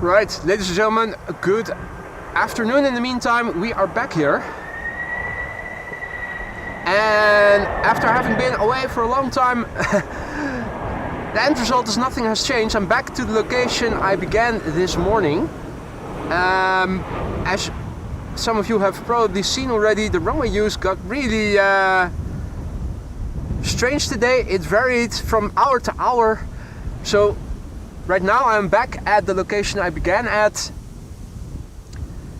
Right, ladies and gentlemen, good afternoon. In the meantime, we are back here. And after having been away for a long time, the end result is nothing has changed. I'm back to the location I began this morning. As some of you have probably seen already, the runway use got really strange today. It varied from hour to hour. So right now I'm back at the location I began at,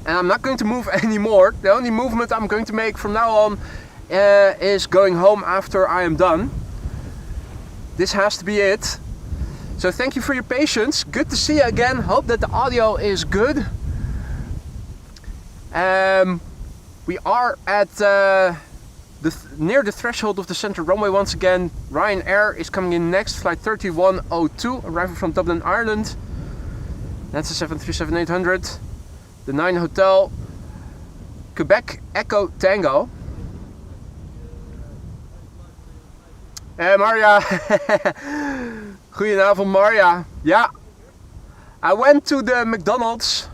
and I'm not going to move anymore. The only movement I'm going to make from now on is going home after I am done. This has to be it. So thank you for your patience. Good to see you again. Hope that the audio is good. We are at near the threshold of the center runway once again. Ryanair is coming in next, flight 3102, arriving from Dublin, Ireland. That's a 737-800. The 9 Hotel, Quebec Echo Tango. Marja. Goedenavond, Marja. Yeah, I went to the McDonald's.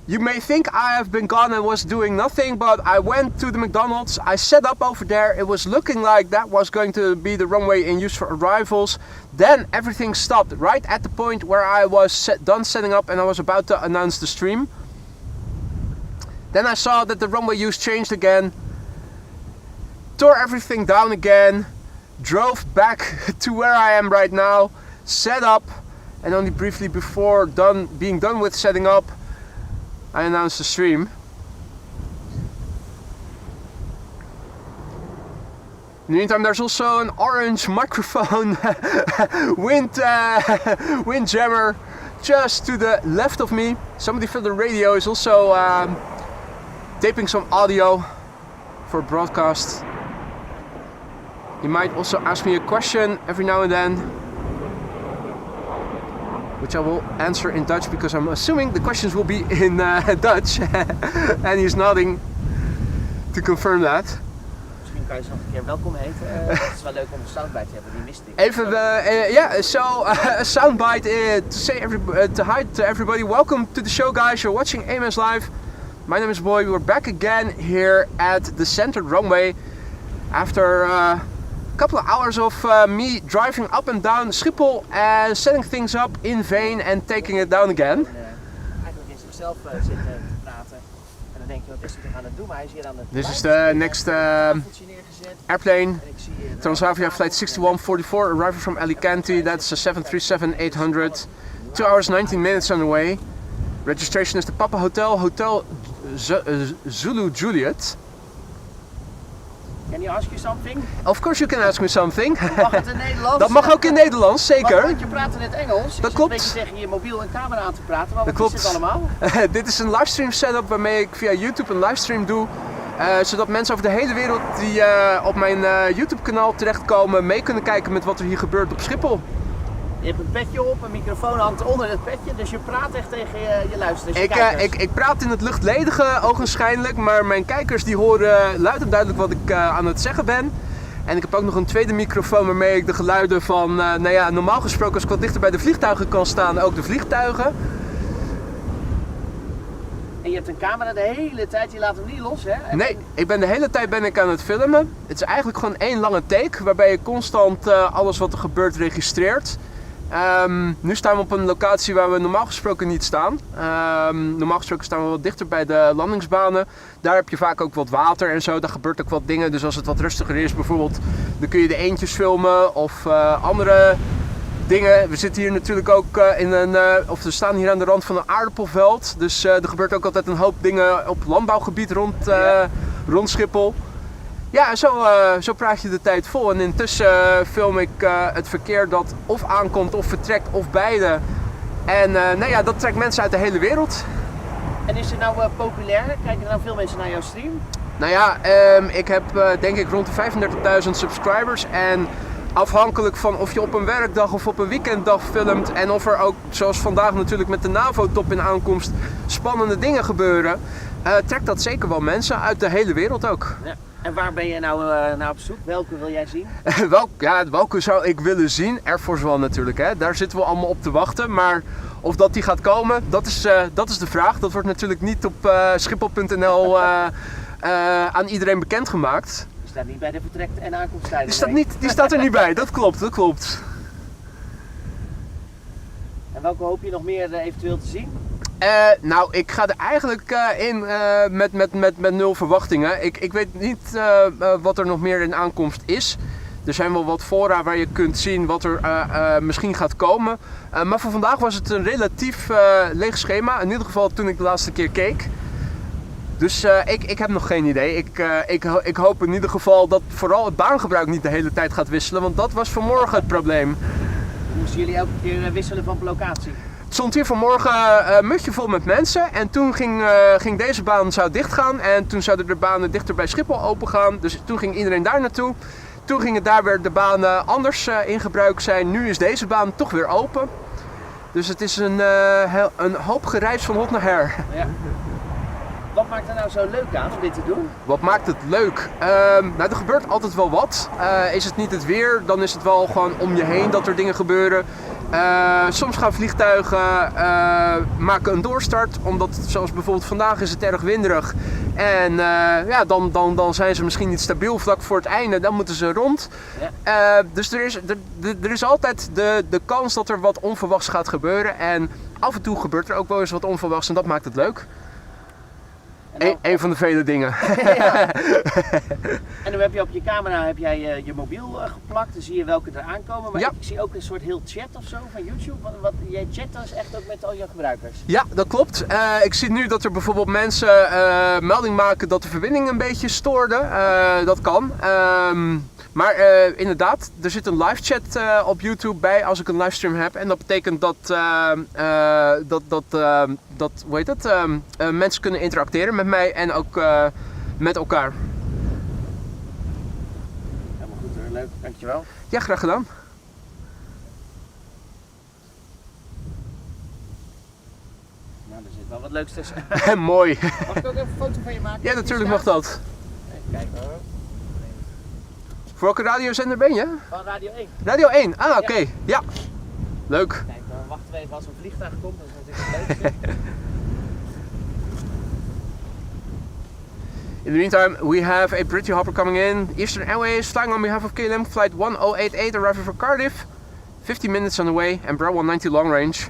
You may think I have been gone and was doing nothing, but I went to the McDonald's, I set up over there, it was looking like that was going to be the runway in use for arrivals. Then everything stopped right at the point where I was done setting up and I was about to announce the stream. Then I saw that the runway use changed again, tore everything down again, drove back to where I am right now, set up, and only briefly before being done with setting up, I announced the stream. In the meantime, there's also an orange microphone wind jammer just to the left of me. Somebody from the radio is also taping some audio for broadcast. You might also ask me a question every now and then, which I will answer in Dutch because I'm assuming the questions will be in Dutch. And he's nodding to confirm that. Misschien kan je ze nog een keer welkom heten. Het is wel leuk om een soundbite te hebben, die miste ik. Even, a soundbite to say to hi to everybody. Welcome to the show, guys. You're watching AMS Live. My name is Boy. We're back again here at the center runway after couple of hours of me driving up and down Schiphol and setting things up in vain and taking it down again. Eigenlijk in zichzelf zitten te praten en dan denk je, wat is hij toch aan het doen? Maar hij is hier aan het This is the next airplane, Transavia flight 6144, arriving from Alicante. That's a 737-800, 2 hours 19 minutes on the way. Registration is the Papa Hotel, Hotel Zulu Juliet. Can I ask you something? Of course you can ask me something. Mag het in Nederlands? Dat mag ook in Nederlands, zeker. Want je praat in het Engels. Dat klopt. Je zit een beetje tegen je mobiel en camera aan te praten, maar wat is dit allemaal? Dit is een livestream setup waarmee ik via YouTube een livestream doe. Zodat mensen over de hele wereld die op mijn YouTube kanaal terechtkomen mee kunnen kijken met wat er hier gebeurt op Schiphol. Je hebt een petje op, een microfoon hangt onder het petje, dus je praat echt tegen je luisteraars. Ik praat in het luchtledige ogenschijnlijk, maar mijn kijkers die horen luid en duidelijk wat ik aan het zeggen ben. En ik heb ook nog een tweede microfoon waarmee ik de geluiden van, normaal gesproken als ik wat dichter bij de vliegtuigen kan staan, ook de vliegtuigen. En je hebt een camera de hele tijd, je laat hem niet los, hè? Nee, de hele tijd aan het filmen. Het is eigenlijk gewoon één lange take, waarbij je constant alles wat er gebeurt registreert. Nu staan we op een locatie waar we normaal gesproken niet staan. Normaal gesproken staan we wat dichter bij de landingsbanen. Daar heb je vaak ook wat water en zo. Daar gebeurt ook wat dingen. Dus als het wat rustiger is bijvoorbeeld, dan kun je de eendjes filmen of andere dingen. We zitten hier natuurlijk ook we staan hier aan de rand van een aardappelveld. Dus er gebeurt ook altijd een hoop dingen op landbouwgebied rond Schiphol. Ja, zo praat je de tijd vol en intussen film ik het verkeer dat of aankomt of vertrekt of beide. En dat trekt mensen uit de hele wereld. En is het nou populair? Kijken er nou veel mensen naar jouw stream? Ik heb denk ik rond de 35.000 subscribers en afhankelijk van of je op een werkdag of op een weekenddag filmt en of er ook, zoals vandaag natuurlijk met de NAVO-top in aankomst, spannende dingen gebeuren, trekt dat zeker wel mensen uit de hele wereld ook. Ja. En waar ben je nou naar op zoek? Welke wil jij zien? Welke zou ik willen zien? Air Force One natuurlijk, hè? Daar zitten we allemaal op te wachten. Maar of dat die gaat komen, dat is de vraag. Dat wordt natuurlijk niet op Schiphol.nl aan iedereen bekendgemaakt. Die staat niet bij de vertrek- en aankomsttijden. Die staat er niet bij, dat klopt. En welke hoop je nog meer eventueel te zien? Nou, ik ga er eigenlijk in met 0 verwachtingen. Ik weet niet wat er nog meer in aankomst is. Er zijn wel wat fora waar je kunt zien wat er misschien gaat komen. Maar voor vandaag was het een relatief leeg schema. In ieder geval toen ik de laatste keer keek. Dus ik heb nog geen idee. Ik hoop in ieder geval dat vooral het baangebruik niet de hele tijd gaat wisselen. Want dat was vanmorgen het probleem. Moesten jullie elke keer wisselen van locatie? Het stond hier vanmorgen een mutje vol met mensen en toen ging deze baan zou dichtgaan en toen zouden de banen dichter bij Schiphol open gaan. Dus toen ging iedereen daar naartoe. Toen gingen daar weer de banen anders in gebruik zijn. Nu is deze baan toch weer open. Dus het is een hoop gereis van hot naar her. Ja. Wat maakt er nou zo leuk aan om dit te doen? Wat maakt het leuk? Nou, er gebeurt altijd wel wat. Is het niet het weer, dan is het wel gewoon om je heen dat er dingen gebeuren. Soms gaan vliegtuigen maken een doorstart, omdat zoals bijvoorbeeld vandaag is het erg winderig. En dan zijn ze misschien niet stabiel vlak voor het einde, dan moeten ze rond. Ja. Dus er is altijd de kans dat er wat onverwachts gaat gebeuren. En af en toe gebeurt er ook wel eens wat onverwachts en dat maakt het leuk. Een van de vele dingen. Ja. En dan heb je op je camera je mobiel geplakt, dan zie je welke er aankomen. Maar ja. Ik zie ook een soort heel chat of zo van YouTube. Jij chat dus echt ook met al je gebruikers? Ja, dat klopt. Ik zie nu dat er bijvoorbeeld mensen melding maken dat de verbinding een beetje stoorde. Dat kan. Maar inderdaad, er zit een live chat op YouTube bij als ik een livestream heb. En dat betekent dat hoe heet het? Mensen kunnen interacteren met mij en ook met elkaar. Helemaal goed, leuk. Dankjewel. Ja, graag gedaan. Nou, er zit wel wat leuks tussen. Mooi. Mag ik ook even een foto van je maken? Ja, natuurlijk mag dat. Even kijken hoor. Voor welke radiozender ben je? Van Radio 1. Radio 1, ah oké. Ja. Leuk. Kijk, dan wachten we even als er een vliegtuig komt, dat is natuurlijk het leukste. In the meantime, we have a British hopper coming in. Eastern Airways flying on behalf of KLM, flight 1088 arriving for Cardiff. 15 minutes on the way, and Bravo 190 long range.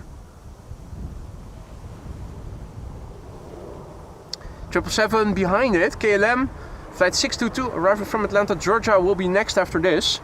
777 behind it, KLM, flight 622 arriving from Atlanta, Georgia will be next after this.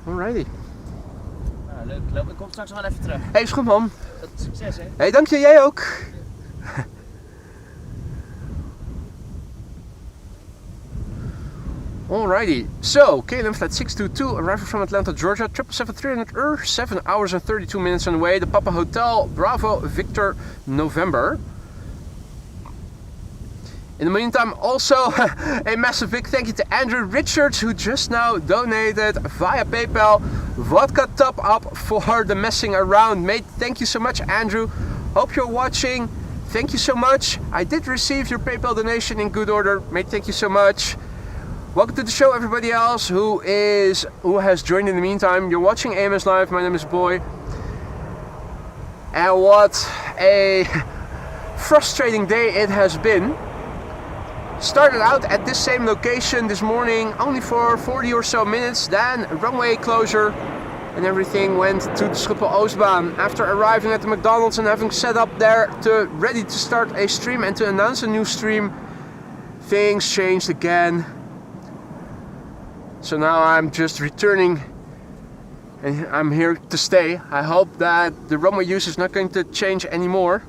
Alrighty. Nou, leuk. Ik kom straks wel even terug. Hey, is goed man. Succes hè. Hey, dank je, jij ook. Alrighty, so KLM flight 622 arriving from Atlanta, Georgia, 777-300 7 hours and 32 minutes on the way. The Papa Hotel, Bravo, Victor, November. In the meantime, also a massive big thank you to Andrew Richards, who just now donated via PayPal vodka top up for the messing around. Mate, thank you so much, Andrew. Hope you're watching. Thank you so much. I did receive your PayPal donation in good order. Mate, thank you so much. Welcome to the show, everybody else who has joined in the meantime. You're watching AMS Live. My name is Boy. And what a frustrating day it has been. Started out at this same location this morning only for 40 or so minutes, then runway closure and everything went to the Schiphol Oostbaan. After arriving at the McDonald's and having set up there ready to start a stream and to announce a new stream, things changed again. So now I'm just returning and I'm here to stay. I hope that the runway use is not going to change anymore.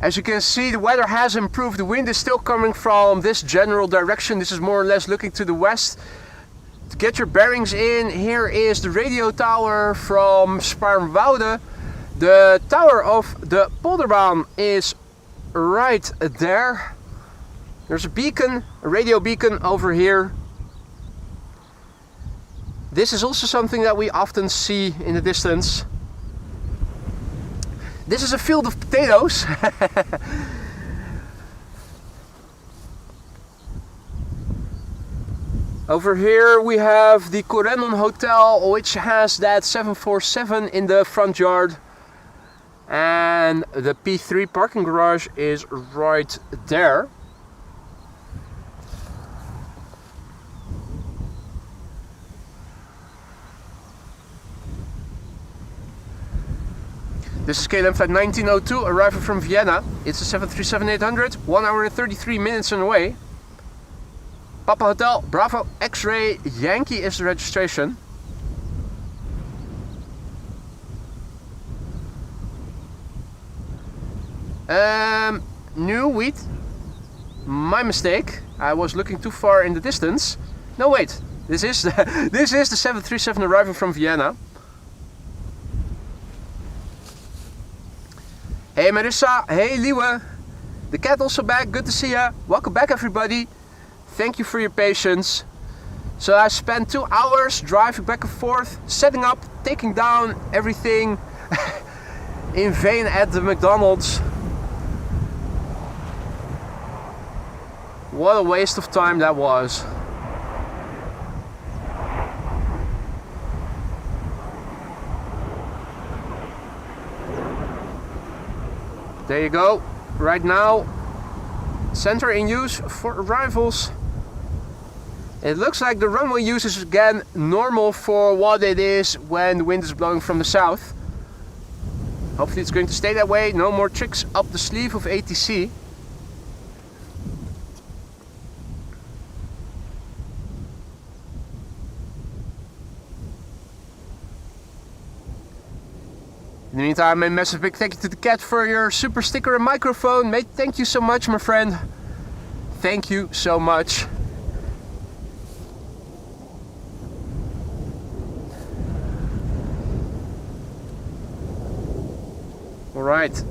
As you can see, the weather has improved. The wind is still coming from this general direction. This is more or less looking to the west. To get your bearings in, here is the radio tower from Spaarnwoude. The tower of the Polderbaan is right there. There's a beacon, a radio beacon over here. This is also something that we often see in the distance. This is a field of potatoes. Over here we have the Corendon Hotel, which has that 747 in the front yard. And the P3 parking garage is right there. This is KLM flight 1902, arriving from Vienna. It's a 737-800, 1 hour and 33 minutes on the way. Papa Hotel, Bravo, X-Ray, Yankee is the registration. New wheat. My mistake. I was looking too far in the distance. No, wait. This is the, this is the 737 arriving from Vienna. Hey Marissa, hey Liwe, the cat also back, good to see ya. Welcome back everybody. Thank you for your patience. So I spent 2 hours driving back and forth, setting up, taking down everything in vain at the McDonald's. What a waste of time that was. There you go. Right now, center in use for arrivals. It looks like the runway use is again normal for what it is when the wind is blowing from the south. Hopefully it's going to stay that way. No more tricks up the sleeve of ATC. In the meantime, a massive big thank you to the cat for your super sticker and microphone. Mate, thank you so much, my friend. Thank you so much. Alright.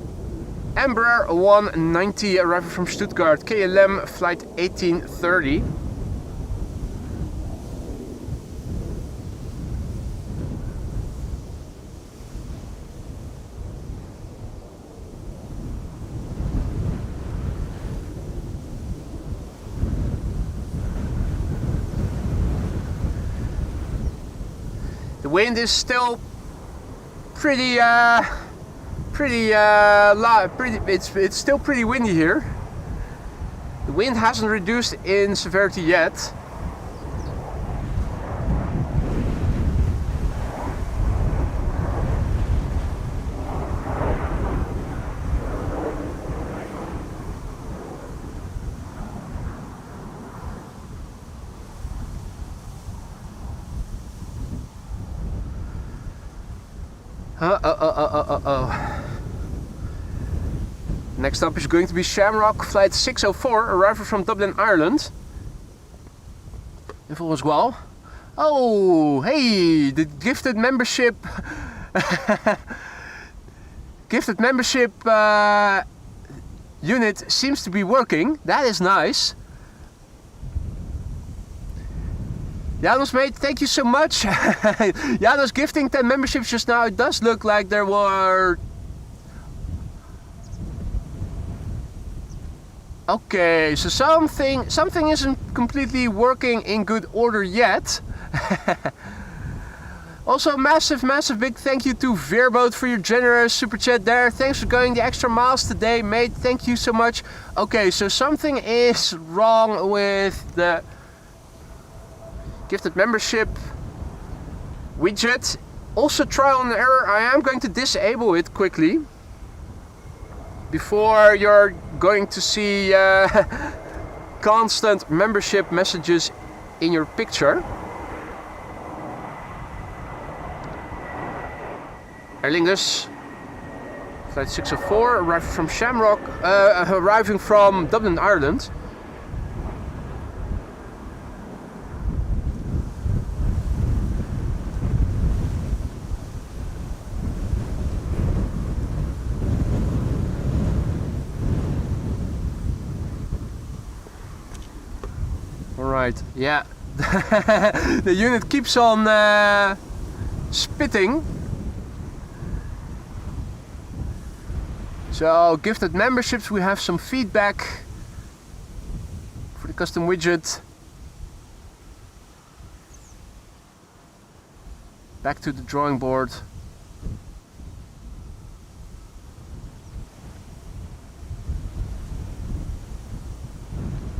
Embraer 190 arriving from Stuttgart, KLM flight 1830. The wind is still pretty it's still pretty windy here. The wind hasn't reduced in severity yet. Next up is going to be Shamrock flight 604, arrival from Dublin, Ireland. If all is well. Oh, hey, the gifted membership unit seems to be working. That is nice. Janos, mate, thank you so much. Janos gifting 10 memberships just now. It does look like there were... Okay, so something isn't completely working in good order yet. Also, massive big thank you to Veerboot for your generous super chat there. Thanks for going the extra miles today, mate. Thank you so much. Okay, so something is wrong with the gifted membership widget. Also trial and error. I am going to disable it quickly before you're going to see constant membership messages in your picture. Aer Lingus, Flight 604, arriving from Shamrock, arriving from Dublin, Ireland. Alright, yeah. The unit keeps on spitting. So, gifted memberships, we have some feedback for the custom widget. Back to the drawing board.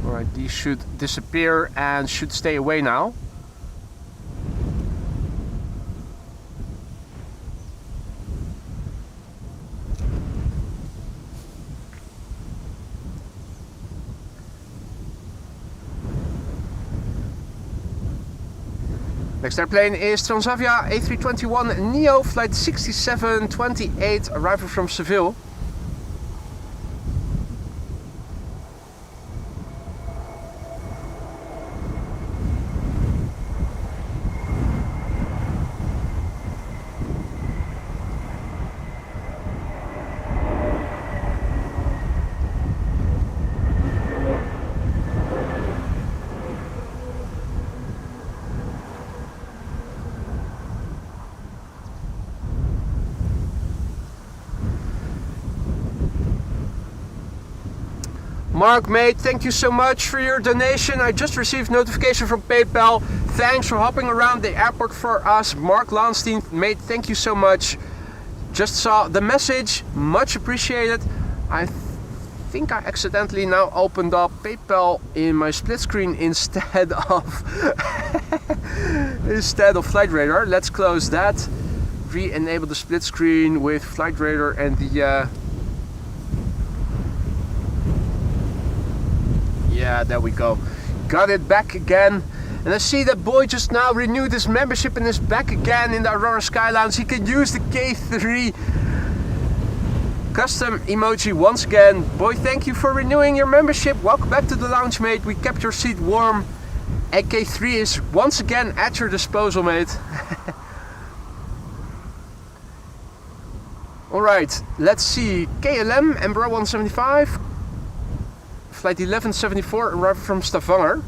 Alright, these should disappear and should stay away now. Next airplane is Transavia A321neo, flight 6728, arriving from Seville. Mark, mate, thank you so much for your donation. I just received notification from PayPal. Thanks for hopping around the airport for us. Mark Lansteen, mate, thank you so much. Just saw the message, much appreciated. I think I accidentally now opened up PayPal in my split screen instead of Flight Radar. Let's close that. Re-enable the split screen with Flight Radar and the yeah, there we go. Got it back again. And I see that boy just now renewed his membership and is back again in the Aurora Sky Lounge. He can use the K3 custom emoji once again. Boy, thank you for renewing your membership. Welcome back to the lounge, mate. We kept your seat warm. And K3 is once again at your disposal, mate. Alright, let's see. KLM, Embraer 175. Flight 1174, arriving from Stavanger.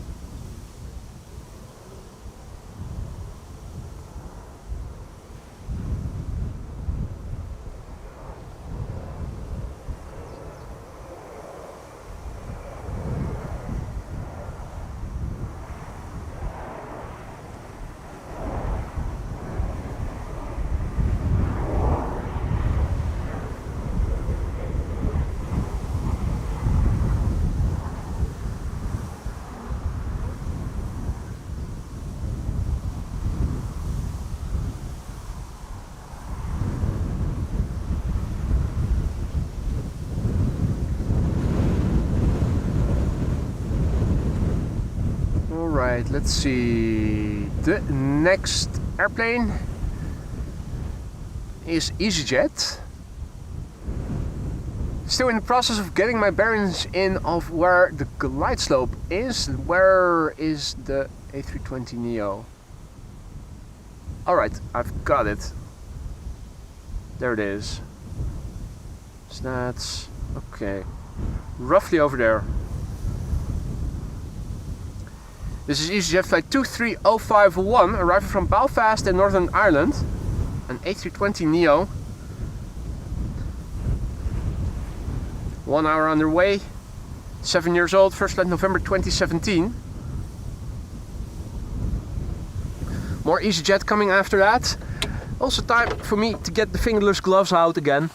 Alright, let's see. The next airplane is EasyJet. Still in the process of getting my bearings in of where the glide slope is. Where is the A320neo? Alright, I've got it. There it is. So that's okay. Roughly over there. This is EasyJet flight 23051, arriving from Belfast in Northern Ireland. An A320neo. 1 hour underway. 7 years old, first flight November 2017. More EasyJet coming after that. Also time for me to get the fingerless gloves out again.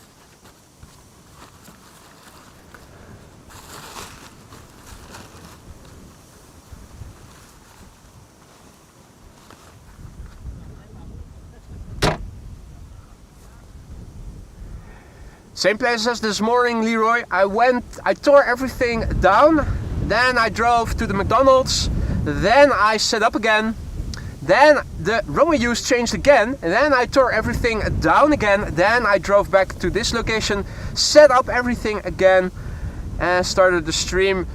Same place as this morning, Leroy. I tore everything down, then I drove to the McDonald's, then I set up again, Then the runway use changed again, and then I tore everything down again. Then I drove back to this location, set up everything again, and started the stream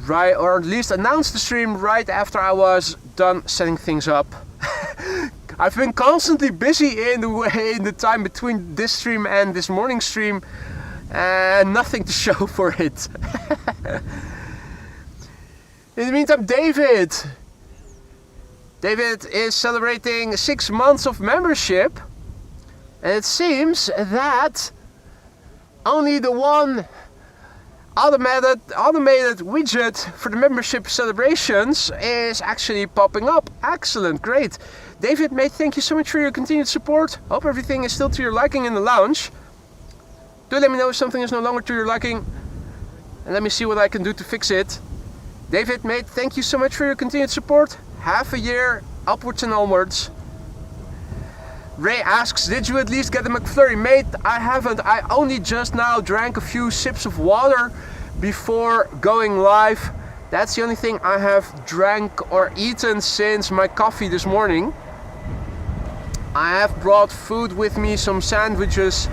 right, or at least announced the stream right after I was done setting things up. I've been constantly busy in the time between this stream and this morning stream, and nothing to show for it. In the meantime, David is celebrating 6 months of membership, and it seems that only the one automated widget for the membership celebrations is actually popping up. Excellent, great. David, mate, thank you so much for your continued support. Hope everything is still to your liking in the lounge. Do let me know if something is no longer to your liking, and let me see what I can do to fix it. David, mate, thank you so much for your continued support. Half a year, upwards and onwards. Ray asks, did you at least get the McFlurry? Mate, I haven't. I only just now drank a few sips of water before going live. That's the only thing I have drank or eaten since my coffee this morning. I have brought food with me, some sandwiches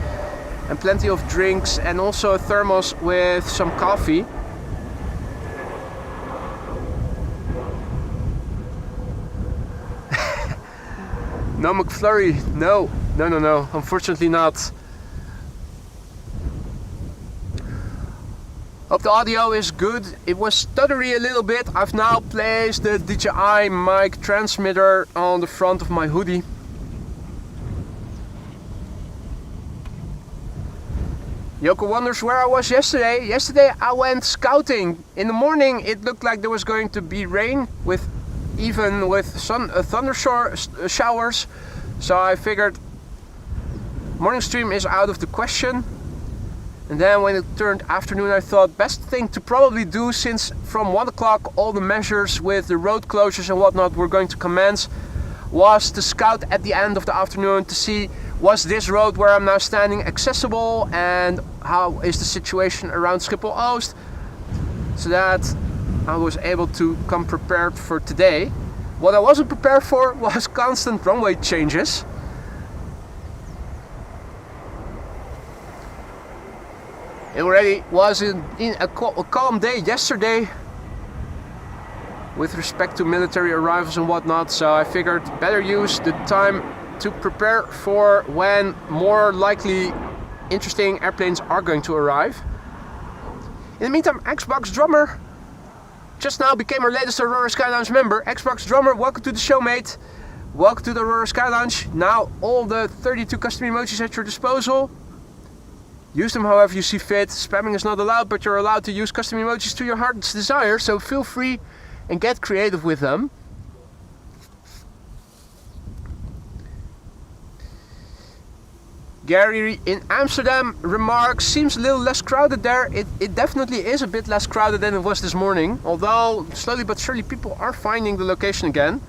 and plenty of drinks, and also a thermos with some coffee. No McFlurry, no, unfortunately not. Hope the audio is good. It was stuttery a little bit. I've now placed the DJI mic transmitter on the front of my hoodie. Yoko wonders where I was yesterday. Yesterday I went scouting. In the morning it looked like there was going to be rain, even with thunder showers. So I figured morning stream is out of the question. And then when it turned afternoon, I thought best thing to probably do, since from 1 o'clock all the measures with the road closures and whatnot were going to commence, was to scout at the end of the afternoon to see, was this road where I'm now standing accessible, and how is the situation around Schiphol Oost, so that I was able to come prepared for today. What I wasn't prepared for was constant runway changes. It already was in a calm day yesterday with respect to military arrivals and whatnot, so I figured better use the time to prepare for when more likely interesting airplanes are going to arrive. In the meantime, Xbox Drummer just now became our latest Aurora Sky Lounge member. Xbox Drummer, welcome to the show, mate. Welcome to the Aurora Sky Lounge. Now all the 32 custom emojis at your disposal. Use them however you see fit. Spamming is not allowed, but you're allowed to use custom emojis to your heart's desire, so feel free and get creative with them. Gary in Amsterdam remarks, seems a little less crowded there. It definitely is a bit less crowded than it was this morning, although slowly but surely people are finding the location again.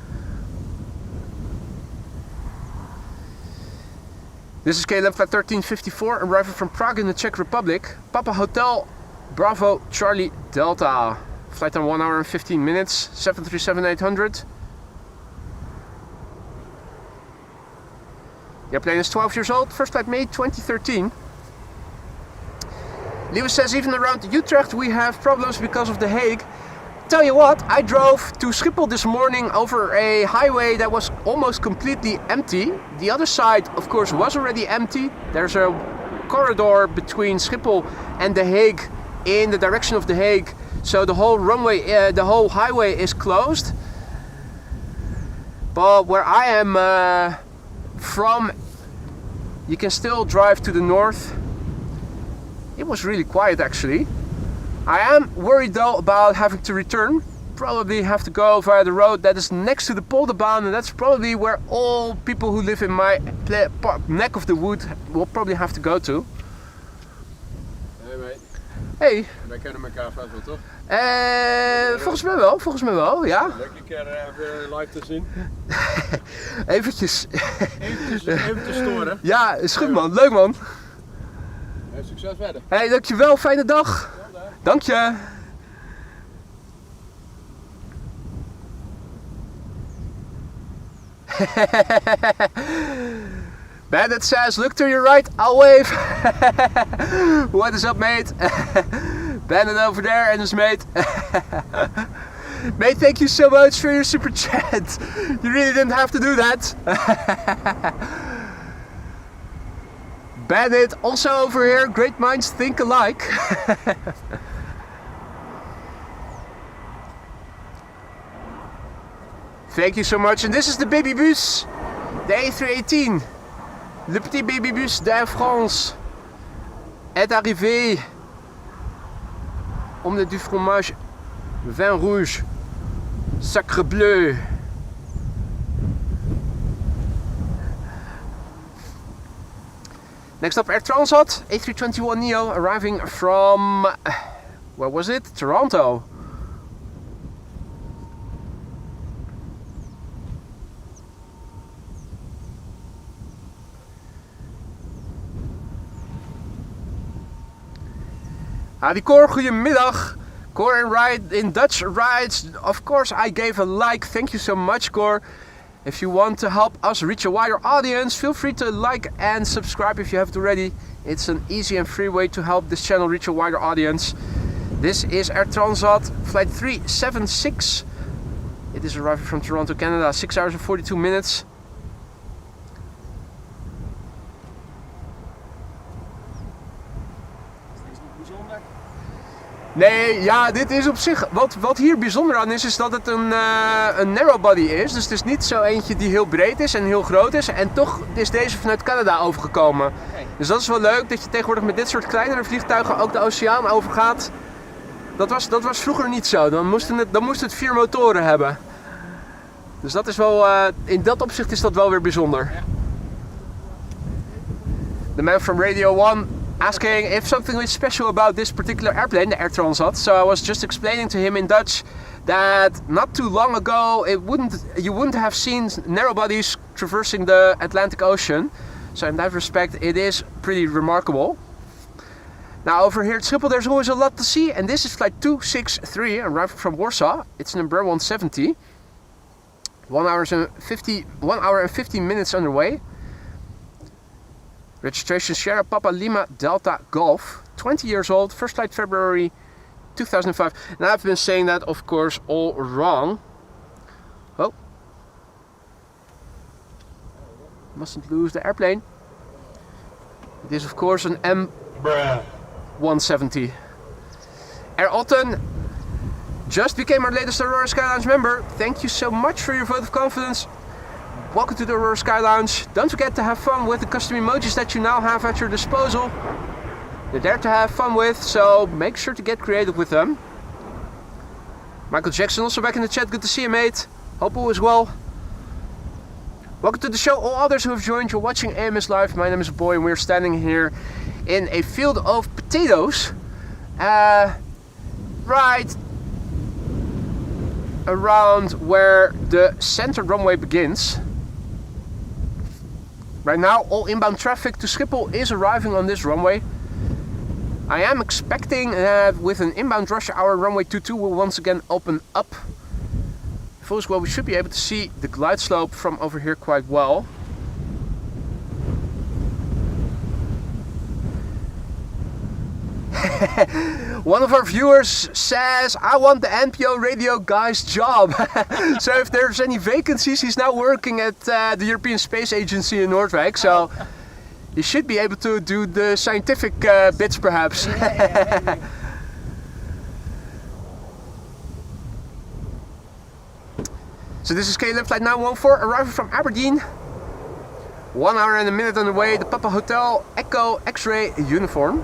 This is KLM Flight 1354, arriving from Prague in the Czech Republic. Papa Hotel Bravo Charlie Delta. Flight time 1 hour and 15 minutes, 737-800. The airplane is 12 years old, first flight May 2013. Lewis says, even around Utrecht we have problems because of The Hague. Tell you what, I drove to Schiphol this morning over a highway that was almost completely empty. The other side, of course, was already empty. There's a corridor between Schiphol and The Hague in the direction of The Hague. So the whole runway, the whole highway is closed. But where I am from, you can still drive to the north. It was really quiet actually. I am worried though about having to return. Probably have to go via the road that is next to the Polderbaan, and that's probably where all people who live in my neck of the wood will probably have to go to. Hey mate. Hey. Wij kennen elkaar vast wel, toch? Volgens mij wel, ja. Leuk een keer even live te zien. Eventjes. Even te storen. Ja, is goed man, leuk man. Succes verder. Hey, dankjewel, fijne dag. Dank je. Bandit says, look to your right, I'll wave. What is up, mate? Bandit over there and his mate. Mate, thank you so much for your super chat. You really didn't have to do that. Bandit also over here, great minds think alike. Thank you so much. And this is the baby bus, the A318. Le petit baby bus d'Air France est arrivé. Omelette du fromage, vin rouge, sacre bleu. Next up, Air Transat, A321neo, arriving from, where was it? Toronto. Hadi Cor, goedemiddag. Cor in Dutch rides. Of course, I gave a like. Thank you so much, Cor. If you want to help us reach a wider audience, feel free to like and subscribe if you haven't already. It's an easy and free way to help this channel reach a wider audience. This is Air Transat flight 376. It is arriving from Toronto, Canada, 6 hours and 42 minutes. Nee, ja, dit is op zich, wat hier bijzonder aan is dat het een narrow body is. Dus het is niet zo eentje die heel breed is en heel groot is. En toch is deze vanuit Canada overgekomen. Okay. Dus dat is wel leuk, dat je tegenwoordig met dit soort kleinere vliegtuigen ook de oceaan overgaat. Dat was vroeger niet zo, dan moest het 4 motoren hebben. Dus dat is wel, in dat opzicht is dat wel weer bijzonder. Ja. The man from Radio 1 asking if something is special about this particular airplane, the Air Transat. So I was just explaining to him in Dutch that not too long ago you wouldn't have seen narrow bodies traversing the Atlantic Ocean. So in that respect it is pretty remarkable. Now over here at Schiphol there's always a lot to see, and this is flight 263 arriving from Warsaw. It's number 170. 1 hour and 15 minutes underway. Registration Sierra Papa Lima Delta Golf, 20 years old, first flight February 2005. And I've been saying that, of course, all wrong. Oh. Mustn't lose the airplane. It is, of course, an M170. Air Otten just became our latest Aurora Sky Lounge member. Thank you so much for your vote of confidence. Welcome to the Aurora Sky Lounge. Don't forget to have fun with the custom emojis that you now have at your disposal. They're there to have fun with, so make sure to get creative with them. Michael Jackson also back in the chat. Good to see you, mate. Hope all is well. Welcome to the show, all others who have joined. You're watching AMS Live. My name is Boy and we're standing here in a field of potatoes. Right around where the center runway begins. Right now, all inbound traffic to Schiphol is arriving on this runway. I am expecting with an inbound rush hour, runway 22 will once again open up. If all is well, we should be able to see the glide slope from over here quite well. One of our viewers says, I want the NPO radio guy's job. So if there's any vacancies, he's now working at the European Space Agency in Noordwijk. So he should be able to do the scientific bits perhaps. Yeah. So this is KLM flight 914 arriving from Aberdeen. 1 hour and a minute on the way. The Papa Hotel Echo X-ray uniform.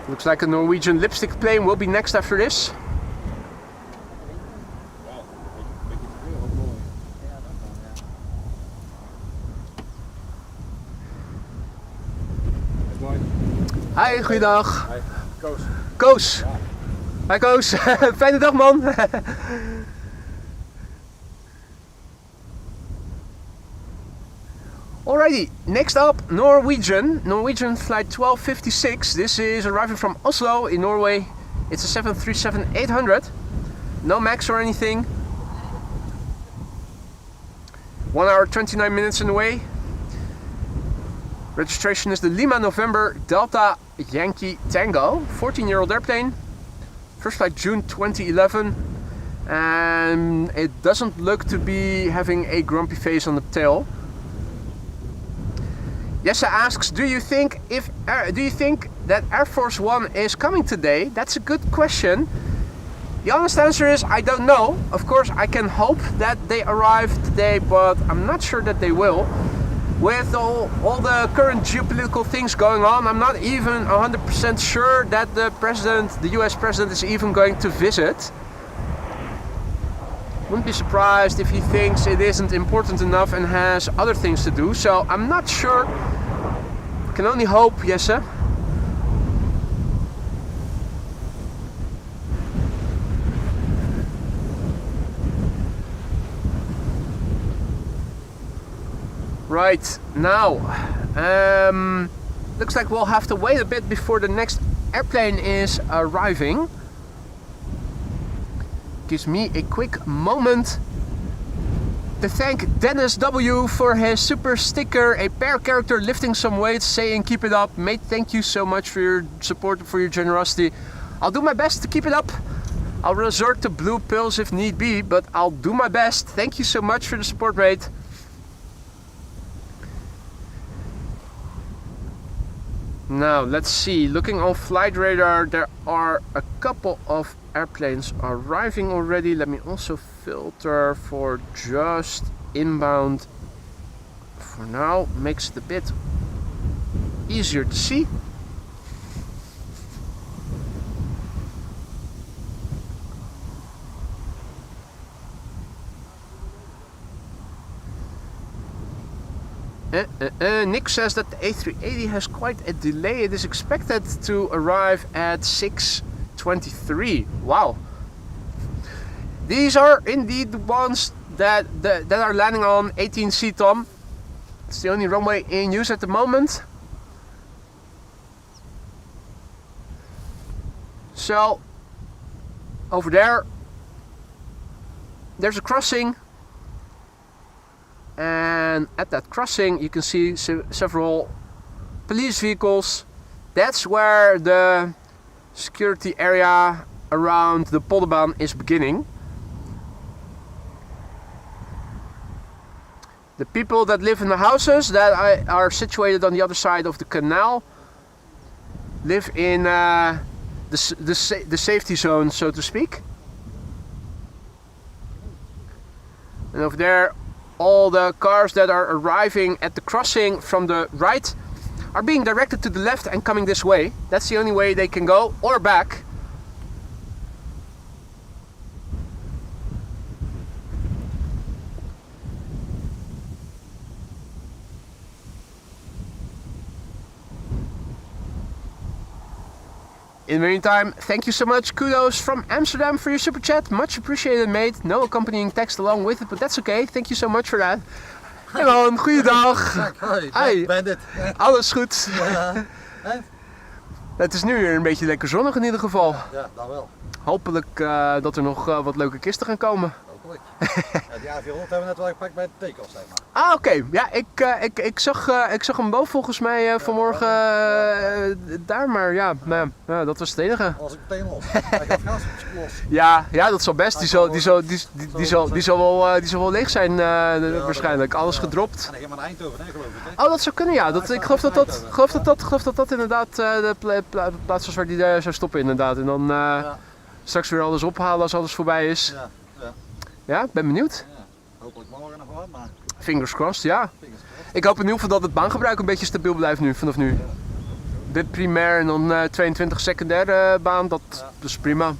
Looks like a Norwegian lipstick plane will be next after this. Hi, goeiedag. Hi, Koos. Koos. Ja. Hi Koos. Fijne dag man. Alrighty, next up, Norwegian. Norwegian flight 1256. This is arriving from Oslo in Norway. It's a 737-800. No max or anything. 1 hour 29 minutes in the way. Registration is the Lima November Delta Yankee Tango. 14-year-old airplane. First flight June 2011. And it doesn't look to be having a grumpy face on the tail. Jesse asks, do you think that Air Force One is coming today? That's a good question. The honest answer is I don't know. Of course, I can hope that they arrive today, but I'm not sure that they will. With all the current geopolitical things going on, I'm not even 100% sure that the US president is even going to visit. Wouldn't be surprised if he thinks it isn't important enough and has other things to do. So I'm not sure. Can only hope, Jesse. Right, now, looks like we'll have to wait a bit before the next airplane is arriving. Gives me a quick moment to thank Dennis W for his super sticker, a pair character lifting some weights, saying keep it up. Mate, thank you so much for your support and for your generosity. I'll do my best to keep it up. I'll resort to blue pills if need be, but I'll do my best. Thank you so much for the support, mate. Now, let's see. Looking on flight radar, there are a couple of airplanes arriving already. Let me also filter for just inbound for now. Makes it a bit easier to see. Nick says that the A380 has quite a delay. It is expected to arrive at 6:23. Wow. These are indeed the ones that are landing on 18C Tom. It's the only runway in use at the moment. So, over there's a crossing. And at that crossing you can see several police vehicles. That's where the security area around the Polderbaan is beginning. The people that live in the houses that are situated on the other side of the canal live in the safety zone, so to speak. And over there, all the cars that are arriving at the crossing from the right are being directed to the left and coming this way. That's the only way they can go, or back. In the meantime, thank you so much. Kudos from Amsterdam for your super chat. Much appreciated, mate. No accompanying text along with it, but that's okay. Thank you so much for that. Hey man, goeiedag. Hoi, Bandit. Alles goed. Ja. Het is nu weer een beetje lekker zonnig in ieder geval. Ja, dan wel. Hopelijk dat er nog wat leuke kisten gaan komen. Hopelijk. Ja, die A400 hebben we net wel gepakt bij de takeoffs, zeg maar. Ah, oké. Ja, ik zag hem boven volgens mij vanmorgen daar, maar ja, dat was het enige. Dan was ik meteen los. Hij gaf gas los. Ja, dat zal best. Die zal wel leeg zijn waarschijnlijk. Alles gedropt. En dan ging maar naar Eindhoven, hè, geloof ik. Hè? Oh, dat zou kunnen, ja. Ik geloof dat dat inderdaad de plaats was waar die zou stoppen inderdaad. En dan straks weer alles ophalen als alles voorbij is. Ja. Ja, ben benieuwd. Ja. Hopelijk morgen nog wat, maar... Fingers crossed, ja. Ik hoop in ieder geval dat het baangebruik een beetje stabiel blijft nu, vanaf nu. Dit primair en dan 22 secundaire baan, dat is prima. Ja,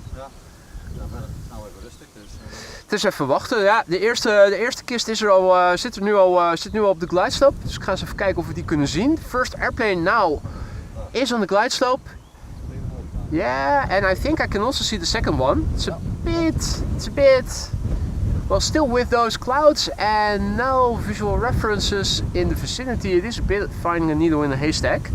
verder nou even rustig, dus... Het is even wachten, ja. De eerste kist is er al, zit nu al op de glideslope. Dus ik ga eens even kijken of we die kunnen zien. First airplane now is on the glideslope. Yeah, and I think I can also see the second one. It's a bit Well, still with those clouds and no visual references in the vicinity, it is a bit finding a needle in a haystack.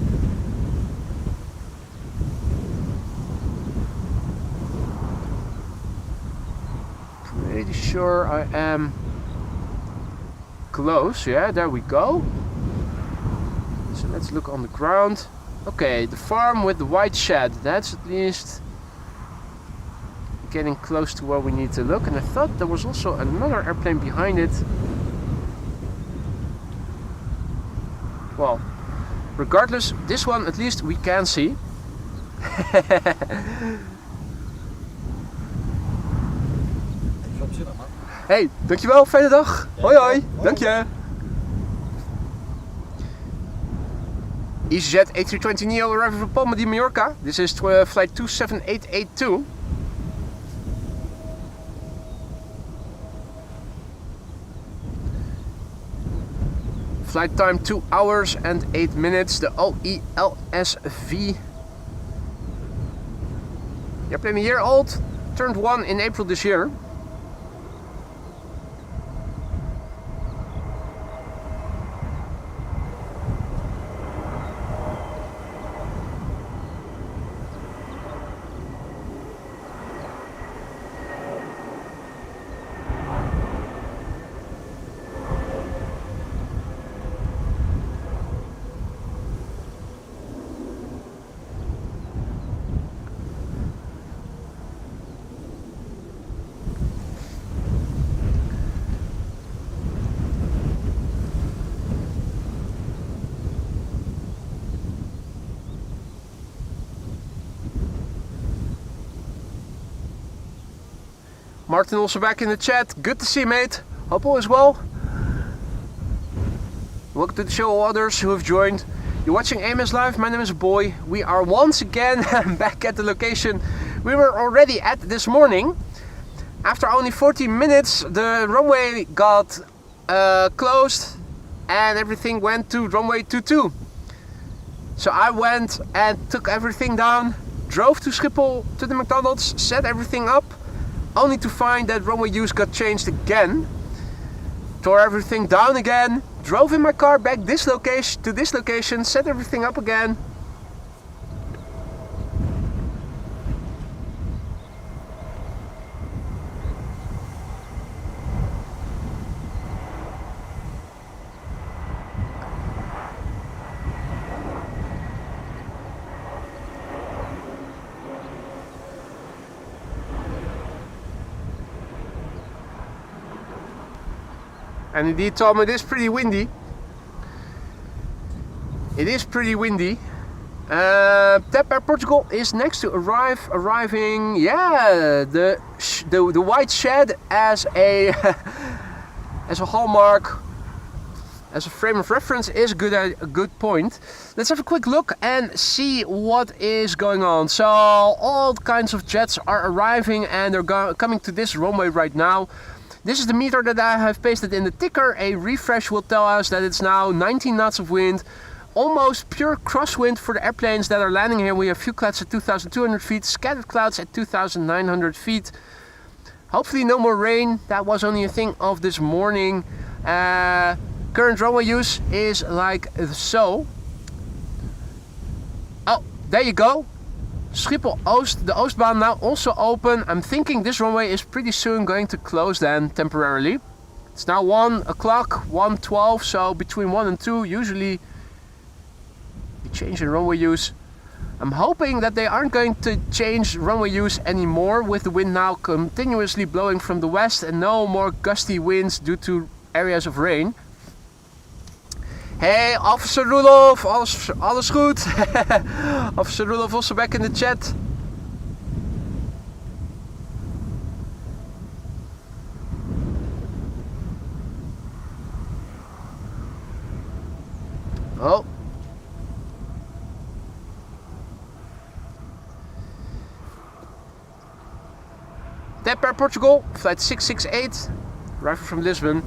Pretty sure I am close. Yeah, there we go. So let's look on the ground. Okay, the farm with the white shed. That's at least getting close to where we need to look. And I thought there was also another airplane behind it. Well, regardless, this one at least we can see. Hey, dankjewel, fijne dag. Hoi hoi, dank je. EasyJet A320neo arriving from Palma de Mallorca. This is flight 27882. Flight time 2 hours and 8 minutes. The OELSV. The airplane a year old, turned 1 in April this year. Martin also back in the chat. Good to see you, mate. Hope all is well. Welcome to the show, all others who have joined. You're watching AMS Live. My name is Boy. We are once again back at the location we were already at this morning. After only 40 minutes, the runway got closed and everything went to runway 22. So I went and took everything down, drove to Schiphol to the McDonald's, set everything up, only to find that runway use got changed again. Tore everything down again, drove in my car back to this location, set everything up again. And indeed, Tom, it is pretty windy. It is pretty windy. TAP Air Portugal is next to arriving. Yeah, the white shed as a as a hallmark, as a frame of reference is a good point. Let's have a quick look and see what is going on. So all kinds of jets are arriving and they're coming to this runway right now. This is the meter that I have pasted in the ticker. A refresh will tell us that it's now 19 knots of wind. Almost pure crosswind for the airplanes that are landing here. We have few clouds at 2,200 feet, scattered clouds at 2,900 feet. Hopefully no more rain. That was only a thing of this morning. Current runway use is like so. Oh, there you go. Schiphol Oost, the Oostbaan now also open. I'm thinking this runway is pretty soon going to close then temporarily. It's now 1 o'clock, 1:12, so between 1 and 2 usually they change in runway use. I'm hoping that they aren't going to change runway use anymore with the wind now continuously blowing from the west and no more gusty winds due to areas of rain. Hey, Officer Rudolph, alles goed? Officer Rudolph also back in the chat. Oh. TAP Air Portugal, flight 668, arriving from Lisbon.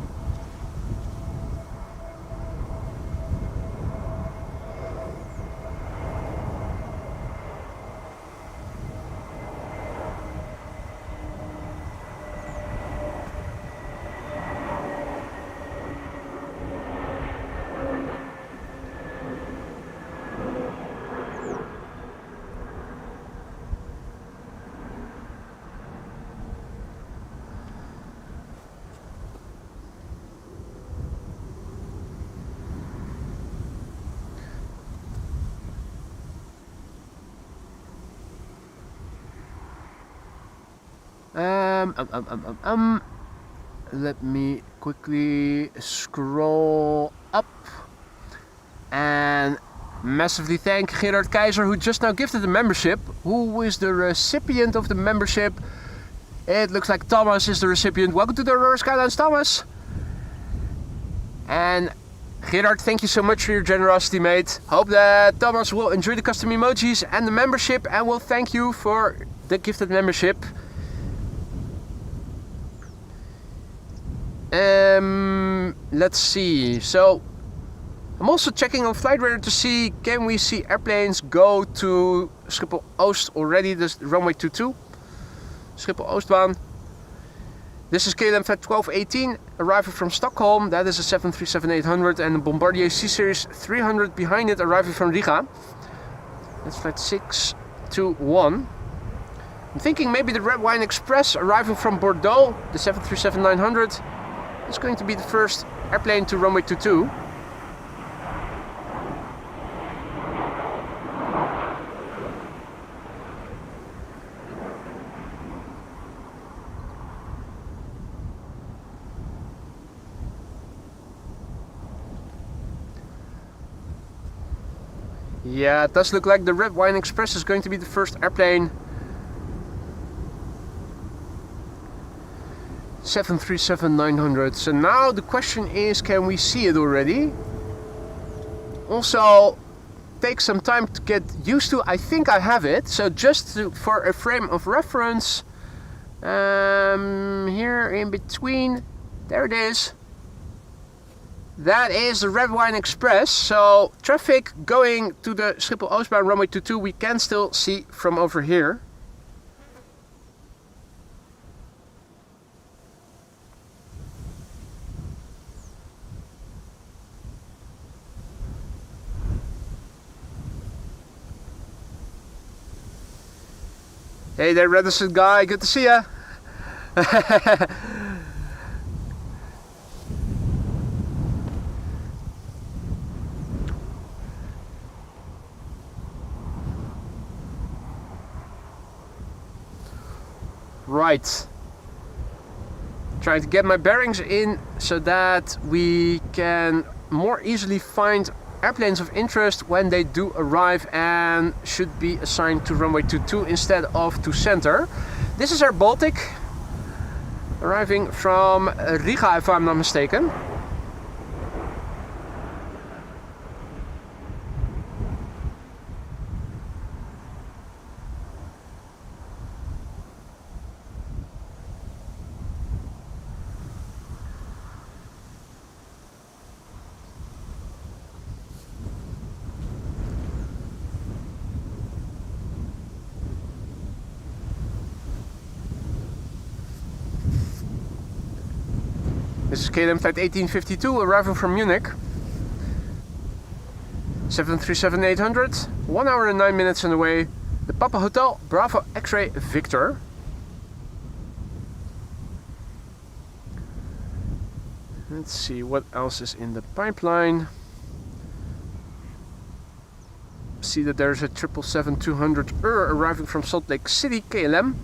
Let me quickly scroll up and massively thank Gerard Keizer, who just now gifted the membership. Who is the recipient of the membership? It looks like Thomas is the recipient. Welcome to the Aurora Skylines, Thomas. And Gerard, thank you so much for your generosity, mate. Hope that Thomas will enjoy the custom emojis and the membership, and will thank you for the gifted membership. Let's see. So I'm also checking on Flight Radar to see, can we see airplanes go to Schiphol Oost already? This runway 22, Schiphol Oostbaan. This is KLM Flight 1218 arriving from Stockholm. That is a 737-800, and a Bombardier C-Series 300 behind it arriving from Riga. That's Flight 621. I'm thinking maybe the Red Wine Express arriving from Bordeaux, the 737-900, is going to be the first airplane to runway 22. Yeah, it does look like the Red Wine Express is going to be the first airplane. 737-900. So now the question is, can we see it already? Also, take some time to get used to. I think I have it. So just for a frame of reference, here in between, there it is. That is the Red Wine Express. So traffic going to the Schiphol Oostbaan runway 22 we can still see from over here. Hey there, reticent guy, good to see ya. Right, trying to get my bearings in so that we can more easily find airplanes of interest when they do arrive and should be assigned to runway 22 instead of to center. This is Air Baltic, arriving from Riga if I'm not mistaken. This is KLM Flight 1852 arriving from Munich. 737-800, 1 hour and 9 minutes on the way. The Papa Hotel, Bravo X-Ray Victor. Let's see what else is in the pipeline. See that there's a 777-200 arriving from Salt Lake City, KLM.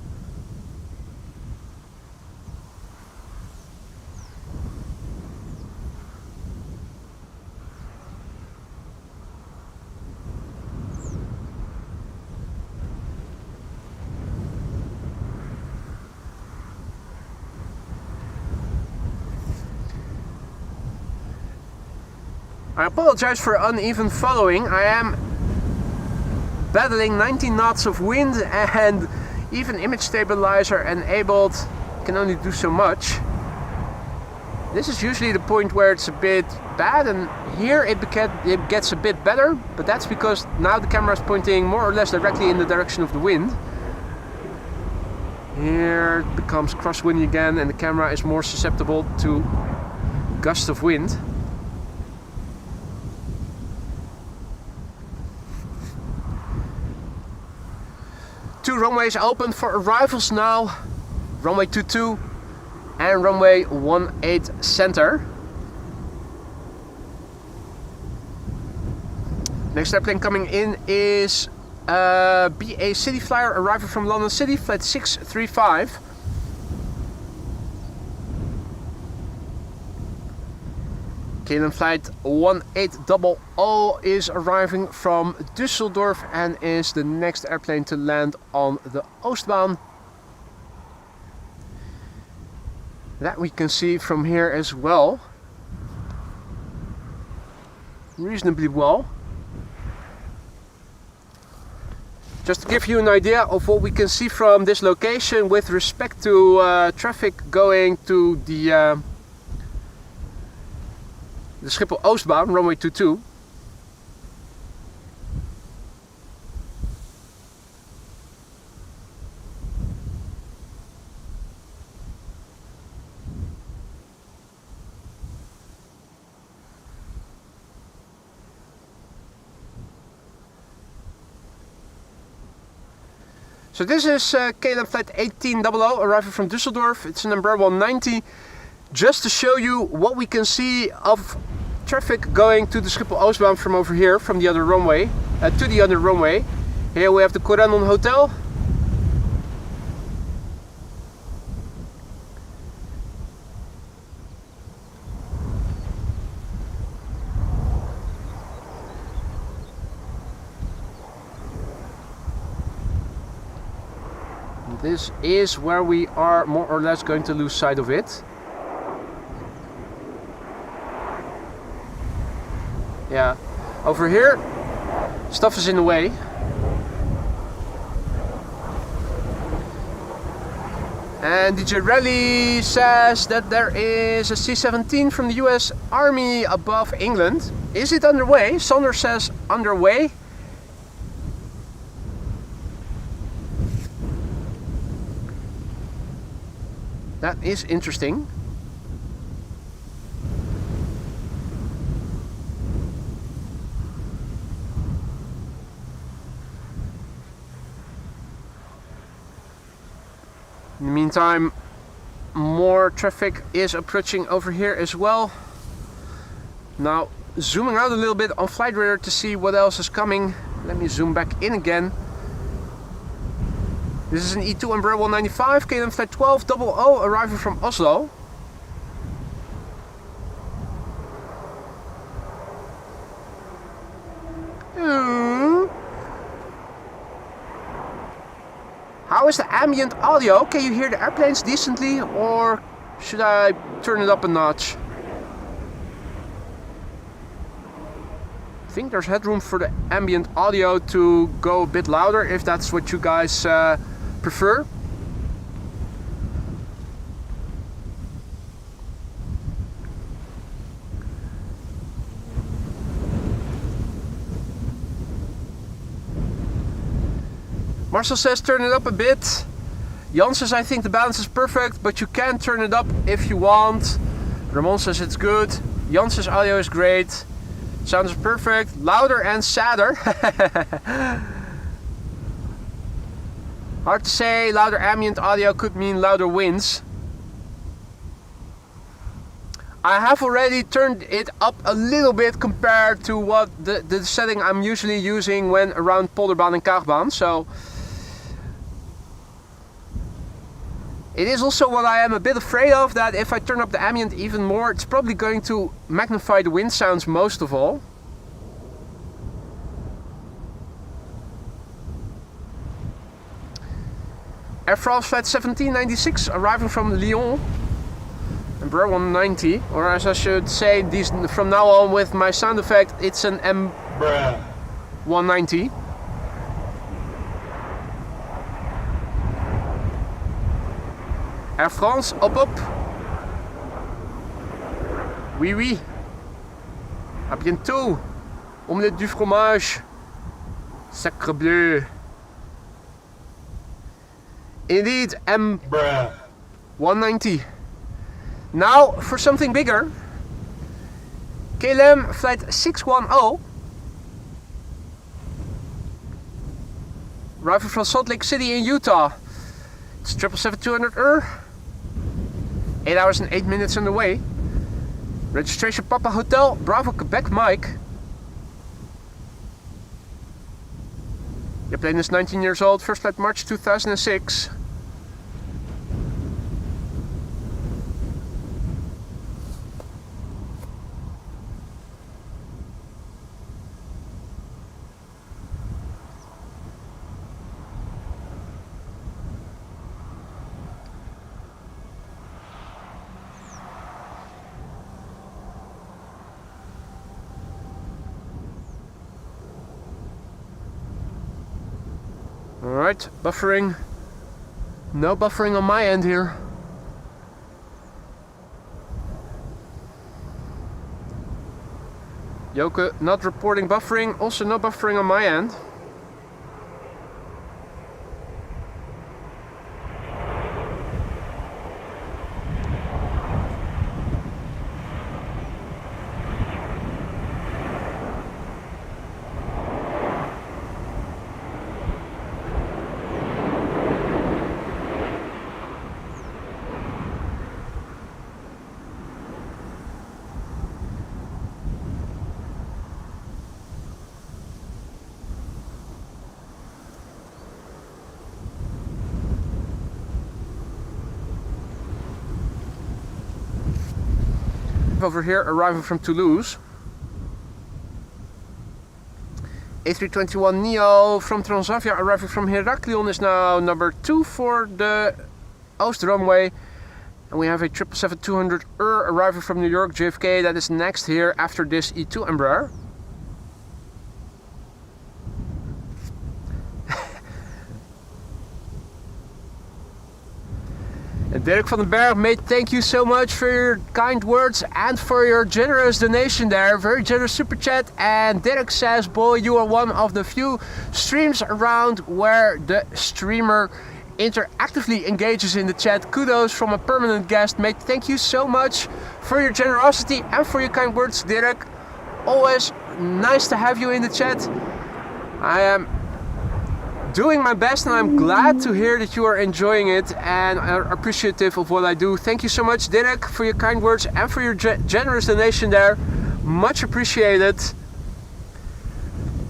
I apologize for uneven following. I am battling 19 knots of wind, and even image stabilizer enabled can only do so much. This is usually the point where it's a bit bad, and here it gets a bit better, but that's because now the camera is pointing more or less directly in the direction of the wind. Here it becomes crosswind again, and the camera is more susceptible to gusts of wind. Two runways open for arrivals now, runway 22 and runway 18 center. Next airplane coming in is BA City Flyer arriving from London City, flight 635. KLM flight 1800 is arriving from Düsseldorf and is the next airplane to land on the Oostbaan. That we can see from here as well. Reasonably well. Just to give you an idea of what we can see from this location with respect to traffic going to the Schiphol Oostbaan, runway 22. So this is KLM flight 1800 arriving from Düsseldorf. It's an Embraer 190. Just to show you what we can see of traffic going to the Schiphol Oostbaan from over here, from the other runway, to the other runway. Here we have the Corennon Hotel. This is where we are more or less going to lose sight of it. Yeah, over here stuff is in the way. And DJ Rally says that there is a C-17 from the US Army above England. Is it underway? Sander says underway. That is interesting. In the meantime, more traffic is approaching over here as well. Now, zooming out a little bit on flight radar to see what else is coming. Let me zoom back in again. This is an E2 Embraer 195, KLM flight 1200 arriving from Oslo. How is the ambient audio? Can you hear the airplanes decently, or should I turn it up a notch? I think there's headroom for the ambient audio to go a bit louder if that's what you guys prefer. Marcel says turn it up a bit. Jan says I think the balance is perfect, but you can turn it up if you want. Ramon says it's good. Jan says audio is great. Sounds perfect. Louder and sadder. Hard to say. Louder ambient audio could mean louder winds. I have already turned it up a little bit compared to what the setting I'm usually using when around Polderbaan and Kaagbaan. So it is also what I am a bit afraid of, that if I turn up the ambient even more, it's probably going to magnify the wind sounds most of all. Air France flight 1796 arriving from Lyon. Embraer 190, or as I should say these from now on with my sound effect, it's an Embraer 190. Air France, hop hop. Oui oui. À bientôt. Omelette du fromage. Sacre bleu. Indeed, Embraer 190. Now for something bigger. KLM flight 610. Arriving from Salt Lake City in Utah. It's 777-200 8 hours and 8 minutes on the way. Registration Papa Hotel, Bravo Quebec Mike. Your plane is 19 years old, first flight March 2006. Alright, buffering. No buffering on my end here. Joke not reporting buffering, also no buffering on my end. Over here, arriving from Toulouse. A321neo from Transavia arriving from Heraklion is now number 2 for the Oost runway. And we have a 777-200 arriving from New York JFK that is next here after this E2 Embraer. And Dirk van den Berg, mate, thank you so much for your kind words and for your generous donation there. Very generous super chat. And Dirk says, boy, you are one of the few streams around where the streamer interactively engages in the chat. Kudos from a permanent guest, mate. Thank you so much for your generosity and for your kind words, Dirk. Always nice to have you in the chat. I am doing my best and I'm glad to hear that you are enjoying it and are appreciative of what I do. Thank you so much, Dirk, for your kind words and for your generous donation there. Much appreciated.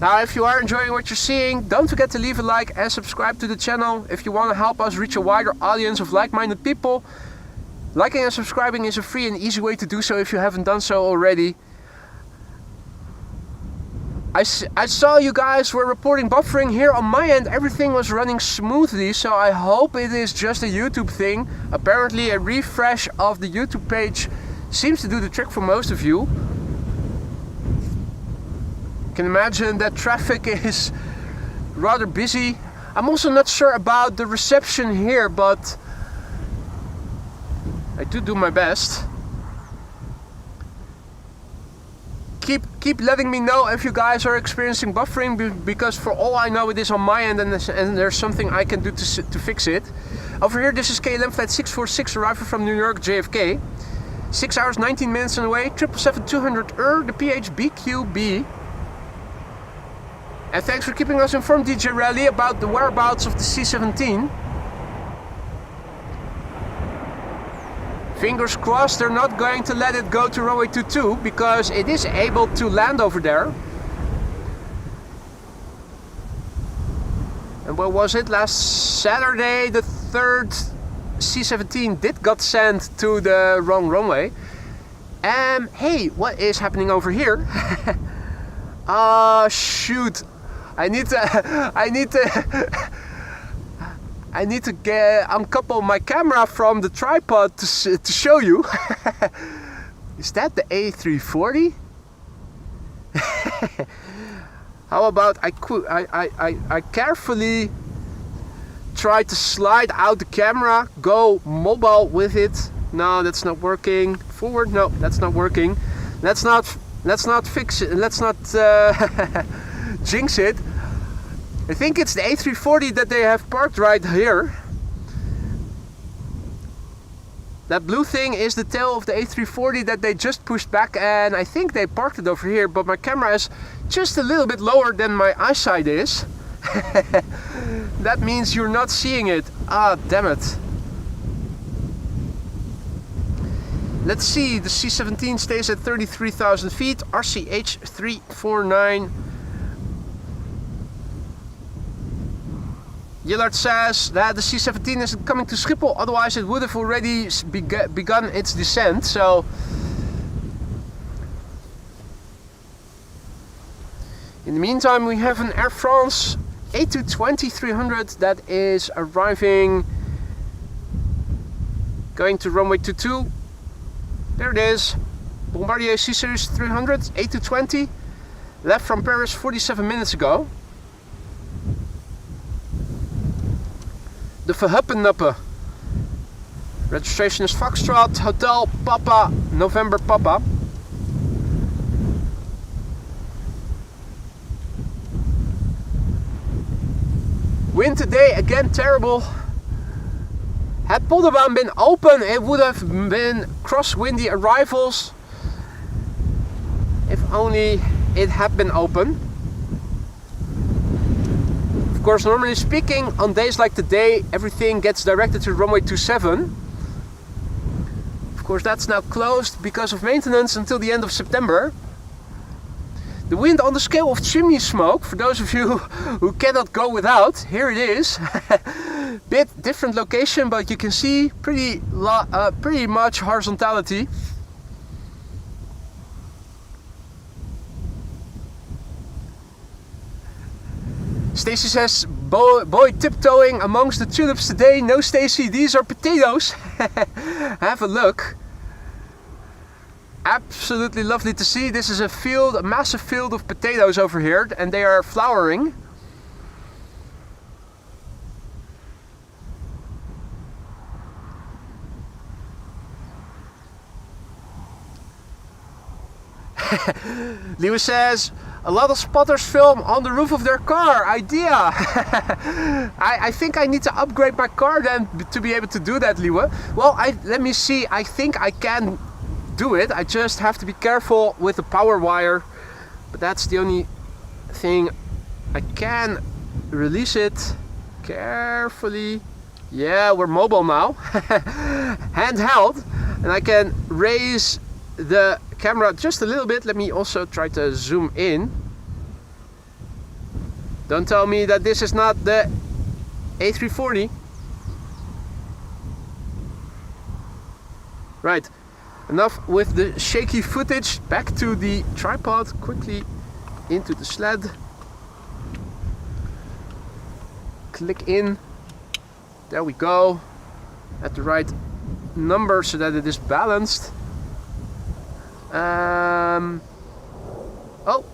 Now, if you are enjoying what you're seeing, don't forget to leave a like and subscribe to the channel if you want to help us reach a wider audience of like-minded people. Liking and subscribing is a free and easy way to do so if you haven't done so already. I saw you guys were reporting buffering here on my end. Everything was running smoothly, so I hope it is just a YouTube thing. Apparently a refresh of the YouTube page seems to do the trick for most of you. You can imagine that traffic is rather busy. I'm also not sure about the reception here, but I do my best. Keep letting me know if you guys are experiencing buffering, because for all I know it is on my end and there's something I can do to fix it. Over here, this is KLM flight 646 arriving from New York JFK. 6 hours 19 minutes on the way, 777-200 the PHBQB. And thanks for keeping us informed, DJ Rally, about the whereabouts of the C-17. Fingers crossed they're not going to let it go to runway 22 because it is able to land over there. And what was it? Last Saturday the 3rd C-17 did got sent to the wrong runway. Hey, what is happening over here? Shoot. I need to uncouple my camera from the tripod to show you. Is that the A340? How about I carefully try to slide out the camera, go mobile with it. No, that's not working. Forward, no, that's not working. Let's not fix it. Let's not jinx it. I think it's the A340 that they have parked right here. That blue thing is the tail of the A340 that they just pushed back, and I think they parked it over here, but my camera is just a little bit lower than my eyesight is. That means you're not seeing it. Ah, damn it. Let's see, the C-17 stays at 33,000 feet, RCH 349. Yillard says that the C-17 isn't coming to Schiphol, otherwise it would have already begun its descent. So in the meantime, we have an Air France A220-300 that is arriving, going to runway 22. There it is, Bombardier C-Series 300 A220, left from Paris 47 minutes ago. the Verhuppenuppe. Registration is Foxtrot, Hotel Papa, November Papa. Wind today, again terrible. Had Polderbaan been open, it would have been crosswindy arrivals. If only it had been open. Of course, normally speaking, on days like today, everything gets directed to runway 27. Of course, that's now closed because of maintenance until the end of September. The wind on the scale of chimney smoke, for those of you who cannot go without, here it is. Bit different location, but you can see pretty much horizontality. Stacy says, boy tiptoeing amongst the tulips today. No, Stacy, these are potatoes. Have a look. Absolutely lovely to see. This is a field, a massive field of potatoes over here, and they are flowering. Lewis says, a lot of spotters film on the roof of their car. Idea! I think I need to upgrade my car then to be able to do that, Liwe. Well, let me see. I think I can do it. I just have to be careful with the power wire. But that's the only thing. I can release it carefully. Yeah, we're mobile now. Handheld. And I can raise the camera just a little bit. Let me also try to zoom in. Don't tell me that this is not the A340. Right, enough with the shaky footage. Back to the tripod, quickly into the sled. Click in. There we go. At the right number so that it is balanced. Oh,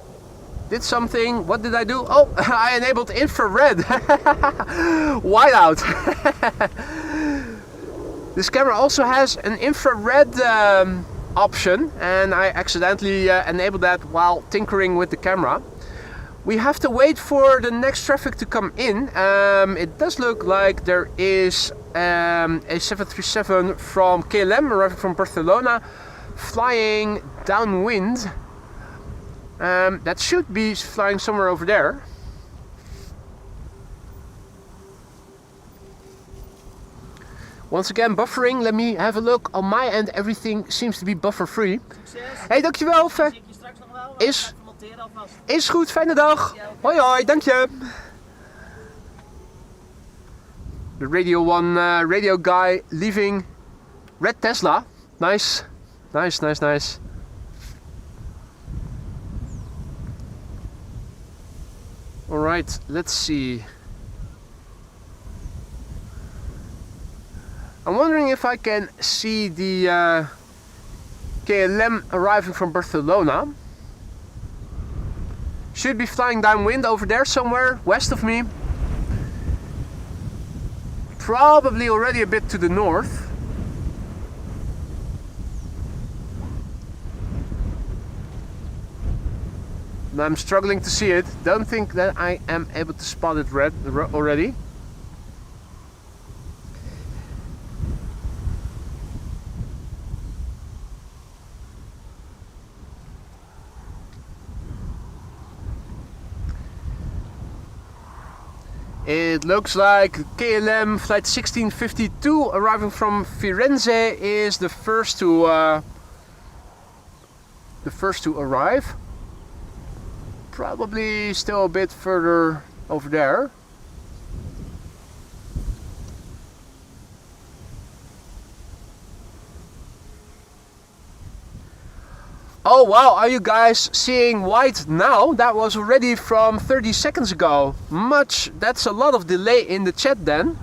did something. What did I do? Oh, I enabled infrared. Whiteout. This camera also has an infrared option, and I accidentally enabled that while tinkering with the camera. We have to wait for the next traffic to come in. It does look like there is a 737 from KLM arriving from Barcelona, flying downwind. That should be flying somewhere over there. Once again, buffering. Let me have a look. On my end, everything seems to be buffer free. Hey, dankjewel. Is goed, fijne dag. Hoi hoi, dank je. The Radio 1 radio guy leaving. Red Tesla. Nice. Nice, nice, nice. Alright, let's see. I'm wondering if I can see the KLM arriving from Barcelona. Should be flying downwind over there somewhere west of me. Probably already a bit to the north. I'm struggling to see it. Don't think that I am able to spot it already. It looks like KLM flight 1652 arriving from Firenze is the first to arrive. Probably still a bit further over there. Oh wow, are you guys seeing white now? That was already from 30 seconds ago. That's a lot of delay in the chat then.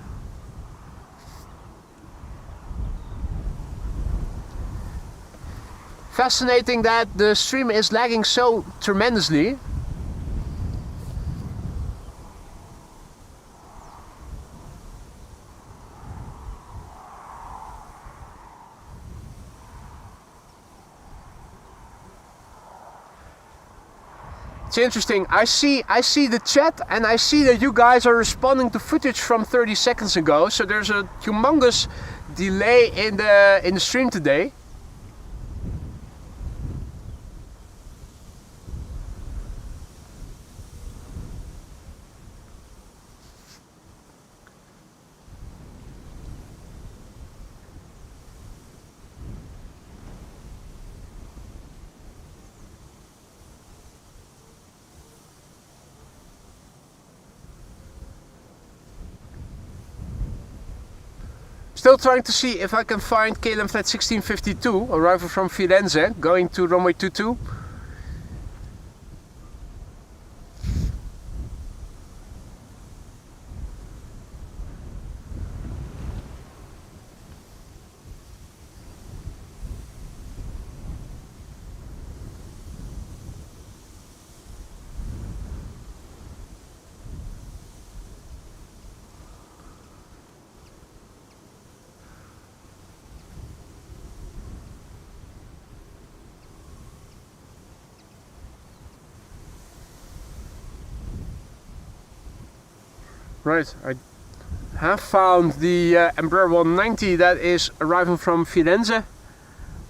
Fascinating that the stream is lagging so tremendously. It's interesting. I see the chat and I see that you guys are responding to footage from 30 seconds ago. So there's a humongous delay in the stream today. Still trying to see if I can find KLM flight 1652, arrival from Firenze, going to runway 22. Right, I have found the Embraer 190 that is arriving from Firenze,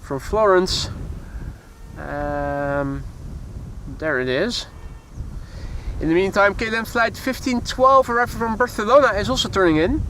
from Florence. There it is. In the meantime, KLM flight 1512 arriving from Barcelona is also turning in.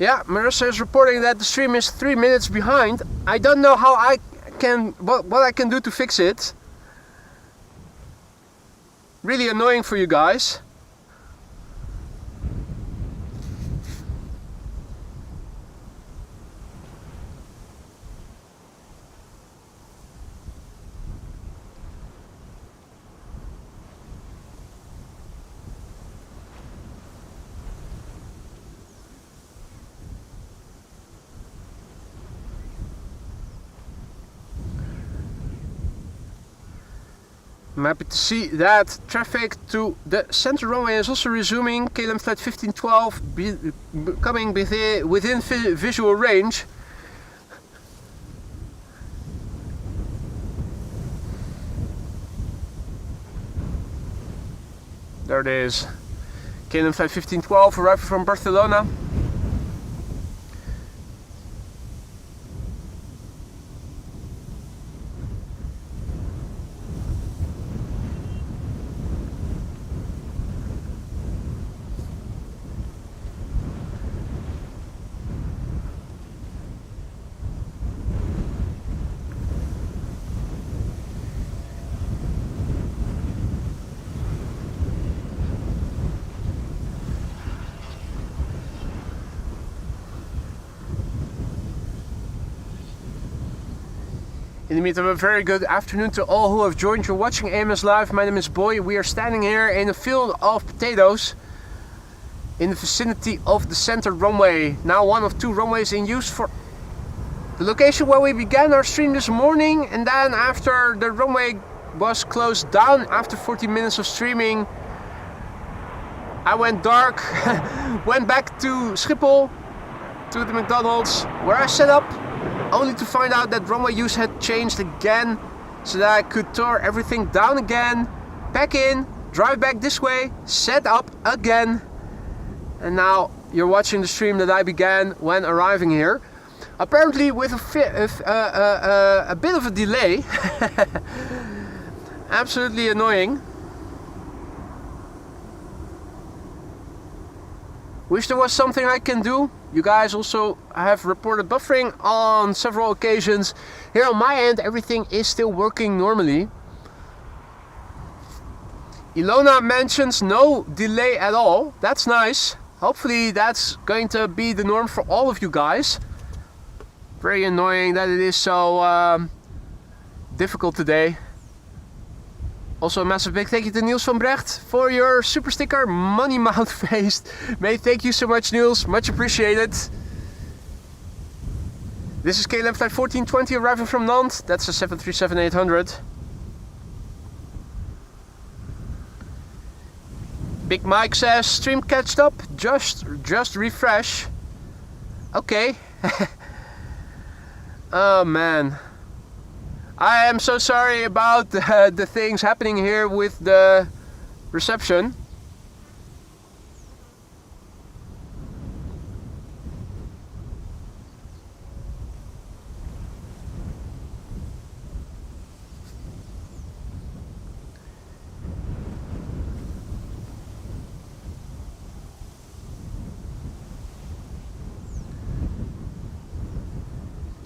Yeah, Marissa is reporting that the stream is 3 minutes behind. I don't know how I can, what I can do to fix it. Really annoying for you guys. I'm happy to see that traffic to the center runway is also resuming. KLM flight 1512 coming within visual range. There it is. KLM flight 1512 arriving from Barcelona. In the meantime, a very good afternoon to all who have joined. You're watching AMS Live. My name is Boy. We are standing here in a field of potatoes in the vicinity of the center runway. Now one of two runways in use for the location where we began our stream this morning. And then after the runway was closed down, after 40 minutes of streaming, I went dark, went back to Schiphol, to the McDonald's, where I set up, only to find out that runway use had changed again, so that I could tear everything down again, pack in, drive back this way, set up again. And now you're watching the stream that I began when arriving here. Apparently with a bit of a delay. Absolutely annoying. Wish there was something I can do. You guys also have reported buffering on several occasions. Here on my end, everything is still working normally. Ilona mentions no delay at all. That's nice. Hopefully that's going to be the norm for all of you guys. Very annoying that it is so difficult today. Also a massive big thank you to Niels van Brecht for your super sticker, money mouth faced. Mate, thank you so much Niels, much appreciated. This is KLM flight 1420 arriving from Nantes. That's a 737-800. Big Mike says, stream catched up, just refresh. Okay. Oh man. I am so sorry about the things happening here with the reception.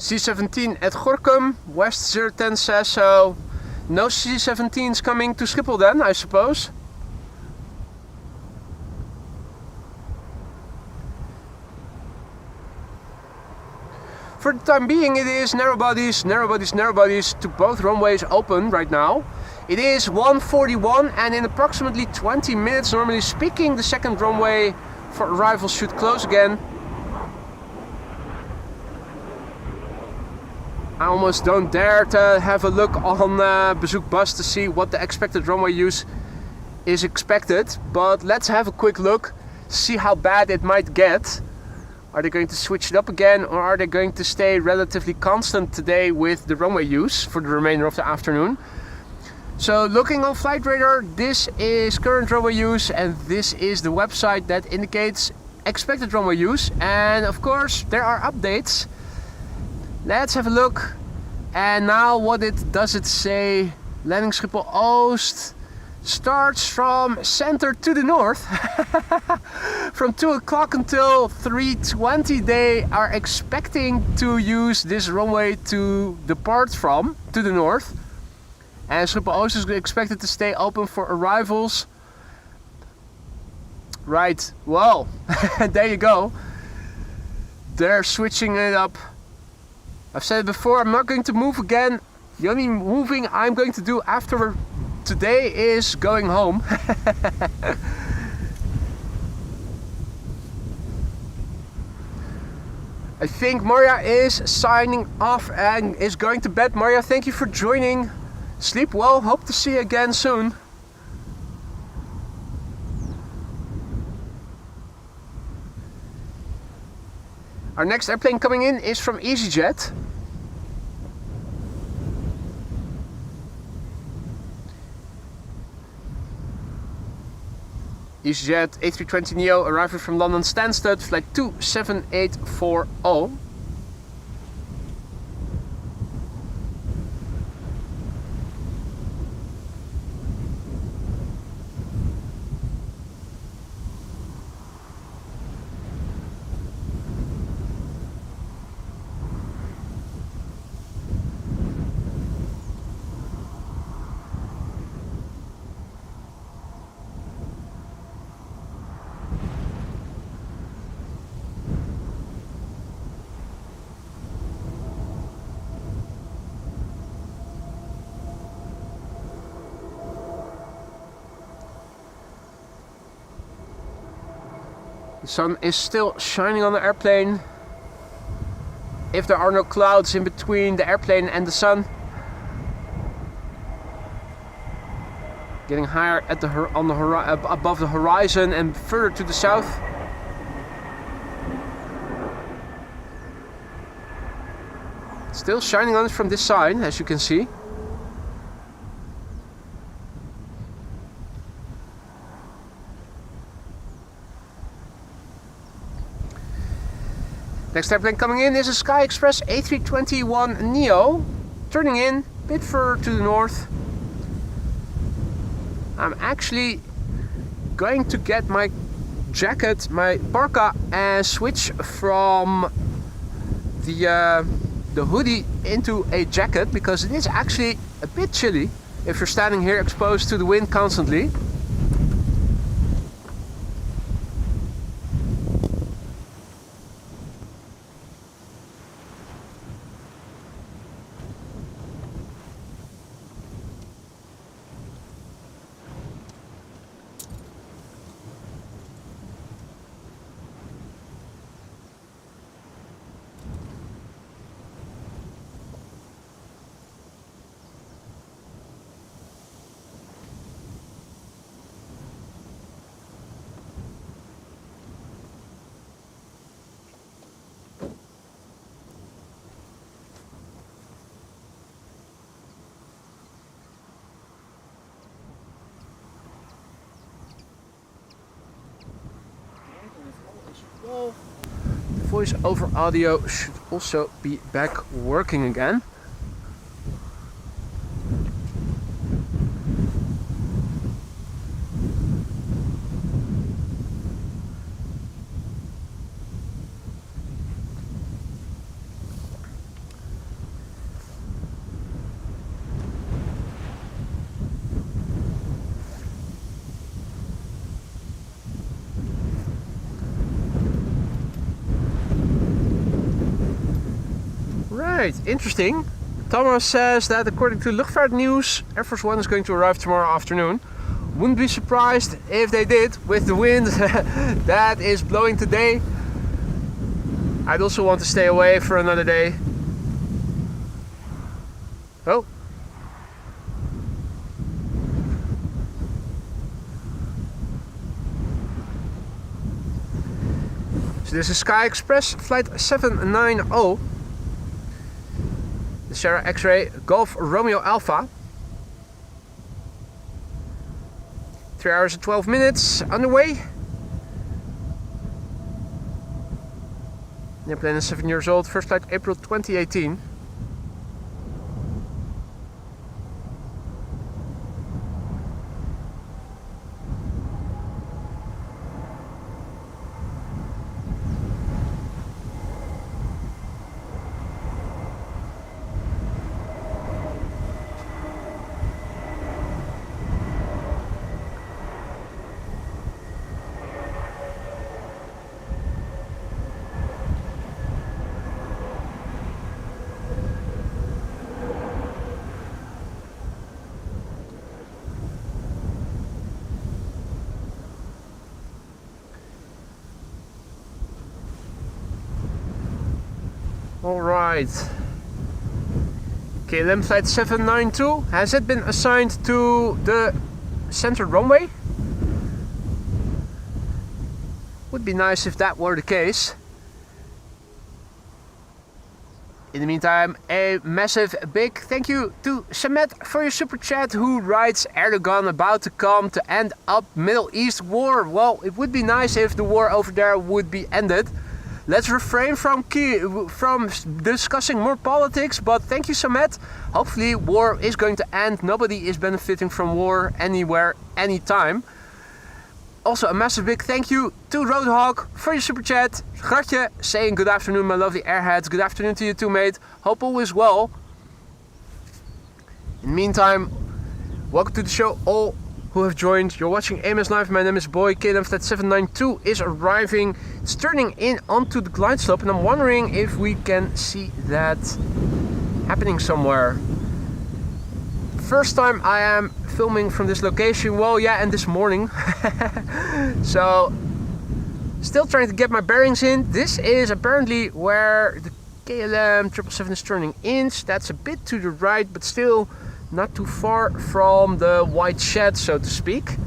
C-17 at Gorkum, West 010 says so. No C-17s coming to Schiphol then, I suppose. For the time being it is narrow bodies to both runways open right now. It is 1:41 and in approximately 20 minutes, normally speaking, the second runway for arrivals should close again. I almost don't dare to have a look on Bezoek Bus to see what the expected runway use is expected, but let's have a quick look, see how bad it might get. Are they going to switch it up again, or are they going to stay relatively constant today with the runway use for the remainder of the afternoon? So looking on Flight Radar, this is current runway use and this is the website that indicates expected runway use, and of course there are updates. Let's have a look. And now does it say? Landing Schiphol Oost starts from center to the north. From 2 o'clock until 3:20 they are expecting to use this runway to depart from, to the north. And Schiphol Oost is expected to stay open for arrivals. Right, well, there you go. They're switching it up. I've said it before, I'm not going to move again. The only moving I'm going to do after today is going home. I think Maria is signing off and is going to bed. Maria, thank you for joining. Sleep well, hope to see you again soon. Our next airplane coming in is from EasyJet. EasyJet A320neo arriving from London Stansted, flight 27840. The sun is still shining on the airplane. If there are no clouds in between the airplane and the sun. Getting higher at above the horizon and further to the south. Still shining on it from this side, as you can see. Next airplane coming in is a Sky Express A321neo, turning in a bit further to the north. I'm actually going to get my jacket, my parka, and switch from the hoodie into a jacket, because it is actually a bit chilly if you're standing here exposed to the wind constantly. The voice over audio should also be back working again. Right, interesting. Thomas says that according to Luchtvaartnieuws, Air Force One is going to arrive tomorrow afternoon. Wouldn't be surprised if they did with the wind that is blowing today. I'd also want to stay away for another day. Oh. So this is Sky Express flight 790. The Sierra X-Ray Golf Romeo Alpha. 3 hours and 12 minutes underway. The airplane is 7 years old. First flight April 2018. Alright. KLM flight 792, has it been assigned to the center runway? Would be nice if that were the case. In the meantime, a massive big thank you to Samet for your super chat, who writes Erdogan about to come to end up Middle East war. Well, it would be nice if the war over there would be ended. Let's refrain from discussing more politics, but thank you, Samet. Hopefully war is going to end. Nobody is benefiting from war anywhere, anytime. Also a massive big thank you to Roadhog for your super chat. Gratje saying good afternoon, my lovely airheads. Good afternoon to you too, mate. Hope all is well. In the meantime, welcome to the show, all who have joined. You're watching AMS Live. My name is Boy. KLM flight 792 is arriving. It's turning in onto the glide slope, and I'm wondering if we can see that happening somewhere. First time I am filming from this location. Well, yeah, and this morning. So, still trying to get my bearings in. This is apparently where the KLM 777 is turning in. That's a bit to the right, but still not too far from the white shed, so to speak.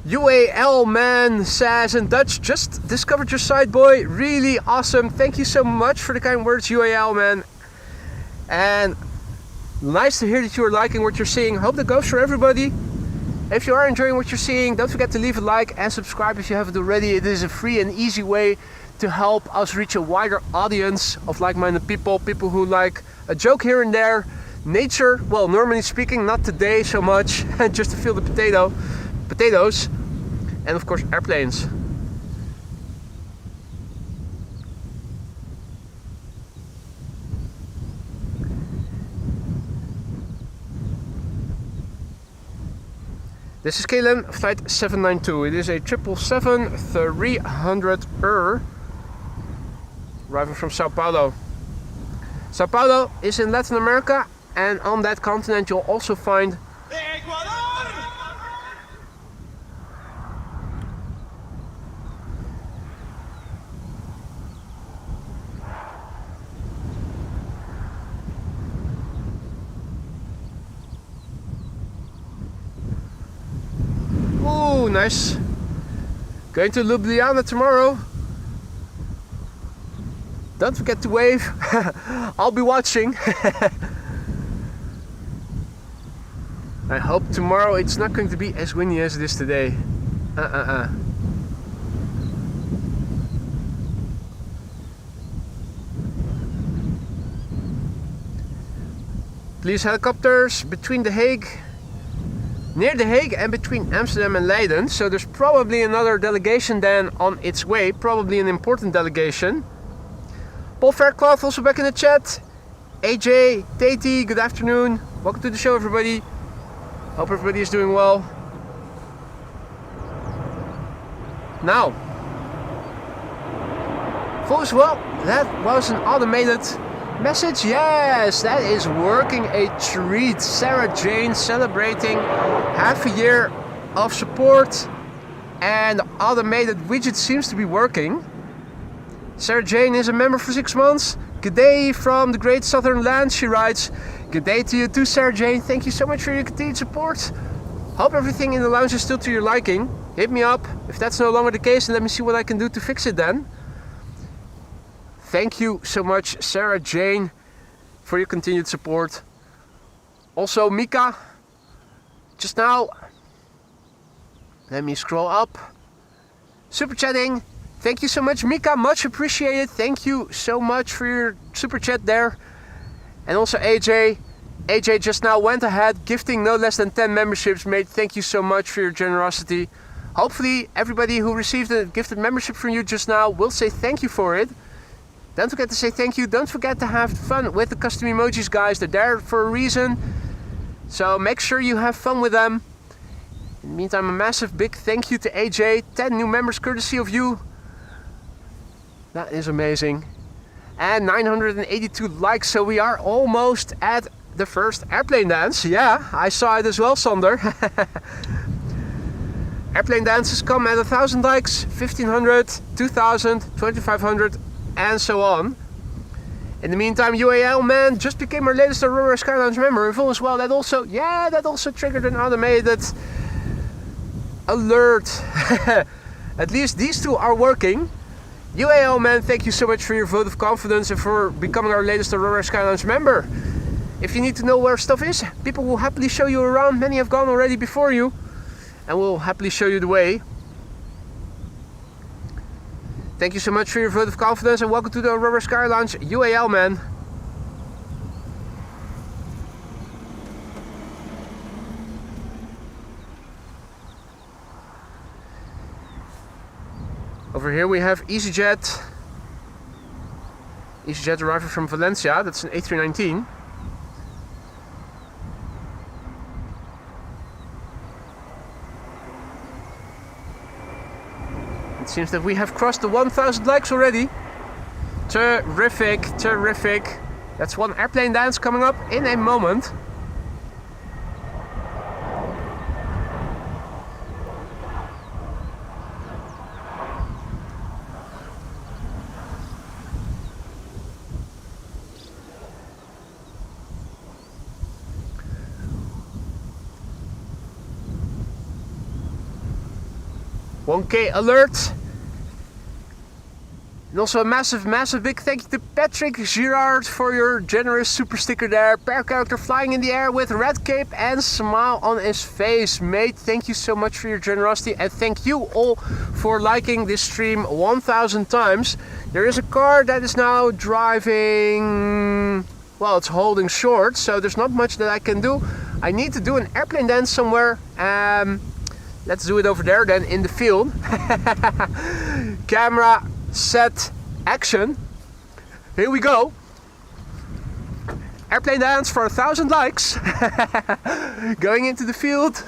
UAL man says in Dutch, just discovered your site, boy. Really awesome. Thank you so much for the kind words, UAL man. And nice to hear that you are liking what you're seeing. Hope that goes for everybody. If you are enjoying what you're seeing, don't forget to leave a like and subscribe if you haven't already. It is a free and easy way to help us reach a wider audience of like-minded people. People who like a joke here and there. Nature, well, normally speaking, not today so much. Just to feel the potatoes. And of course, airplanes. This is KLM flight 792. It is a 777-300 arriving from Sao Paulo. Sao Paulo is in Latin America, and on that continent you'll also find nice. Going to Ljubljana tomorrow. Don't forget to wave. I'll be watching. I hope tomorrow it's not going to be as windy as it is today. Please helicopters between The Hague, near The Hague and between Amsterdam and Leiden. So there's probably another delegation then on its way, probably an important delegation. Paul Fairclough also back in the chat. AJ, Tati, good afternoon. Welcome to the show, everybody. Hope everybody is doing well. Now, folks, well, that was an automated message. Yes, that is working a treat. Sarah Jane celebrating half a year of support, and the automated widget seems to be working. Sarah Jane is a member for 6 months. Good day from the Great Southern Land, she writes. Good day to you too, Sarah Jane. Thank you so much for your continued support. Hope everything in the lounge is still to your liking. Hit me up if that's no longer the case, and let me see what I can do to fix it then. Thank you so much, Sarah Jane, for your continued support. Also, Mika, just now, let me scroll up. Super chatting. Thank you so much, Mika, much appreciated. Thank you so much for your super chat there. And also AJ. AJ just now went ahead, gifting no less than 10 memberships, mate. Thank you so much for your generosity. Hopefully everybody who received a gifted membership from you just now will say thank you for it. Don't forget to say thank you. Don't forget to have fun with the custom emojis, guys. They're there for a reason. So make sure you have fun with them. In the meantime, a massive big thank you to AJ. 10 new members courtesy of you. That is amazing. And 982 likes, so we are almost at the first airplane dance. Yeah, I saw it as well, Sander. Airplane dances come at 1,000 likes, 1,500, 2,000, 2,500, and so on. In the meantime, UAL man just became our latest Aurora Sky Lounge member. And full as well, that also triggered an automated alert. At least these two are working. UAL man, thank you so much for your vote of confidence and for becoming our latest Aurora Sky Lounge member. If you need to know where stuff is, people will happily show you around. Many have gone already before you, and will happily show you the way. Thank you so much for your vote of confidence, and welcome to the Aurora Sky Lounge, UAL man. Over here we have EasyJet. EasyJet arriving from Valencia, that's an A319. It seems that we have crossed the 1,000 likes already. Terrific, terrific. That's one airplane dance coming up in a moment. $1K alert. And also a massive big thank you to Patrick Girard for your generous super sticker there. Pair character flying in the air with red cape and smile on his face. Mate, thank you so much for your generosity, and thank you all for liking this stream 1,000 times. There is a car that is now driving, well, it's holding short, so there's not much that I can do. I need to do an airplane dance somewhere. Let's do it over there then in the field. Camera, set, action. Here we go. Airplane dance for 1,000 likes. Going into the field.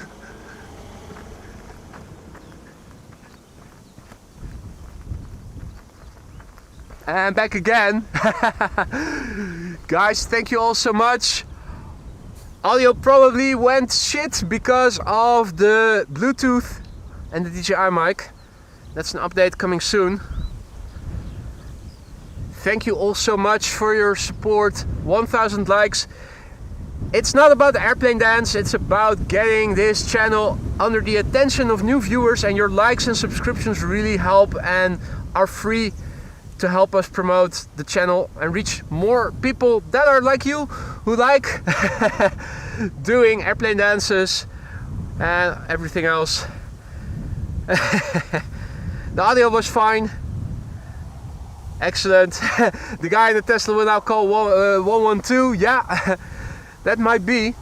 And back again. Guys, thank you all so much. Audio probably went shit because of the Bluetooth and the DJI mic. That's an update coming soon. Thank you all so much for your support. 1,000 likes. It's not about the airplane dance, it's about getting this channel under the attention of new viewers, and your likes and subscriptions really help and are free to help us promote the channel and reach more people that are like you, who like doing airplane dances and everything else. The audio was fine. Excellent. The guy in the Tesla will now call 112. Yeah, that might be.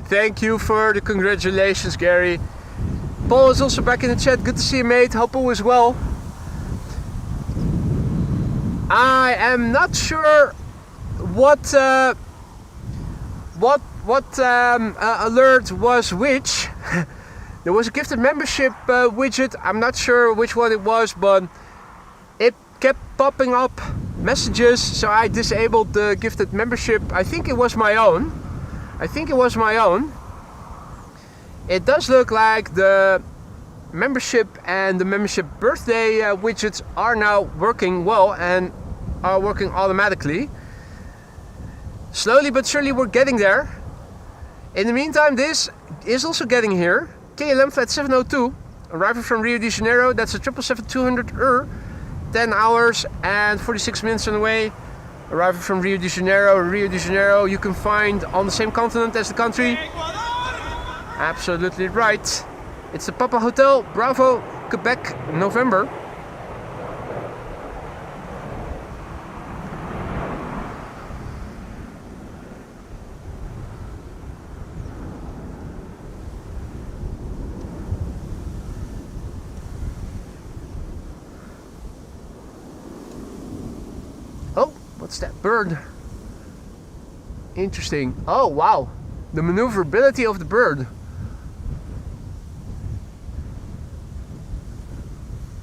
Thank you for the congratulations, Gary. Paul is also back in the chat. Good to see you, mate. Hope all is well. I am not sure what alert was which. There was a gifted membership widget. I'm not sure which one it was, but it kept popping up messages, so I disabled the gifted membership. I think it was my own. It does look like the membership and the membership birthday widgets are now working well and are working automatically. Slowly but surely we're getting there. In the meantime, this is also getting here. KLM flight 702, arriving from Rio de Janeiro. That's a 777-200 10 hours and 46 minutes on the way. Arriving from Rio de Janeiro. Rio de Janeiro you can find on the same continent as the country. Absolutely right. It's the Papa Hotel, Bravo, Quebec, November. Oh, what's that bird? Interesting. Oh, wow. The maneuverability of the bird.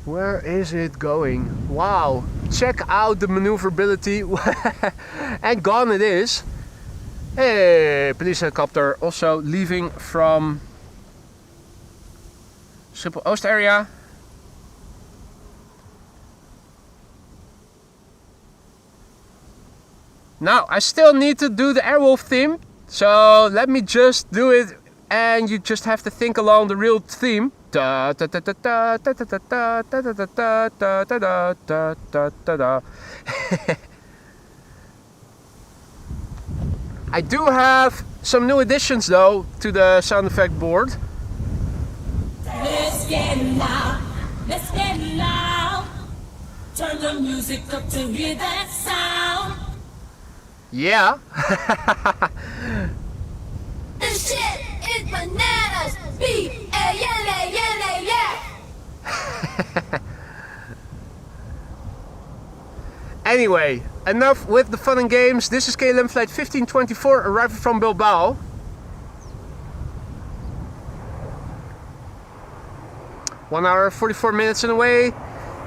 Where is it going? Wow. Check out the maneuverability. And gone it is. Hey, police helicopter also leaving from Schiphol Oost area. Now, I still need to do the Airwolf theme, so let me just do it and you just have to think along the real theme. I do have some new additions though to the sound effect board. Let's get loud, let's get loud. Turn the music up to hear that sound. Yeah. This shit is bananas. B-A-N-A-N-A-Yeah. Anyway, enough with the fun and games. This is KLM flight 1524 arriving from Bilbao. One hour 44 minutes on the way.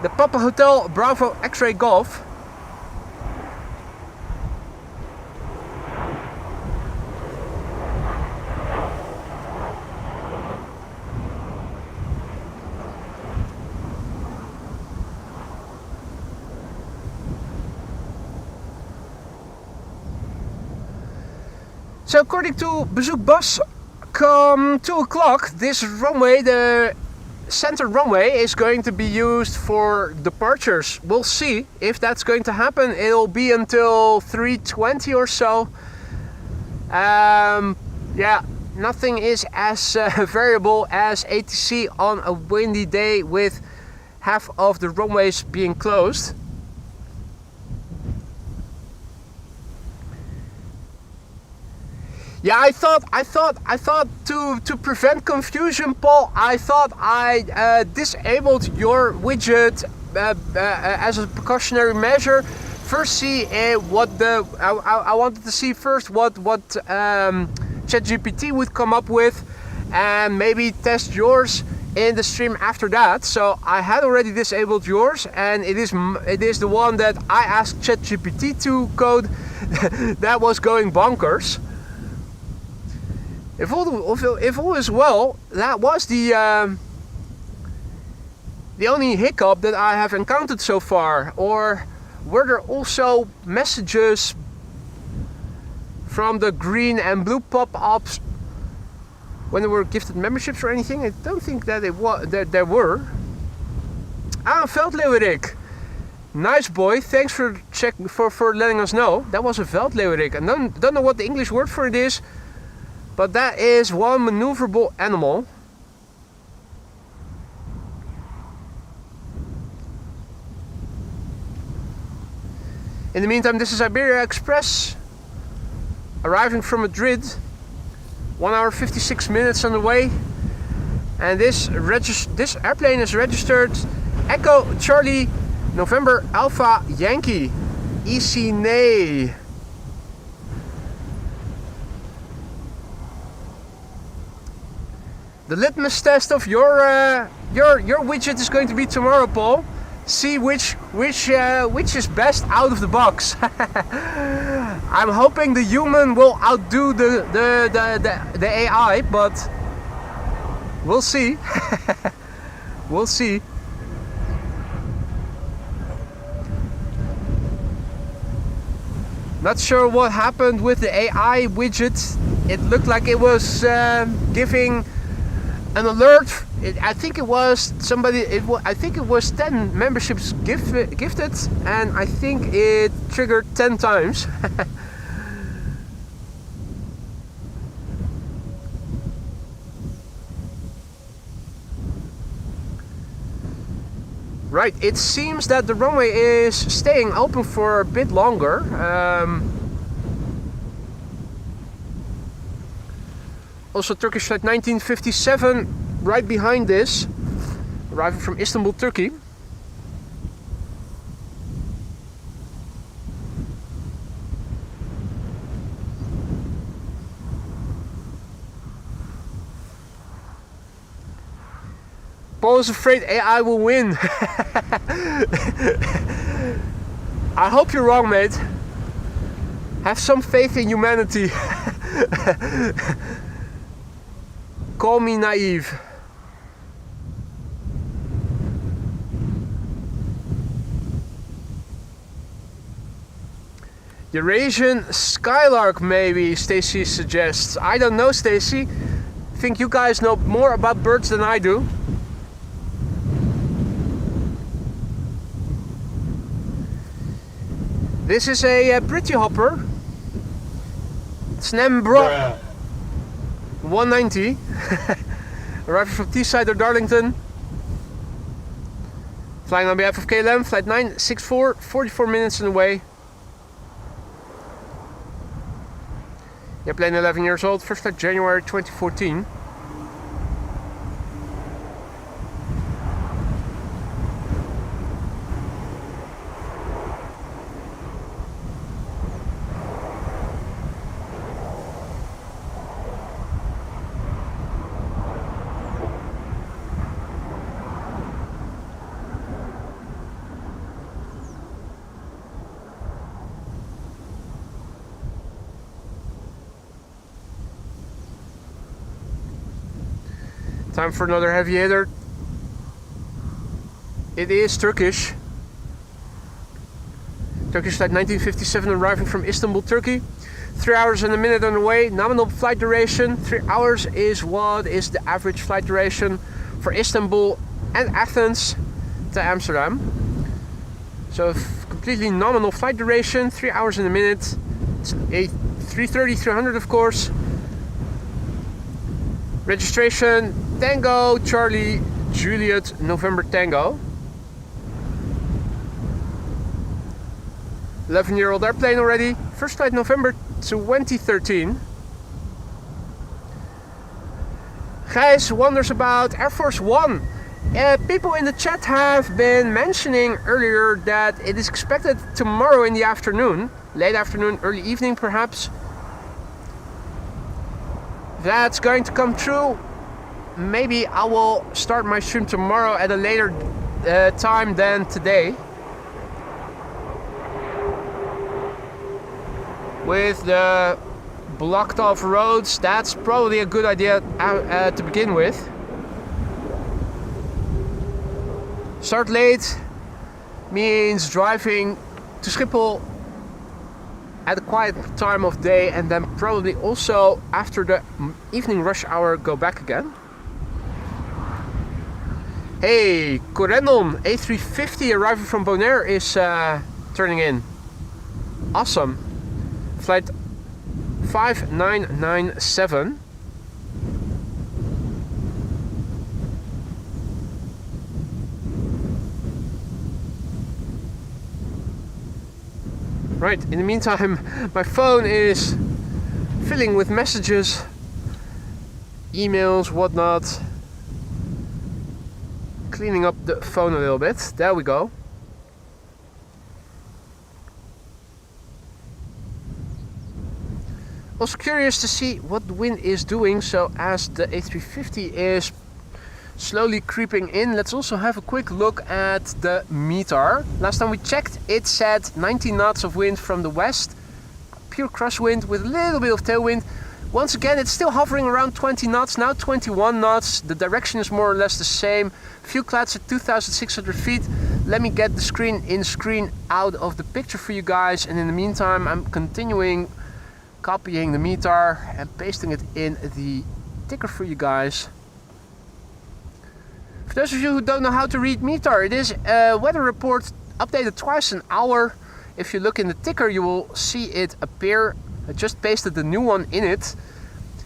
The Papa Hotel, Bravo, X-Ray Golf. So according to Bezoekbas, come 2 o'clock, this runway, the center runway, is going to be used for departures. We'll see if that's going to happen. It'll be until 3:20 or so. Yeah, nothing is as variable as ATC on a windy day with half of the runways being closed. Yeah, I thought to prevent confusion, Paul, I thought I disabled your widget as a precautionary measure. First, see what the I wanted to see first what ChatGPT would come up with, and maybe test yours in the stream after that. So I had already disabled yours, and it is the one that I asked ChatGPT to code that was going bonkers. If all is well, that was the only hiccup that I have encountered so far. Or were there also messages from the green and blue pop-ups when they were gifted memberships or anything. I don't think that there were. Ah, Veldleeuwerik. Nice boy. Thanks for letting us know. That was a Veldleeuwerik. I don't know what the English word for it is, but that is one maneuverable animal. In the meantime, this is Iberia Express, arriving from Madrid, 1 hour 56 minutes on the way, and this airplane is registered Echo Charlie November Alpha Yankee EC The litmus test of your widget is going to be tomorrow, Paul. See which is best out of the box. I'm hoping the human will outdo the AI, but we'll see. We'll see. Not sure what happened with the AI widget. It looked like it was giving an alert. I think it was somebody. I think it was 10 memberships gifted, and I think it triggered 10 times. Right. It seems that the runway is staying open for a bit longer. Also Turkish flight 1957 right behind this, arriving from Istanbul, Turkey. Paul is afraid AI will win. I hope you're wrong, mate. Have some faith in humanity. Call me naive. Eurasian Skylark, maybe, Stacy suggests. I don't know, Stacy. I think you guys know more about birds than I do. This is a pretty hopper. Snembro 190. Arriving from Teesside or Darlington. Flying on behalf of KLM, flight 964, 44 minutes on the way. Airplane 11 years old, first flight January 2014. Time for another heavy hitter. It is Turkish. Turkish flight 1957 arriving from Istanbul, Turkey. 3 hours and a minute on the way. Nominal flight duration. 3 hours is what is the average flight duration for Istanbul and Athens to Amsterdam. So completely nominal flight duration. 3 hours and a minute. It's a 330-300 of course. Registration Tango Charlie Juliet November Tango. 11-year-old airplane already. First flight November 2013. Gijs wonders about Air Force One. People in the chat have been mentioning earlier that it is expected tomorrow in the afternoon. Late afternoon, early evening perhaps. That's going to come true. Maybe I will start my stream tomorrow at a later time than today. With the blocked off roads, that's probably a good idea to begin with. Start late means driving to Schiphol at a quiet time of day, and then probably also after the evening rush hour go back again. Hey, Corendon A350 arriving from Bonaire is turning in. Awesome. Flight 5997. Right, in the meantime, my phone is filling with messages, emails, whatnot. Cleaning up the phone a little bit. There we go. Also curious to see what the wind is doing. So as the A350 is slowly creeping in, let's also have a quick look at the METAR. Last time we checked, it said 19 knots of wind from the west, pure crosswind with a little bit of tailwind. Once again, it's still hovering around 20 knots, now 21 knots. The direction is more or less the same. Few clouds at 2,600 feet. Let me get the screen in, screen out of the picture for you guys, and in the meantime I'm continuing copying the METAR and pasting it in the ticker for you guys. For those of you who don't know how to read METAR, it is a weather report updated twice an hour. If you look in the ticker, you will see it appear. I just pasted the new one in it.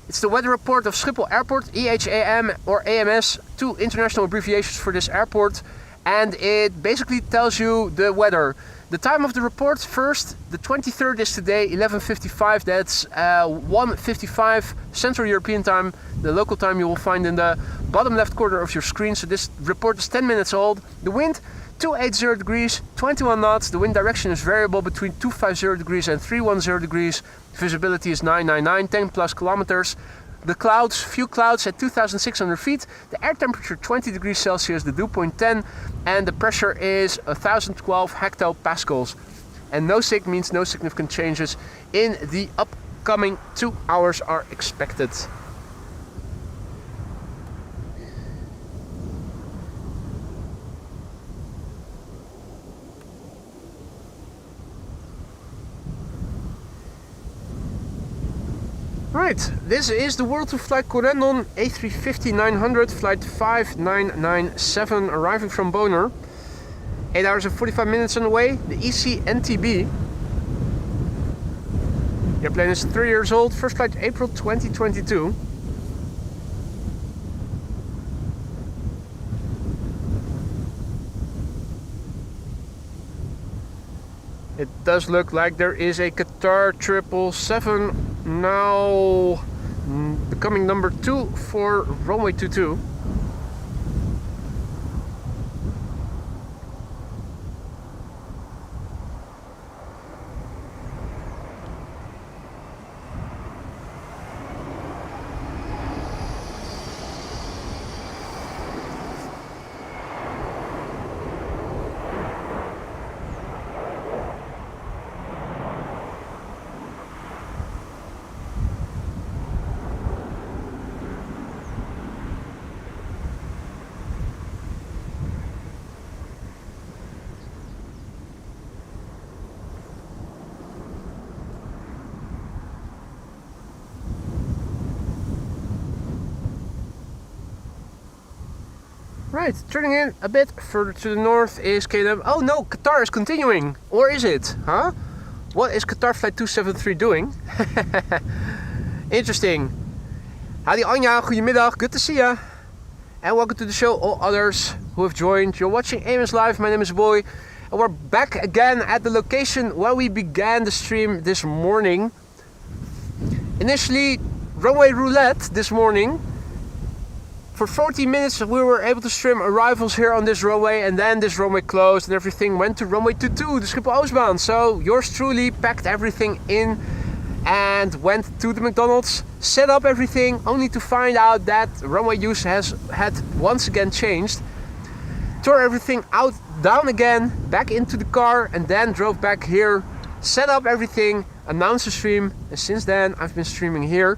It's the weather report of Schiphol Airport, EHAM or AMS, two international abbreviations for this airport. And it basically tells you the weather. The time of the report, first, the 23rd is today, 11:55. That's 1:55 Central European time. The local time you will find in the bottom left corner of your screen. So this report is 10 minutes old. The wind, 280 degrees, 21 knots. The wind direction is variable between 250 degrees and 310 degrees. Visibility is 999, 10 plus kilometers. The clouds, few clouds at 2,600 feet. The air temperature 20 degrees Celsius, the dew point 10, and the pressure is 1,012 hectopascals. And no sig means no significant changes in the upcoming 2 hours are expected. Right, this is the World to Flight Corendon A350-900 flight 5997 arriving from Bonaire. 8 hours and 45 minutes on the way, the EC-NTB. The airplane is 3 years old, first flight April 2022. It does look like there is a Qatar 777 now becoming number 2 for runway 22. Right, turning in a bit further to the north is KLM. Oh no, Qatar is continuing. Or is it? Huh? What is Qatar Flight 273 doing? Interesting. Howdy Anja, goedemiddag, good to see ya. And welcome to the show, all others who have joined. You're watching AMS Live, my name is Boy. And we're back again at the location where we began the stream this morning. Initially, runway roulette this morning. For 40 minutes we were able to stream arrivals here on this runway, and then this runway closed and everything went to runway 22, the Schiphol Oostbaan. So yours truly packed everything in and went to the McDonald's, set up everything, only to find out that runway use had once again changed. Tore everything out, down again, back into the car, and then drove back here, set up everything, announced the stream, and since then I've been streaming here.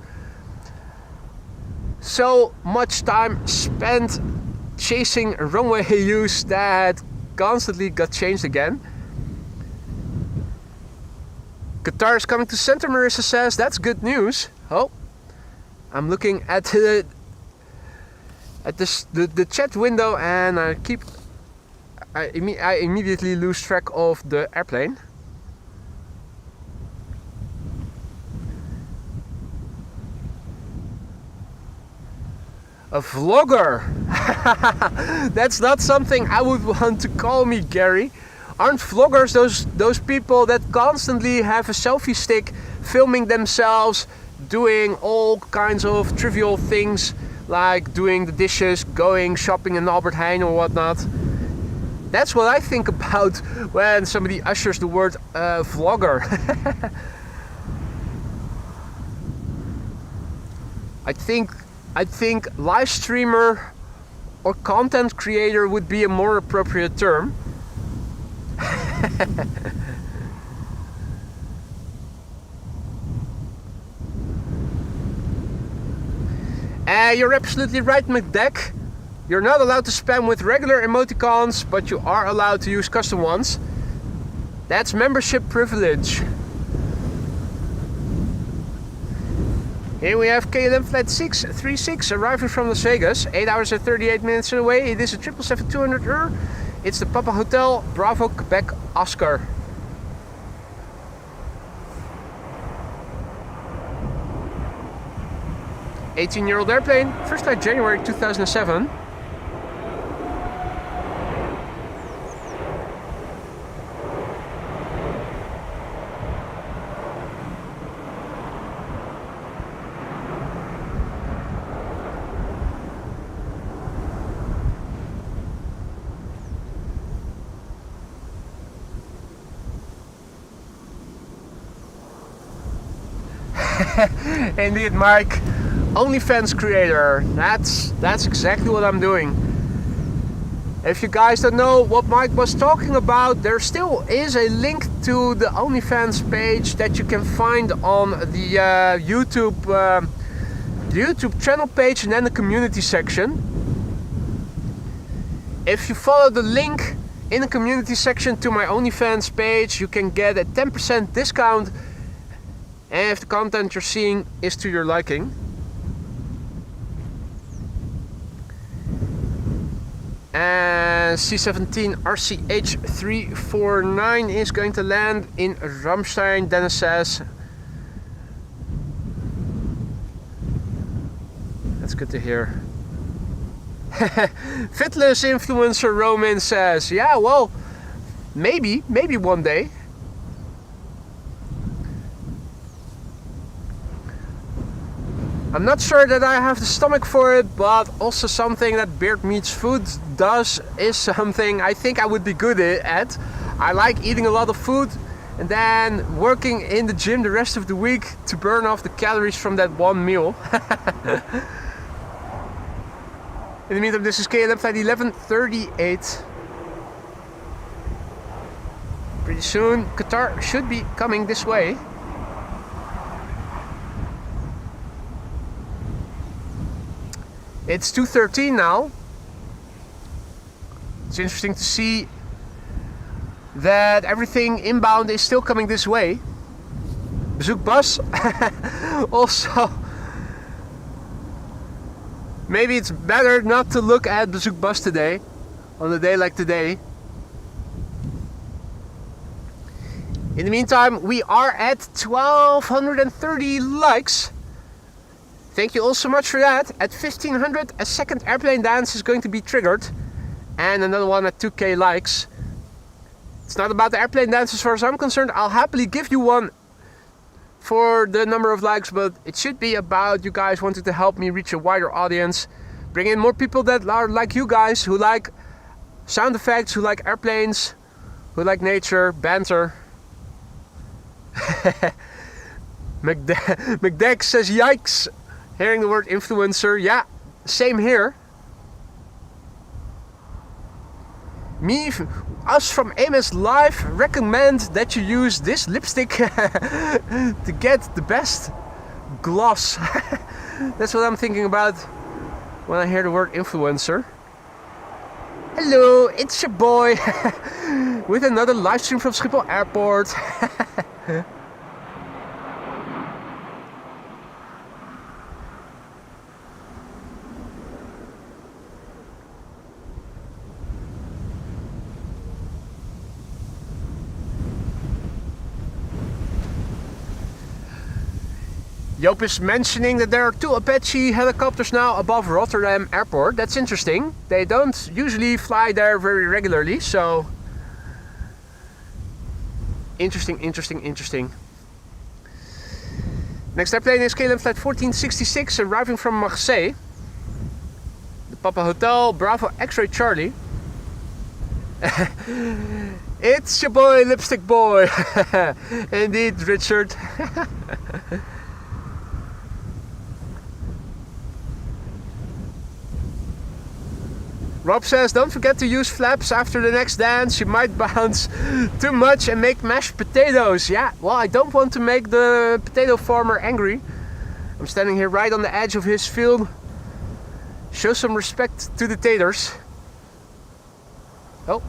So much time spent chasing runway use that constantly got changed again. Qatar is coming to center, Marissa says. That's good news. Oh, I'm looking at the chat window and I immediately lose track of the airplane. A vlogger. That's not something I would want to call me, Gary. Aren't vloggers those people that constantly have a selfie stick filming themselves doing all kinds of trivial things like doing the dishes, going shopping in Albert Heijn or whatnot? That's what I think about when somebody ushers the word vlogger. I think live streamer or content creator would be a more appropriate term. You're absolutely right, McDeck. You're not allowed to spam with regular emoticons, but you are allowed to use custom ones. That's membership privilege. Here we have KLM flight 636 arriving from Las Vegas, 8 hours and 38 minutes away. It is a 777-200 It's the Papa Hotel Bravo Quebec Oscar. $18-year-old airplane, first flight January 2007. Indeed, Mike. OnlyFans creator. That's exactly what I'm doing. If you guys don't know what Mike was talking about, there still is a link to the OnlyFans page that you can find on the YouTube channel page and then the community section. If you follow the link in the community section to my OnlyFans page, you can get a 10% discount. And if the content you're seeing is to your liking. And C-17 RCH 349 is going to land in Ramstein, Dennis says. That's good to hear. Fitless influencer Roman says, yeah, well, maybe one day. I'm not sure that I have the stomach for it, but also something that Beard Meets Food does is something I think I would be good at. I like eating a lot of food and then working in the gym the rest of the week to burn off the calories from that one meal. In the meantime, this is KLM flight 1138. Pretty soon, Qatar should be coming this way. It's 2:13 now. It's interesting to see that everything inbound is still coming this way. Bezoekbus also. Maybe it's better not to look at Bezoekbus today, on a day like today. In the meantime, we are at 1230 likes. Thank you all so much for that. At 1500, a second airplane dance is going to be triggered. And another one at 2k likes. It's not about the airplane dance as far as I'm concerned. I'll happily give you one for the number of likes, but it should be about you guys wanting to help me reach a wider audience. Bring in more people that are like you guys, who like sound effects, who like airplanes, who like nature, banter. McDeck says, yikes. Hearing the word influencer, yeah, same here. Us from AMS Live recommend that you use this lipstick to get the best gloss. That's what I'm thinking about when I hear the word influencer. Hello, it's your boy with another live stream from Schiphol Airport. Joop is mentioning that there are 2 Apache helicopters now above Rotterdam Airport. That's interesting. They don't usually fly there very regularly, so... Interesting. Next airplane is KLM flight 1466, arriving from Marseille. The Papa Hotel, Bravo X-Ray Charlie. It's your boy, Lipstick Boy. Indeed, Richard. Rob says, don't forget to use flaps after the next dance. You might bounce too much and make mashed potatoes. Yeah, well, I don't want to make the potato farmer angry. I'm standing here right on the edge of his field. Show some respect to the taters. Oh.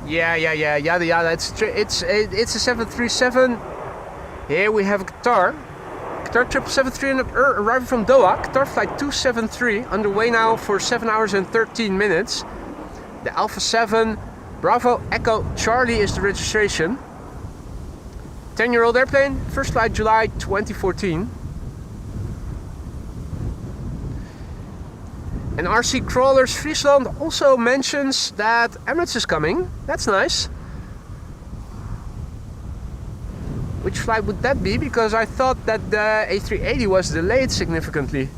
Yeah, yada yada. It's a 737. Here we have Qatar. Qatar 777-300 arriving from Doha. Qatar flight 273 underway now for 7 hours and 13 minutes. The Alpha 7 Bravo Echo Charlie is the registration. 10-year-old airplane. First flight July 2014. And RC Crawlers Friesland also mentions that Emirates is coming. That's nice. Which flight would that be? Because I thought that the A380 was delayed significantly.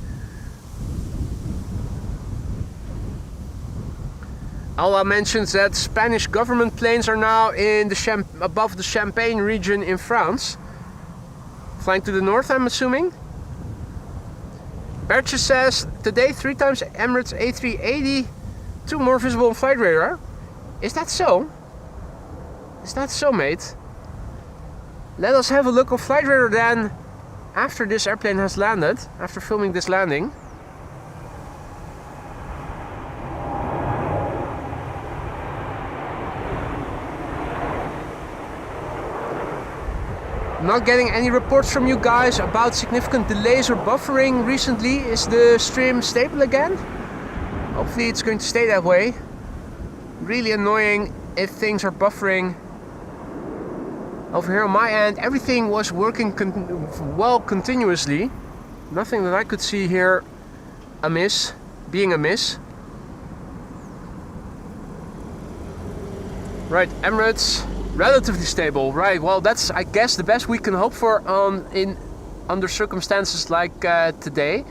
Allah mentions that Spanish government planes are now in the above the Champagne region in France. Flying to the north, I'm assuming. Bertje says, today 3 times Emirates A380, 2 more visible on flight radar. Is that so? Is that so, mate? Let us have a look on flight radar then, after this airplane has landed, after filming this landing. Not getting any reports from you guys about significant delays or buffering recently. Is the stream stable again? Hopefully it's going to stay that way. Really annoying if things are buffering. Over here on my end, everything was working well continuously. Nothing that I could see here being amiss. Right, Emirates, relatively stable. Right, well that's, I guess, the best we can hope for under circumstances like today.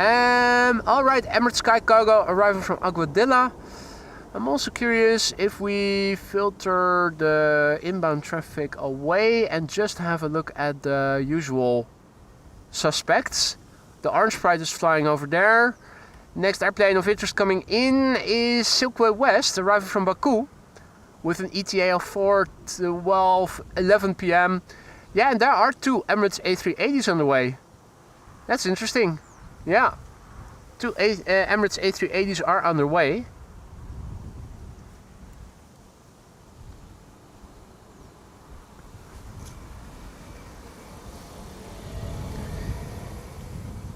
Alright, Emirates Sky Cargo arriving from Aguadilla. I'm also curious if we filter the inbound traffic away and just have a look at the usual suspects. The Orange Pride is flying over there. Next airplane of interest coming in is Silkway West, arriving from Baku with an ETA of 4:11 p.m. Yeah, and there are 2 Emirates A380s on the way. That's interesting. Yeah, 2 Emirates A380s are underway.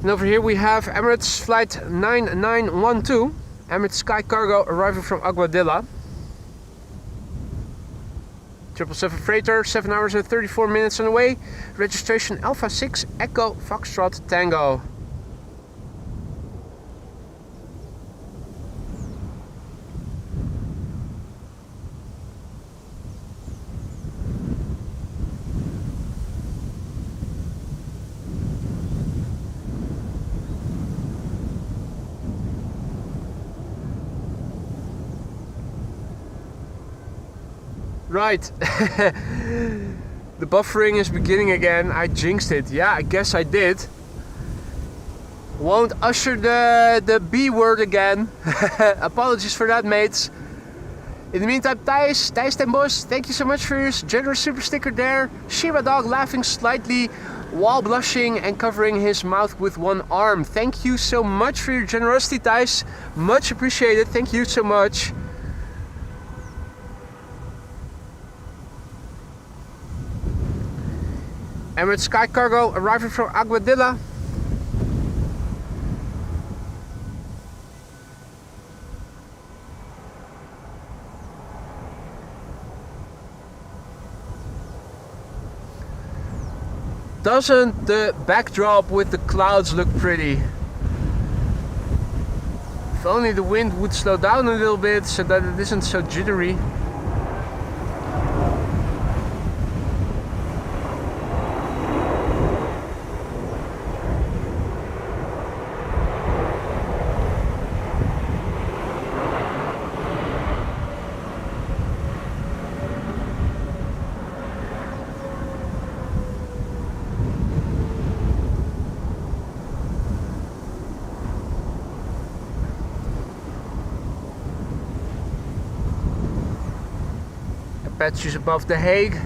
And over here we have Emirates flight 9912, Emirates Sky Cargo arriving from Aguadilla. 777 freighter, 7 hours and 34 minutes on the way. Registration Alpha 6 Echo Foxtrot Tango. Right, the buffering is beginning again. I jinxed it. Yeah, I guess I did. Won't usher the B word again. Apologies for that, mates. In the meantime, Thijs ten Bos, thank you so much for your generous super sticker there. Shiba Dog laughing slightly while blushing and covering his mouth with one arm. Thank you so much for your generosity, Thijs. Much appreciated. Thank you so much. Emirates Sky Cargo arriving from Aguadilla. doesn't the backdrop with the clouds look pretty? If only the wind would slow down a little bit so that it isn't so jittery. Apaches above The Hague.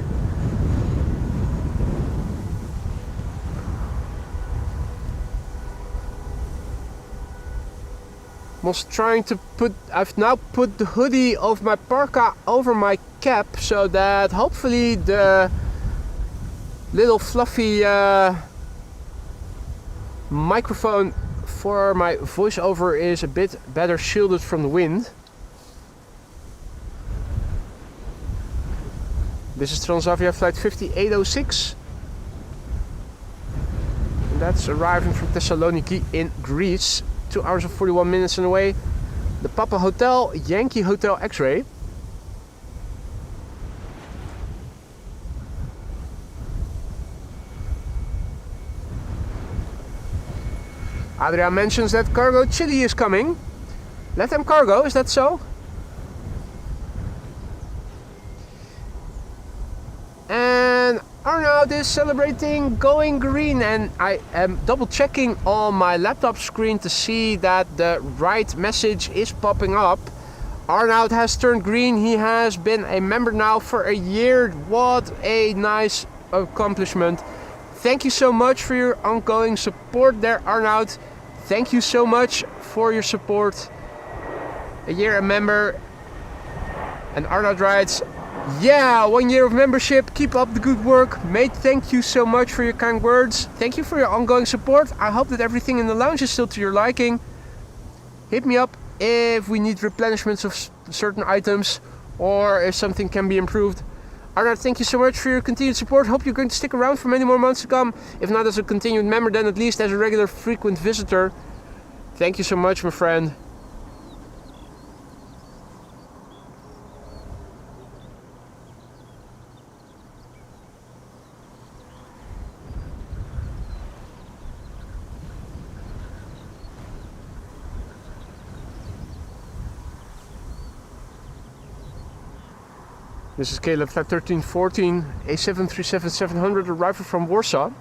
Was trying to put, I've now put the hoodie of my parka over my cap so that hopefully the little fluffy microphone for my voiceover is a bit better shielded from the wind. This is Transavia flight 5806. And that's arriving from Thessaloniki in Greece. 2 hours and 41 minutes on the way. The Papa Hotel, Yankee Hotel X-Ray. Adrian mentions that cargo Chile is coming. Let them cargo, is that so? And Arnoud is celebrating going green, and I am double checking on my laptop screen to see that the right message is popping up. Arnoud has turned green. He has been a member now for a year. What a nice accomplishment. Thank you so much for your ongoing support there, Arnoud. Thank you so much for your support. A year a member. And Arnoud writes, yeah, 1 year of membership. Keep up the good work. Mate, thank you so much for your kind words. Thank you for your ongoing support. I hope that everything in the lounge is still to your liking. Hit me up if we need replenishments of certain items or if something can be improved. Arnoud, thank you so much for your continued support. Hope you're going to stick around for many more months to come. If not as a continued member, then at least as a regular frequent visitor. Thank you so much, my friend. This is Caleb, flight 1314, a 737-700 arrival from Warsaw.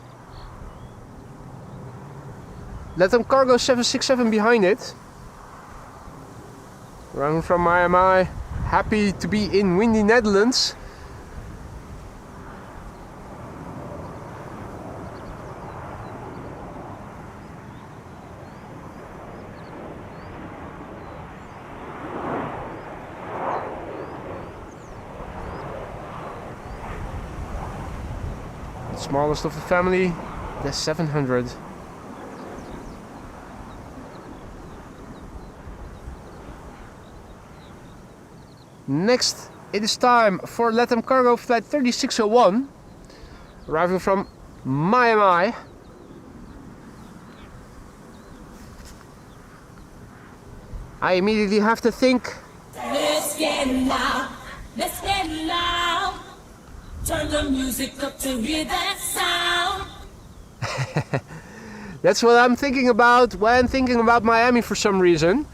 Let them cargo 767 behind it. Arriving from Miami, happy to be in windy Netherlands. Smallest of the family, the 700. Next, it is time for LATAM Cargo flight 3601, arriving from Miami. I immediately have to think. Let's get loud. Let's get loud. Turn the music up to hear that sound. That's what I'm thinking about when thinking about Miami for some reason.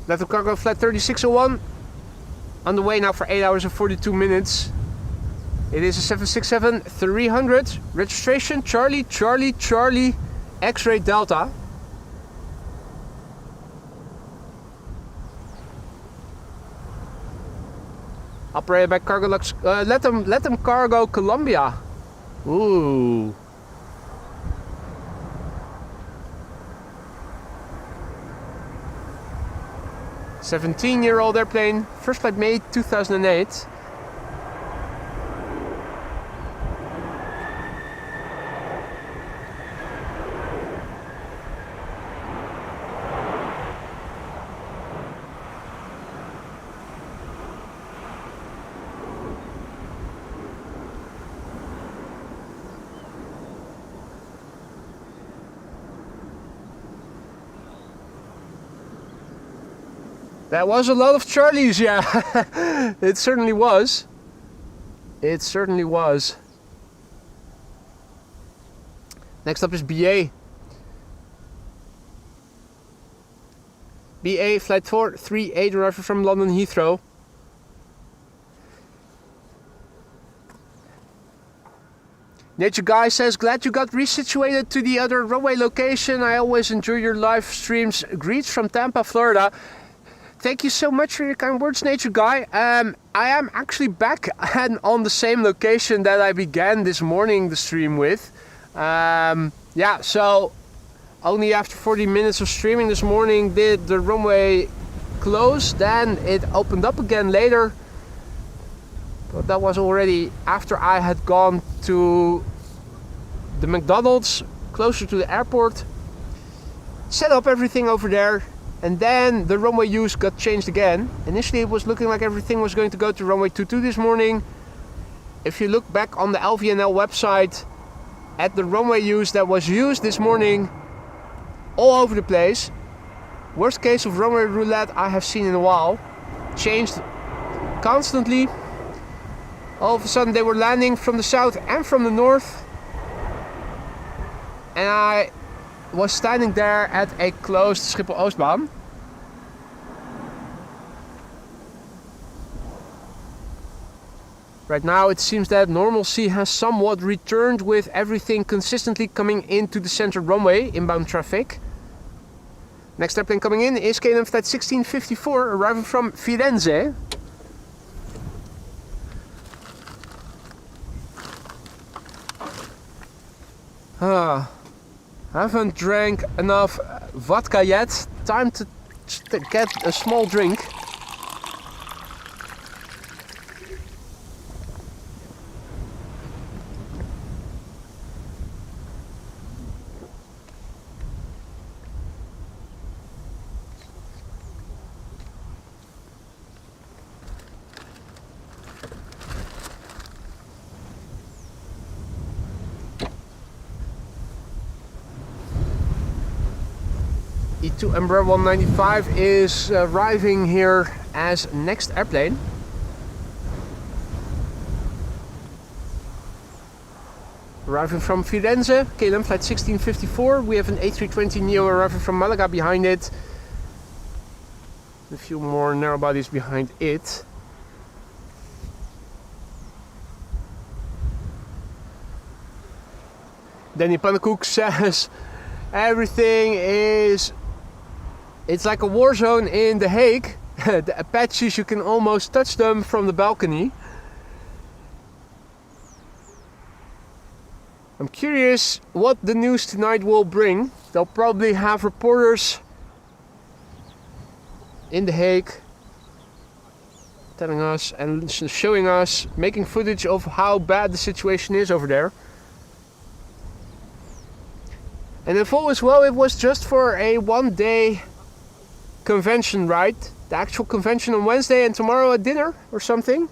LATAM Cargo flight 3601 on the way now for 8 hours and 42 minutes. It is a 767-300, registration Charlie Charlie Charlie X-Ray Delta. Operated by LATAM Cargo Colombia. Ooh. "17-year-old airplane, first flight May 2008. That was a lot of Charlies, yeah. It certainly was. It certainly was. Next up is BA. BA flight 438 arriving from London Heathrow. Nature Guy says, glad you got resituated to the other runway location. I always enjoy your live streams. Greets from Tampa, Florida. Thank you so much for your kind words, Nature Guy. I am actually back and on the same location that I began this morning the stream with. Yeah, so only after 40 minutes of streaming this morning did the runway close. Then it opened up again later. But that was already after I had gone to the McDonald's closer to the airport, set up everything over there, and then the runway use got changed again. Initially it was looking like everything was going to go to runway 22 this morning. If you look back on the LVNL website at the runway use that was used this morning, all over the place. Worst case of runway roulette I have seen in a while. Changed constantly. All of a sudden they were landing from the south and from the north. And I was standing there at a closed Schiphol Oostbaan. Right now it seems that normalcy has somewhat returned with everything consistently coming into the center runway, inbound traffic. Next airplane coming in is KLM flight 1654 arriving from Firenze. Haven't drank enough vodka yet. Time to get a small drink. E2 Embraer 195 is arriving here as next airplane. Arriving from Firenze, KLM flight 1654. We have an A320neo arriving from Malaga behind it. A few more narrow bodies behind it. Danny Pannekoek says everything is... It's like a war zone in The Hague. The Apaches, you can almost touch them from the balcony. I'm curious what the news tonight will bring. They'll probably have reporters in The Hague telling us and showing us, making footage of how bad the situation is over there. And if all is well, it was just for a one-day convention, right? The actual convention on Wednesday and tomorrow at dinner or something.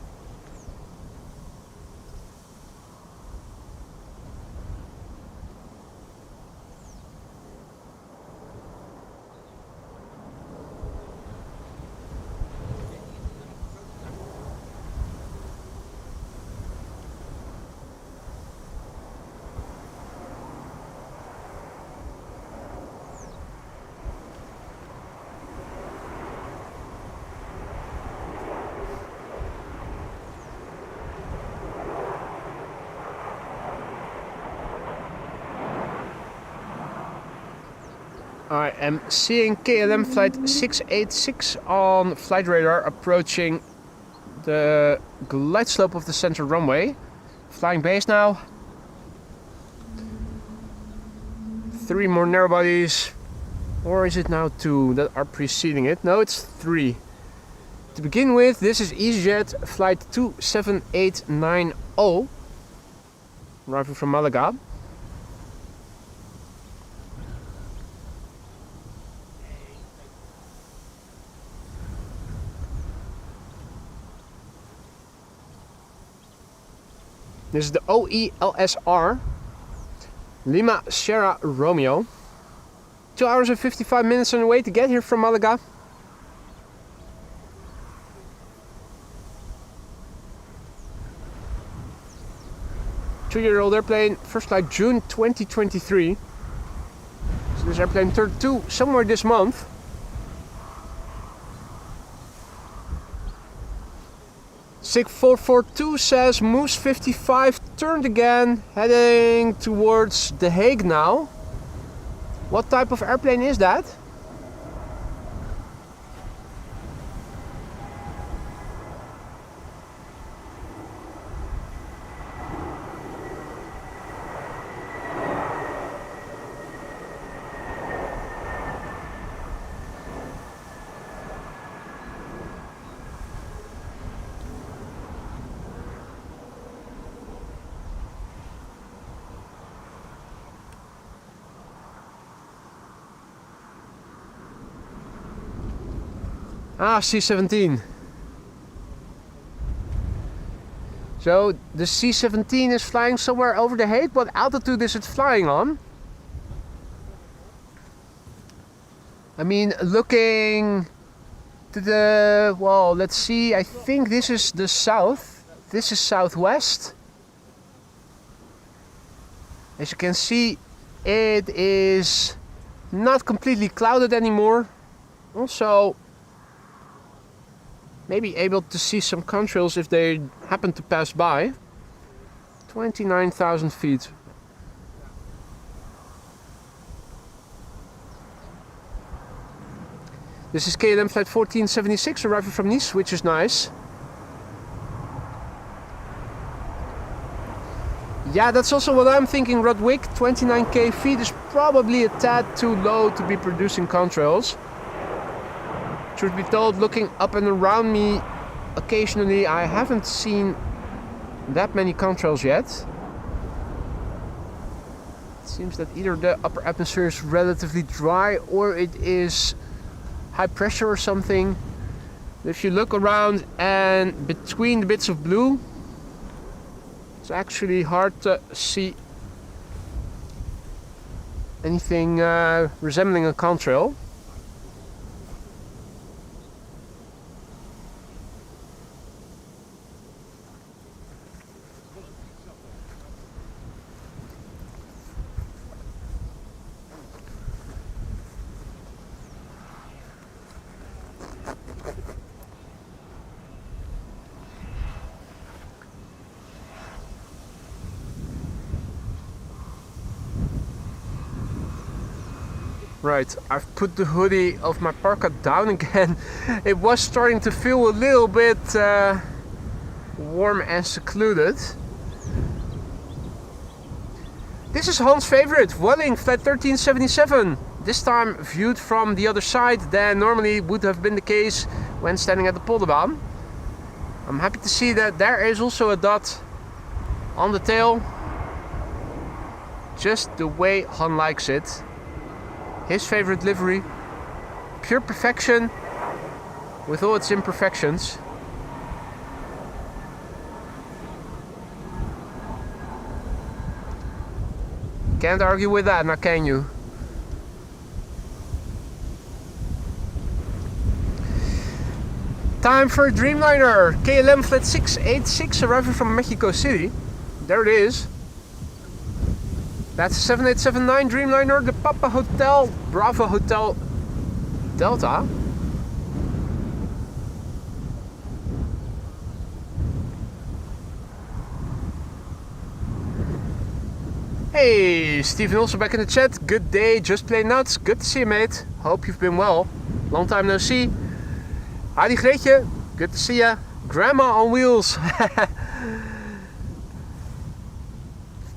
I am seeing KLM flight 686 on flight radar approaching the glide slope of the center runway. Flying base now. 3 more narrow bodies, or is it now 2 that are preceding it? No, it's 3. To begin with, this is EasyJet flight 27890 arriving from Malaga. This is the OELSR Lima Sierra Romeo. 2 hours and 55 minutes on the way to get here from Malaga. 2-year-old airplane, first flight June 2023. So this airplane turned 2 somewhere this month. SIG442 says Moose 55 turned again, heading towards The Hague now. What type of airplane is that? Ah, C-17. So the C-17 is flying somewhere over The Hague. What altitude is it flying on? I mean, looking to the, well, let's see, I think this is the south. This is southwest. As you can see, it is not completely clouded anymore. Also, maybe able to see some contrails if they happen to pass by. 29,000 feet. This is KLM flight 1476 arriving from Nice, which is nice. Yeah, that's also what I'm thinking, Rodwick. 29k feet is probably a tad too low to be producing contrails. Truth be told, looking up and around me occasionally, I haven't seen that many contrails yet. It seems that either the upper atmosphere is relatively dry or it is high pressure or something. If you look around and between the bits of blue, it's actually hard to see anything resembling a contrail. Right, I've put the hoodie of my parka down again. It was starting to feel a little bit warm and secluded. This is Hans' favorite, Welling flight 1377. This time viewed from the other side than normally would have been the case when standing at the Polderbaan. I'm happy to see that there is also a dot on the tail, just the way Han likes it. His favorite livery, pure perfection with all its imperfections. Can't argue with that, now can you? Time for a Dreamliner, KLM flight 686 arriving from Mexico City. There it is. That's a 7879 Dreamliner, the Papa Hotel, Bravo Hotel Delta. Hey, Steven also back in the chat. Good day, just plain nuts. Good to see you, mate. Hope you've been well. Long time no see. Heidi Greetje, good to see ya. Grandma on wheels.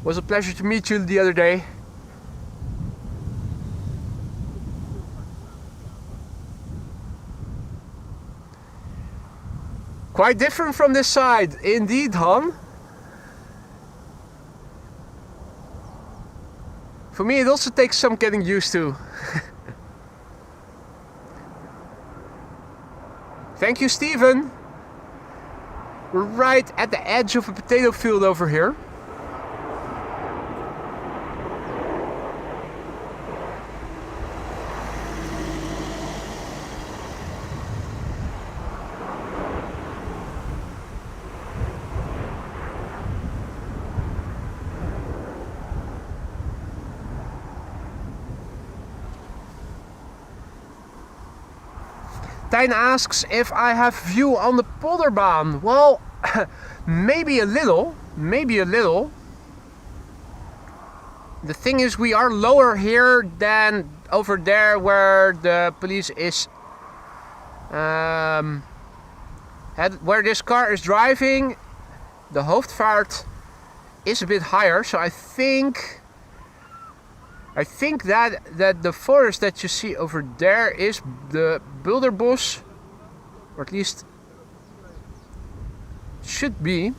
Was a pleasure to meet you the other day. Quite different from this side, indeed, Han. For me, it also takes some getting used to. Thank you, Steven. We're right at the edge of a potato field over here. Tijn asks if I have view on the polderbaan. Well, maybe a little. Maybe a little. The thing is, we are lower here than over there where the police is. Where this car is driving, the hoofdvaart is a bit higher. So I think that the forest that you see over there is the Bulderbos, or at least should be.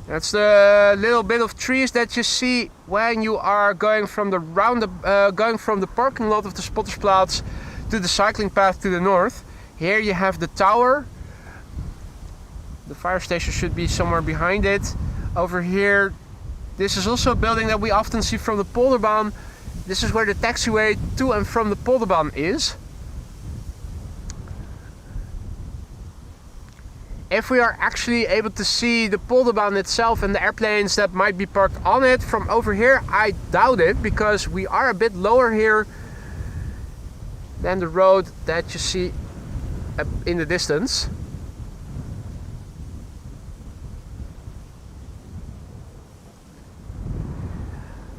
That's the little bit of trees that you see when you are going from the parking lot of the Spottersplatz to the cycling path to the north. Here you have the tower. The fire station should be somewhere behind it. Over here, this is also a building that we often see from the polderbaan. This is where the taxiway to and from the polderbaan is. If we are actually able to see the polderbaan itself and the airplanes that might be parked on it from over here, I doubt it, because we are a bit lower here than the road that you see in the distance.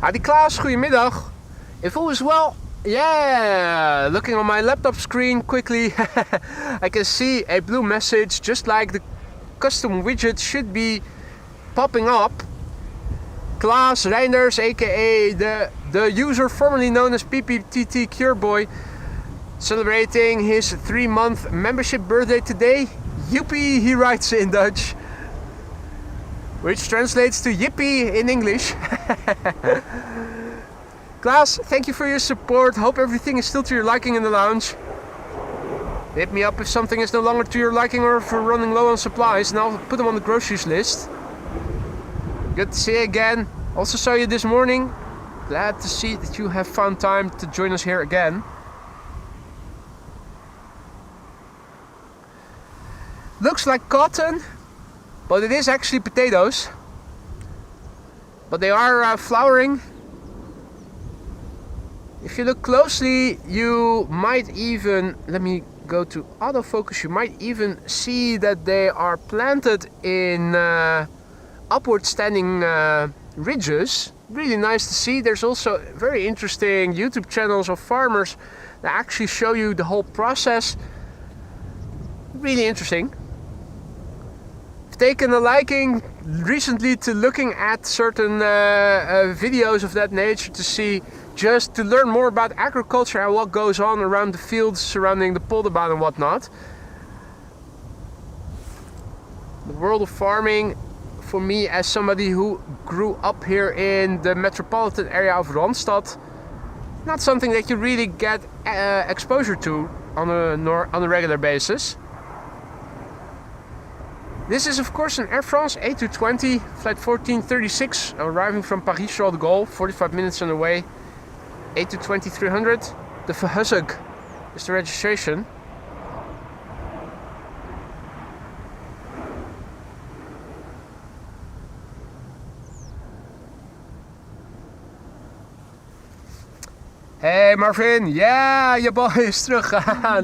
Howdy Klaas, goedemiddag. If all is well, yeah, looking on my laptop screen quickly, I can see a blue message, just like the custom widget should be popping up. Klaas Reinders, aka the user formerly known as PPTT Cureboy, celebrating his 3-month membership birthday today. Joepie, he writes in Dutch, which translates to yippee in English. Klaas, thank you for your support. Hope everything is still to your liking in the lounge. Hit me up if something is no longer to your liking or if we're running low on supplies, and I'll put them on the groceries list. Good to see you again. Also saw you this morning. Glad to see that you have found time to join us here again. Looks like cotton, but it is actually potatoes. But they are flowering. If you look closely, you might even, let me go to autofocus, you might even see that they are planted in upward standing ridges. Really nice to see. There's also very interesting YouTube channels of farmers that actually show you the whole process. Really interesting. I've taken a liking recently to looking at certain videos of that nature to learn more about agriculture and what goes on around the fields surrounding the polderbaan and whatnot. The world of farming, for me as somebody who grew up here in the metropolitan area of Randstad, not something that you really get exposure to on a regular basis. This is of course an Air France A220 flight 1436 arriving from Paris-Charles de Gaulle, 45 minutes on the way. A220-300, the Verhuzug is the registration. Hey Marvin, yeah, your boy is terug.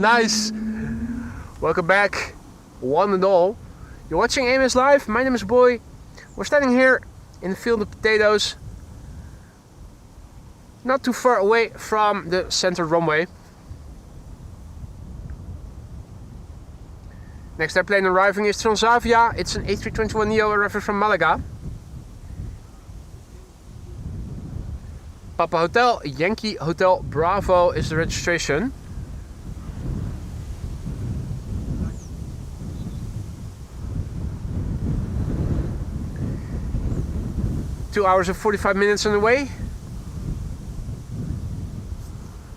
Nice. Welcome back, one and all. You're watching AMS Live, my name is Boy. We're standing here in the field of potatoes, not too far away from the center runway. Next airplane arriving is Transavia. It's an A321neo arriving from Malaga. Papa Hotel, Yankee Hotel Bravo is the registration. Two hours and 45 minutes on the way.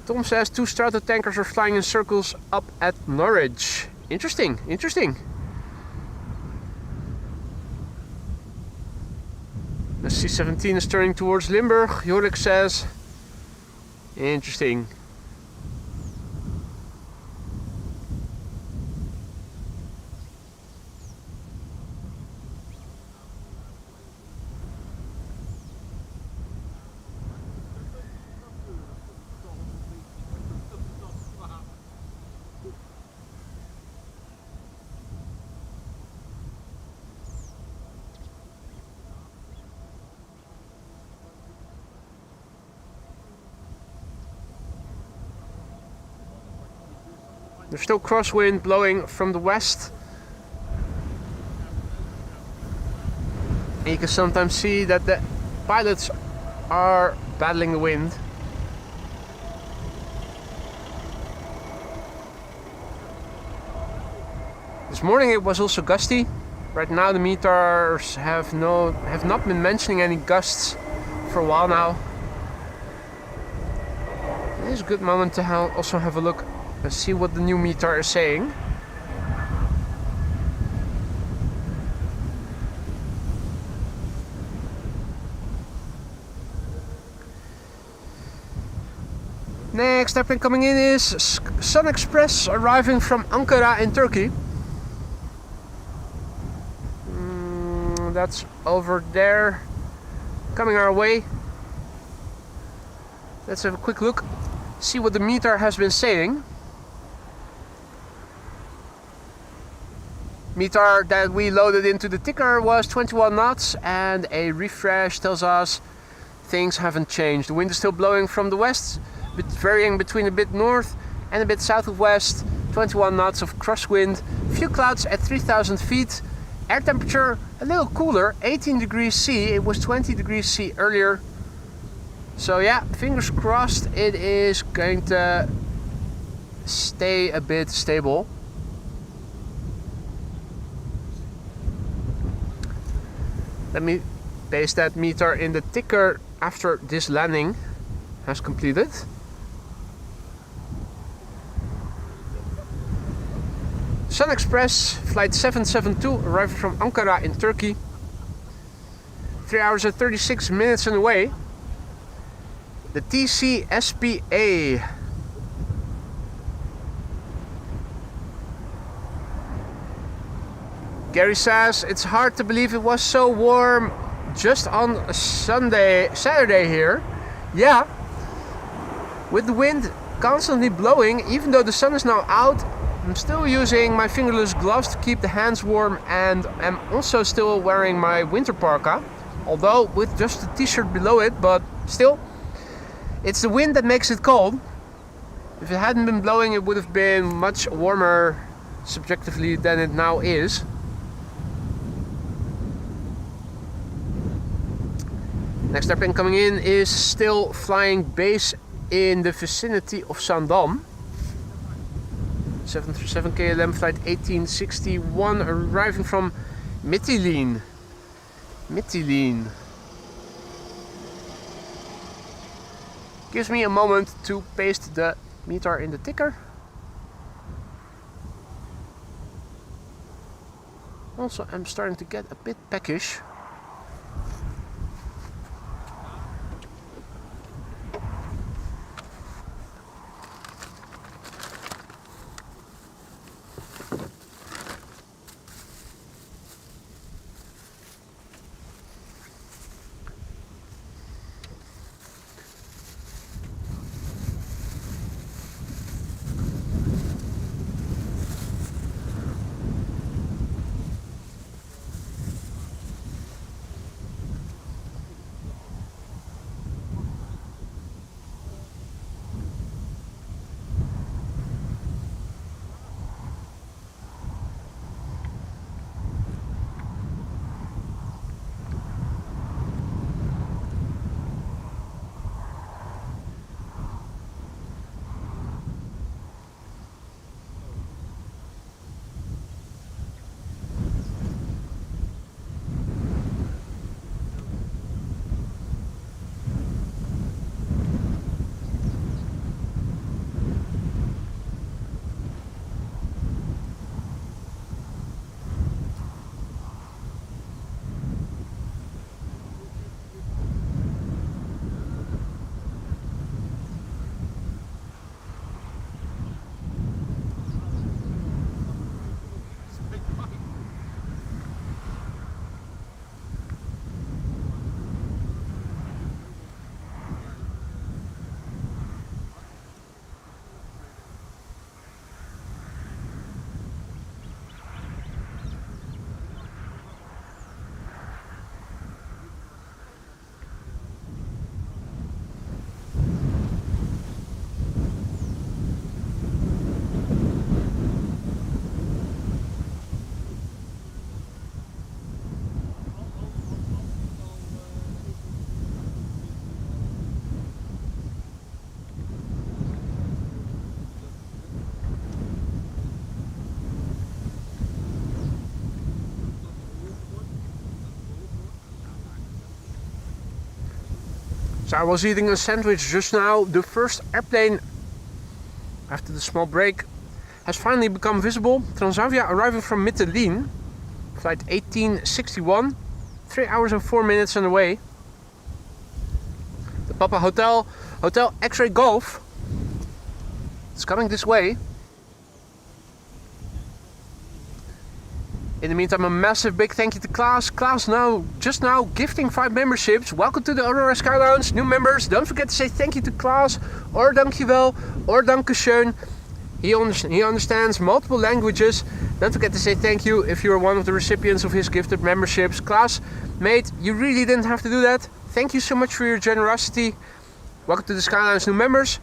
Tom says 2 Strato tankers are flying in circles up at Norwich. Interesting, interesting. The C-17 is turning towards Limburg, Jorik says. Interesting. There's still crosswind blowing from the west. And you can sometimes see that the pilots are battling the wind. This morning it was also gusty. Right now the meters have not been mentioning any gusts for a while now. It is a good moment to also have a look and see what the new meter is saying. Next airplane coming in is Sun Express, arriving from Ankara in Turkey. That's over there, coming our way. Let's have a quick look, see what the meter has been saying. Meter that we loaded into the ticker was 21 knots, and a refresh tells us things haven't changed. The wind is still blowing from the west, varying between a bit north and a bit south of west. 21 knots of crosswind, few clouds at 3,000 feet. Air temperature a little cooler, 18 degrees C. It was 20 degrees C earlier. So yeah, fingers crossed it is going to stay a bit stable. Let me paste that meter in the ticker after this landing has completed. Sun Express, flight 772, arriving from Ankara in Turkey. 3 hours and 36 minutes on the way. The TCSPA. Gary says, it's hard to believe it was so warm just on a Saturday here. Yeah, with the wind constantly blowing, even though the sun is now out, I'm still using my fingerless gloves to keep the hands warm, and I'm also still wearing my winter parka, although with just a t-shirt below it, but still, it's the wind that makes it cold. If it hadn't been blowing, it would have been much warmer subjectively than it now is. Next airplane coming in is still flying base in the vicinity of Zaandam. 737 KLM flight 1861, arriving from Mytilene. Gives me a moment to paste the meter in the ticker. Also, I'm starting to get a bit peckish. I was eating a sandwich just now, the first airplane after the small break has finally become visible. Transavia arriving from Mytilene, flight 1861, 3 hours and 4 minutes on the way. The Papa Hotel X-Ray Golf is coming this way. In the meantime, a massive big thank you to Klaas. Klaas just now gifting 5 memberships. Welcome to the Aurora Sky Lounge. New members, don't forget to say thank you to Klaas, or dankjewel, or dankeschön. He understands multiple languages. Don't forget to say thank you if you're one of the recipients of his gifted memberships. Klaas, mate, you really didn't have to do that. Thank you so much for your generosity. Welcome to the Sky Lounge new members.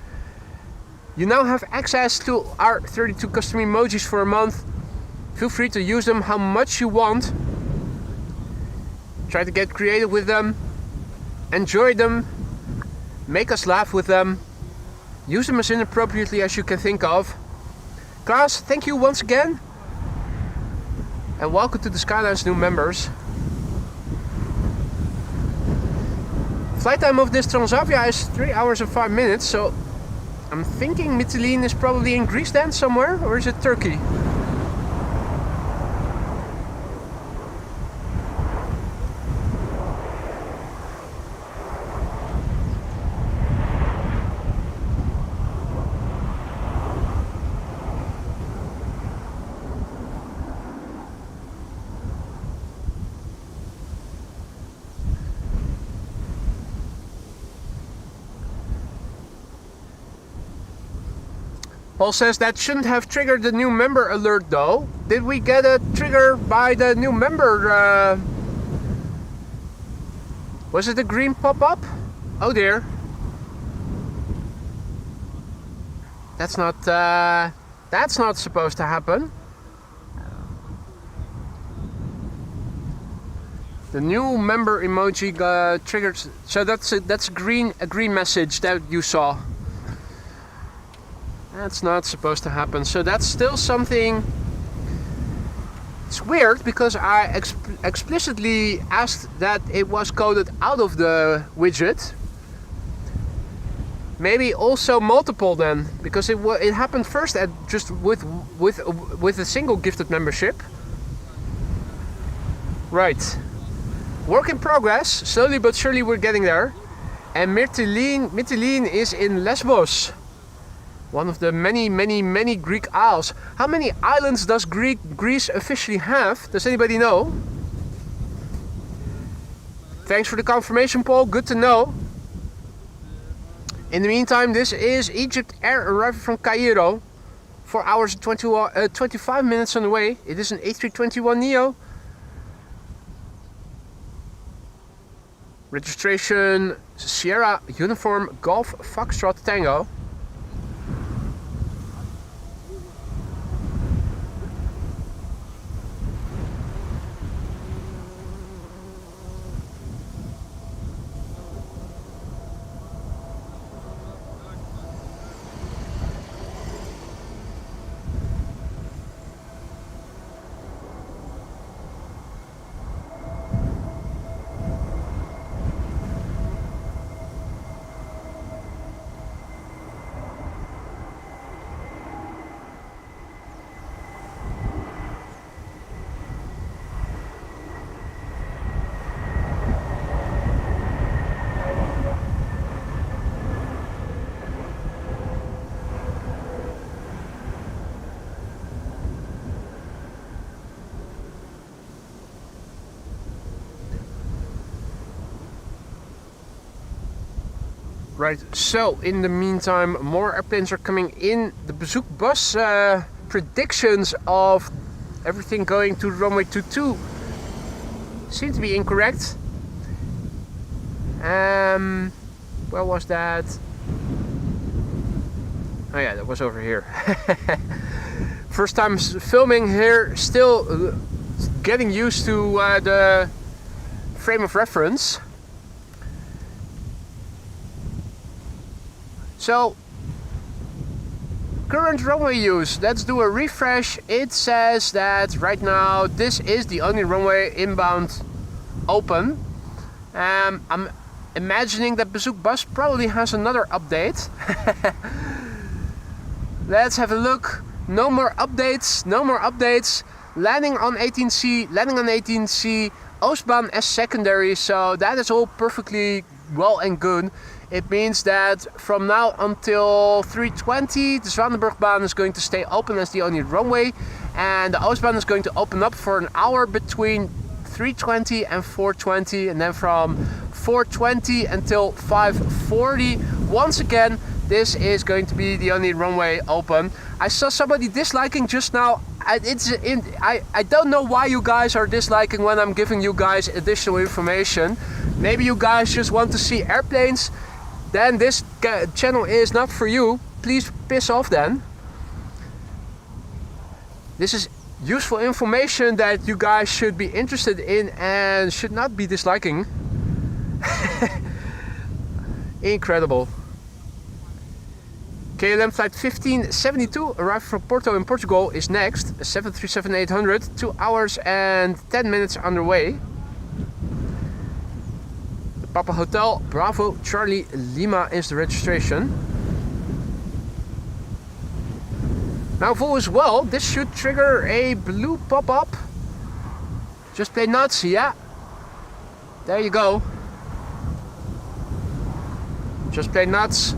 You now have access to our 32 custom emojis for a month. Feel free to use them how much you want. Try to get creative with them. Enjoy them. Make us laugh with them. Use them as inappropriately as you can think of. Klaas, thank you once again. And welcome to the Sky Lounge new members. Flight time of this Transavia is 3 hours and 5 minutes, so I'm thinking Mytilene is probably in Greece then somewhere, or is it Turkey? Paul says that shouldn't have triggered the new member alert though. Did we get a trigger by the new member? Was it a green pop-up? Oh dear. That's not supposed to happen. The new member emoji triggered, so that's a green message that you saw. That's not supposed to happen, so that's still something. It's weird because I explicitly asked that it was coded out of the widget. Maybe also multiple then, because it happened first at just with a single gifted membership. Right. Work in progress. Slowly but surely we're getting there. And Mytilene is in Lesbos. One of the many Greek isles. How many islands does Greece officially have? Does anybody know? Thanks for the confirmation, Paul. Good to know. In the meantime, this is Egypt Air arriving from Cairo. 4 hours and 25 minutes on the way. It is an A321neo. Registration Sierra Uniform Golf Foxtrot Tango. Right, so in the meantime, more airplanes are coming in. The Bezoek bus predictions of everything going to runway 22 seem to be incorrect. Where was that? Oh yeah, that was over here. First time filming here, still getting used to the frame of reference. So, current runway use, let's do a refresh. It says that right now this is the only runway inbound open. I'm imagining that Bazook Bus probably has another update. Let's have a look. No more updates, no more updates. Landing on 18C, landing on 18C, Oostbaan as secondary, so that is all perfectly well and good. It means that from now until 3:20, the Zwanenburgbaan is going to stay open as the only runway, and the Oostbaan is going to open up for an hour between 3:20 and 4:20, and then from 4:20 until 5:40. Once again, this is going to be the only runway open. I saw somebody disliking just now. I don't know why you guys are disliking when I'm giving you guys additional information. Maybe you guys just want to see airplanes. Then this channel is not for you. Please piss off then. This is useful information that you guys should be interested in and should not be disliking. Incredible. KLM flight 1572 arriving from Porto in Portugal is next. A 737-800, 2 hours and 10 minutes underway. The Papa Hotel Bravo Charlie Lima is the registration. Now if all is well, this should trigger a blue pop-up. Just play nuts, yeah. There you go. Just play nuts.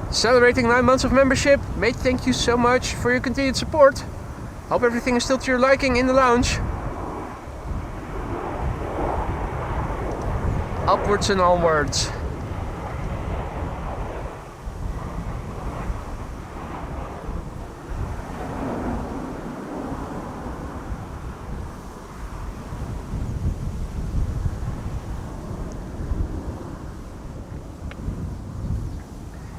Celebrating 9 months of membership. Mate, thank you so much for your continued support. Hope everything is still to your liking in the lounge. Upwards and onwards.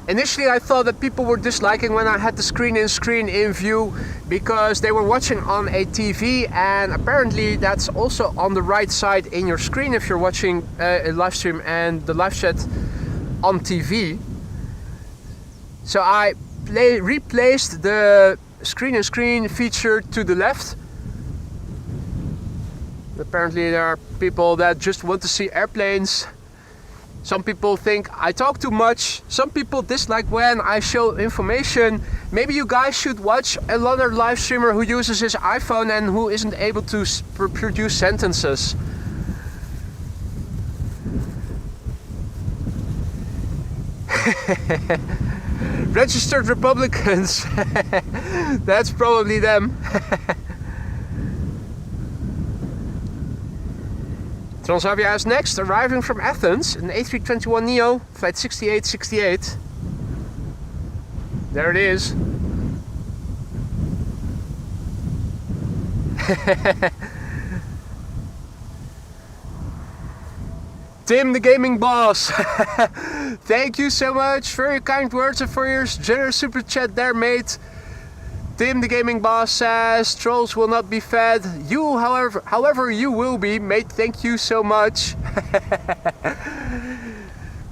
Initially I thought that people were disliking when I had the screen in view because they were watching on a TV, and apparently that's also on the right side in your screen if you're watching a live stream and the live chat on TV. So I replaced the screen feature to the left. Apparently there are people that just want to see airplanes. Some people think I talk too much. Some people dislike when I show information. Maybe you guys should watch another live streamer who uses his iPhone and who isn't able to produce sentences. Registered Republicans. That's probably them. Transavia is next, arriving from Athens, an A321neo, flight 6868. There it is. Tim the Gaming Boss. Thank you so much for your kind words and for your generous super chat there, mate. Tim the Gaming Boss says, trolls will not be fed. You, however you will be, mate. Thank you so much.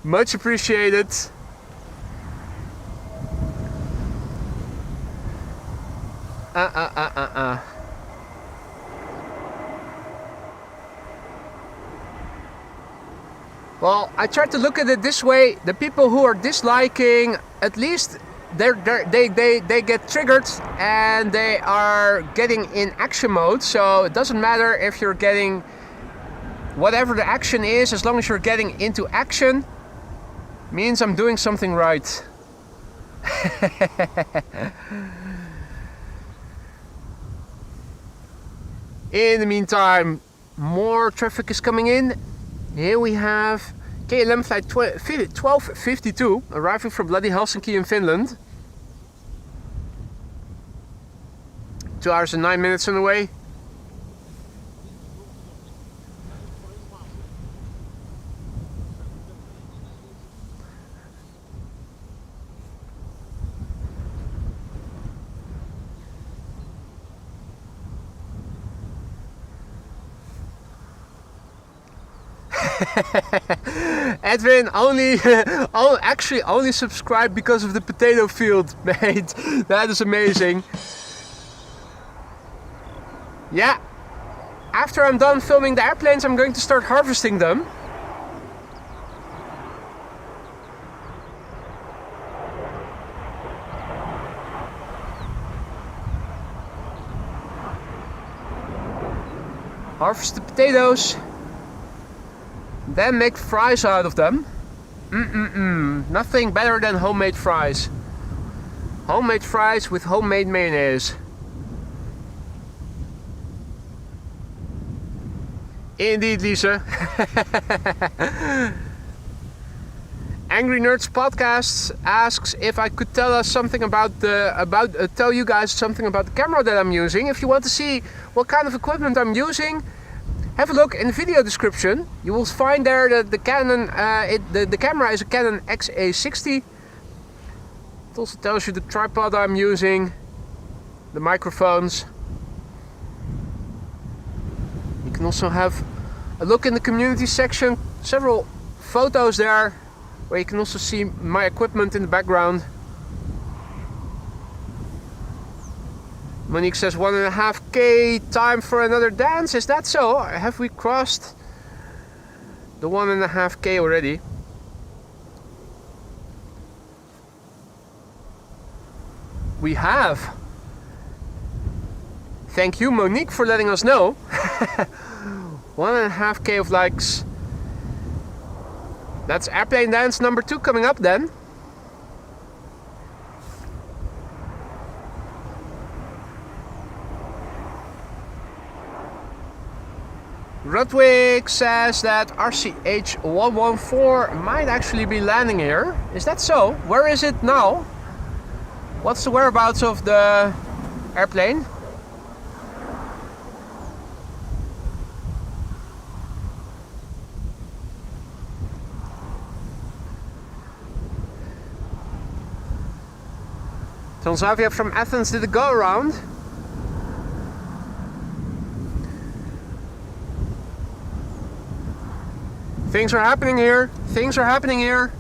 Much appreciated. Well, I try to look at it this way. The people who are disliking, at least they get triggered and they are getting in action mode. So it doesn't matter if you're getting whatever the action is, as long as you're getting into action, means I'm doing something right. In the meantime, more traffic is coming in. Here we have KLM flight 1252 arriving from bloody Helsinki in Finland. 2 hours and 9 minutes on the way. Edwin actually only subscribed because of the potato field, mate. That is amazing. Yeah, after I'm done filming the airplanes, I'm going to start harvesting them. Harvest the potatoes. Then make fries out of them. Nothing better than homemade fries. Homemade fries with homemade mayonnaise. Indeed, Lisa. Angry Nerds Podcasts asks if I could tell us something about tell you guys something about the camera that I'm using. If you want to see what kind of equipment I'm using, have a look in the video description. You will find there that the Canon, the camera is a Canon XA60. It also tells you the tripod I'm using, the microphones. You can also have a look in the community section, several photos there, where you can also see my equipment in the background. Monique says 1.5K, time for another dance. Is that so? Have we crossed the 1.5K already? We have. Thank you, Monique, for letting us know. 1.5K of likes. That's airplane dance number 2 coming up then. Rudwig says that RCH 114 might actually be landing here. Is that so? Where is it now? What's the whereabouts of the airplane? Transavia from Athens did a go around. Things are happening here. Things are happening here.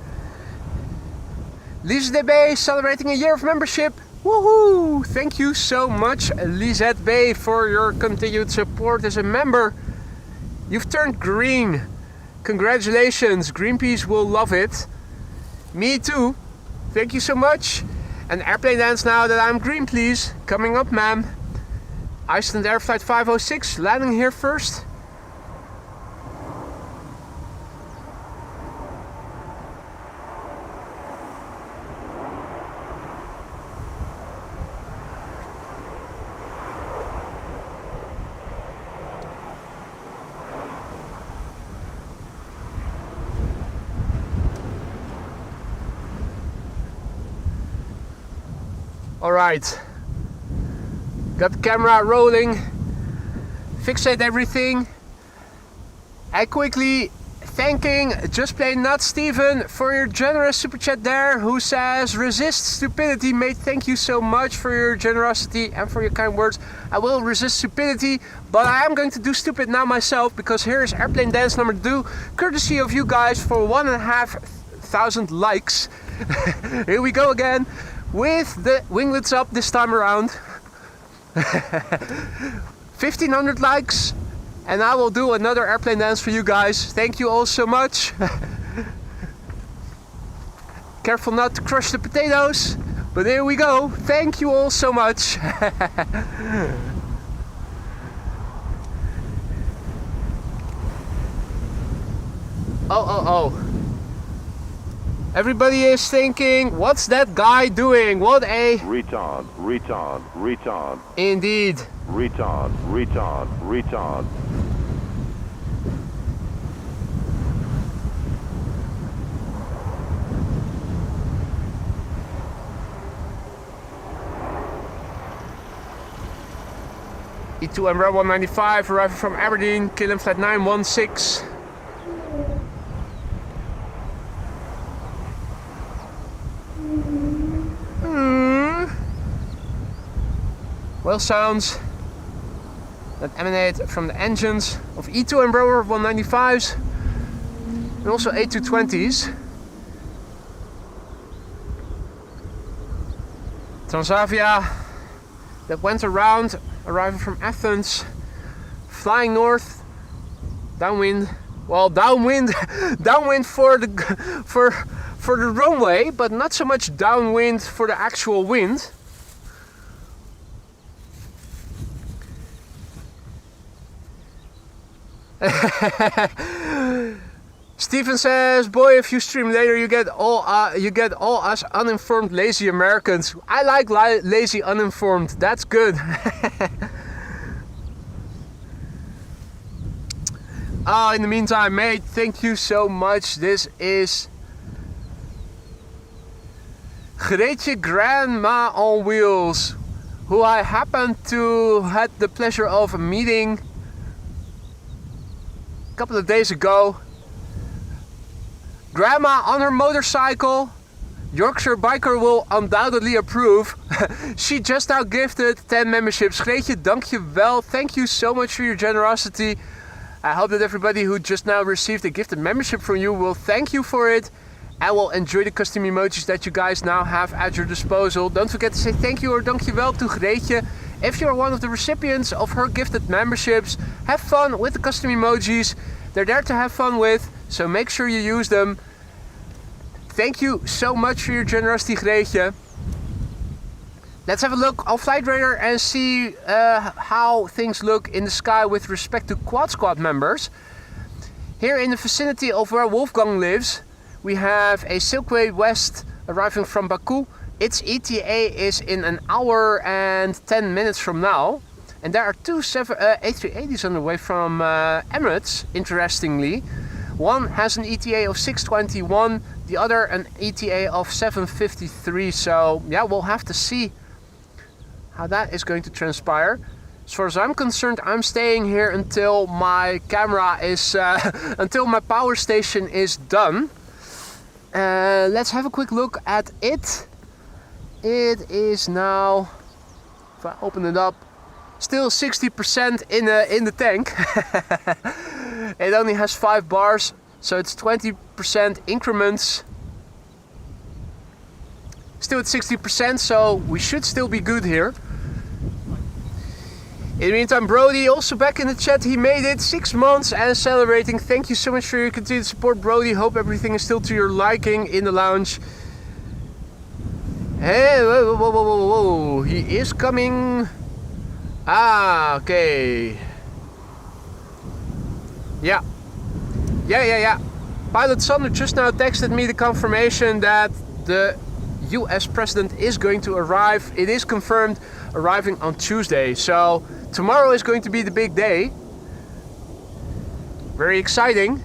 Lisette Bay celebrating a year of membership. Woohoo! Thank you so much, Lisette Bay, for your continued support as a member. You've turned green. Congratulations. Greenpeace will love it. Me too. Thank you so much. And airplane dance now that I'm green, please. Coming up, ma'am. Iceland Air Flight 506 landing here first. Alright, got the camera rolling, fixate everything. I quickly thanking Just Plain Nuts Steven for your generous super chat there, who says resist stupidity. Mate, thank you so much for your generosity and for your kind words. I will resist stupidity, but I am going to do stupid now myself, because here is airplane dance number 2, courtesy of you guys for 1,500 likes. Here we go again. With the winglets up this time around. 1,500 likes, and I will do another airplane dance for you guys. Thank you all so much. Careful not to crush the potatoes, but here we go. Thank you all so much. Oh. Everybody is thinking, what's that guy doing? What a... Retard. Indeed. Retard. E2 Embraer 195 arriving from Aberdeen, KLM flight 916. Well sounds that emanate from the engines of E2 Embraer 195s and also A220s. Transavia that went around, arriving from Athens, flying north, downwind. Well, downwind for the runway, but not so much downwind for the actual wind. Stephen says, boy, if you stream later, you get all us uninformed lazy Americans. I like lazy uninformed. That's good. In the meantime, mate, thank you so much. This is Greetje Grandma on Wheels, who I happened to had the pleasure of meeting a couple of days ago. Grandma on her motorcycle. Yorkshire Biker will undoubtedly approve. She just now gifted 10 memberships. Greetje, dankjewel. Thank you so much for your generosity. I hope that everybody who just now received a gifted membership from you will thank you for it and will enjoy the custom emojis that you guys now have at your disposal. Don't forget to say thank you or dankjewel to Greetje. If you're one of the recipients of her gifted memberships, have fun with the custom emojis. They're there to have fun with, so make sure you use them. Thank you so much for your generosity, Greetje. Let's have a look on Flight Radar and see how things look in the sky with respect to Quad Squad members. Here in the vicinity of where Wolfgang lives, we have a Silkway West arriving from Baku. Its ETA is in an hour and 10 minutes from now. And there are two A380s on the way from Emirates, interestingly. One has an ETA of 6:21, the other an ETA of 7:53. So yeah, we'll have to see how that is going to transpire. As far as I'm concerned, I'm staying here until my camera is, until my power station is done. Let's have a quick look at it. It is now, if I open it up, still 60% in the tank. It only has 5 bars, so it's 20% increments. Still at 60%, so we should still be good here. In the meantime, Brody also back in the chat. He made it 6 months and celebrating. Thank you so much for your continued support, Brody. Hope everything is still to your liking in the lounge. Hey, whoa, whoa, whoa, whoa, whoa. He is coming. Ah, okay. Yeah. Pilot Sander just now texted me the confirmation that the US President is going to arrive. It is confirmed, arriving on Tuesday. So tomorrow is going to be the big day. Very exciting.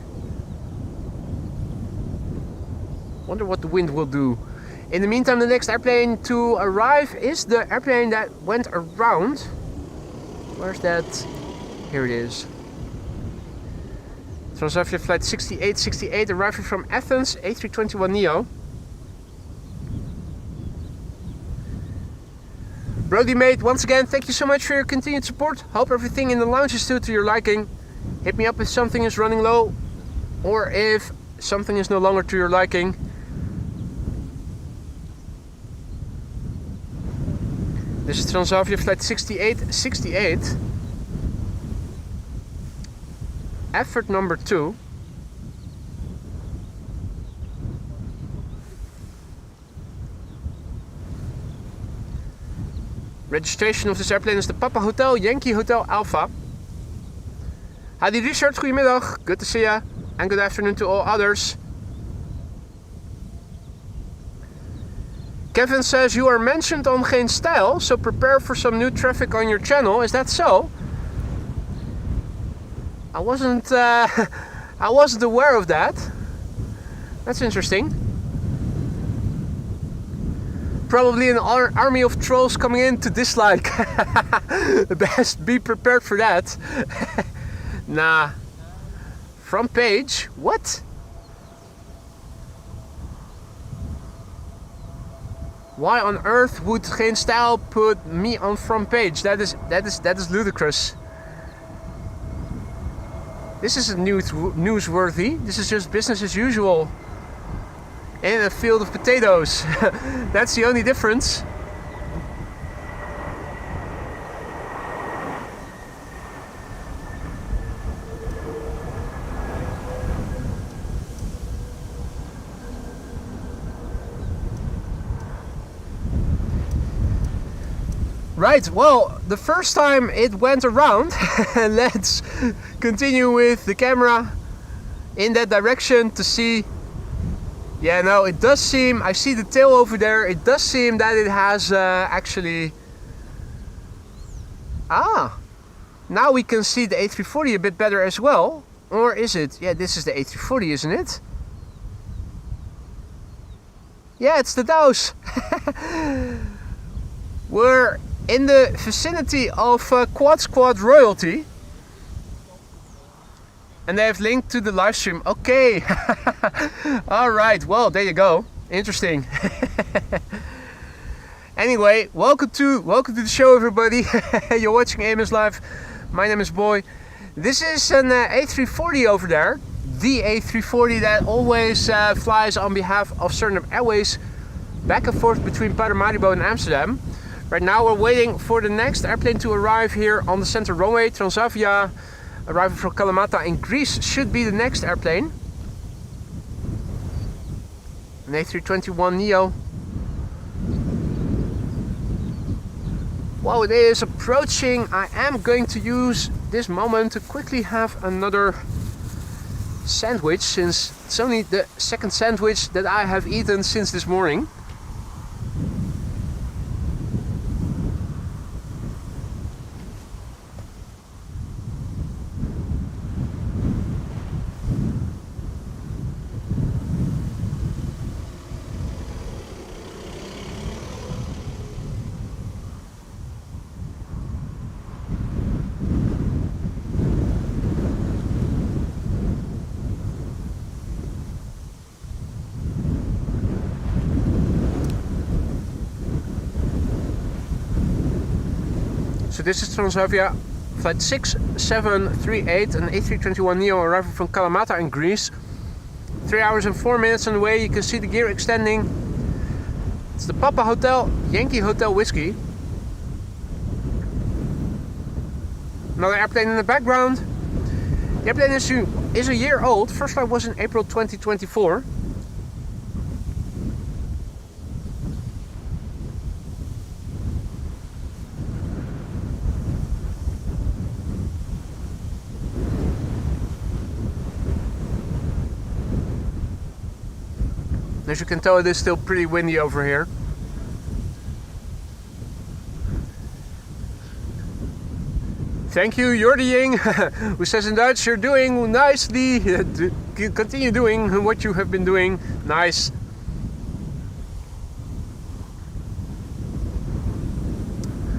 Wonder what the wind will do. In the meantime, the next airplane to arrive is the airplane that went around. Where's that? Here it is. Transavia flight 6868 arriving from Athens, A321neo. Brody mate, once again, thank you so much for your continued support. Hope everything in the lounge is still to your liking. Hit me up if something is running low or if something is no longer to your liking. This is Transavia flight 6868. Effort number 2. Registration of this airplane is the Papa Hotel Yankee Hotel Alpha. Hadi Richard, goedemiddag. Good to see ya. And good afternoon to all others. Kevin says you are mentioned on Geen Stijl, so prepare for some new traffic on your channel. Is that so? I wasn't aware of that. That's interesting. Probably an army of trolls coming in to dislike. Best be prepared for that. Nah. Front page? What? Why on earth would Geen Stijl put me on front page? That is ludicrous. This isn't newsworthy. This is just business as usual. In a field of potatoes. That's the only difference. Right, well, the first time it went around, let's continue with the camera in that direction to see. Yeah, no, it does seem, I see the tail over there, it does seem that it has actually... now we can see the A340 a bit better as well. Or is it? Yeah, this is the A340, isn't it? Yeah, it's the Dows. We're in the vicinity of Quad Squad royalty. And they have linked to the live stream. Okay. Alright, well, there you go. Interesting. Anyway, welcome to the show, everybody. You're watching AMS Live. My name is Boy. This is an A340 over there. The A340 that always flies on behalf of Amsterdam Airways back and forth between Paramaribo and Amsterdam. Right now we're waiting for the next airplane to arrive here on the center runway. Transavia, arriving from Kalamata in Greece, should be the next airplane. An A321neo. While it is approaching, I am going to use this moment to quickly have another sandwich, since it's only the second sandwich that I have eaten since this morning. So this is Transavia flight 6738, an A321neo arriving from Kalamata in Greece. 3 hours and 4 minutes on the way. You can see the gear extending. It's the Papa Hotel, Yankee Hotel Whiskey. Another airplane in the background. The airplane is a year old. First flight was in April 2024. As you can tell, it is still pretty windy over here. Thank you, Jording, who says in Dutch, you're doing nicely. Continue doing what you have been doing. Nice.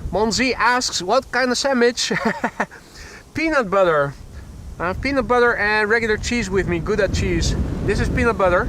Monzi asks, what kind of sandwich? Peanut butter. I have peanut butter and regular cheese with me. Gouda cheese. This is peanut butter.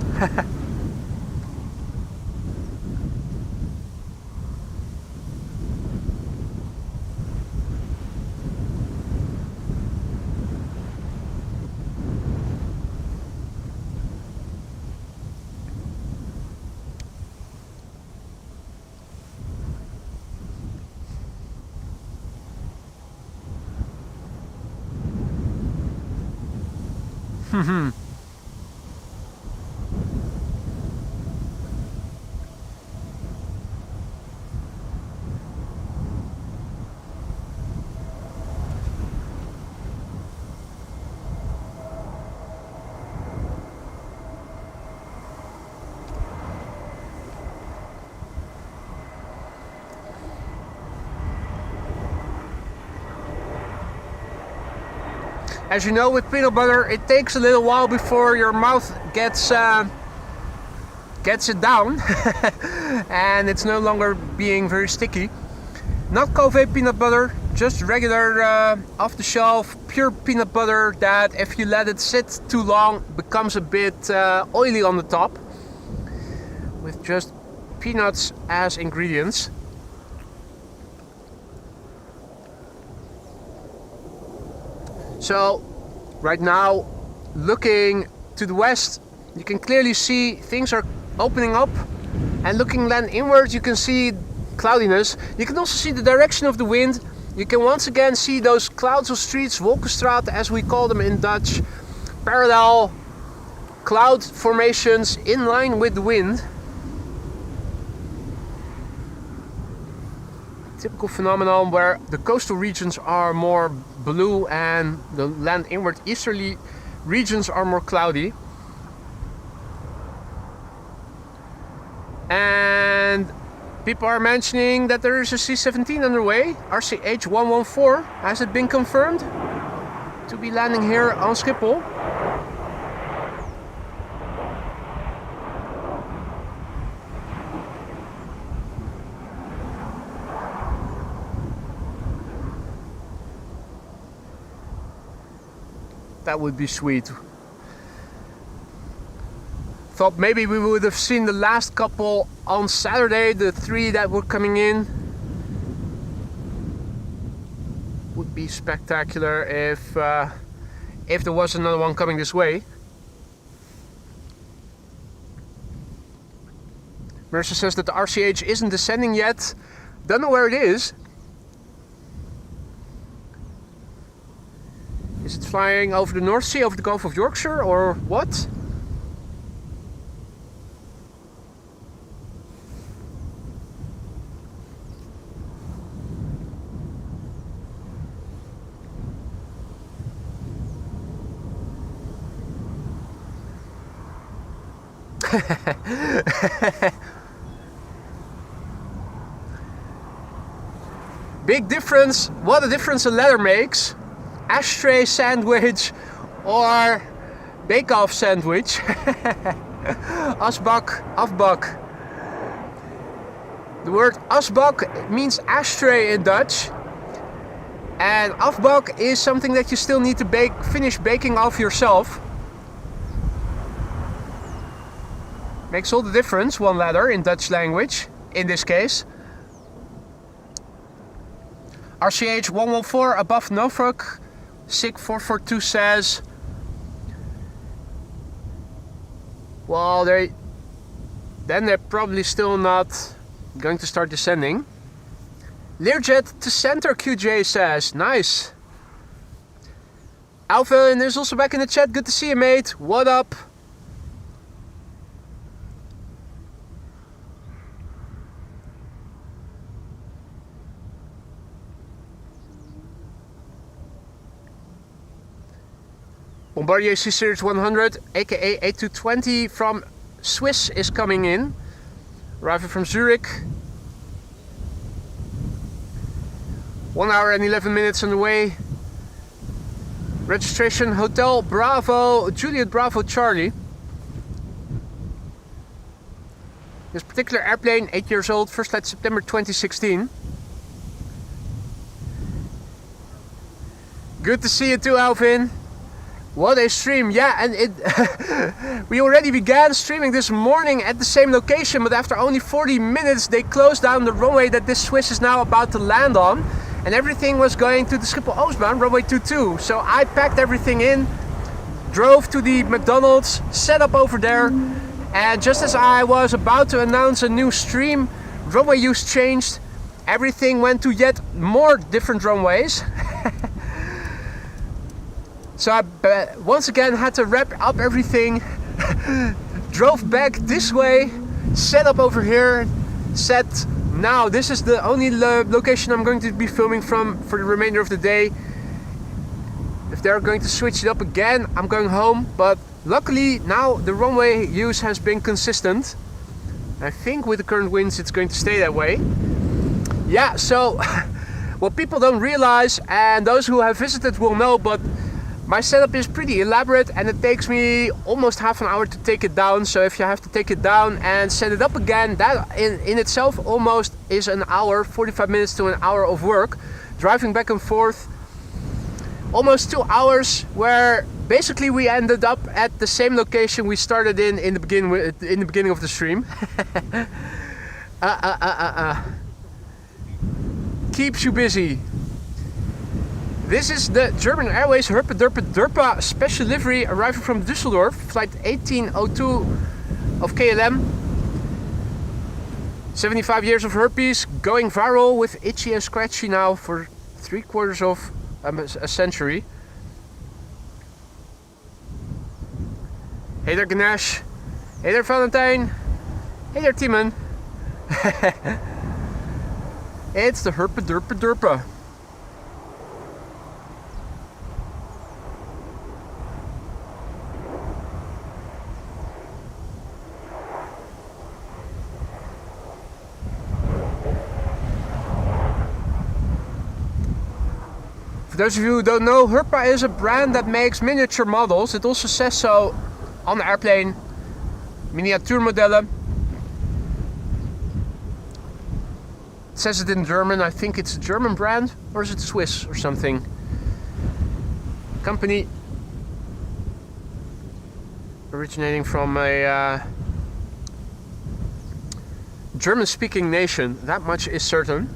As you know, with peanut butter, it takes a little while before your mouth gets it down and it's no longer being very sticky. Not Covey peanut butter, just regular off the shelf pure peanut butter that if you let it sit too long becomes a bit oily on the top, with just peanuts as ingredients. So right now, looking to the west, you can clearly see things are opening up, and looking then inwards you can see cloudiness. You can also see the direction of the wind. You can once again see those clouds of streets, wolkenstraat as we call them in Dutch, parallel cloud formations in line with the wind. typical phenomenon where the coastal regions are more blue and the land inward easterly regions are more cloudy. And people are mentioning that there is a C-17 underway, RCH 114. Has it been confirmed to be landing here on Schiphol? That would be sweet. Thought maybe we would have seen the last couple on Saturday, the 3 that were coming in. Would be spectacular if there was another one coming this way. Mercer says that the RCH isn't descending yet. Don't know where it is. Is it flying over the North Sea, over the Gulf of Yorkshire, or what? Big difference. What a difference a letter makes. Ashtray sandwich or bake-off sandwich. Asbak, afbak. The word asbak means ashtray in Dutch. And afbak is something that you still need to finish baking off yourself. Makes all the difference, one letter in Dutch language, in this case. RCH 114 above Norfolk, SIG 442 says, well, they're probably still not going to start descending. Learjet to center, QJ says, nice. Alvin is also back in the chat, good to see you, mate. What up? Bombardier C-Series 100, aka A220 from Swiss is coming in. Arriving from Zurich. 1 hour and 11 minutes on the way. Registration Hotel Bravo, Juliet Bravo Charlie. This particular airplane, 8 years old, first flight September 2016. Good to see you too, Alvin. What a stream, yeah, and we already began streaming this morning at the same location, but after only 40 minutes they closed down the runway that this Swiss is now about to land on, and everything was going to the Schiphol Oostbaan, runway 22. So I packed everything in, drove to the McDonald's, set up over there, and just as I was about to announce a new stream, runway use changed, everything went to yet more different runways. So I once again had to wrap up everything, drove back this way, set up over here, said now this is the only location I'm going to be filming from for the remainder of the day. If they're going to switch it up again, I'm going home, but luckily now the runway use has been consistent. I think with the current winds it's going to stay that way. Yeah, so what people don't realize, and those who have visited will know, but my setup is pretty elaborate and it takes me almost half an hour to take it down. So if you have to take it down and set it up again, that in itself almost is an hour, 45 minutes to an hour of work. Driving back and forth, almost 2 hours, where basically we ended up at the same location we started in the beginning of the stream. Keeps you busy. This is the German Airways Herpa Derpa Derpa special livery arriving from Düsseldorf, flight 1802 of KLM. 75 years of herpes, going viral with itchy and scratchy now for 3/4 of a century. Hey there Ganesh, hey there Valentine, hey there Timon. It's the Herpa Derpa Derpa. For those of you who don't know, Herpa is a brand that makes miniature models. It also says so on the airplane. Miniatuurmodellen. It says it in German. I think it's a German brand, or is it Swiss or something? Company originating from a German-speaking nation. That much is certain.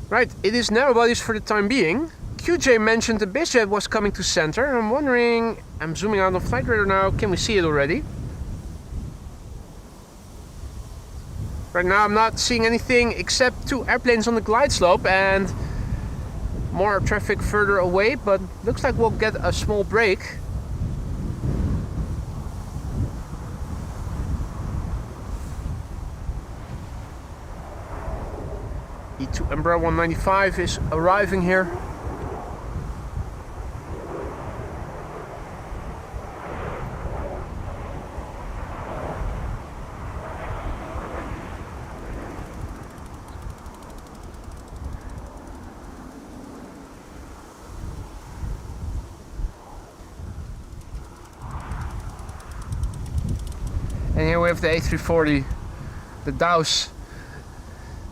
Right, it is narrow bodies for the time being. QJ mentioned the bizjet was coming to center. I'm wondering, I'm zooming out on flight radar now, can we see it already? Right now I'm not seeing anything except 2 airplanes on the glide slope and more traffic further away, but looks like we'll get a small break. E2 Embraer 195 is arriving here. And here we have the A340, the Dows.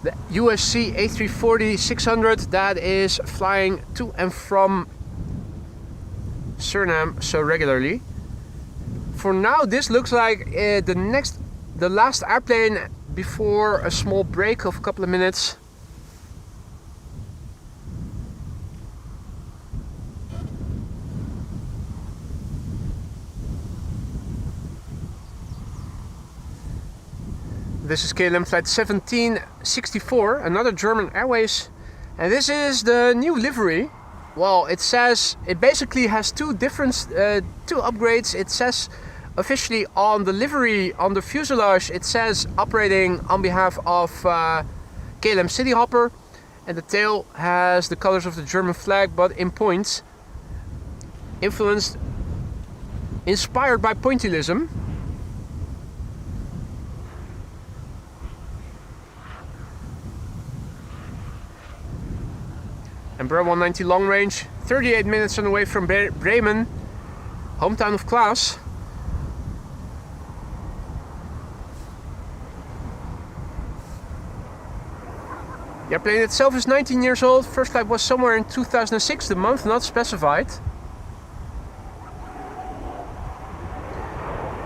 The USC A340-600 that is flying to and from Suriname so regularly. For now, this looks like the last airplane before a small break of a couple of minutes. This is KLM flight 1764, another German Airways, and this is the new livery. Well, it says it basically has two upgrades. It says officially on the livery, on the fuselage, it says operating on behalf of KLM Cityhopper, and the tail has the colors of the German flag, but in points, inspired by pointillism. Embraer 190 long range, 38 minutes on the way from Bremen, hometown of Klaas. The airplane itself is 19 years old. First flight was somewhere in 2006, the month not specified.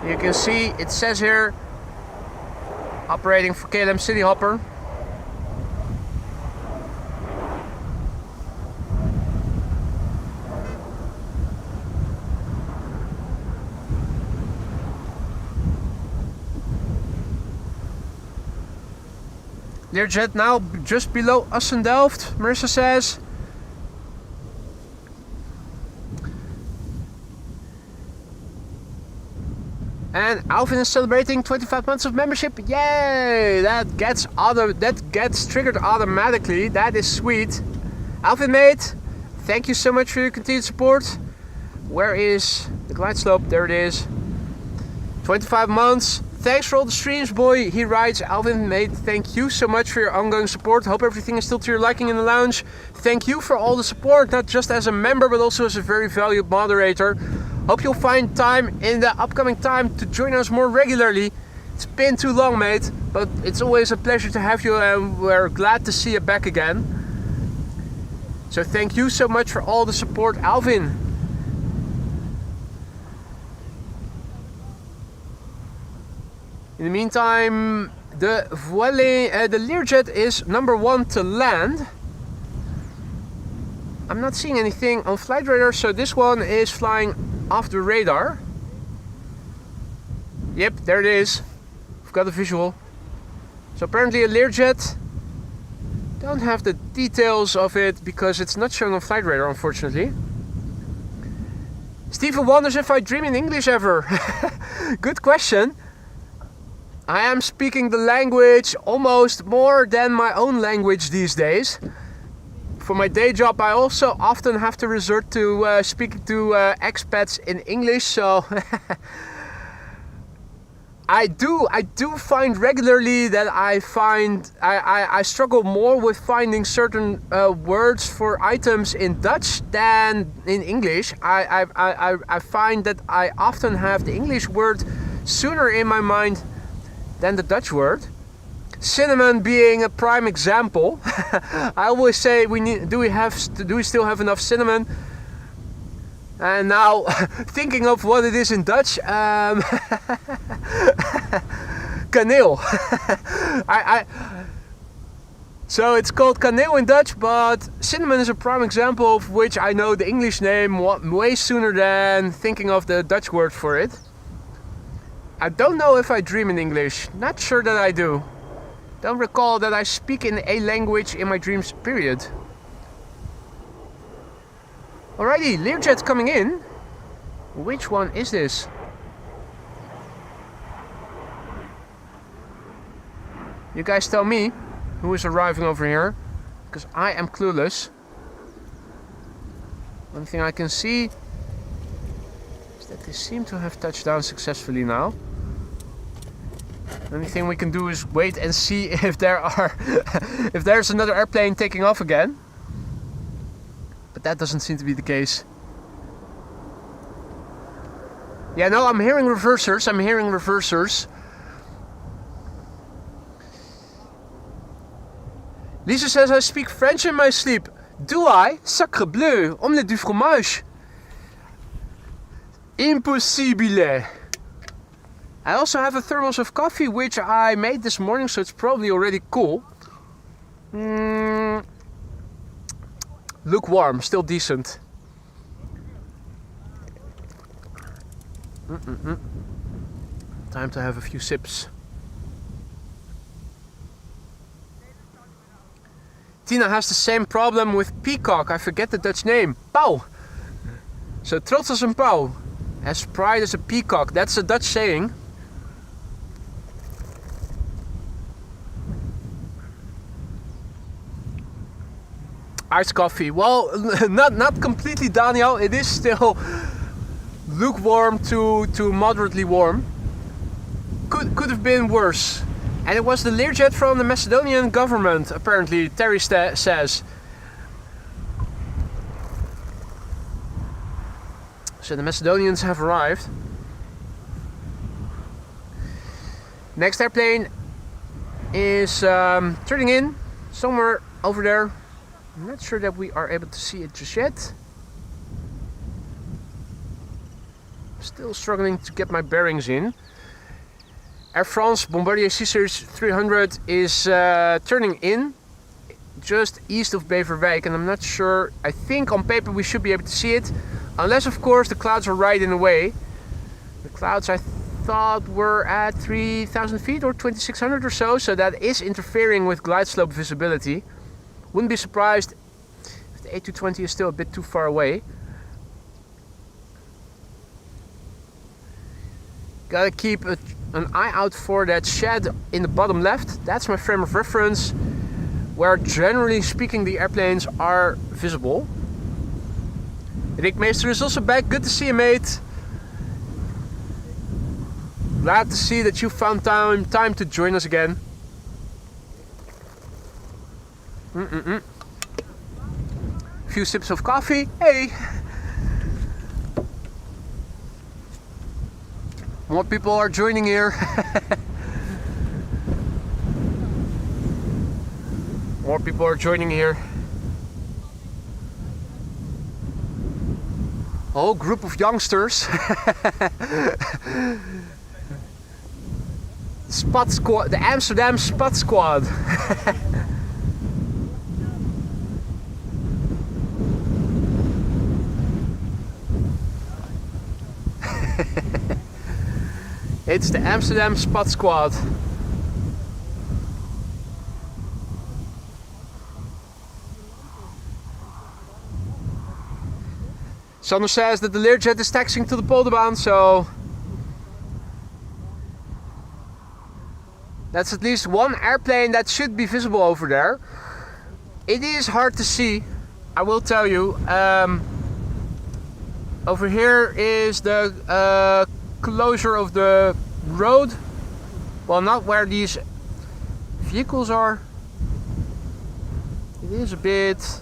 You can see it says here operating for KLM Cityhopper. Learjet now just below Assendelft, Marissa says. And Alvin is celebrating 25 months of membership. Yay! That gets triggered automatically. That is sweet. Alvin mate, thank you so much for your continued support. Where is the glide slope? There it is. 25 months. Thanks for all the streams, boy. He writes, Alvin, mate, thank you so much for your ongoing support. Hope everything is still to your liking in the lounge. Thank you for all the support, not just as a member, but also as a very valued moderator. Hope you'll find time in the upcoming time to join us more regularly. It's been too long, mate, but it's always a pleasure to have you, and we're glad to see you back again. So thank you so much for all the support, Alvin. In the meantime, the Learjet is number 1 to land. I'm not seeing anything on flight radar, so this one is flying off the radar. Yep, there it is. We've got a visual. So apparently a Learjet. Don't have the details of it because it's not shown on flight radar, unfortunately. Stephen wonders if I dream in English ever. Good question. I am speaking the language almost more than my own language these days. For my day job, I also often have to resort to speaking to expats in English, so I do find regularly that I struggle more with finding certain words for items in Dutch than in English. I find that I often have the English word sooner in my mind than the Dutch word. Cinnamon being a prime example. I always say do we still have enough cinnamon? And now thinking of what it is in Dutch, kaneel. So it's called kaneel in Dutch, but cinnamon is a prime example of which I know the English name way sooner than thinking of the Dutch word for it. I don't know if I dream in English, not sure that I do. Don't recall that I speak in a language in my dreams, period. Alrighty, Learjet's coming in. Which one is this? You guys tell me who is arriving over here, because I am clueless. One thing I can see is that they seem to have touched down successfully now. The only thing we can do is wait and see if there's another airplane taking off again. But that doesn't seem to be the case. Yeah, no, I'm hearing reversers. Lisa says I speak French in my sleep. Do I? Sacre bleu, omelette du fromage. Impossibile. I also have a thermos of coffee which I made this morning, so it's probably already cool. Lukewarm, still decent. Time to have a few sips. Tina has the same problem with peacock. I forget the Dutch name. Pauw. So trots als een pauw. As pride as a peacock. That's a Dutch saying. Iced coffee. Well, not completely, Daniel. It is still lukewarm to moderately warm. Could have been worse. And it was the Learjet from the Macedonian government, apparently, Terry says. So the Macedonians have arrived. Next airplane is turning in somewhere over there. I'm not sure that we are able to see it just yet. Still struggling to get my bearings in. Air France Bombardier C-Series 300 is turning in just east of Beverwijk, and I'm not sure. I think on paper we should be able to see it, unless of course the clouds are right in the way. The clouds I thought were at 3,000 feet or 2,600 or so, so that is interfering with glide slope visibility. Wouldn't be surprised if the A220 is still a bit too far away. Gotta keep an eye out for that shed in the bottom left. That's my frame of reference, where generally speaking the airplanes are visible. Rick Meester is also back. Good to see you, mate. Glad to see that you found time to join us again. Few sips of coffee. Hey! More people are joining here. More people are joining here. A whole group of youngsters. Spot Squad, the Amsterdam Spot Squad. It's the Amsterdam Spot Squad. Sander says that the Learjet is taxiing to the Polderbaan, so That's at least one airplane that should be visible over there. It is hard to see, I will tell you. Over here is the closure of the road. Well, not where these vehicles are. It is a bit...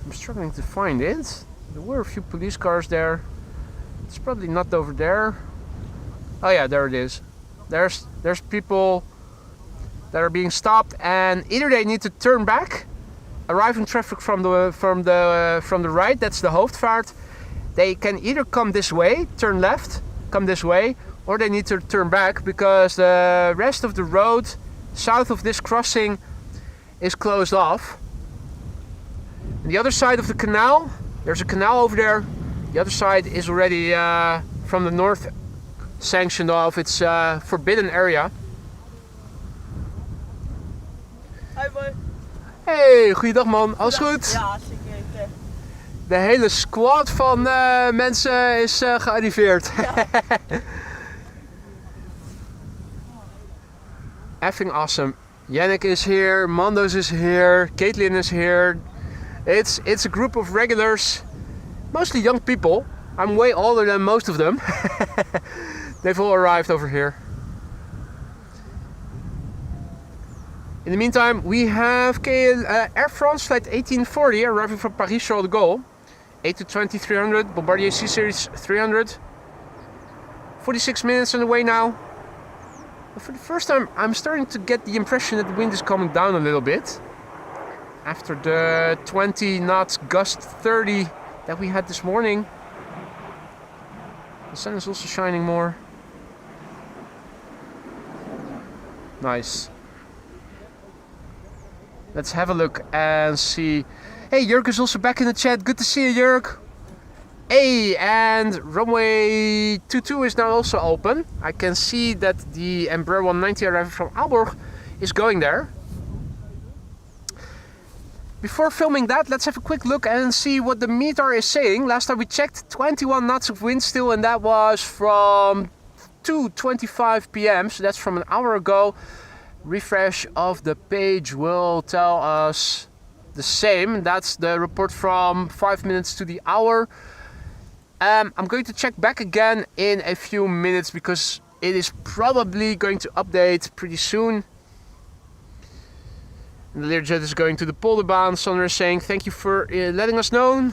I'm struggling to find it. There were a few police cars there. It's probably not over there. Oh yeah, there it is. There's people that are being stopped, and either they need to turn back, arriving traffic from the right. That's the hoofdvaart. They can either come this way, turn left, come this way, or they need to turn back because the rest of the road south of this crossing is closed off. And the other side of the canal, there's a canal over there. The other side is already from the north sanctioned off. It's a forbidden area. Hoi boy. Hey, goeiedag man. Alles goed? Ja, hartstikke goed. De hele squad van mensen is gearriveerd. Ja. Effing awesome. Yannick is here, Mandos is here, Caitlin is here. It's a group of regulars, mostly young people. I'm way older than most of them. They've all arrived over here. In the meantime, we have Air France flight 1840 arriving from Paris Charles de Gaulle. A220 300, Bombardier C Series 300. 46 minutes on the way now. But for the first time, I'm starting to get the impression that the wind is coming down a little bit. After the 20 knots gust 30 that we had this morning. The sun is also shining more. Nice. Let's have a look and see. Hey, Jörg is also back in the chat. Good to see you, Jörg. Hey, and runway 22 is now also open. I can see that the Embraer 190 arriving from Aalborg is going there. Before filming that, let's have a quick look and see what the meter is saying. Last time we checked, 21 knots of wind still, and that was from 2:25 p.m. So that's from an hour ago. Refresh of the page will tell us the same. That's the report from 5 minutes to the hour. I'm going to check back again in a few minutes because it is probably going to update pretty soon. And the Learjet is going to the Polderbaan. Sandra is saying thank you for letting us know.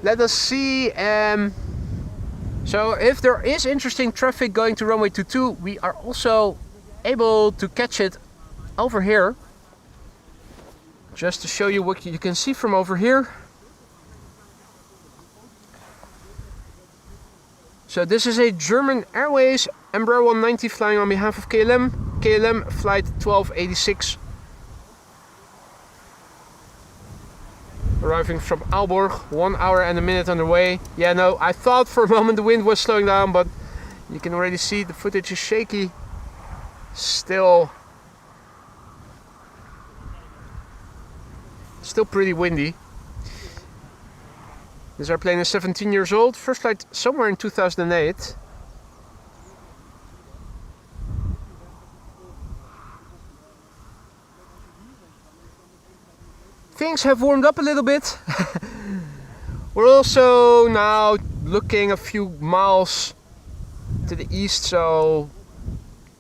Let us see. So if there is interesting traffic going to runway 22, we are also able to catch it over here. Just to show you what you can see from over here. So this is a German Airways Embraer 190 flying on behalf of KLM. KLM flight 1286. Arriving from Aalborg, 1 hour and a minute on the way. Yeah, no, I thought for a moment the wind was slowing down, but you can already see the footage is shaky. Still pretty windy. This airplane is 17 years old, first flight somewhere in 2008. Things have warmed up a little bit. We're also now looking a few miles to the east, so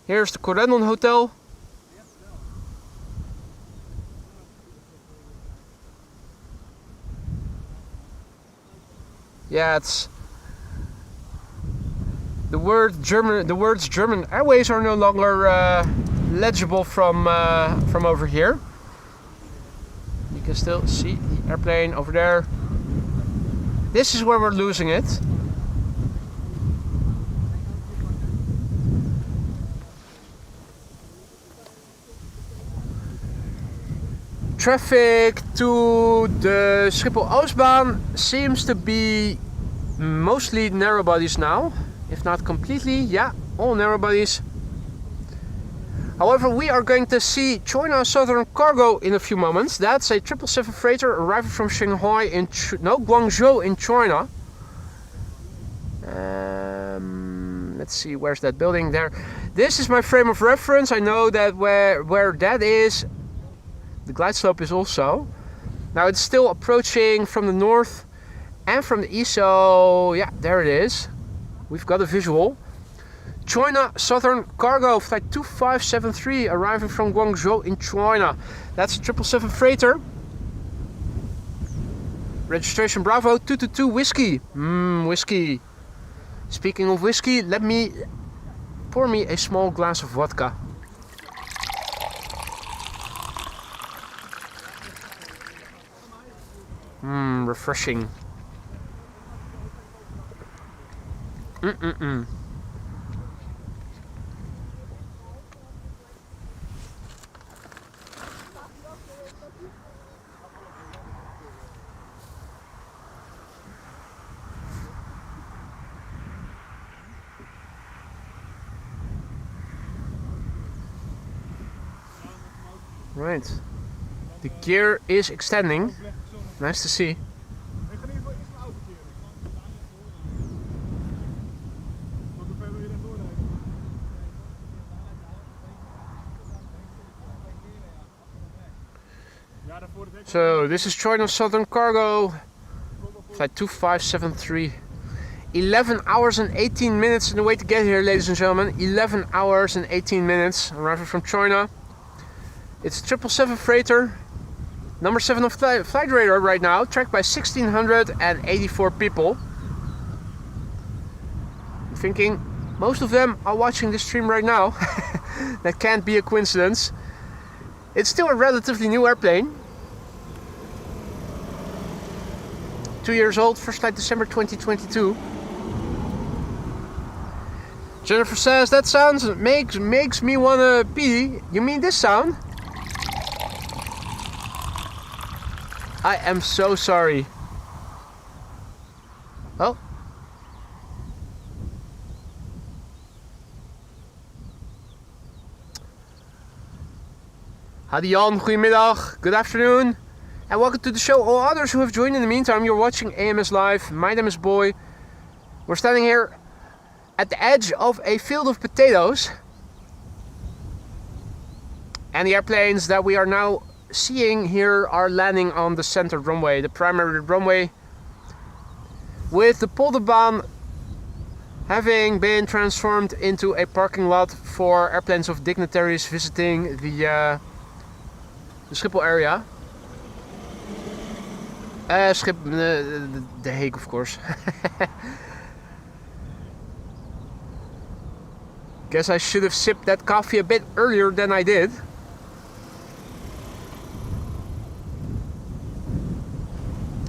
here's the Corendon Hotel. Yeah, it's the words German Airways are no longer legible from over here. You can still see the airplane over there. This is where we're losing it. Traffic to the Schiphol Oostbaan seems to be mostly narrow bodies now, if not completely. Yeah, all narrow bodies. However, we are going to see China Southern Cargo in a few moments. That's a 777 freighter arriving from Guangzhou in China. Let's see, where's that building there? This is my frame of reference. I know that where that is, the glide slope is also. Now it's still approaching from the north and from the east, so yeah, there it is. We've got a visual. China Southern Cargo Flight 2573 arriving from Guangzhou in China. That's a 777 freighter. Registration Bravo 222 whiskey. Whiskey. Speaking of whiskey, let me pour me a small glass of vodka. Refreshing. Right. The gear is extending. Nice to see. So this is China Southern Cargo Flight 2573. 11 hours and 18 minutes in the way to get here, ladies and gentlemen. 11 hours and 18 minutes arriving from China. It's a 777 freighter, number 7 of flight radar right now, tracked by 1,684 people. I'm thinking most of them are watching this stream right now. That can't be a coincidence. It's still a relatively new airplane. 2 years old, first flight December 2022. Jennifer says that sounds makes me wanna pee. You mean this sound? I am so sorry. Oh. Hadi Jan, goedemiddag, good afternoon. And welcome to the show. All others who have joined in the meantime, you're watching AMS Live. My name is Boy. We're standing here at the edge of a field of potatoes. And the airplanes that we are now seeing here are landing on the center runway, the primary runway, with the Polderbaan having been transformed into a parking lot for airplanes of dignitaries visiting the Schiphol area. The Hague, of course. Guess I should have sipped that coffee a bit earlier than I did.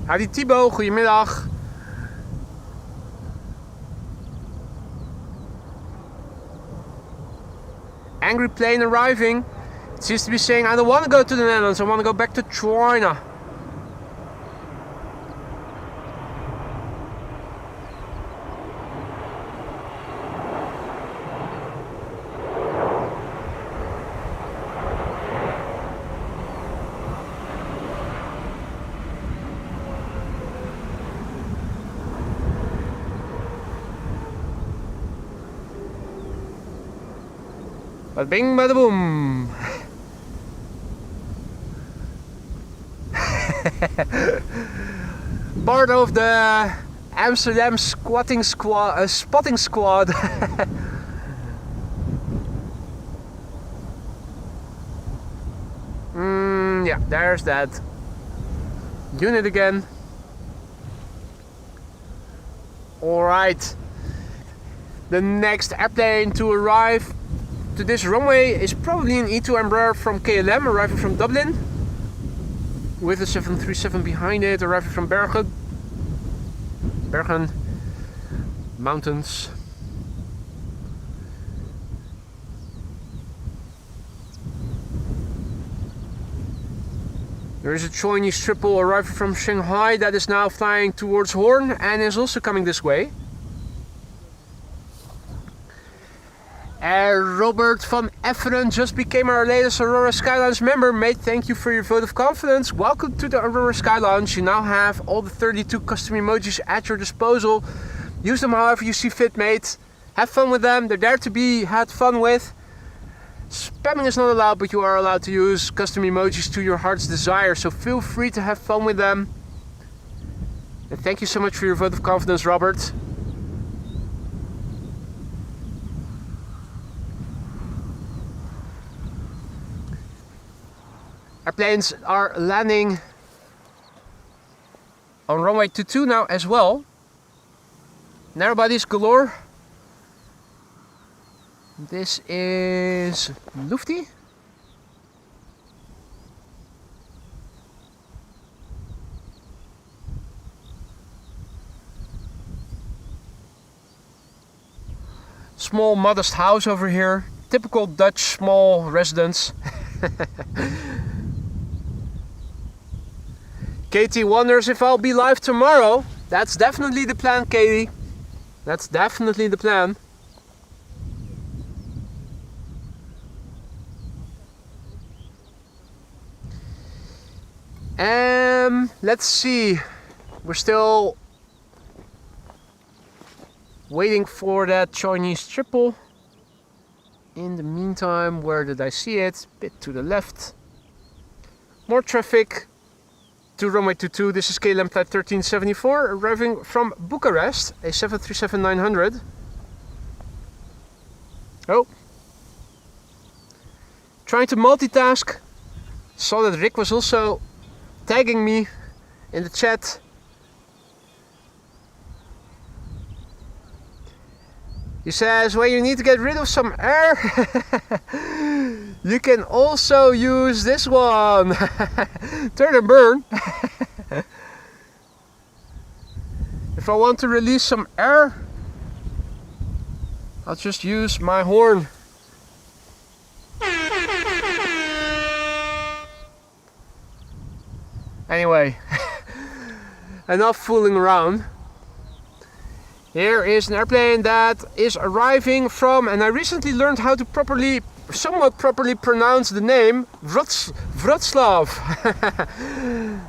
Hadi Thibaut, goedemiddag. Angry plane arriving. It seems to be saying, I don't want to go to the Netherlands, I want to go back to China. Bada bing, bada boom. Part of the Amsterdam spotting squad. Yeah, there's that unit again. All right. The next airplane to arrive to this runway is probably an E2 Embraer from KLM, arriving from Dublin, with a 737 behind it, arriving from Bergen mountains. There is a Chinese triple arriving from Shanghai that is now flying towards Hoorn and is also coming this way. Robert van Efferen just became our latest Aurora Sky Lounge member. Mate, thank you for your vote of confidence. Welcome to the Aurora Sky Lounge. You now have all the 32 custom emojis at your disposal. Use them however you see fit, mate. Have fun with them. They're there to be had fun with. Spamming is not allowed, but you are allowed to use custom emojis to your heart's desire. So feel free to have fun with them. And thank you so much for your vote of confidence, Robert. Airplanes are landing on runway 22 now as well. Narrow bodies galore. This is Lufty. Small modest house over here. Typical Dutch small residence. Katie wonders if I'll be live tomorrow. That's definitely the plan, Katie. That's definitely the plan. Let's see. We're still waiting for that Chinese triple. In the meantime, where did I see it? A bit to the left. More traffic to runway 22. This is KLM flight 1374 arriving from Bucharest, a 737-900. Oh. Trying to multitask. Saw that Rick was also tagging me in the chat. He says, well, you need to get rid of some air. You can also use this one. Turn and burn. If I want to release some air, I'll just use my horn. Anyway, enough fooling around. Here is an airplane that is arriving from, and I recently learned how to somewhat properly pronounce the name, Wrocław.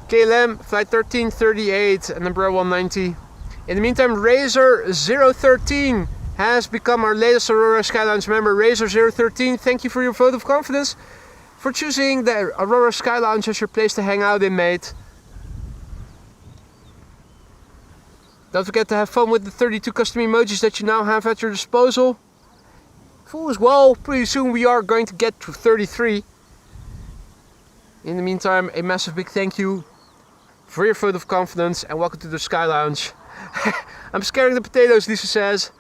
KLM flight 1338 and number 190. In the meantime, Razor 013 has become our latest Aurora Sky Lounge member. Razor 013, thank you for your vote of confidence, for choosing the Aurora Sky Lounge as your place to hang out in, mate. Don't forget to have fun with the 32 custom emojis that you now have at your disposal. Full as well, pretty soon we are going to get to 33. In the meantime, a massive big thank you for your vote of confidence and welcome to the Sky Lounge. I'm scaring the potatoes, Lisa says.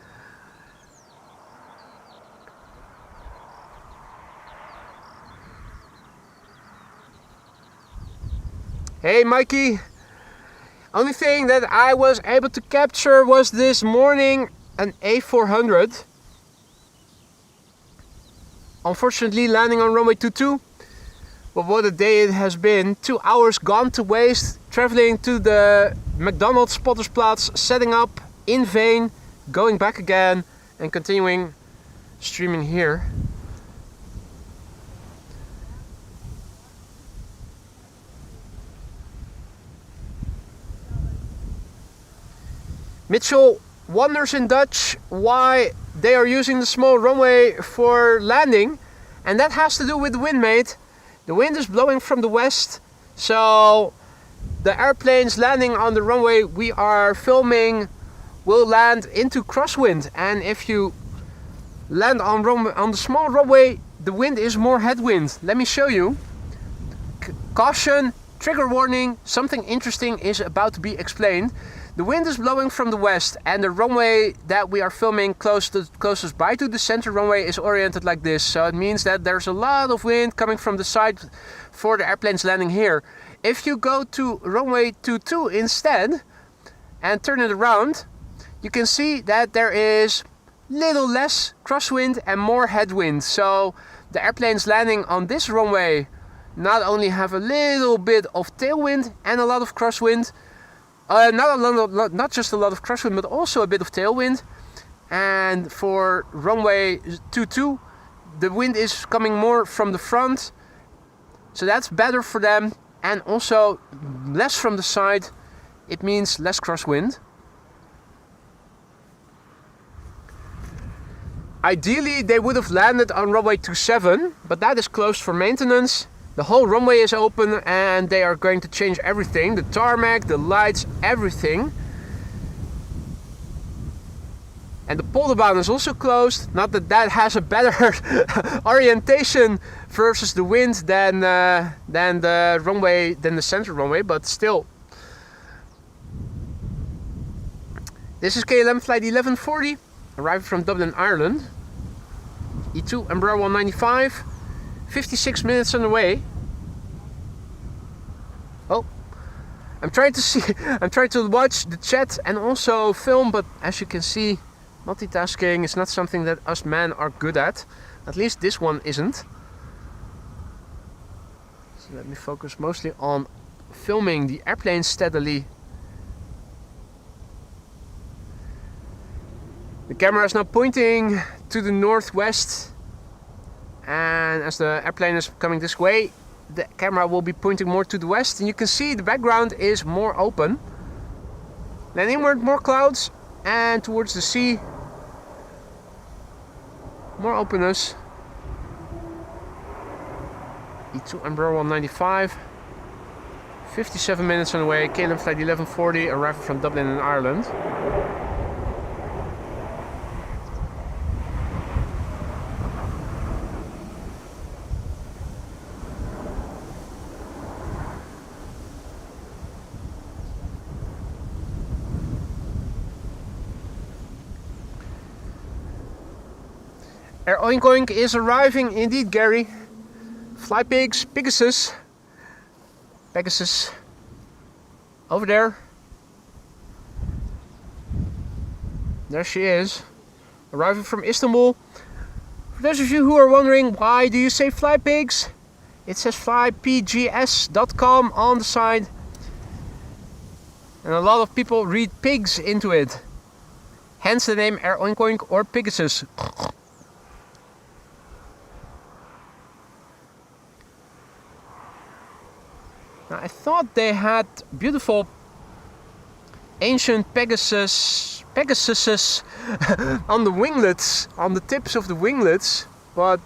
Hey Mikey, only thing that I was able to capture was this morning an A400. Unfortunately landing on runway 22, but what a day it has been. 2 hours gone to waste, traveling to the McDonald's Spottersplatz, setting up in vain, going back again and continuing streaming here. Mitchell wonders in Dutch why they are using the small runway for landing, and that has to do with the wind, mate. The wind is blowing from the west, so the airplanes landing on the runway we are filming will land into crosswind, and if you land on the small runway, the wind is more headwind. Let me show you. Caution, trigger warning, something interesting is about to be explained. The wind is blowing from the west, and the runway that we are filming closest by to the center runway is oriented like this. So it means that there's a lot of wind coming from the side for the airplanes landing here. If you go to runway 22 instead and turn it around, you can see that there is little less crosswind and more headwind. So the airplanes landing on this runway not only have a little bit of tailwind and a lot of crosswind, not just a lot of crosswind, but also a bit of tailwind. And for runway 22, the wind is coming more from the front, so that's better for them, and also less from the side. It means less crosswind. Ideally, they would have landed on runway 27, but that is closed for maintenance. The whole runway is open and they are going to change everything. The tarmac, the lights, everything. And the polderbaan is also closed. Not that that has a better orientation versus the wind than the runway, than the center runway, but still. This is KLM flight 1140, arriving from Dublin, Ireland. E2 Embraer 195, 56 minutes on the way. Oh, I'm trying to watch the chat and also film, but as you can see, multitasking is not something that us men are good at. At least this one isn't. So let me focus mostly on filming the airplane steadily. The camera is now pointing to the northwest, and as the airplane is coming this way, the camera will be pointing more to the west, and you can see the background is more open. Then inward, more clouds, and towards the sea, more openness. E2 Embraer 195, 57 minutes on the way, KLM flight 1140, arriving from Dublin in Ireland. Air Oink Oink is arriving indeed, Gary. Fly Pigs, Pegasus. Pegasus. Over there. There she is. Arriving from Istanbul. For those of you who are wondering, why do you say Fly Pigs? It says flypgs.com on the side. And a lot of people read pigs into it. Hence the name Air Oink Oink or Pegasus. Now, I thought they had beautiful ancient Pegasuses on the winglets, on the tips of the winglets, but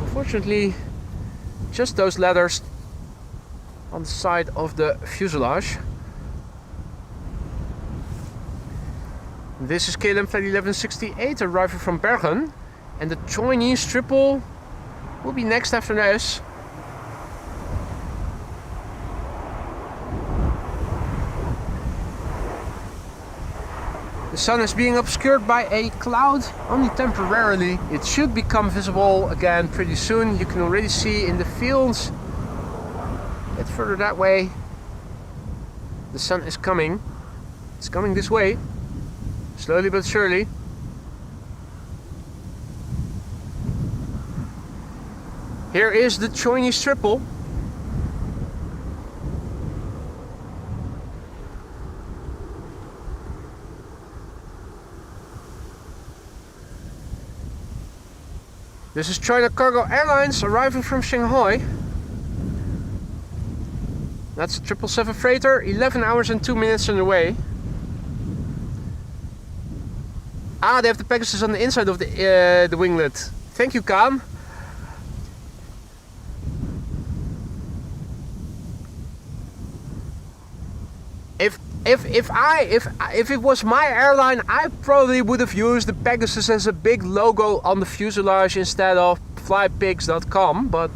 unfortunately just those letters on the side of the fuselage. This is KLM flight 1168 arriving from Bergen, and the Chinese triple will be next after this. The sun is being obscured by a cloud, only temporarily. It should become visible again pretty soon. You can already see in the fields, a bit further that way, the sun is coming. It's coming this way, slowly but surely. Here is the Chinese triple. This is China Cargo Airlines arriving from Shanghai. That's a 777 freighter, 11 hours and 2 minutes on the way. Ah, they have the Pegasus on the inside of the winglet. Thank you, Kaan. If it was my airline, I probably would have used the Pegasus as a big logo on the fuselage instead of flypigs.com, but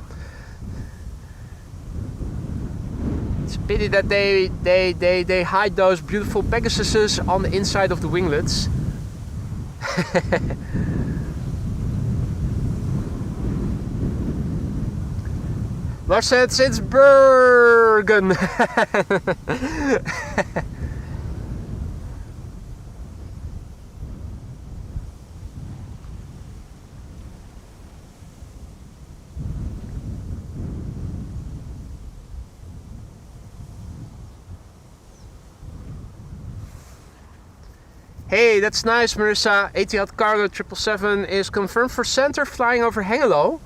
it's a pity that they hide those beautiful Pegasuses on the inside of the winglets. Lars said it's Bergen. Hey, that's nice, Marissa. Etihad Cargo 777 is confirmed for center, flying over Hengelo.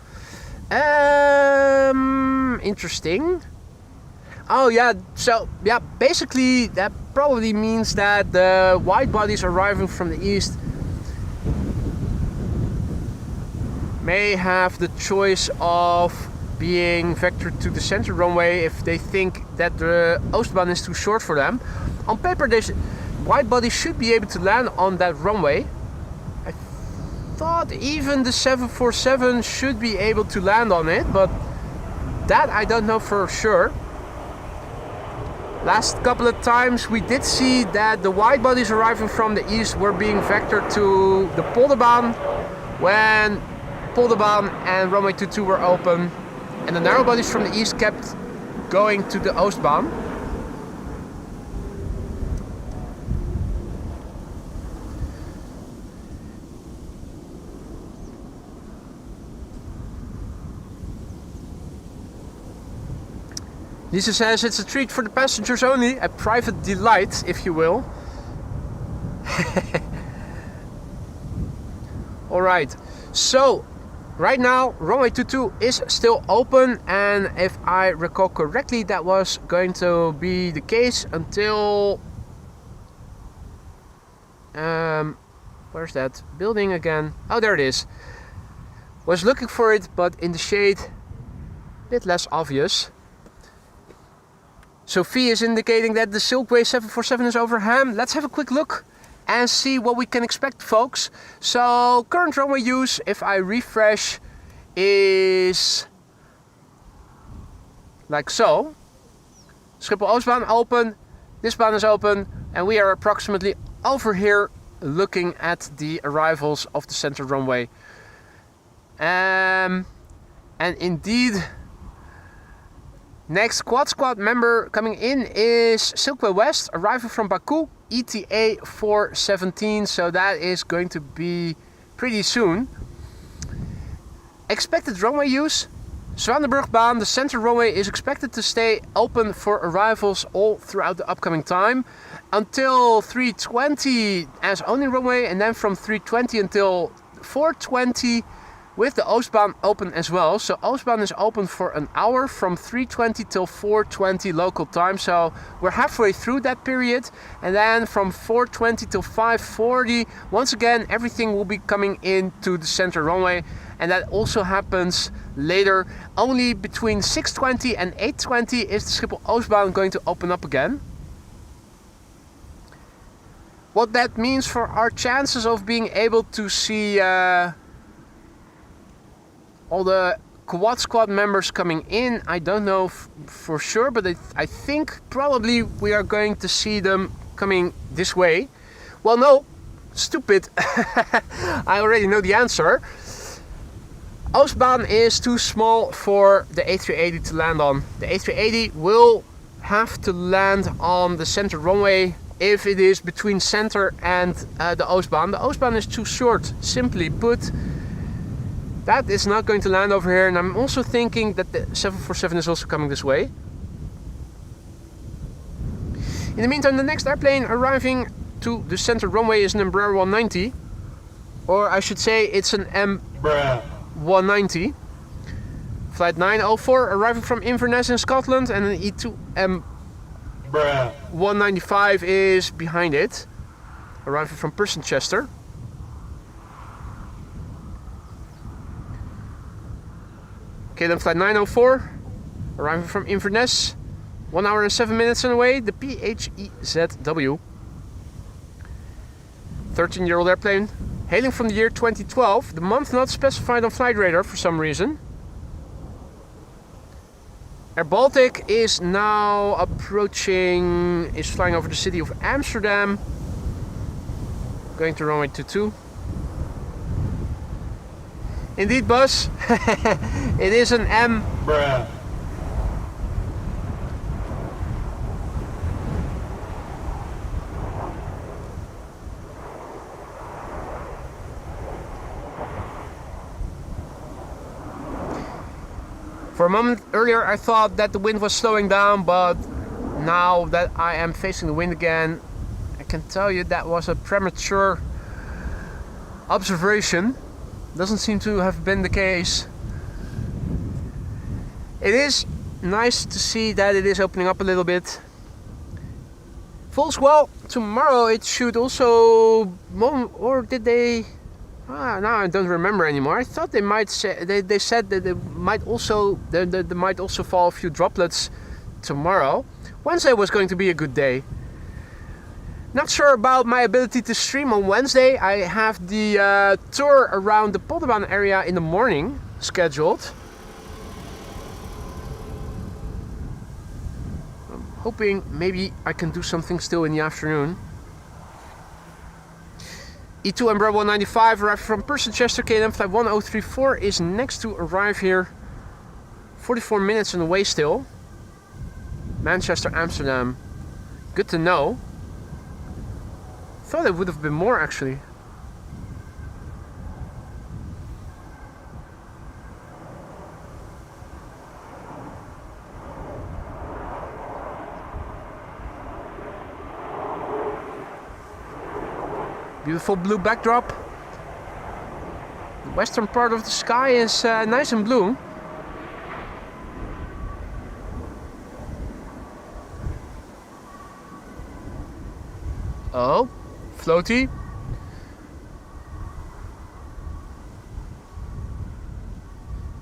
Interesting. Oh yeah, so yeah, basically that probably means that the wide bodies arriving from the east may have the choice of being vectored to the center runway if they think that the Oostbaan is too short for them. On paper, this wide body should be able to land on that runway. I thought even the 747 should be able to land on it, but that I don't know for sure. Last couple of times we did see that the wide bodies arriving from the east were being vectored to the Polderbaan when Polderbaan and runway 22 were open, and the narrow bodies from the east kept going to the Oostbaan. Lisa says it's a treat for the passengers only, a private delight, if you will. Alright, so right now runway 22 is still open, and if I recall correctly that was going to be the case until... where's that building again? Oh, there it is. Was looking for it, but in the shade, a bit less obvious. Sophie is indicating that the Silkway 747 is over EHAM. Let's have a quick look and see what we can expect, folks. So current runway use, if I refresh, is like so. Schiphol Oostbaan open, this baan is open, and we are approximately over here looking at the arrivals of the center runway. And indeed, next quad squad member coming in is Silkway West, arriving from Baku, ETA 417, so that is going to be pretty soon. Expected runway use, Zwanenburgbaan, the center runway is expected to stay open for arrivals all throughout the upcoming time, until 320 as only runway, and then from 320 until 420 with the Oostbaan open as well. So Oostbaan is open for an hour from 3:20 till 4:20 local time. So we're halfway through that period. And then from 4:20 till 5:40, once again, everything will be coming into the center runway. And that also happens later. Only between 6:20 and 8:20 is the Schiphol Oostbaan going to open up again. What that means for our chances of being able to see all the quad squad members coming in, I don't know for sure, but I think probably we are going to see them coming this way. Well, no, stupid. I already know the answer. Oostbaan is too small for the A380 to land on. The A380 will have to land on the center runway if it is between center and the Oostbaan. The Oostbaan is too short, simply put. That is not going to land over here, and I'm also thinking that the 747 is also coming this way. In the meantime, the next airplane arriving to the center runway is an Embraer 190. Or I should say it's an M190. Flight 904 arriving from Inverness in Scotland, and an E2 M195 is behind it, arriving from Chester. Okay, then flight 904, arriving from Inverness, 1 hour and 7 minutes on the way, the PHEZW. 13-year-old airplane, hailing from the year 2012, the month not specified on flight radar for some reason. Air Baltic is now approaching, is flying over the city of Amsterdam, going to runway 22. Indeed, Buzz, it is an M. For a moment earlier I thought that the wind was slowing down, but now that I am facing the wind again, I can tell you that was a premature observation. Doesn't seem to have been the case. It is nice to see that it is opening up a little bit. Falls well, tomorrow it should also, or did they? Now I don't remember anymore. I thought they might say they said that there might also fall a few droplets tomorrow. Wednesday was going to be a good day. Not sure about my ability to stream on Wednesday. I have the tour around the Polderbaan area in the morning scheduled. I'm hoping maybe I can do something still in the afternoon. E2 Embraer 195 arrived from Chester, KLM flight 1034 is next to arrive here. 44 minutes on the way still. Manchester, Amsterdam. Good to know. Thought it would have been more actually. Beautiful blue backdrop. The western part of the sky is nice and blue. Oh, floaty.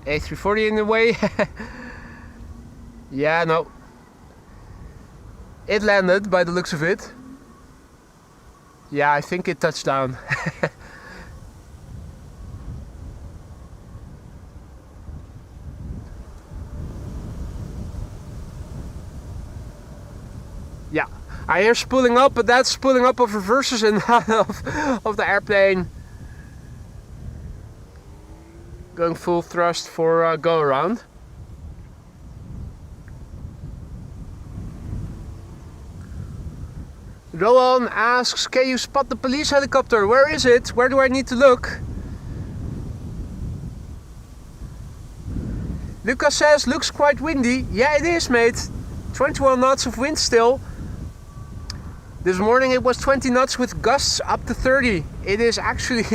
A340 in the way. Yeah, no. It landed by the looks of it. Yeah, I think it touched down. Yeah, I hear spooling up, but that's spooling up of reverses and not of the airplane going full thrust for go around. Rowan asks, can you spot the police helicopter? Where is it? Where do I need to look? Lucas says, looks quite windy. Yeah, it is, mate. 21 knots of wind still. This morning it was 20 knots with gusts up to 30. It is actually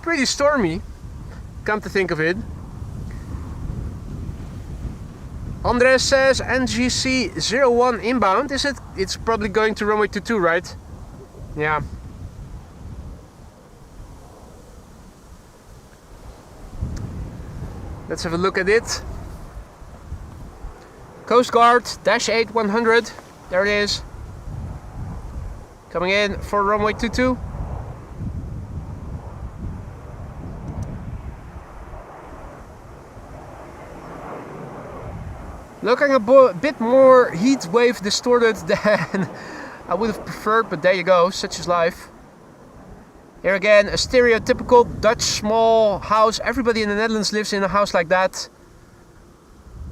pretty stormy, come to think of it. Andres says NGC 01 inbound. Is it? It's probably going to runway 22, right? Yeah. Let's have a look at it. Coast Guard, dash 8 100. There it is. Coming in for runway 22. Looking a bit more heat wave distorted than I would have preferred, but there you go, such is life. Here again, a stereotypical Dutch small house. Everybody in the Netherlands lives in a house like that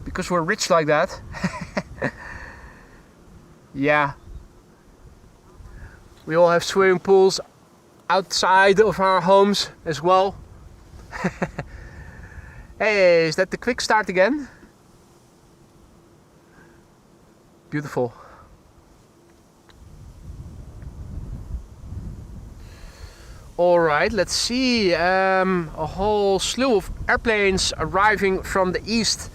because we're rich like that. Yeah. We all have swimming pools outside of our homes as well. Hey, is that the quick start again? Beautiful. Alright, let's see. A whole slew of airplanes arriving from the east.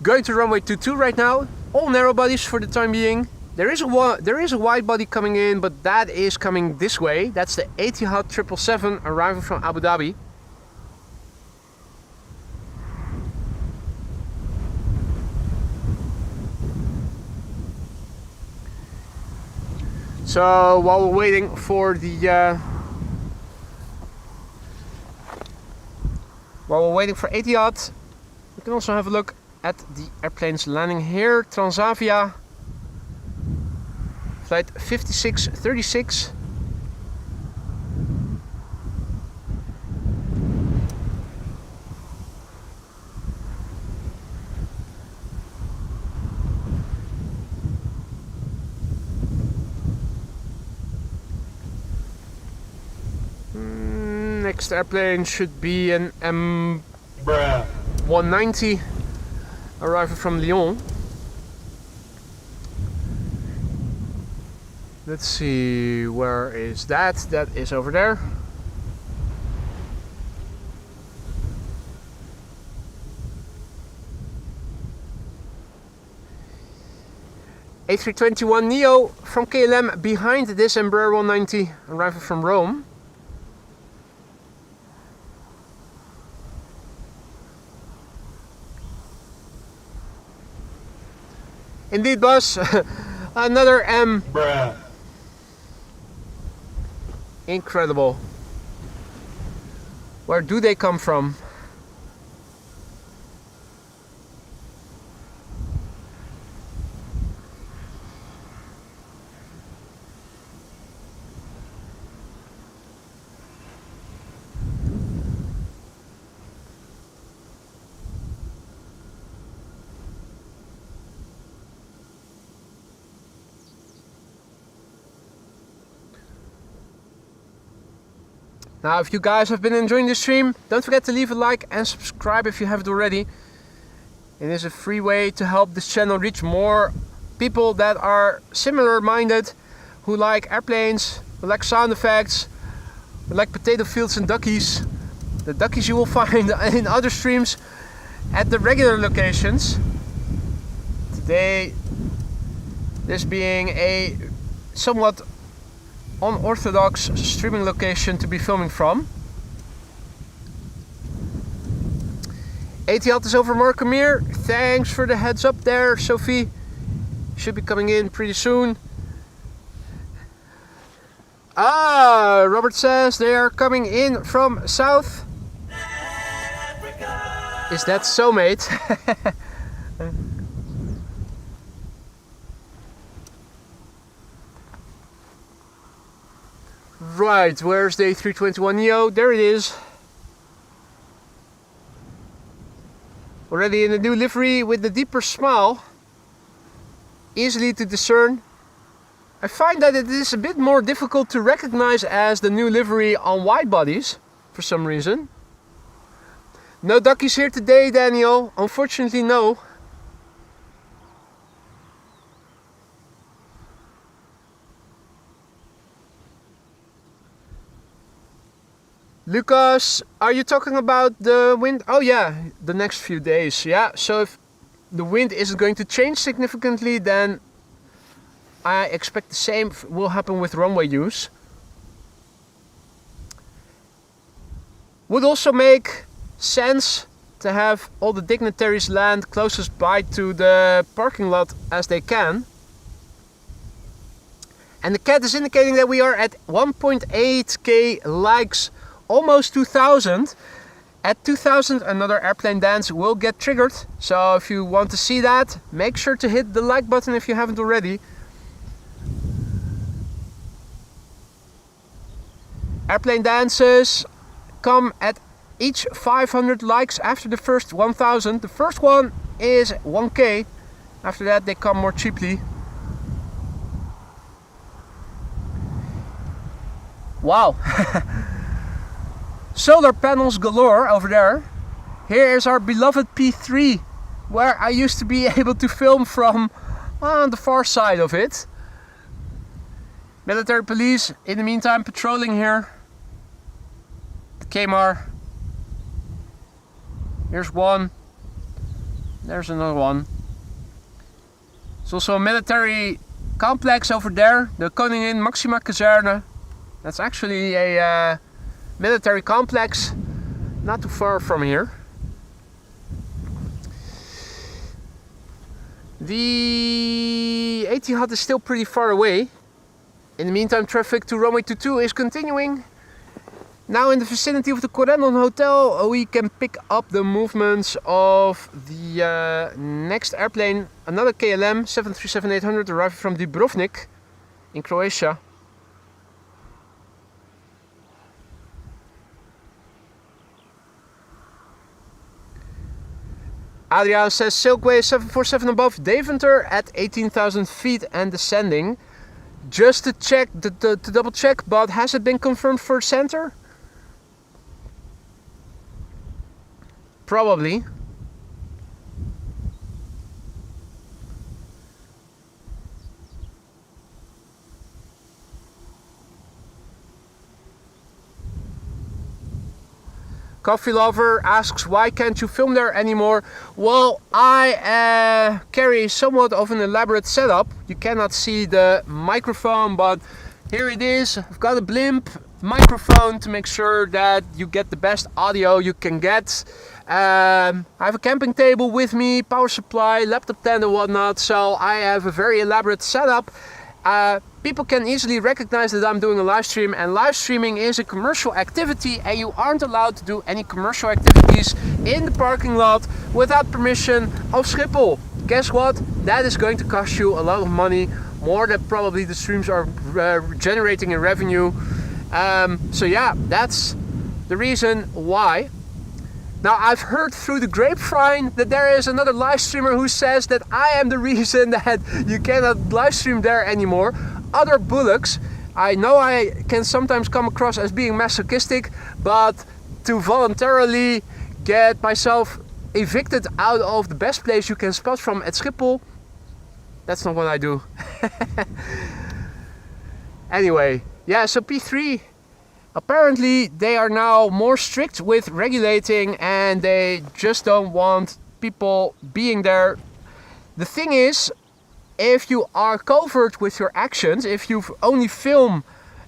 Going to runway 22 right now. All narrow bodies for the time being. There is a wide body coming in, but that is coming this way. That's the Etihad 777 arriving from Abu Dhabi. So while we're waiting for the Etihad, we can also have a look at the airplanes landing here. Transavia, flight 5636. Next airplane should be an M190 arriving from Lyon. Let's see, where is that? That is over there. A321neo from KLM behind this Embraer 190 arriving from Rome. Indeed, boss. Another M. Bruh. Incredible. Where do they come from? Now, if you guys have been enjoying this stream, don't forget to leave a like and subscribe if you haven't already. It is a free way to help this channel reach more people that are similar minded, who like airplanes, who like sound effects, who like potato fields and duckies. The duckies you will find in other streams at the regular locations. Today, this being a somewhat unorthodox streaming location to be filming from. Etihad is over Markham. Thanks for the heads up there, Sophie. Should be coming in pretty soon. Ah, Robert says they are coming in from south. Is that so, mate? Right, where's the A321neo? There it is. Already in the new livery with the deeper smile. Easily to discern. I find that it is a bit more difficult to recognize as the new livery on wide bodies, for some reason. No duckies here today, Daniel. Unfortunately, no. Lucas, are you talking about the wind? Oh yeah, the next few days. Yeah, so if the wind isn't going to change significantly, then I expect the same will happen with runway use. Would also make sense to have all the dignitaries land closest by to the parking lot as they can. And the cat is indicating that we are at 1.8k likes. Almost 2000. At 2000 another airplane dance will get triggered, so if you want to see that, make sure to hit the like button if you haven't already. Airplane dances come at each 500 likes after the first 1000. The first one is 1k, after that they come more cheaply. Wow. Solar panels galore over there. Here is our beloved P3, where I used to be able to film from on the far side of it. Military police in the meantime patrolling here. The KMAR. Here's one. There's another one. There's also a military complex over there, the Koningin Maxima Kazerne. That's actually a military complex not too far from here. The Etihad is still pretty far away. In the meantime, traffic to runway 22 is continuing. Now in the vicinity of the Corendon Hotel, we can pick up the movements of the next airplane, another KLM 737-800 arriving from Dubrovnik in Croatia. Adriaan says Silkway 747 above Deventer at 18,000 feet and descending. Just to check, to double check, but has it been confirmed for center? Probably. Coffee Lover asks, why can't you film there anymore? Well, I carry somewhat of an elaborate setup. You cannot see the microphone, but here it is. I've got a blimp microphone to make sure that you get the best audio you can get. I have a camping table with me, power supply, laptop stand and whatnot, so I have a very elaborate setup. People can easily recognize that I'm doing a live stream, and live streaming is a commercial activity, and you aren't allowed to do any commercial activities in the parking lot without permission of Schiphol. Guess what? That is going to cost you a lot of money, more than probably the streams are generating in revenue. So yeah, that's the reason why. Now, I've heard through the grapevine that there is another live streamer who says that I am the reason that you cannot live stream there anymore. Other bullocks. I know I can sometimes come across as being masochistic, but to voluntarily get myself evicted out of the best place you can spot from at Schiphol, that's not what I do. Anyway, yeah, so P3, apparently they are now more strict with regulating, and they just don't want people being there. The thing is, if you are covert with your actions, if you only film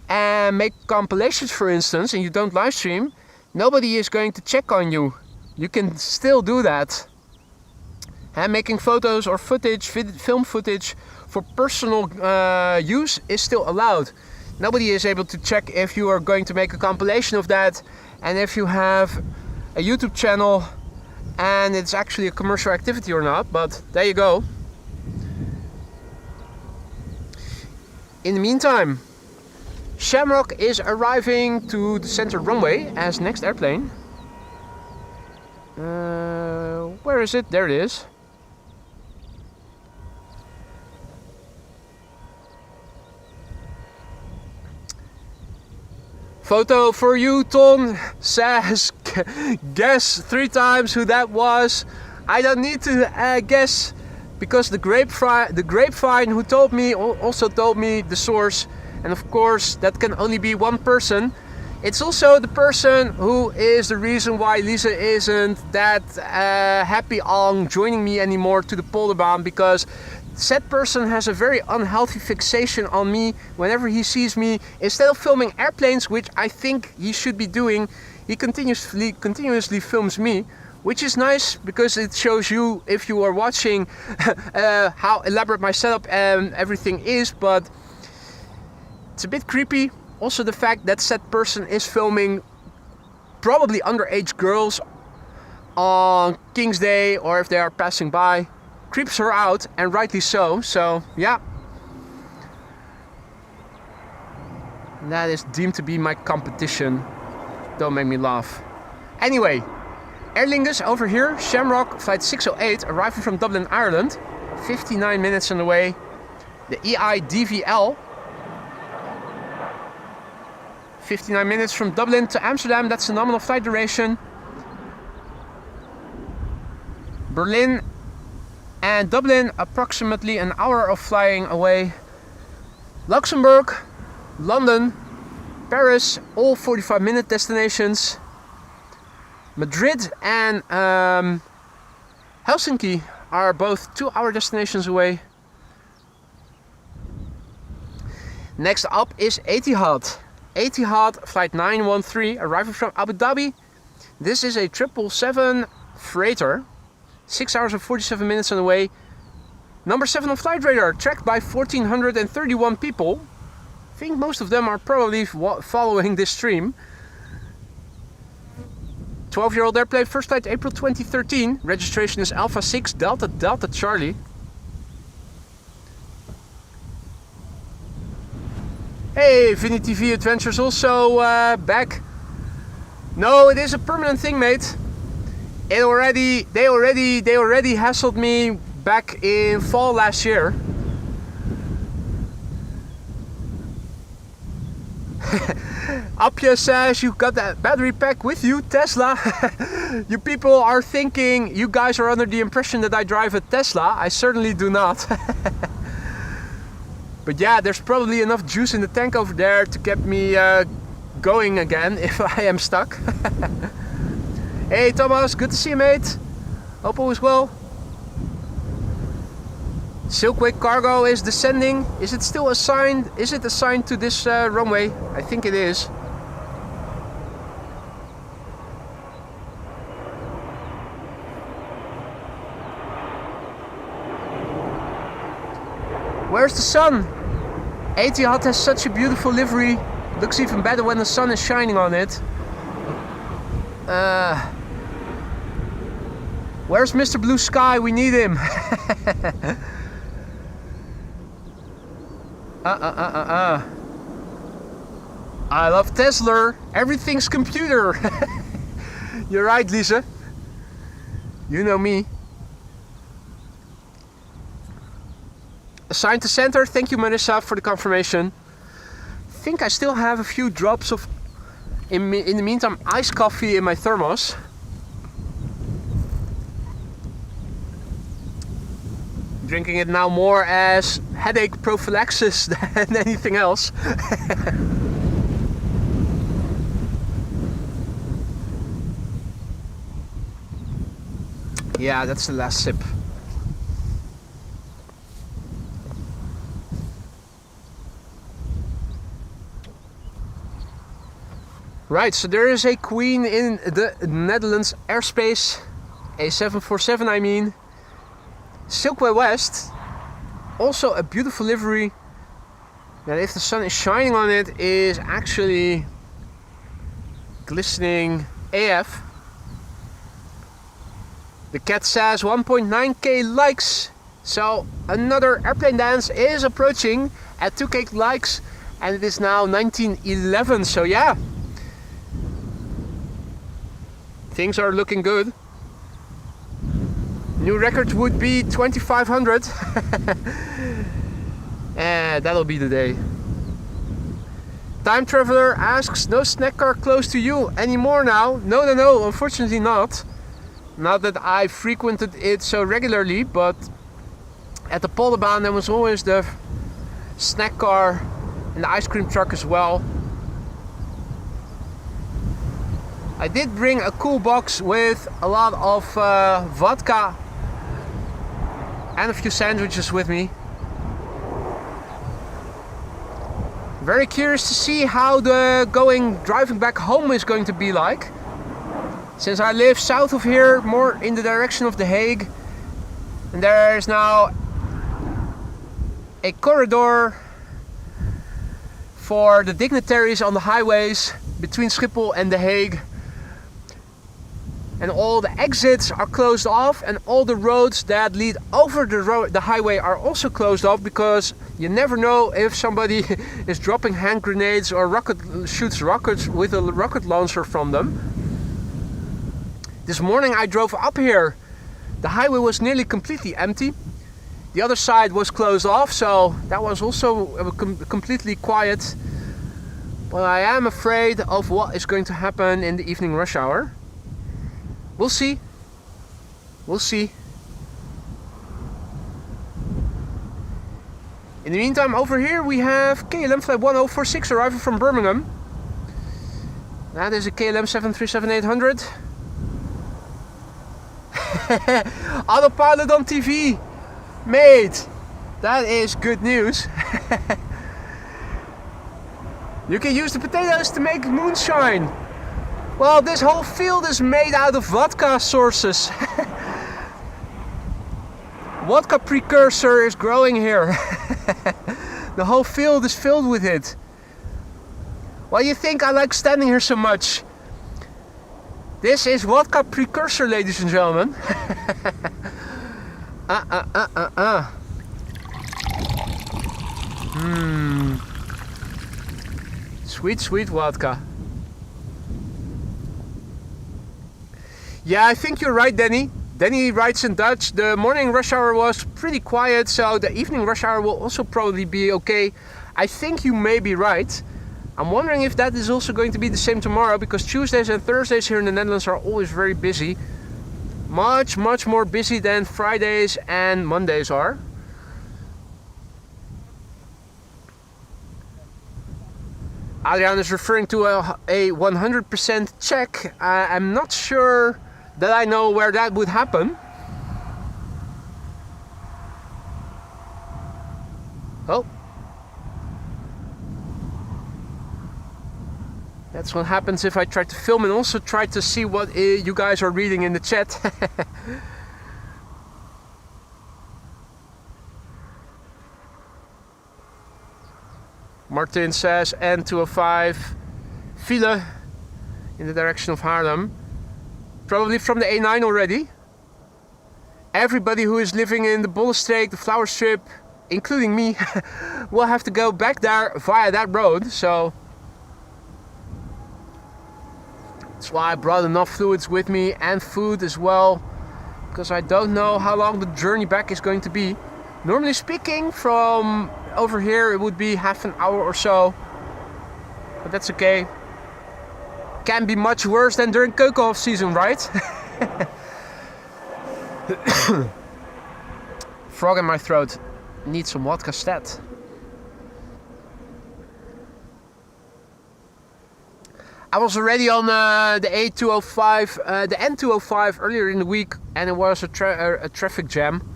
and make compilations, for instance, and you don't live stream, nobody is going to check on you. You can still do that. And making photos or footage, film footage for personal use is still allowed. Nobody is able to check if you are going to make a compilation of that, and if you have a YouTube channel and it's actually a commercial activity or not, but there you go. In the meantime, Shamrock is arriving to the center runway as next airplane. Where is it? There it is. Photo for you, Ton says, guess 3 times who that was. I don't need to guess, because the grapevine who told me also told me the source, and of course that can only be one person. It's also the person who is the reason why Lisa isn't that happy on joining me anymore to the polderbaan, because said person has a very unhealthy fixation on me. Whenever he sees me, instead of filming airplanes, which I think he should be doing, he continuously films me, which is nice because it shows you, if you are watching, how elaborate my setup and everything is, but it's a bit creepy. Also the fact that said person is filming probably underage girls on King's Day, or if they are passing by, creeps her out, and rightly so. So yeah, that is deemed to be my competition. Don't make me laugh. Anyway, Aer Lingus over here, Shamrock flight 608, arriving from Dublin, Ireland, 59 minutes on the way. The EIDVL, 59 minutes from Dublin to Amsterdam, that's the nominal flight duration. Berlin and Dublin, approximately an hour of flying away. Luxembourg, London, Paris, all 45-minute destinations. Madrid and Helsinki are both 2-hour destinations away. Next up is Etihad. Etihad flight 913, arriving from Abu Dhabi. This is a 777 freighter. 6 hours and 47 minutes on the way. Number 7 on flight radar, tracked by 1,431 people. I think most of them are probably following this stream. 12-year-old airplane, first flight April 2013. Registration is Alpha 6 Delta Delta Charlie. Hey, Vinny TV Adventures also back. No, it is a permanent thing, mate. They already hassled me back in fall last year. Apja says, you got that battery pack with you, Tesla. You people are thinking, you guys are under the impression that I drive a Tesla. I certainly do not. But yeah, there's probably enough juice in the tank over there to get me going again if I am stuck. Hey Thomas, good to see you, mate. Hope all is well. Silkway Cargo is descending. Is it still assigned? Is it assigned to this runway? I think it is. Where's the sun? Etihad has such a beautiful livery. Looks even better when the sun is shining on it. Where's Mr. Blue Sky? We need him. I love Tesla. Everything's computer. You're right, Lisa. You know me. Assigned to center. Thank you, Marissa, for the confirmation. I think I still have a few drops of, in the meantime, iced coffee in my thermos. Drinking it now more as headache prophylaxis than anything else. Yeah, that's the last sip. Right, so there is a Queen in the Netherlands airspace, a 747 I mean. Silkway West, also a beautiful livery that if the sun is shining on it is actually glistening AF. The cat says 1.9k likes, so another airplane dance is approaching at 2k likes and it is now 1911, so yeah. Things are looking good. New record would be 2500. And that'll be the day. Time Traveler asks, no snack car close to you anymore now? No, unfortunately not. Not that I frequented it so regularly, but at the Polderbaan there was always the snack car and the ice cream truck as well. I did bring a cool box with a lot of vodka and a few sandwiches with me. Very curious to see how the driving back home is going to be like. Since I live south of here, more in the direction of The Hague, and there is now a corridor for the dignitaries on the highways between Schiphol and The Hague. And all the exits are closed off, and all the roads that lead over the highway are also closed off, because you never know if somebody is dropping hand grenades or shoots rockets with a rocket launcher from them. This morning I drove up here. The highway was nearly completely empty. The other side was closed off, so that was also completely quiet. But I am afraid of what is going to happen in the evening rush hour. We'll see. We'll see. In the meantime, over here we have KLM flight 1046 arriving from Birmingham. That is a KLM 737-800. Autopilot on TV. Mate, that is good news. You can use the potatoes to make moonshine. Well, this whole field is made out of vodka sources. Vodka precursor is growing here. The whole field is filled with it. Why do you think I like standing here so much? This is vodka precursor, ladies and gentlemen. Sweet, sweet vodka. Yeah, I think you're right, Danny. Danny writes in Dutch, the morning rush hour was pretty quiet, so the evening rush hour will also probably be okay. I think you may be right. I'm wondering if that is also going to be the same tomorrow, because Tuesdays and Thursdays here in the Netherlands are always very busy. Much more busy than Fridays and Mondays are. Adrian is referring to a 100% check. I'm not sure that I know where that would happen. Oh. That's what happens if I try to film and also try to see what you guys are reading in the chat. Martin says N205 file in the direction of Haarlem. Probably from the A9 already. Everybody who is living in the Bollenstreek, the Flower Strip, including me, will have to go back there via that road. So that's why I brought enough fluids with me and food as well, because I don't know how long the journey back is going to be. Normally speaking, from over here it would be half an hour or so, but that's okay. Can be much worse than during takeoff season, right? Frog in my throat. Need some vodka stat. I was already on the A205, the N205 earlier in the week, and it was a traffic jam.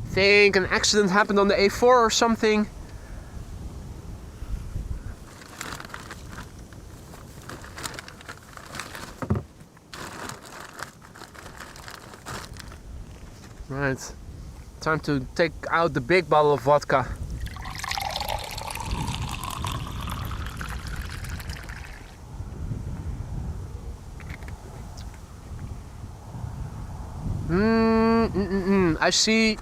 I think an accident happened on the A4 or something. Right, time to take out the big bottle of vodka. I see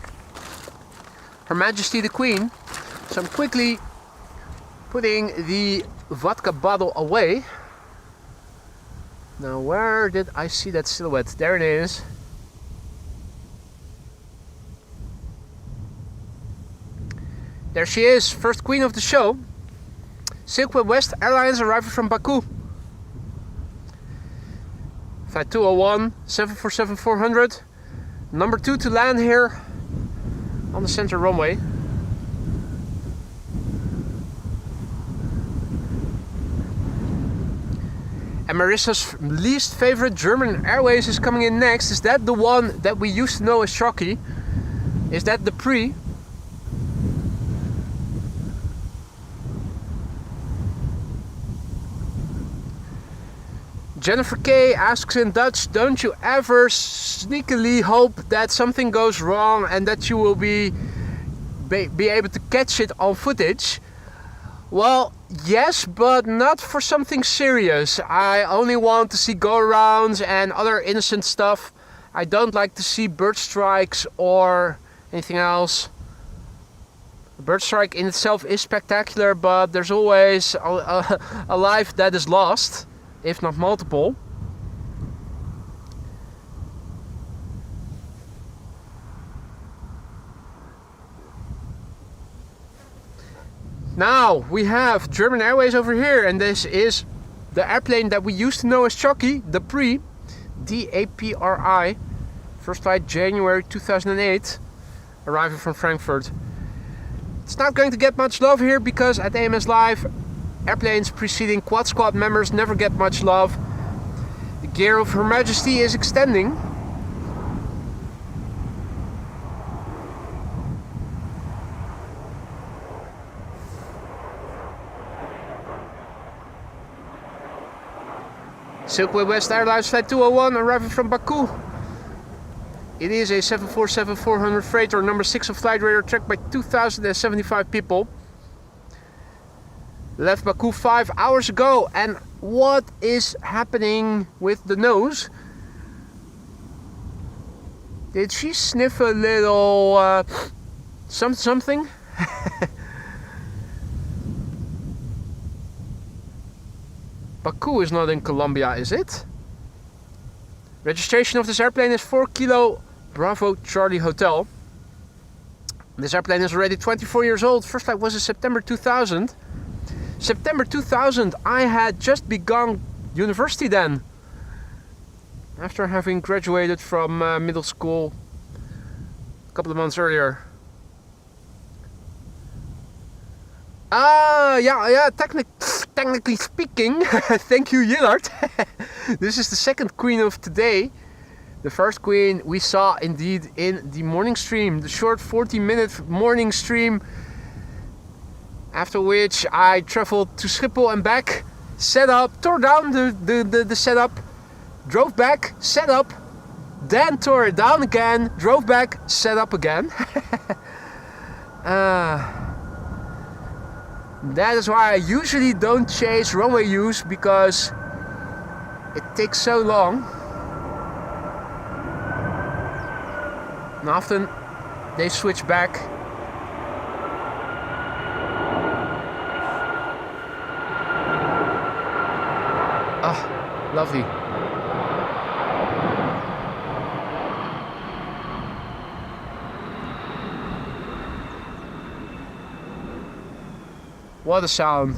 Her Majesty the Queen, so I'm quickly putting the vodka bottle away. Now, where did I see that silhouette? There it is. There she is, first queen of the show. Silkwest Airlines arriving from Baku. Flight 201, 747-400. Number 2 to land here on the center runway. And Marissa's least favorite German Airways is coming in next. Is that the one that we used to know as Shocky? Is that the Pre? Jennifer K asks in Dutch, don't you ever sneakily hope that something goes wrong and that you will be able to catch it on footage? Well, yes, but not for something serious. I only want to see go-arounds and other innocent stuff. I don't like to see bird strikes or anything else. A bird strike in itself is spectacular, but there's always a life that is lost, if not multiple. Now we have German Airways over here, and this is the airplane that we used to know as Chucky, the Pre, DAPRI, first flight January 2008, arriving from Frankfurt. It's not going to get much love here because at AMS Live, airplanes preceding Quad Squad members never get much love. The gear of Her Majesty is extending. Silkwest Airlines Flight 201 arriving from Baku. It is a 747-400 freighter, number 6 of flight radar, tracked by 2,075 people. Left Baku 5 hours ago, and what is happening with the nose? Did she sniff a little something? Baku is not in Colombia, is it? Registration of this airplane is 4 Kilo Bravo Charlie Hotel. This airplane is already 24 years old. First flight was in September 2000. September 2000, I had just begun university then. After having graduated from middle school a couple of months earlier. Yeah, technically speaking, thank you, Yillard. This is the second queen of today. The first queen we saw indeed in the morning stream, the short 40-minute morning stream. After which I traveled to Schiphol and back, set up, tore down the setup, drove back, set up, then tore it down again, drove back, set up again. That is why I usually don't chase runway use, because it takes so long. And often they switch back. Ah, lovely. What a sound.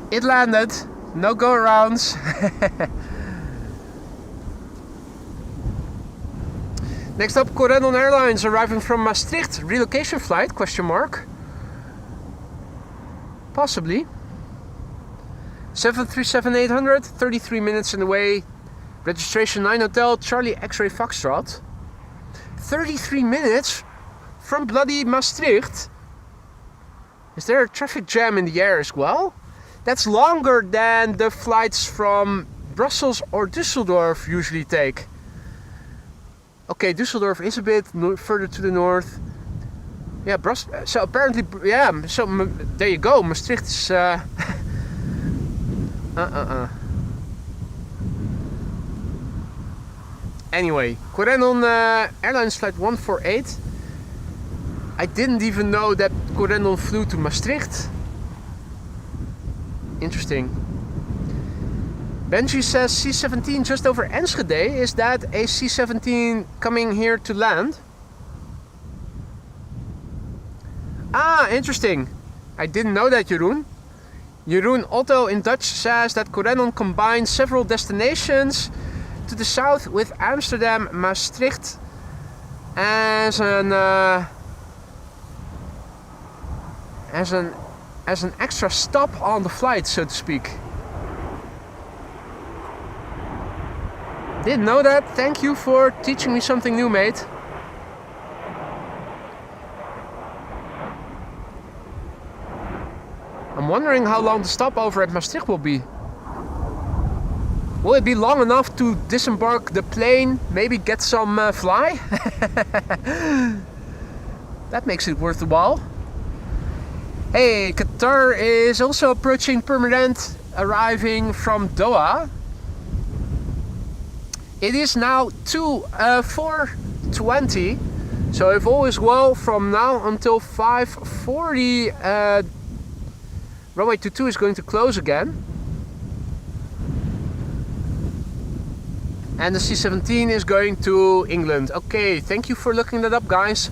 It landed, no go arounds. Next up, Corendon Airlines arriving from Maastricht, relocation flight, question mark. Possibly. 737-800, 33 minutes in the way. Registration 9 Hotel, Charlie X-Ray Foxtrot. 33 minutes from bloody Maastricht. Is there a traffic jam in the air as well? That's longer than the flights from Brussels or Düsseldorf usually take. Okay, Düsseldorf is a bit further to the north. Yeah, Brussels. So apparently, yeah. So there you go. Maastricht is. Anyway, Corendon Airlines flight 148. I didn't even know that Corendon flew to Maastricht. Interesting. Benji says C-17 just over Enschede. Is that a C-17 coming here to land? Ah, interesting. I didn't know that, Jeroen. Jeroen Otto in Dutch says that Corendon combines several destinations to the south with Amsterdam, Maastricht as an extra stop on the flight, so to speak. Didn't know that. Thank you for teaching me something new, mate. I'm wondering how long the stopover at Maastricht will be. Will it be long enough to disembark the plane, maybe get some fly? That makes it worth the while. Hey, Qatar is also approaching Permanent, arriving from Doha. It is now 4:20, so if all is well, from now until 5:40, runway 22 is going to close again. And the C-17 is going to England. Okay, thank you for looking that up, guys.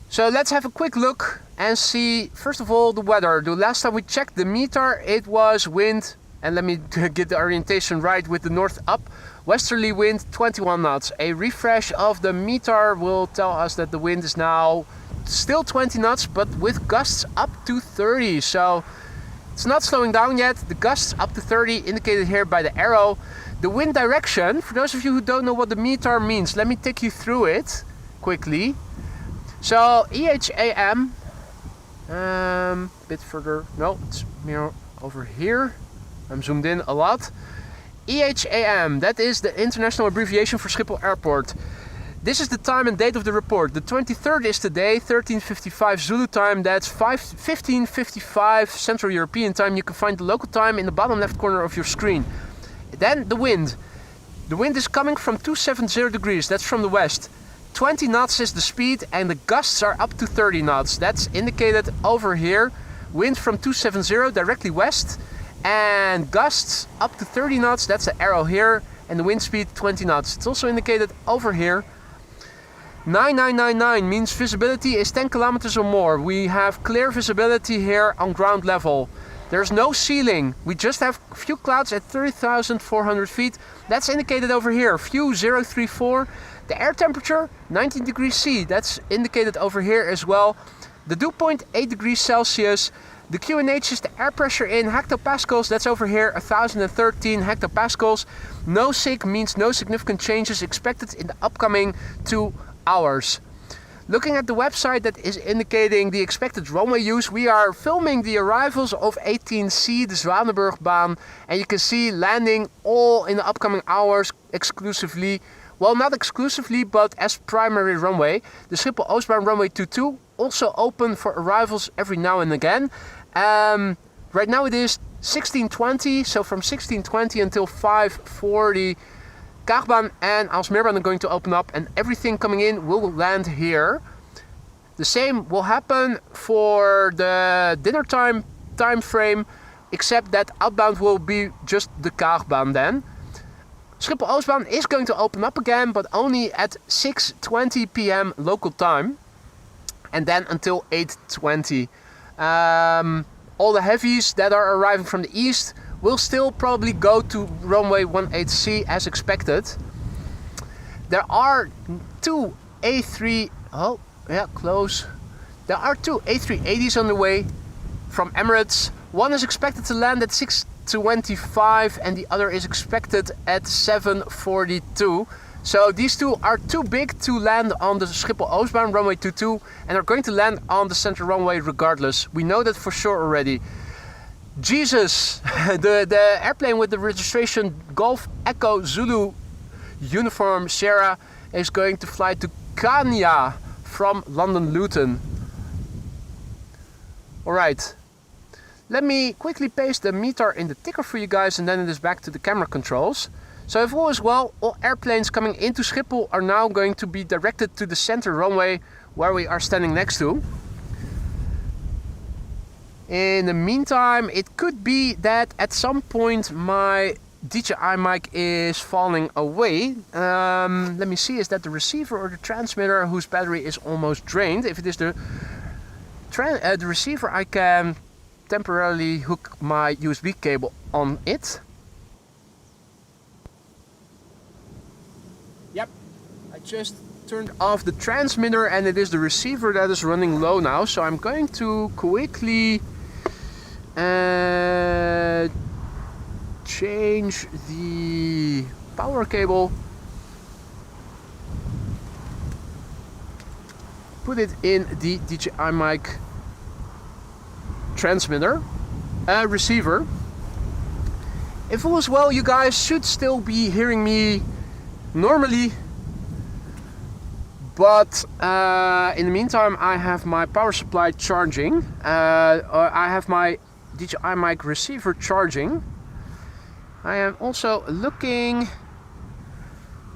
So let's have a quick look and see, first of all, the weather. The last time we checked the METAR, it was wind, and let me get the orientation right, with the north up, westerly wind 21 knots. A refresh of the METAR will tell us that the wind is now still 20 knots, but with gusts up to 30. So it's not slowing down yet. The gusts up to 30 indicated here by the arrow. The wind direction, for those of you who don't know what the METAR means, let me take you through it quickly. So EHAM, a bit further, no, it's more over here. I'm zoomed in a lot. EHAM, that is the international abbreviation for Schiphol Airport. This is the time and date of the report. The 23rd is today, 13:55 Zulu time. That's 15:55 Central European time. You can find the local time in the bottom left corner of your screen. Then the wind. The wind is coming from 270 degrees. That's from the west. 20 knots is the speed, and the gusts are up to 30 knots. That's indicated over here. Wind from 270 directly west, and gusts up to 30 knots. That's the arrow here, and the wind speed 20 knots. It's also indicated over here. 9999 means visibility is 10 kilometers or more. We have clear visibility here on ground level. There's no ceiling. We just have a few clouds at 30,400 feet. That's indicated over here. View 034. The air temperature 19 degrees C. That's indicated over here as well. The dew point 8 degrees Celsius. The QNH is the air pressure in hectopascals. That's over here, 1013 hectopascals. No SIG means no significant changes expected in the upcoming 2 hours. Looking at the website that is indicating the expected runway use, we are filming the arrivals of 18C, the Zwanenburgbaan, and you can see landing all in the upcoming hours exclusively. Well, not exclusively, but as primary runway. The Schiphol Oostbaan runway 22 also open for arrivals every now and again. Right now it is 16:20, so from 16:20 until 5:40, Kaagbaan and Aalsmeerbaan are going to open up, and everything coming in will land here. The same will happen for the dinner time frame, except that outbound will be just the Kaagbaan then. Schiphol Oostbaan is going to open up again, but only at 6:20 p.m. local time, and then until 8:20. All the heavies that are arriving from the east will still probably go to runway 18C as expected. There are two A3, oh yeah, close. There are two A380s on the way from Emirates. One is expected to land at 6:25 and the other is expected at 7:42. So these two are too big to land on the Schiphol Oostbaan runway 22 and are going to land on the center runway regardless. We know that for sure already. Jesus, the airplane with the registration Golf Echo Zulu uniform Sierra is going to fly to Kenya from London Luton. Alright, let me quickly paste the meter in the ticker for you guys and then it is back to the camera controls. So if all is well, all airplanes coming into Schiphol are now going to be directed to the center runway where we are standing next to. In the meantime, it could be that at some point my DJI mic is falling away. Let me see, is that the receiver or the transmitter whose battery is almost drained? If it is the receiver, I can temporarily hook my USB cable on it. Yep, I just turned off the transmitter and it is the receiver that is running low now. So I'm going to quickly change the power cable, put it in the DJI mic transmitter, receiver. If all is well, you guys should still be hearing me normally, but in the meantime I have my power supply charging, I have my DJI mic receiver charging. I am also looking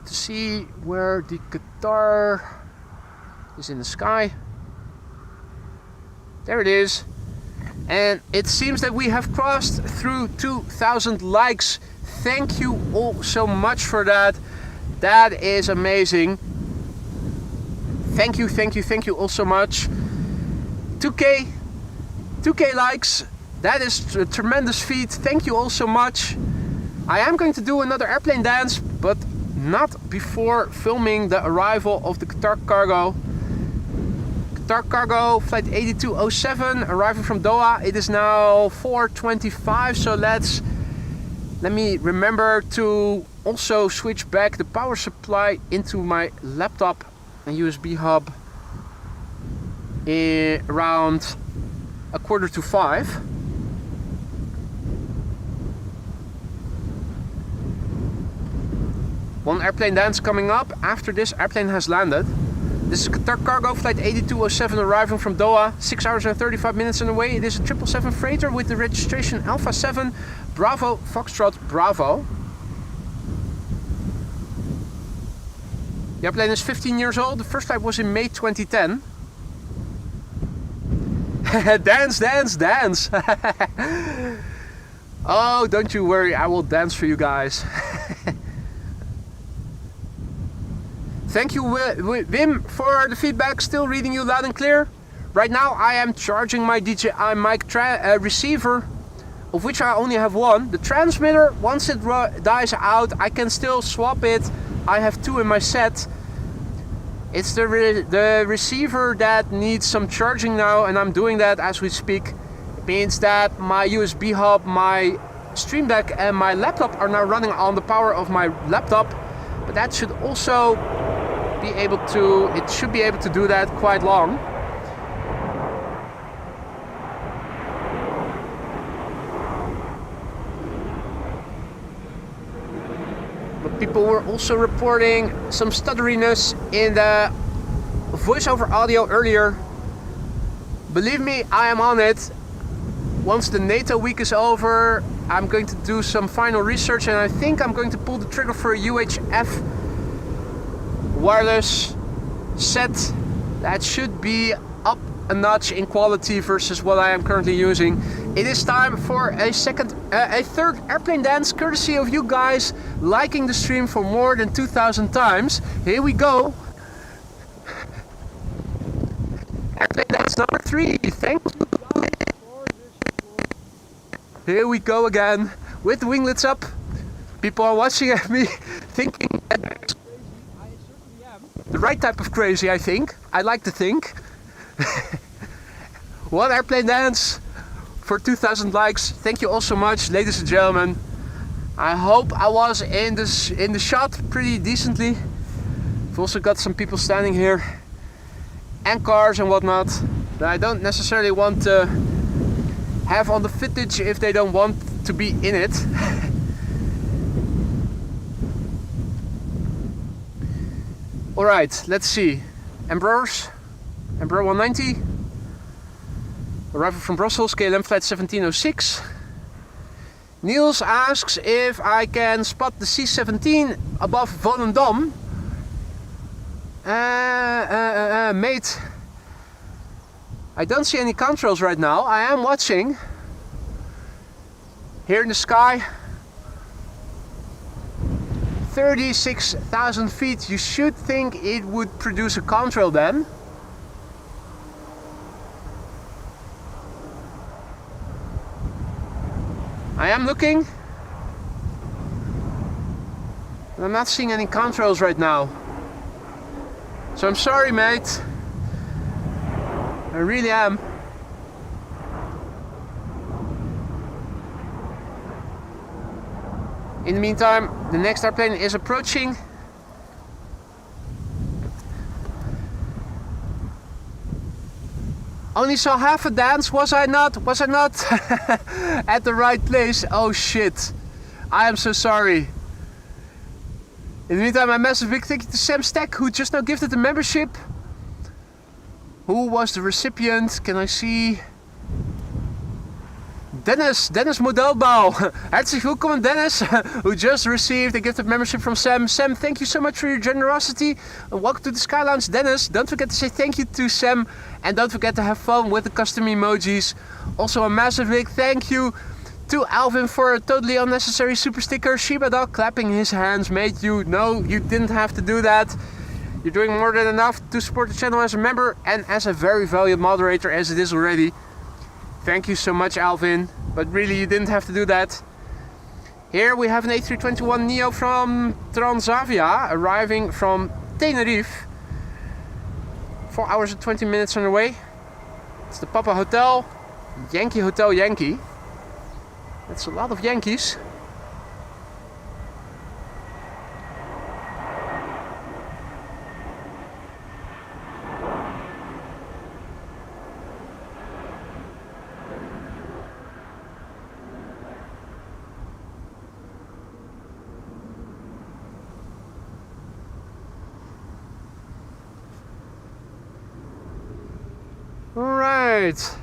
to see where the Qatar is in the sky. There it is. And it seems that we have crossed through 2,000 likes. Thank you all so much for that. That is amazing. Thank you all so much. 2K likes. That is a tremendous feat. Thank you all so much. I am going to do another airplane dance, but not before filming the arrival of the Qatar cargo. Qatar cargo flight 8207 arriving from Doha. It is now 4:25, so let me remember to also switch back the power supply into my laptop and USB hub around 4:45. One airplane dance coming up after this airplane has landed. This is Qatar cargo flight 8207 arriving from Doha, 6 hours and 35 minutes on the way. It is a 777 freighter with the registration Alpha 7 Bravo Foxtrot Bravo. The airplane is 15 years old. The first flight was in May 2010. Dance, dance, dance. Oh, don't you worry, I will dance for you guys. Thank you, Wim, for the feedback. Still reading you loud and clear. Right now I am charging my DJI mic receiver, of which I only have one. The transmitter, once it dies out, I can still swap it. I have two in my set. It's the receiver that needs some charging now, and I'm doing that as we speak. It means that my USB hub, my Stream Deck and my laptop are now running on the power of my laptop, but that should also it should be able to do that quite long. But people were also reporting some stutteriness in the voiceover audio earlier. Believe me, I am on it. Once the NATO week is over, I'm going to do some final research, and I think I'm going to pull the trigger for a UHF wireless set that should be up a notch in quality versus what I am currently using. It is time for a third airplane dance, courtesy of you guys liking the stream for more than 2,000 times. Here we go. Airplane dance number 3. Thank you. Here we go again with the winglets up. People are watching at me thinking that I certainly am the right type of crazy, I think. I like to think. One airplane dance for 2,000 likes. Thank you all so much, ladies and gentlemen. I hope I was in the shot pretty decently. We've also got some people standing here and cars and whatnot that I don't necessarily want to have on the footage if they don't want to be in it. Alright, let's see. Embraer 190. Arrival from Brussels, KLM flight 1706. Niels asks if I can spot the C-17 above Volendam. Mate, I don't see any contrails right now. I am watching. Here in the sky, 36,000 feet. You should think it would produce a contrail then. I am looking. And I'm not seeing any contrails right now. So I'm sorry, mate. I really am. In the meantime, the next airplane is approaching. Only saw half a dance, was I not? Was I not at the right place? Oh shit. I am so sorry. In the meantime, a massive big thank you to Sam Stack, who just now gifted the membership. Who was the recipient? Can I see? Dennis Modelbouw. Herzlich willkommen, Dennis, who just received a gift of membership from Sam. Sam, thank you so much for your generosity. And welcome to the Sky Lounge, Dennis. Don't forget to say thank you to Sam. And don't forget to have fun with the custom emojis. Also a massive big thank you to Alvin for a totally unnecessary super sticker. Shiba Dog clapping his hands made you know you didn't have to do that. You're doing more than enough to support the channel as a member and as a very valued moderator as it is already. Thank you so much, Alvin, but really you didn't have to do that. Here we have an A321neo from Transavia arriving from Tenerife. 4 hours and 20 minutes on the way. It's the Papa Hotel, Yankee Hotel Yankee. That's a lot of Yankees. Alright,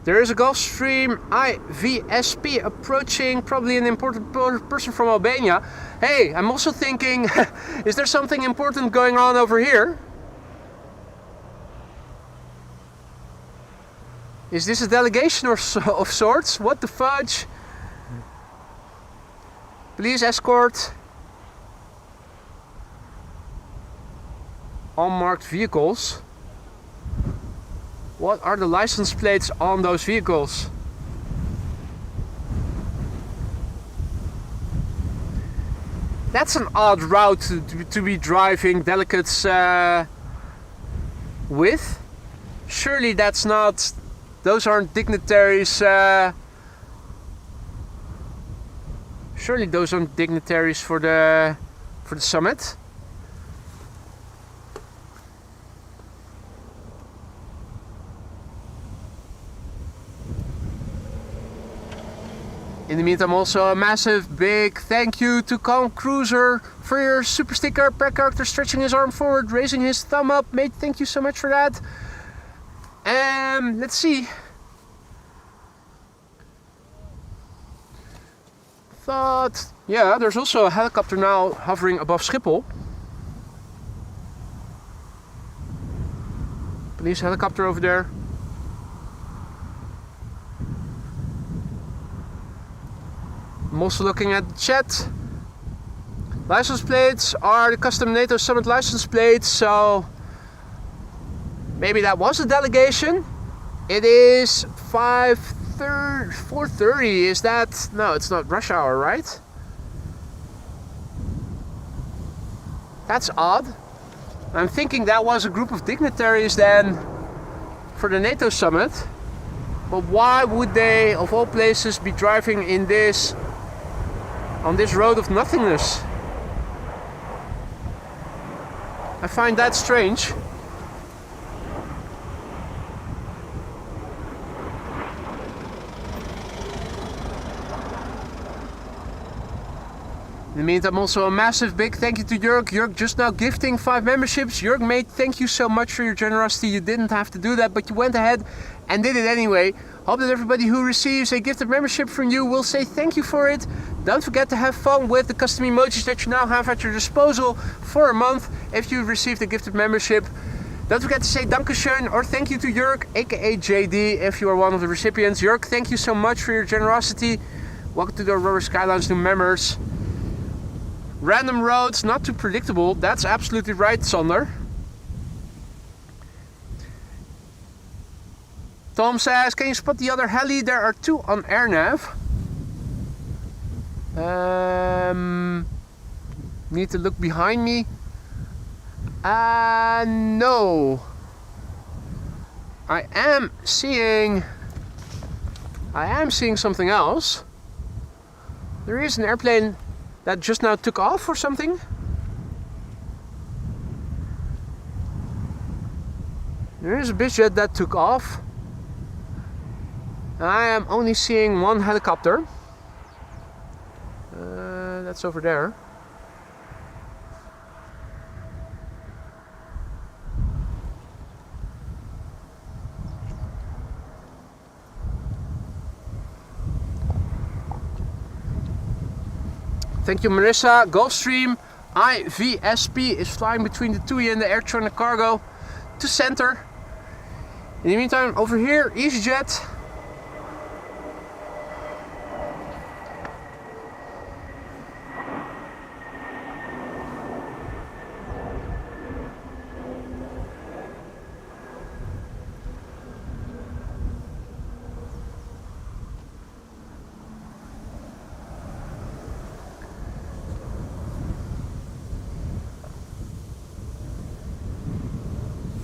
there is a Gulfstream IVSP approaching, probably an important person from Albania. Hey, I'm also thinking, is there something important going on over here? Is this a delegation of sorts? What the fudge? Please escort unmarked vehicles. What are the license plates on those vehicles? That's an odd route to be driving delegates with. Surely that's not... Those aren't dignitaries... Surely those aren't dignitaries for the summit. In the meantime, also a massive big thank you to Calm Cruiser for your super sticker. Per character stretching his arm forward, raising his thumb up. Mate, thank you so much for that. Let's see. Yeah, there's also a helicopter now hovering above Schiphol. Police helicopter over there. I'm also looking at the chat. License plates are the custom NATO Summit license plates, so maybe that was a delegation. It is 4:30. Is that? No, it's not rush hour, right? That's odd. I'm thinking that was a group of dignitaries then for the NATO summit. But why would they, of all places, be driving in this, on this road of nothingness? I find that strange. In the meantime, also a massive big thank you to Jörg. Jörg just now gifting 5 memberships. Jörg, mate, thank you so much for your generosity. You didn't have to do that, but you went ahead and did it anyway. Hope that everybody who receives a gifted membership from you will say thank you for it. Don't forget to have fun with the custom emojis that you now have at your disposal for a month if you've received a gifted membership. Don't forget to say Dankeschön or thank you to Jörg, aka JD, if you are one of the recipients. Jörg, thank you so much for your generosity. Welcome to the Aurora Skyline's new members. Random roads, not too predictable. That's absolutely right, Sander. Tom says, can you spot the other heli? There are 2 on AirNav. Need to look behind me. No. I am seeing something else. There is an airplane that just now took off or something. There is a bizjet that took off. I am only seeing 1 helicopter. That's over there. Thank you, Marissa. Gulfstream IVSP is flying between the TUI and the Air China Cargo to center. In the meantime, over here, EasyJet.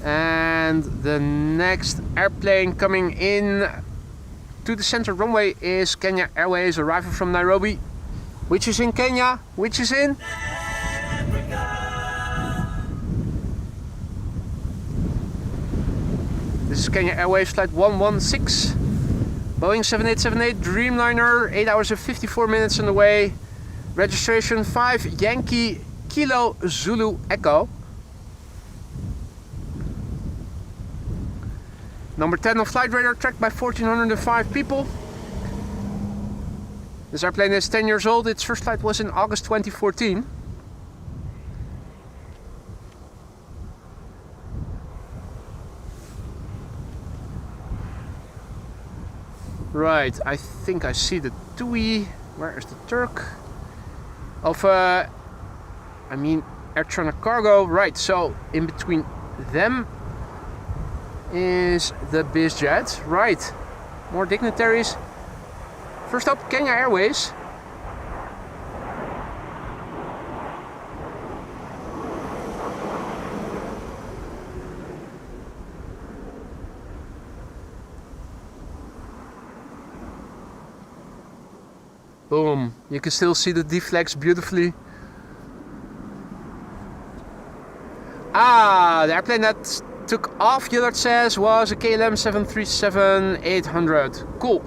And the next airplane coming in to the center runway is Kenya Airways, arrival from Nairobi, which is in Kenya, which is in This is Kenya Airways flight 116, Boeing 7878 Dreamliner, 8 hours and 54 minutes on the way. Registration 5 Yankee Kilo Zulu Echo. Number 10 on flight radar, tracked by 1,405 people. This airplane is 10 years old. Its first flight was in August 2014. Right, I think I see the TUI. Where is the Turk? I mean Air China Cargo. Right, so in between them is the bizjet. Right, more dignitaries. First up, Kenya Airways. Boom, you can still see the deflex beautifully. Ah, the airplane that took off, Gillard says, was a KLM 737-800. Cool.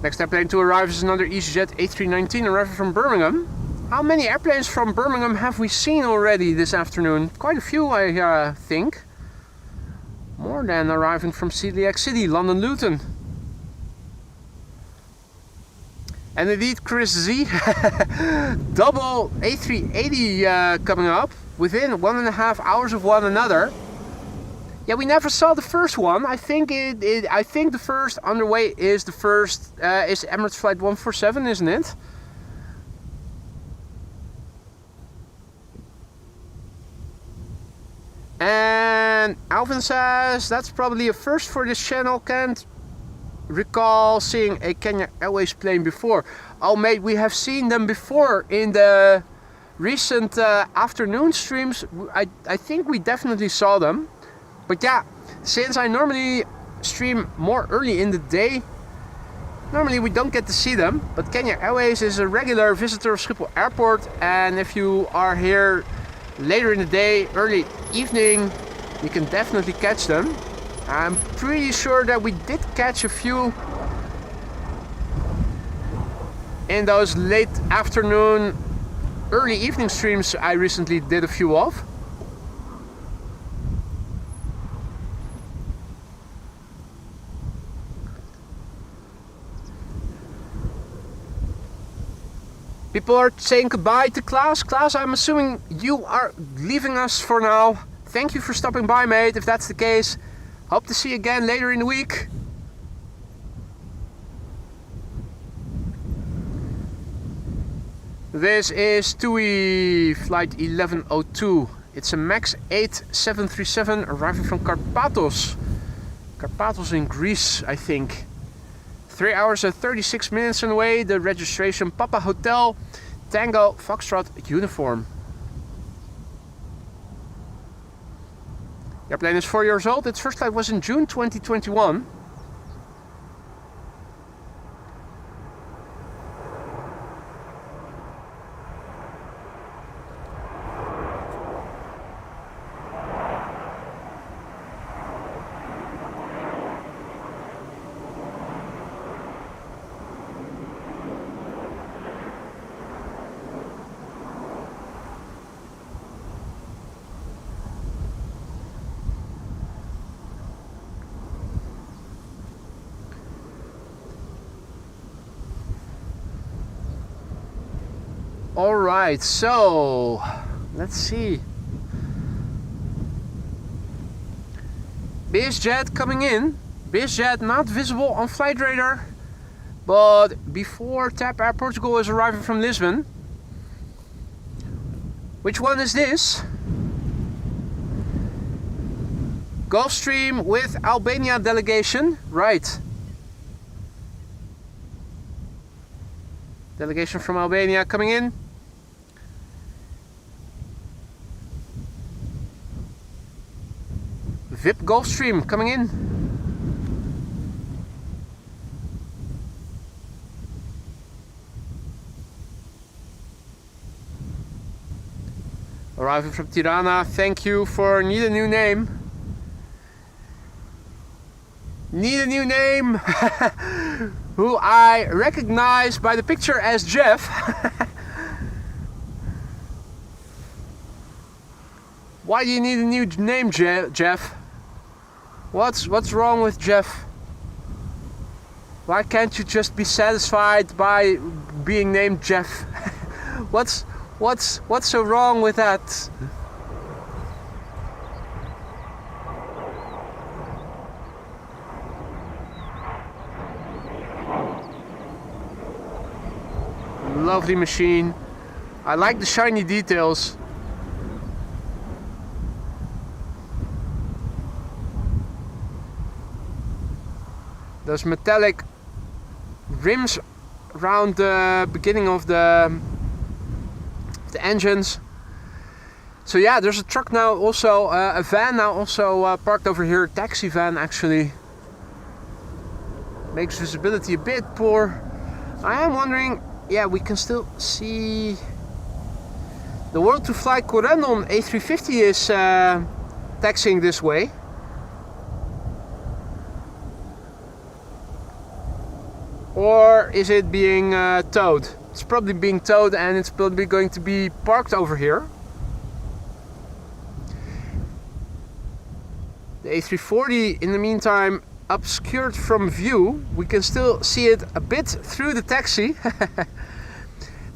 Next airplane to arrive is another EasyJet A319 arriving from Birmingham. How many airplanes from Birmingham have we seen already this afternoon? Quite a few, I think. More than arriving from Celiac City, London Luton. And indeed, Chris Z, double A380 coming up within 1.5 hours of one another. Yeah, we never saw the first one. I think the first underway is is Emirates Flight 147, isn't it? And Alvin says that's probably a first for this channel. Can't recall seeing a Kenya Airways plane before. Oh mate, we have seen them before in the recent afternoon streams. I think we definitely saw them. But yeah, since I normally stream more early in the day, normally we don't get to see them. But Kenya Airways is a regular visitor of Schiphol Airport, and if you are here later in the day, early evening, you can definitely catch them. I'm pretty sure that we did catch a few in those late afternoon, early evening streams I recently did a few of. People are saying goodbye to Klaas. Klaas, I'm assuming you are leaving us for now. Thank you for stopping by, mate, if that's the case. Hope to see you again later in the week. This is TUI Flight 1102. It's a MAX 8 737 arriving from Karpathos. Karpathos in Greece, I think. 3 hours and 36 minutes on the way. The registration Papa Hotel Tango Foxtrot uniform. The airplane is 4 years old. Its first flight was in June 2021. Alright, so let's see. BizJet coming in. BizJet not visible on flight radar, but before TAP Air Portugal is arriving from Lisbon. Which one is this? Gulfstream with Albania delegation, right. Delegation from Albania coming in. VIP Gulfstream coming in. Arriving from Tirana, thank you for Need a New Name. Need a New Name, who I recognize by the picture as Jeff. Why do you need a new name, Jeff? What's wrong with Jeff? Why can't you just be satisfied by being named Jeff? What's so wrong with that? Lovely machine. I like the shiny details. Those metallic rims around the beginning of the engines. So yeah, there's a truck now also, a van now also parked over here, a taxi van actually. Makes visibility a bit poor. I am wondering, yeah, we can still see the World to Fly Corendon A350 is taxiing this way. Or is it being towed? It's probably being towed and it's probably going to be parked over here. The A340 in the meantime obscured from view. We can still see it a bit through the taxi.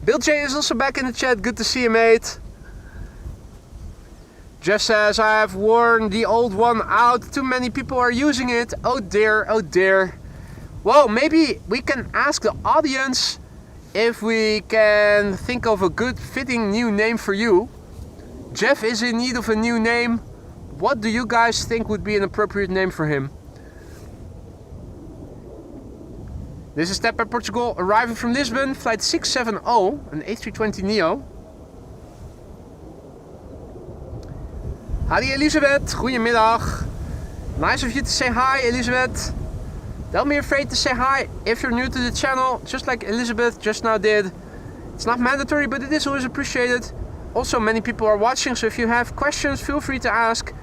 Bill J is also back in the chat. Good to see you, mate. Just says, I have worn the old one out. Too many people are using it. Oh dear, oh dear. Well, maybe we can ask the audience if we can think of a good fitting new name for you. Jeff is in need of a new name. What do you guys think would be an appropriate name for him? This is Tap Air Portugal, arriving from Lisbon, flight 670, an A320neo. Howdy Elisabeth, goedemiddag. Nice of you to say hi, Elisabeth. Don't be afraid to say hi if you're new to the channel, just like Elizabeth just now did. It's not mandatory, but it is always appreciated. Also, many people are watching, so if you have questions, feel free to ask.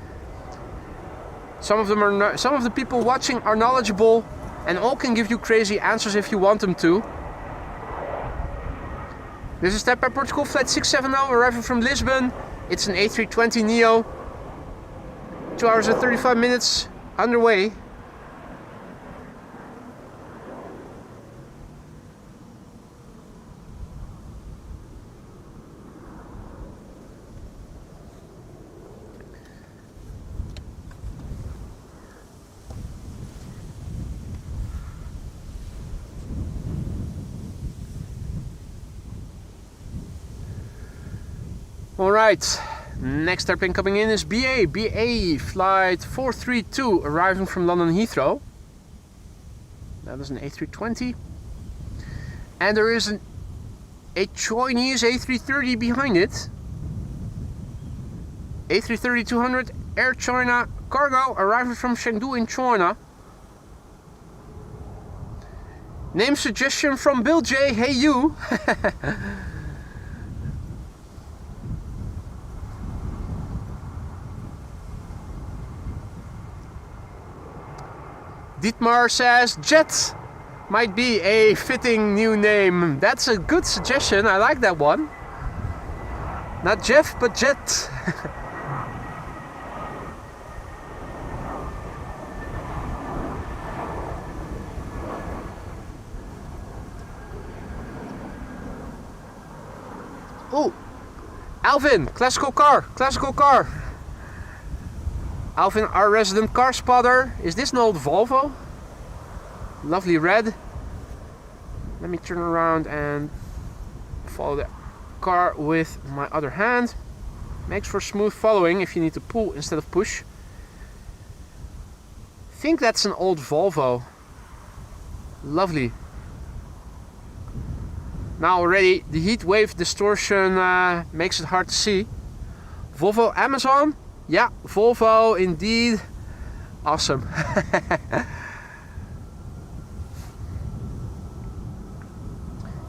Some of the people watching are knowledgeable and all can give you crazy answers if you want them to. This is Tap Air Portugal, flight 670, arriving from Lisbon. It's an A320neo. 2 hours and 35 minutes underway. Alright, next airplane coming in is BA flight 432, arriving from London Heathrow. That is an A320. And there is a Chinese A330 behind it. A330-200 Air China cargo, arriving from Chengdu in China. Name suggestion from Bill J, hey you! Dietmar says Jet might be a fitting new name. That's a good suggestion, I like that one. Not Jeff, but Jet. Oh, Alvin, classical car. Alvin, our resident car spotter. Is this an old Volvo? Lovely red. Let me turn around and follow the car with my other hand. Makes for smooth following if you need to pull instead of push. I think that's an old Volvo. Lovely. Now already the heat wave distortion makes it hard to see. Volvo Amazon? Yeah, Volvo indeed. Awesome.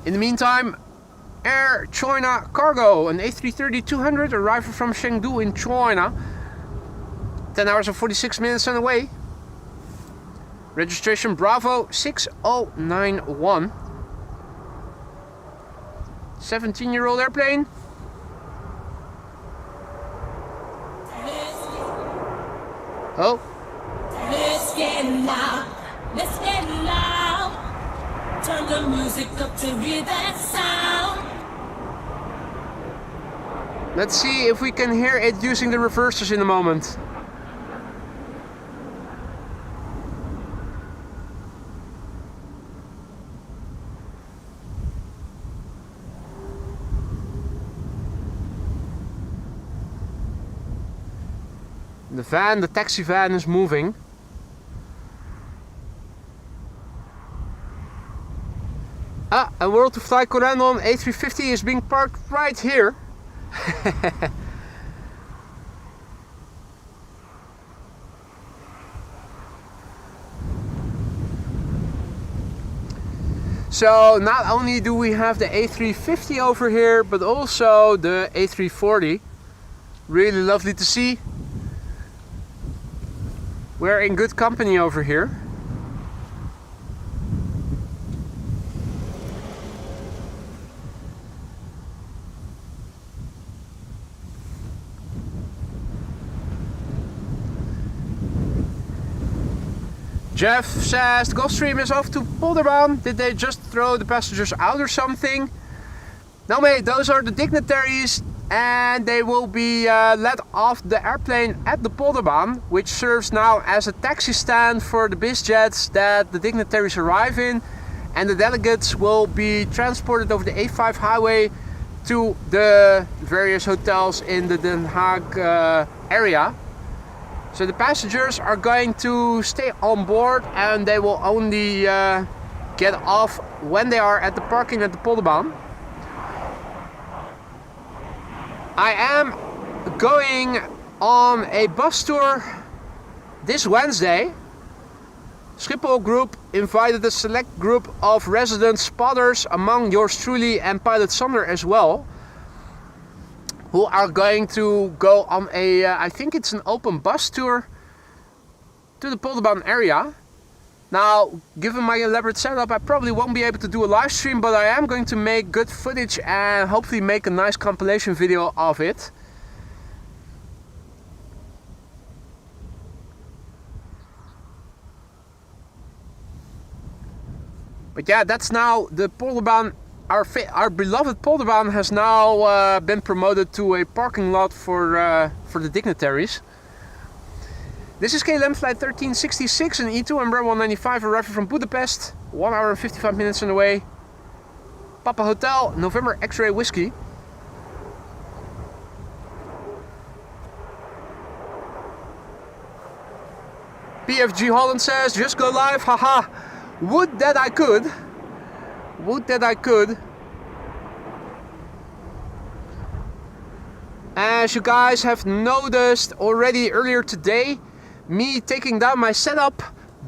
In the meantime, Air China cargo, an A330-200 arriving from Chengdu in China. 10 hours and 46 minutes on the way. Registration Bravo 6091. 17-year-old airplane. Oh. Let's get loud. Let's get loud. Turn the music up to hear that sound. Let's see if we can hear it using the reversers in a moment. The taxi van is moving. Ah, a World to Fly Corendon A350 is being parked right here. So not only do we have the A350 over here, but also the A340. Really lovely to see. We're in good company over here. Jeff says the Gulfstream is off to Polderbaan. Did they just throw the passengers out or something? No mate, those are the dignitaries and they will be let off the airplane at the Polderbaan, which serves now as a taxi stand for the biz jets that the dignitaries arrive in, and the delegates will be transported over the A5 highway to the various hotels in the Den Haag area. So the passengers are going to stay on board and they will only get off when they are at the parking at the Polderbaan. I am going on a bus tour this Wednesday. Schiphol Group invited a select group of resident spotters, among yours truly and pilot Sander as well, who are going to go on a, I think it's an open bus tour to the Polderbaan area. Now, given my elaborate setup, I probably won't be able to do a live stream, but I am going to make good footage and hopefully make a nice compilation video of it. But yeah, that's now the Polderbaan. Our beloved Polderbaan has now been promoted to a parking lot for the dignitaries. This is KLM flight 1366 and E2 and Bravo 195 arriving from Budapest. 1 hour and 55 minutes on the way. Papa Hotel, November X-Ray Whiskey. PFG Holland says, just go live, haha. Would that I could. Would that I could. As you guys have noticed already earlier today, me taking down my setup,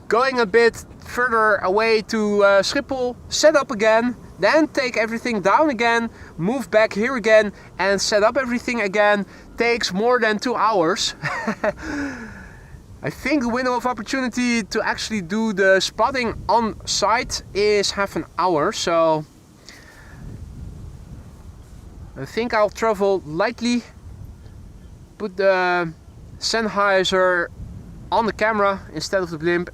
going a bit further away to Schiphol, set up again, then take everything down again, move back here again and set up everything again takes more than 2 hours. I think the window of opportunity to actually do the spotting on site is half an hour, so I think I'll travel lightly, put the Sennheiser on the camera instead of the blimp.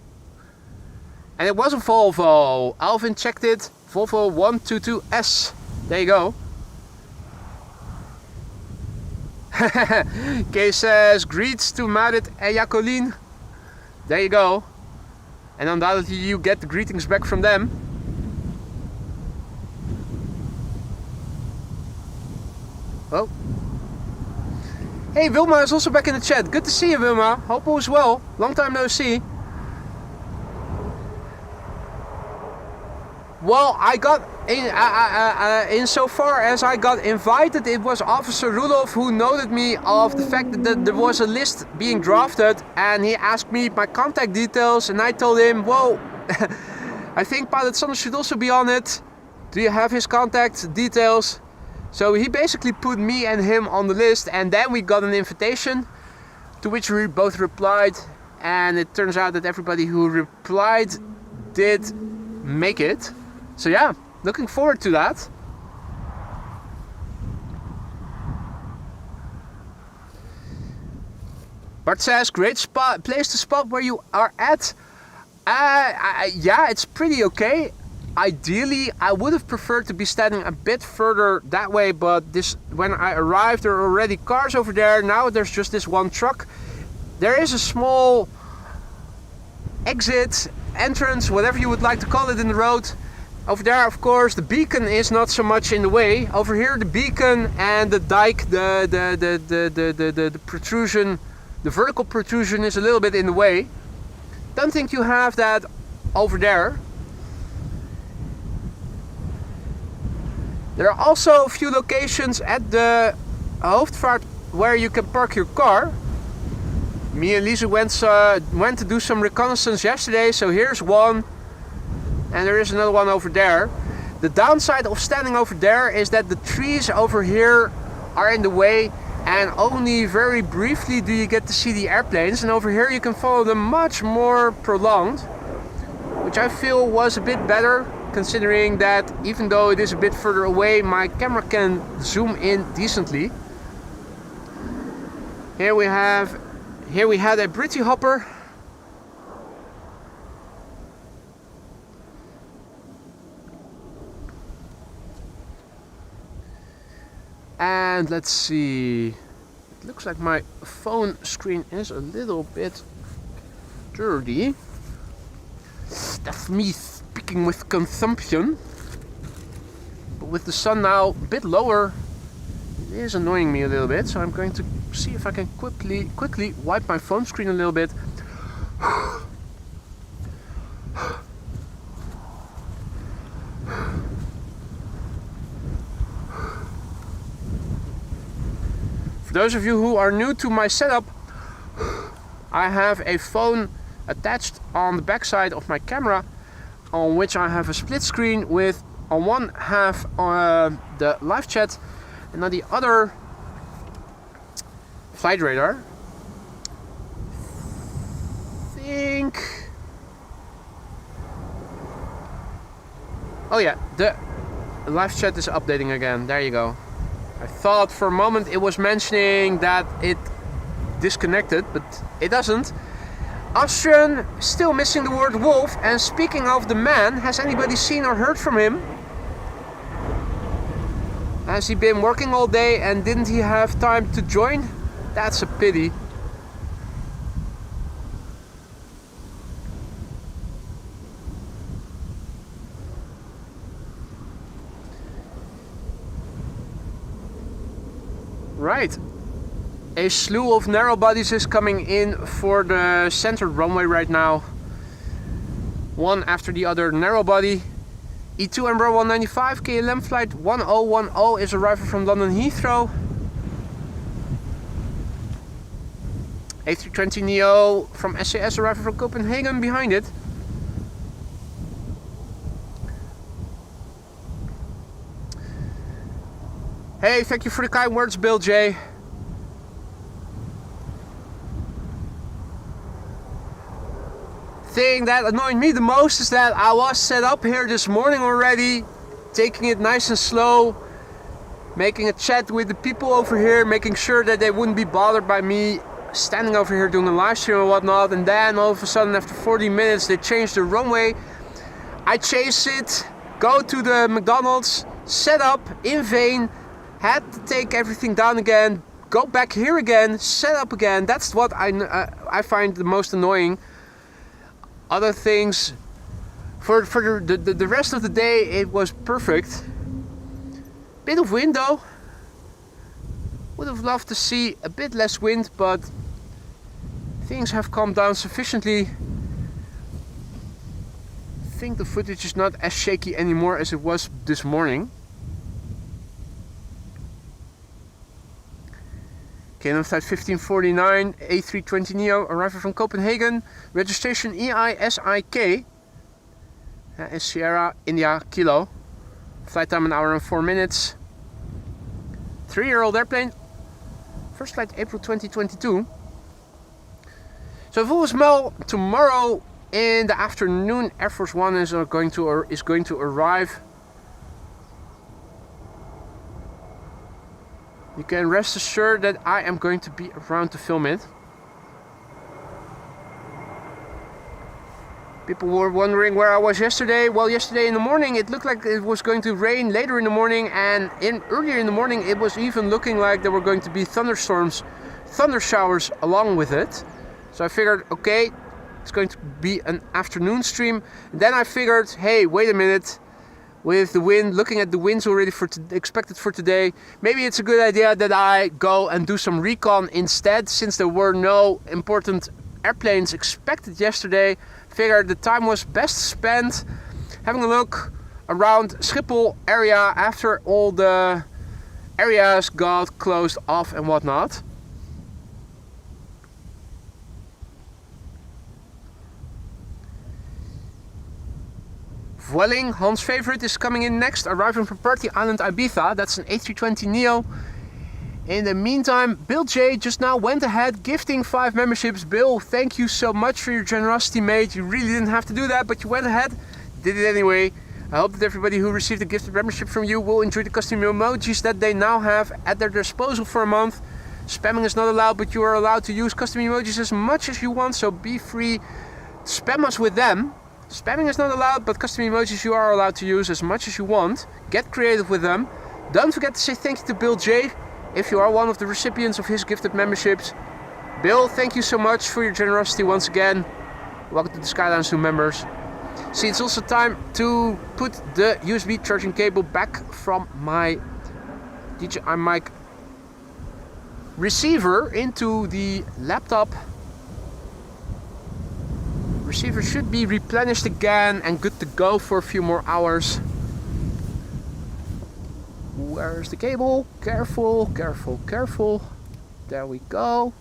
And it was a Volvo. Alvin checked it. Volvo 122S. There you go. Kay says, greets to Marit and Jacqueline. There you go. And undoubtedly you get the greetings back from them. Oh. Hey, Wilma is also back in the chat. Good to see you, Wilma. Hope all is well. Long time no see. Well, I got insofar as I got invited, it was Officer Rudolph who noted me of the fact that there was a list being drafted, and he asked me my contact details, and I told him, whoa, I think Pilot Sander should also be on it. Do you have his contact details? So he basically put me and him on the list, and then we got an invitation to which we both replied, and it turns out that everybody who replied did make it. So yeah, looking forward to that. Bart says, great spot, place to spot where you are at. Yeah, it's pretty okay. Ideally, I would have preferred to be standing a bit further that way, but when I arrived, there were already cars over there. Now there's just this one truck. There is a small exit, entrance, whatever you would like to call it, in the road. Over there, of course, the beacon is not so much in the way. Over here, the beacon and the dike, the protrusion, the vertical protrusion is a little bit in the way. Don't think you have that over there. There are also a few locations at the Hoofdvaart where you can park your car. Me and Lisa went to do some reconnaissance yesterday, so here's one. And there is another one over there. The downside of standing over there is that the trees over here are in the way, and only very briefly do you get to see the airplanes. And over here you can follow them much more prolonged, which I feel was a bit better, considering that even though it is a bit further away, my camera can zoom in decently. Here we had a Britty Hopper. And let's see. It looks like my phone screen is a little bit dirty. That's me speaking with consumption. But with the sun now a bit lower, it is annoying me a little bit. So I'm going to see if I can quickly wipe my phone screen a little bit. For those of you who are new to my setup, I have a phone attached on the backside of my camera, on which I have a split screen with on one half the live chat and on the other flight radar. Oh yeah, the live chat is updating again. There you go. I thought for a moment it was mentioning that it disconnected, but it doesn't. Austrian still missing the word wolf. And speaking of the man, has anybody seen or heard from him? Has he been working all day and didn't he have time to join? That's a pity. Right, a slew of narrow bodies is coming in for the center runway right now. One after the other narrow body. E2 Embraer 195 KLM flight 1010 is arriving from London Heathrow. A320neo from SAS arriving from Copenhagen behind it. Hey, thank you for the kind words, Bill J. Thing that annoyed me the most is that I was set up here this morning already, taking it nice and slow, making a chat with the people over here, making sure that they wouldn't be bothered by me standing over here doing a live stream and whatnot, and then all of a sudden after 40 minutes they changed the runway. I chase it, go to the McDonald's, set up in vain, had to take everything down again, go back here again, set up again. That's what I find the most annoying. Other things, for the rest of the day it was perfect. Bit of wind though. Would have loved to see a bit less wind, but things have calmed down sufficiently. I think the footage is not as shaky anymore as it was this morning. KLM flight 1549, A320neo arriving from Copenhagen. Registration EISIK. That is Sierra India Kilo. Flight time 1 hour and 4 minutes. 3-year-old airplane. First flight April 2022. So if all is well, tomorrow in the afternoon Air Force One is going to arrive. You can rest assured that I am going to be around to film it. People were wondering where I was yesterday. Well, yesterday in the morning it looked like it was going to rain later in the morning, and earlier in the morning it was even looking like there were going to be thunderstorms, thunder showers along with it. So I figured, okay, it's going to be an afternoon stream. And then I figured, hey, wait a minute. With the wind, looking at the winds already expected for today, maybe it's a good idea that I go and do some recon instead, since there were no important airplanes expected yesterday. Figured the time was best spent having a look around Schiphol area after all the areas got closed off and whatnot. Vueling, Hans' favorite, is coming in next, arriving from Party Island, Ibiza. That's an A320neo. In the meantime, Bill J just now went ahead gifting 5 memberships. Bill, thank you so much for your generosity, mate. You really didn't have to do that, but you went ahead, did it anyway. I hope that everybody who received a gifted membership from you will enjoy the custom emojis that they now have at their disposal for a month. Spamming is not allowed, but you are allowed to use custom emojis as much as you want, so be free. Spam us with them. Spamming is not allowed, but custom emojis you are allowed to use as much as you want. Get creative with them. Don't forget to say thank you to Bill J if you are one of the recipients of his gifted memberships. Bill, thank you so much for your generosity once again. Welcome to the Skylines new members. See, it's also time to put the USB charging cable back from my DJI mic receiver into the laptop. Receiver should be replenished again and good to go for a few more hours. Where's the cable? Careful, careful, careful. There we go.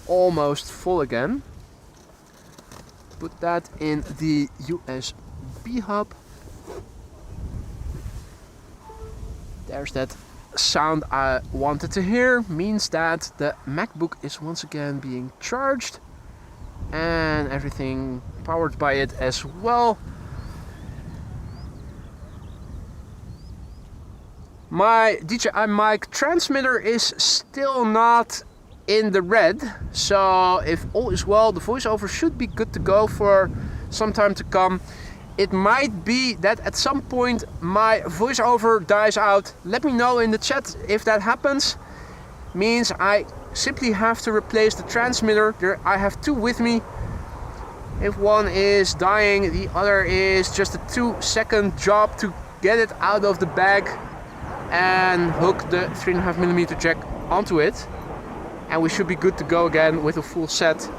Almost full again. Put that in the USB hub. There's that sound I wanted to hear. Means that the MacBook is once again being charged and everything powered by it as well. My DJI mic transmitter is still not in the red, so if all is well, the voiceover should be good to go for some time to come. It might be that at some point my voiceover dies out. Let me know in the chat if that happens. Means I simply have to replace the transmitter. I have two with me. If one is dying, the other is just a 2-second job to get it out of the bag and hook the 3.5mm jack onto it. And we should be good to go again with a full set.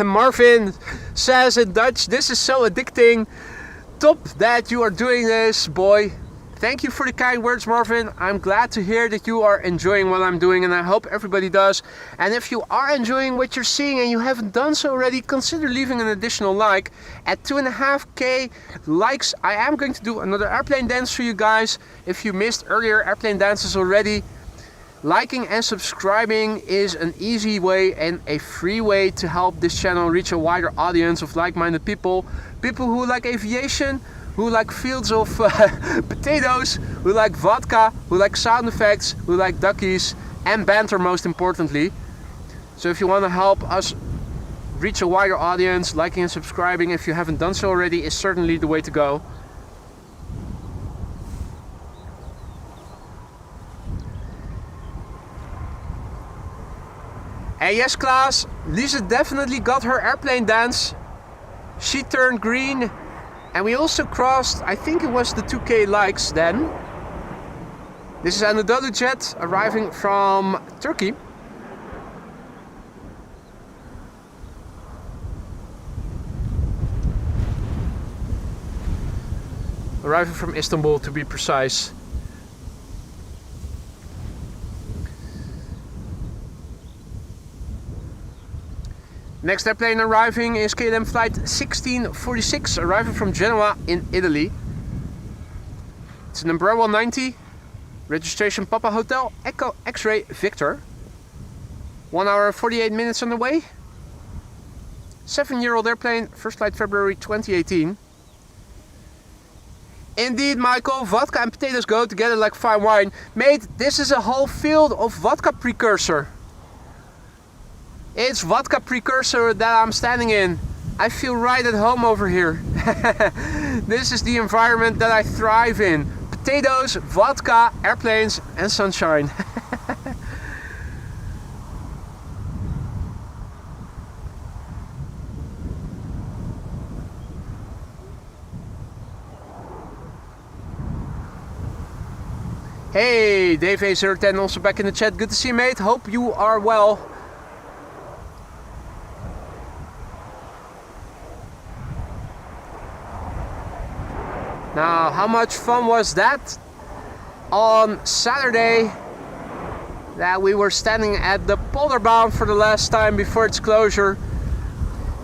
Marvin says in Dutch, this is so addicting. Top that you are doing this, boy. Thank you for the kind words, Marvin. I'm glad to hear that you are enjoying what I'm doing, and I hope everybody does. And if you are enjoying what you're seeing and you haven't done so already, consider leaving an additional like. At 2.5k likes, I am going to do another airplane dance for you guys. If you missed earlier airplane dances already, liking and subscribing is an easy way and a free way to help this channel reach a wider audience of like-minded people. People who like aviation, who like fields of potatoes, who like vodka, who like sound effects, who like duckies and banter most importantly. So if you want to help us reach a wider audience, liking and subscribing if you haven't done so already is certainly the way to go. And yes, Klaas, Lisa definitely got her airplane dance. She turned green. And we also crossed, I think it was the 2k likes then. This is Anadolu Jet arriving from Turkey. Arriving from Istanbul to be precise. Next airplane arriving is KLM flight 1646, arriving from Genoa in Italy. It's an Embraer 190, registration Papa Hotel Echo X-Ray Victor. 1 hour and 48 minutes on the way. 7-year-old airplane, first flight February 2018. Indeed, Michael, vodka and potatoes go together like fine wine. Mate, this is a whole field of vodka precursor. It's vodka precursor that I'm standing in. I feel right at home over here. This is the environment that I thrive in. Potatoes, vodka, airplanes and sunshine. Hey, Dave A010 also back in the chat. Good to see you, mate. Hope you are well. Now, how much fun was that on Saturday that we were standing at the Polderbound for the last time before its closure.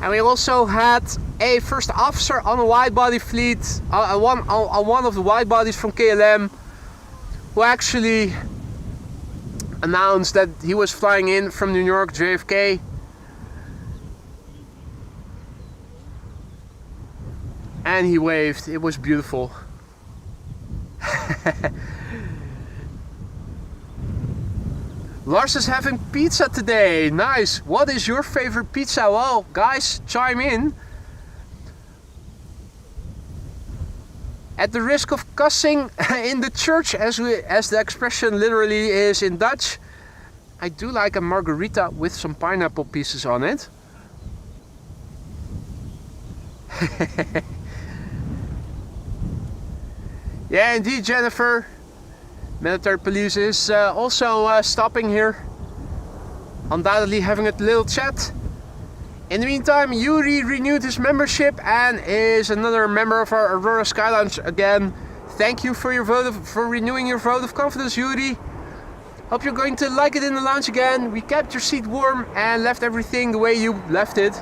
And we also had a first officer on a wide-body fleet, on one of the wide-bodies from KLM, who actually announced that he was flying in from New York JFK. And he waved. It was beautiful. Lars is having pizza today. Nice. What is your favorite pizza? Well, guys, chime in. At the risk of cussing in the church, as the expression literally is in Dutch, I do like a margarita with some pineapple pieces on it. Yeah, indeed, Jennifer. Military police is also stopping here. Undoubtedly having a little chat. In the meantime, Yuri renewed his membership and is another member of our Aurora Sky Lounge again. Thank you for your for renewing your vote of confidence, Yuri. Hope you're going to like it in the lounge again. We kept your seat warm and left everything the way you left it.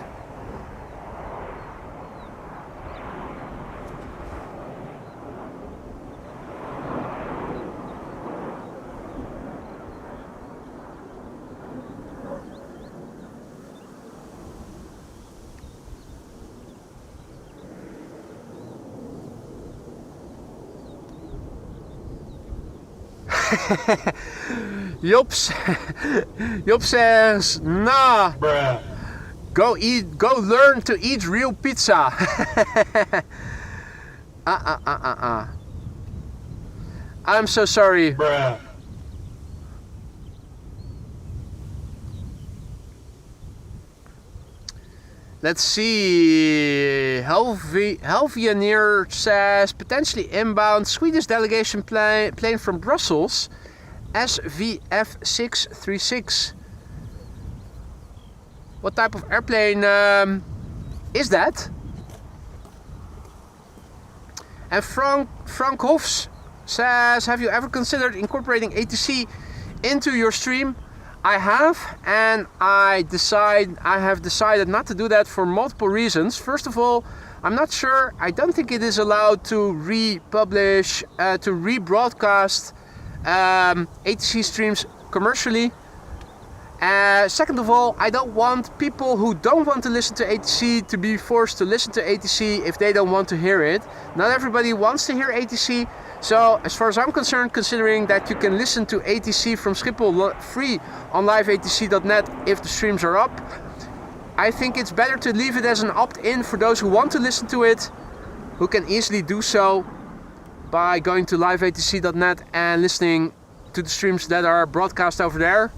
Job says, nah, bruh. Go learn to eat real pizza. I'm so sorry. Bruh. Let's see. Helvianeer says potentially inbound Swedish delegation plane from Brussels, SVF 636. What type of airplane is that? And Frank Hofs says, have you ever considered incorporating ATC into your stream? I have, and I have decided not to do that for multiple reasons. First of all, I'm not sure. I don't think it is allowed to republish, to rebroadcast ATC streams commercially. Second of all, I don't want people who don't want to listen to ATC to be forced to listen to ATC if they don't want to hear it. Not everybody wants to hear ATC. So, as far as I'm concerned, considering that you can listen to ATC from Schiphol free on liveatc.net if the streams are up, I think it's better to leave it as an opt-in for those who want to listen to it, who can easily do so by going to liveatc.net and listening to the streams that are broadcast over there,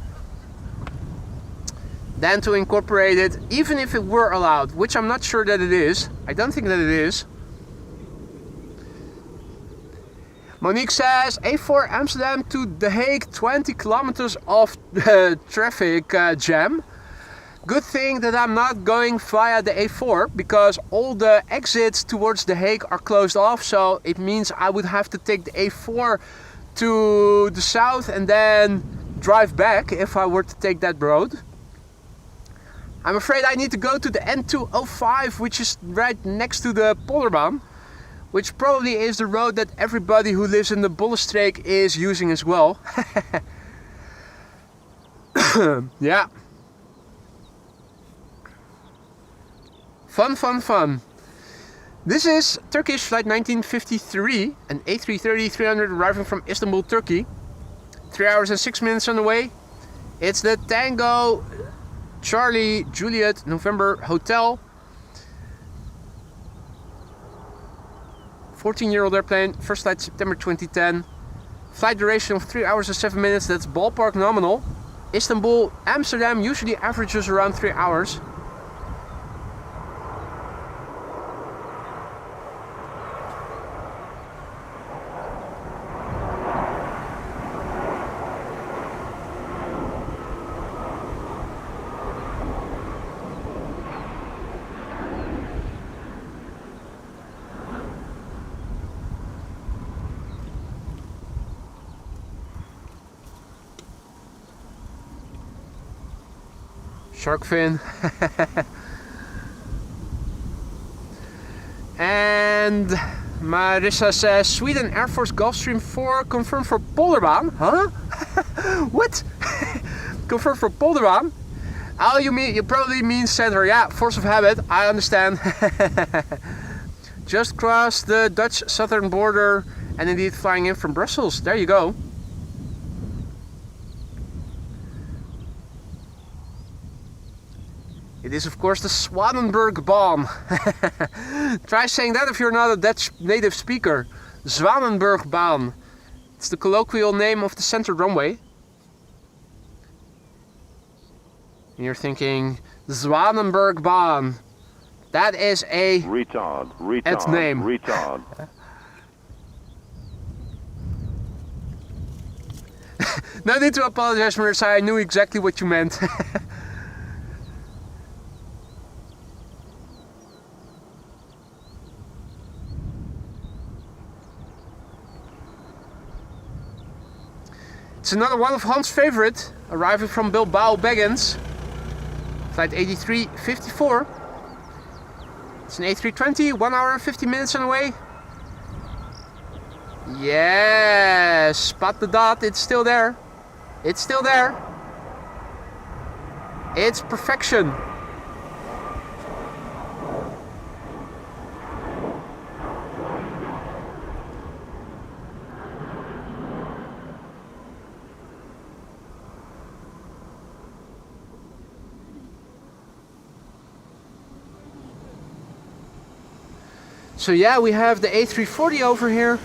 than to incorporate it, even if it were allowed, which I'm not sure that it is. I don't think that it is. Monique says, A4 Amsterdam to The Hague, 20 kilometers of traffic jam. Good thing that I'm not going via the A4 because all the exits towards The Hague are closed off. So it means I would have to take the A4 to the south and then drive back if I were to take that road. I'm afraid I need to go to the N205, which is right next to the Polderbaan, which probably is the road that everybody who lives in the Bollenstreek is using as well. Yeah. Fun. This is Turkish flight 1953, an A330-300 arriving from Istanbul, Turkey. 3 hours and 6 minutes on the way. It's the Tango Charlie Juliet November Hotel. 14-year-old airplane, first flight September 2010. Flight duration of 3 hours and 7 minutes, that's ballpark nominal. Istanbul, Amsterdam usually averages around 3 hours. Shark fin. And Marissa says Sweden Air Force Gulfstream 4 confirmed for Polderbaan. Huh? What? Confirmed for Polderbaan? Oh, you probably mean center. Yeah, force of habit. I understand. Just crossed the Dutch southern border and indeed flying in from Brussels. There you go. It is of course the Zwanenburgbaan. Try saying that if you're not a Dutch native speaker. Zwanenburgbaan. It's the colloquial name of the center runway. And you're thinking, Zwanenburgbaan. That is a retard name. Retard. No need to apologize, Marissa. I knew exactly what you meant. It's another one of Hans' favorite, arriving from Bilbao Baggins. Flight 8354. It's an A320, 1 hour and 50 minutes on the way. Yes, spot the dot, it's still there. It's still there. It's perfection. So yeah, we have the A340 over here.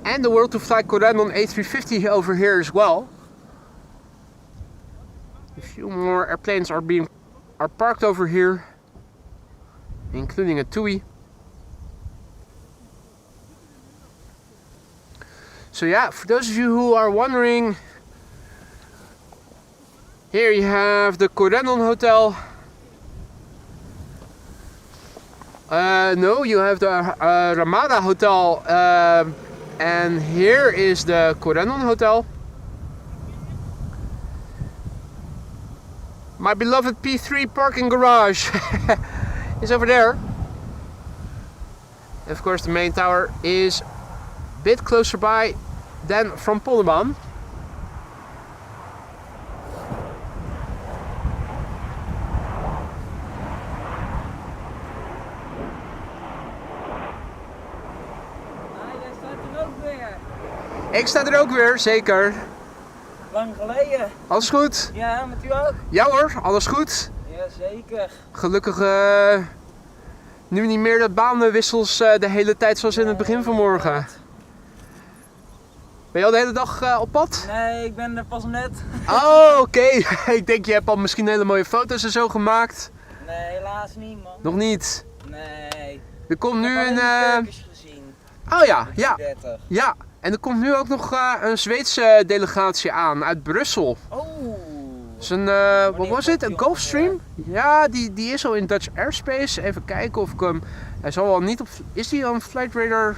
And the World to Fly Corendon A350 over here as well. A few more airplanes are parked over here, including a TUI. So yeah, for those of you who are wondering, here you have the Corendon Hotel. No, you have the Ramada Hotel. And here is the Corendon Hotel. My beloved P3 parking garage is over there. Of course, the main tower is a bit closer by than from Polderbaan. Ik sta er ook weer, zeker. Lang geleden. Alles goed? Ja, met u ook? Ja hoor, alles goed. Ja, zeker. Gelukkig nu niet meer de banenwissels de hele tijd zoals in het begin van morgen. Ben je al de hele dag op pad? Nee, ik ben er pas net. Oh, oké. Ik denk je hebt al misschien hele mooie foto's en zo gemaakt. Nee, helaas niet man. Nog niet? Nee. Er komt nu een... gezien. Oh ja, ja. 30. Ja. En er komt nu ook nog een Zweedse delegatie aan uit Brussel. Oh. Dus een, wat was het? Een Gulfstream? Ja, die is al in Dutch airspace. Even kijken of ik hem... Hij zal wel niet op... Is die on Flight Radar?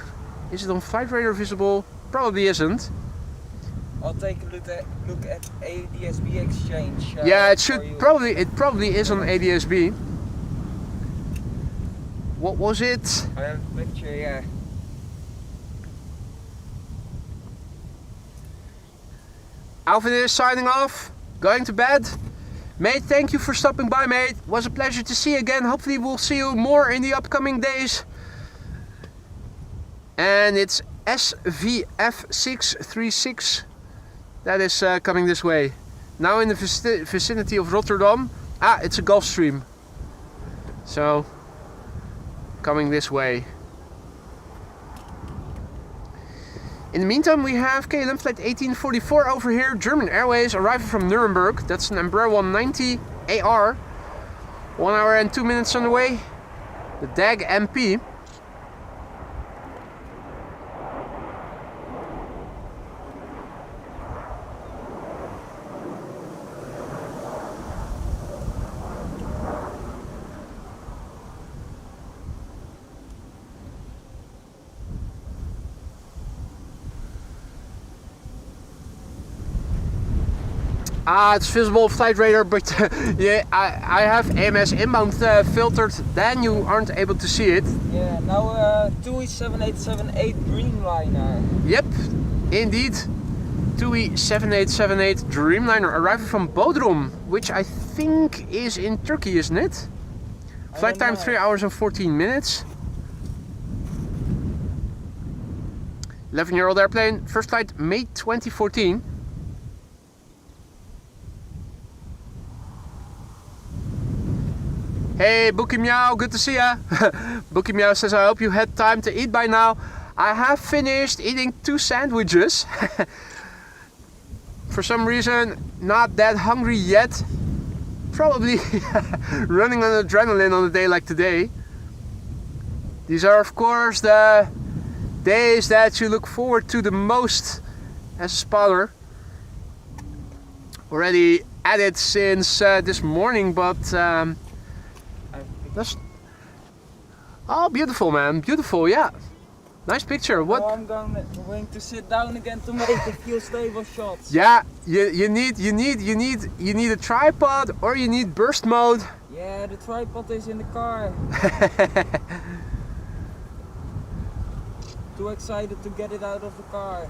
Is het on Flight Radar visible? Probably isn't. I'll take a look at ADSB exchange. Yeah, it probably is on ADSB. What was it? I have a picture, yeah. Alvin is signing off, going to bed. Mate, thank you for stopping by, mate. It was a pleasure to see you again. Hopefully we'll see you more in the upcoming days. And it's SVF636 that is coming this way. Now in the vicinity of Rotterdam. Ah, it's a Gulfstream. So, coming this way. In the meantime, we have KLM flight 1844 over here, German Airways, arriving from Nuremberg. That's an Embraer 190 AR. 1 hour and 2 minutes on the way. The DAG MP. It's visible Flight Radar, but yeah, I have AMS inbound filtered, then you aren't able to see it. Yeah, now TUI 7878 Dreamliner. Yep, indeed. TUI 7878 Dreamliner arriving from Bodrum, which I think is in Turkey, isn't it? Flight time 3 hours and 14 minutes. 11-year-old airplane, first flight May 2014. Hey, Bookie Meow, good to see ya. Bookie Meow says, I hope you had time to eat by now. I have finished eating 2 sandwiches. For some reason, not that hungry yet. Probably running on adrenaline on a day like today. These are, of course, the days that you look forward to the most as a spotter. Already at it since this morning, but that's... Oh, beautiful, man, beautiful, yeah. Nice picture. What? Oh, I'm going to sit down again to make a few stable shots. Yeah, you need a tripod or you need burst mode. Yeah, the tripod is in the car. Too excited to get it out of the car.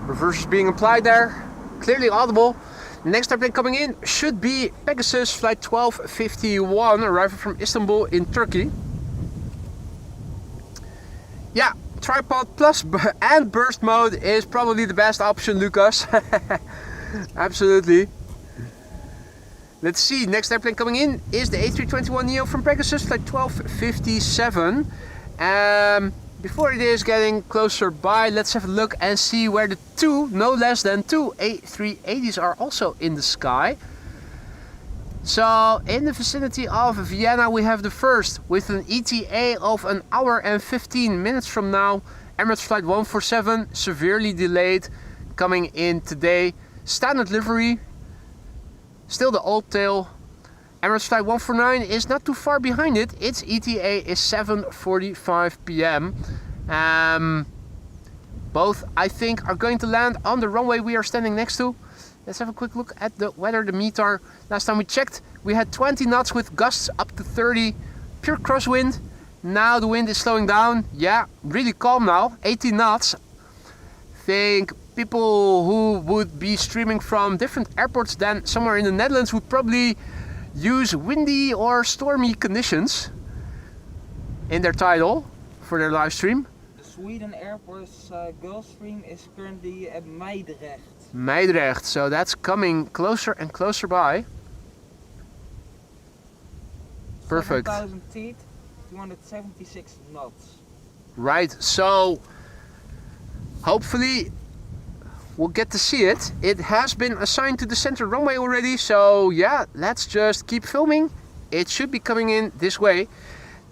Reverse is being applied there, clearly audible. Next airplane coming in should be Pegasus flight 1251, arriving from Istanbul in Turkey. Yeah, tripod plus and burst mode is probably the best option, Lucas. Absolutely. Let's see, next airplane coming in is the A321neo from Pegasus flight 1257. Before it is getting closer by, let's have a look and see where the no less than two A380s are also in the sky. So in the vicinity of Vienna we have the first with an ETA of 1 hour and 15 minutes from now. Emirates flight 147, severely delayed, coming in today. Standard livery, still the old tail. Emirates flight 149 is not too far behind it. Its ETA is 7:45 p.m. Both, I think, are going to land on the runway we are standing next to. Let's have a quick look at the weather, the METAR. Last time we checked, we had 20 knots with gusts up to 30. Pure crosswind. Now the wind is slowing down. Yeah, really calm now. 18 knots. Think people who would be streaming from different airports than somewhere in the Netherlands would probably use windy or stormy conditions in their title for their live stream. The Sweden airport's Gulfstream is currently at Meidrecht. Meidrecht, so that's coming closer and closer by. Perfect. 7,000 feet, 276 knots. Right, so hopefully we'll get to see it. It has been assigned to the center runway already, so yeah, let's just keep filming. It should be coming in this way.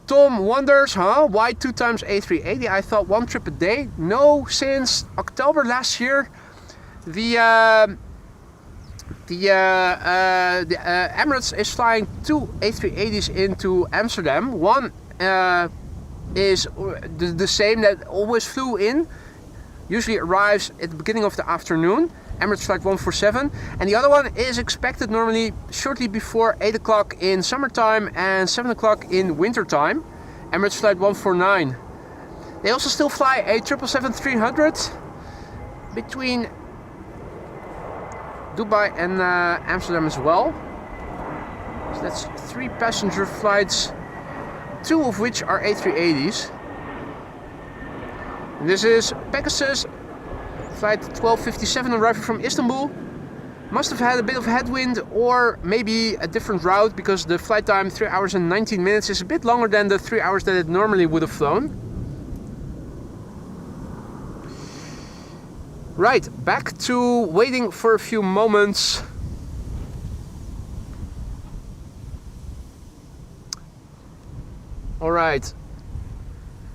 Tom wonders, why 2 times A380? I thought 1 trip a day. No, since October last year, the Emirates is flying 2 A380s into Amsterdam. One is the same that always flew in. Usually arrives at the beginning of the afternoon, Emirates flight 147, and the other one is expected normally shortly before 8 o'clock in summertime and 7 o'clock in wintertime, Emirates flight 149. They also still fly a 777-300 between Dubai and Amsterdam as well. So that's 3 passenger flights, 2 of which are A380s. This is Pegasus, flight 1257, arriving from Istanbul. Must have had a bit of headwind or maybe a different route, because the flight time 3 hours and 19 minutes is a bit longer than the 3 hours that it normally would have flown. Right, back to waiting for a few moments. Alright.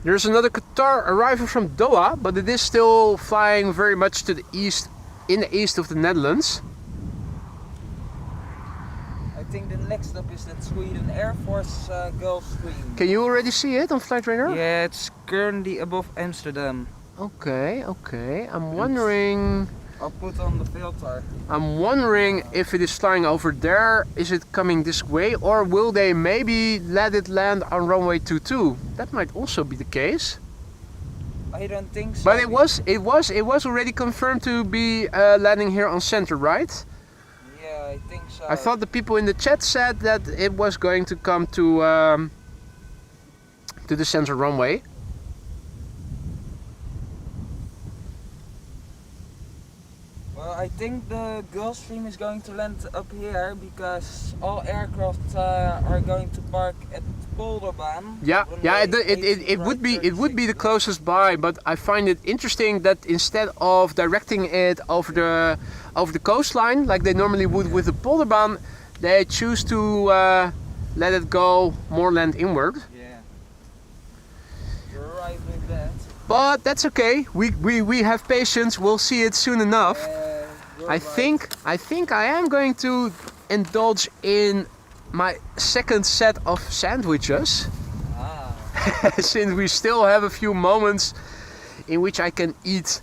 There's another Qatar arriving from Doha, but it is still flying very much to the east, in the east of the Netherlands. I think the next stop is that Sweden Air Force Gulfstream. Can you already see it on Flight Radar? Yeah, it's currently above Amsterdam. Okay, okay. I'm wondering... I'll put on the filter. I'm wondering if it is flying over there, is it coming this way, or will they maybe let it land on runway 22? That might also be the case. I don't think so. But it was already confirmed to be landing here on center, right? Yeah, I think so. I thought the people in the chat said that it was going to come to the center runway. Well, I think the Gulfstream is going to land up here because all aircraft are going to park at Polderbaan. Yeah, runway it would be the closest by, but I find it interesting that instead of directing it over the coastline like they normally would with the Polderbaan, they choose to let it go more land inward. Yeah, you're right with that. But that's okay. We have patience. We'll see it soon enough. You're I right. think I am going to indulge in my second set of sandwiches. Ah, Since we still have a few moments in which I can eat.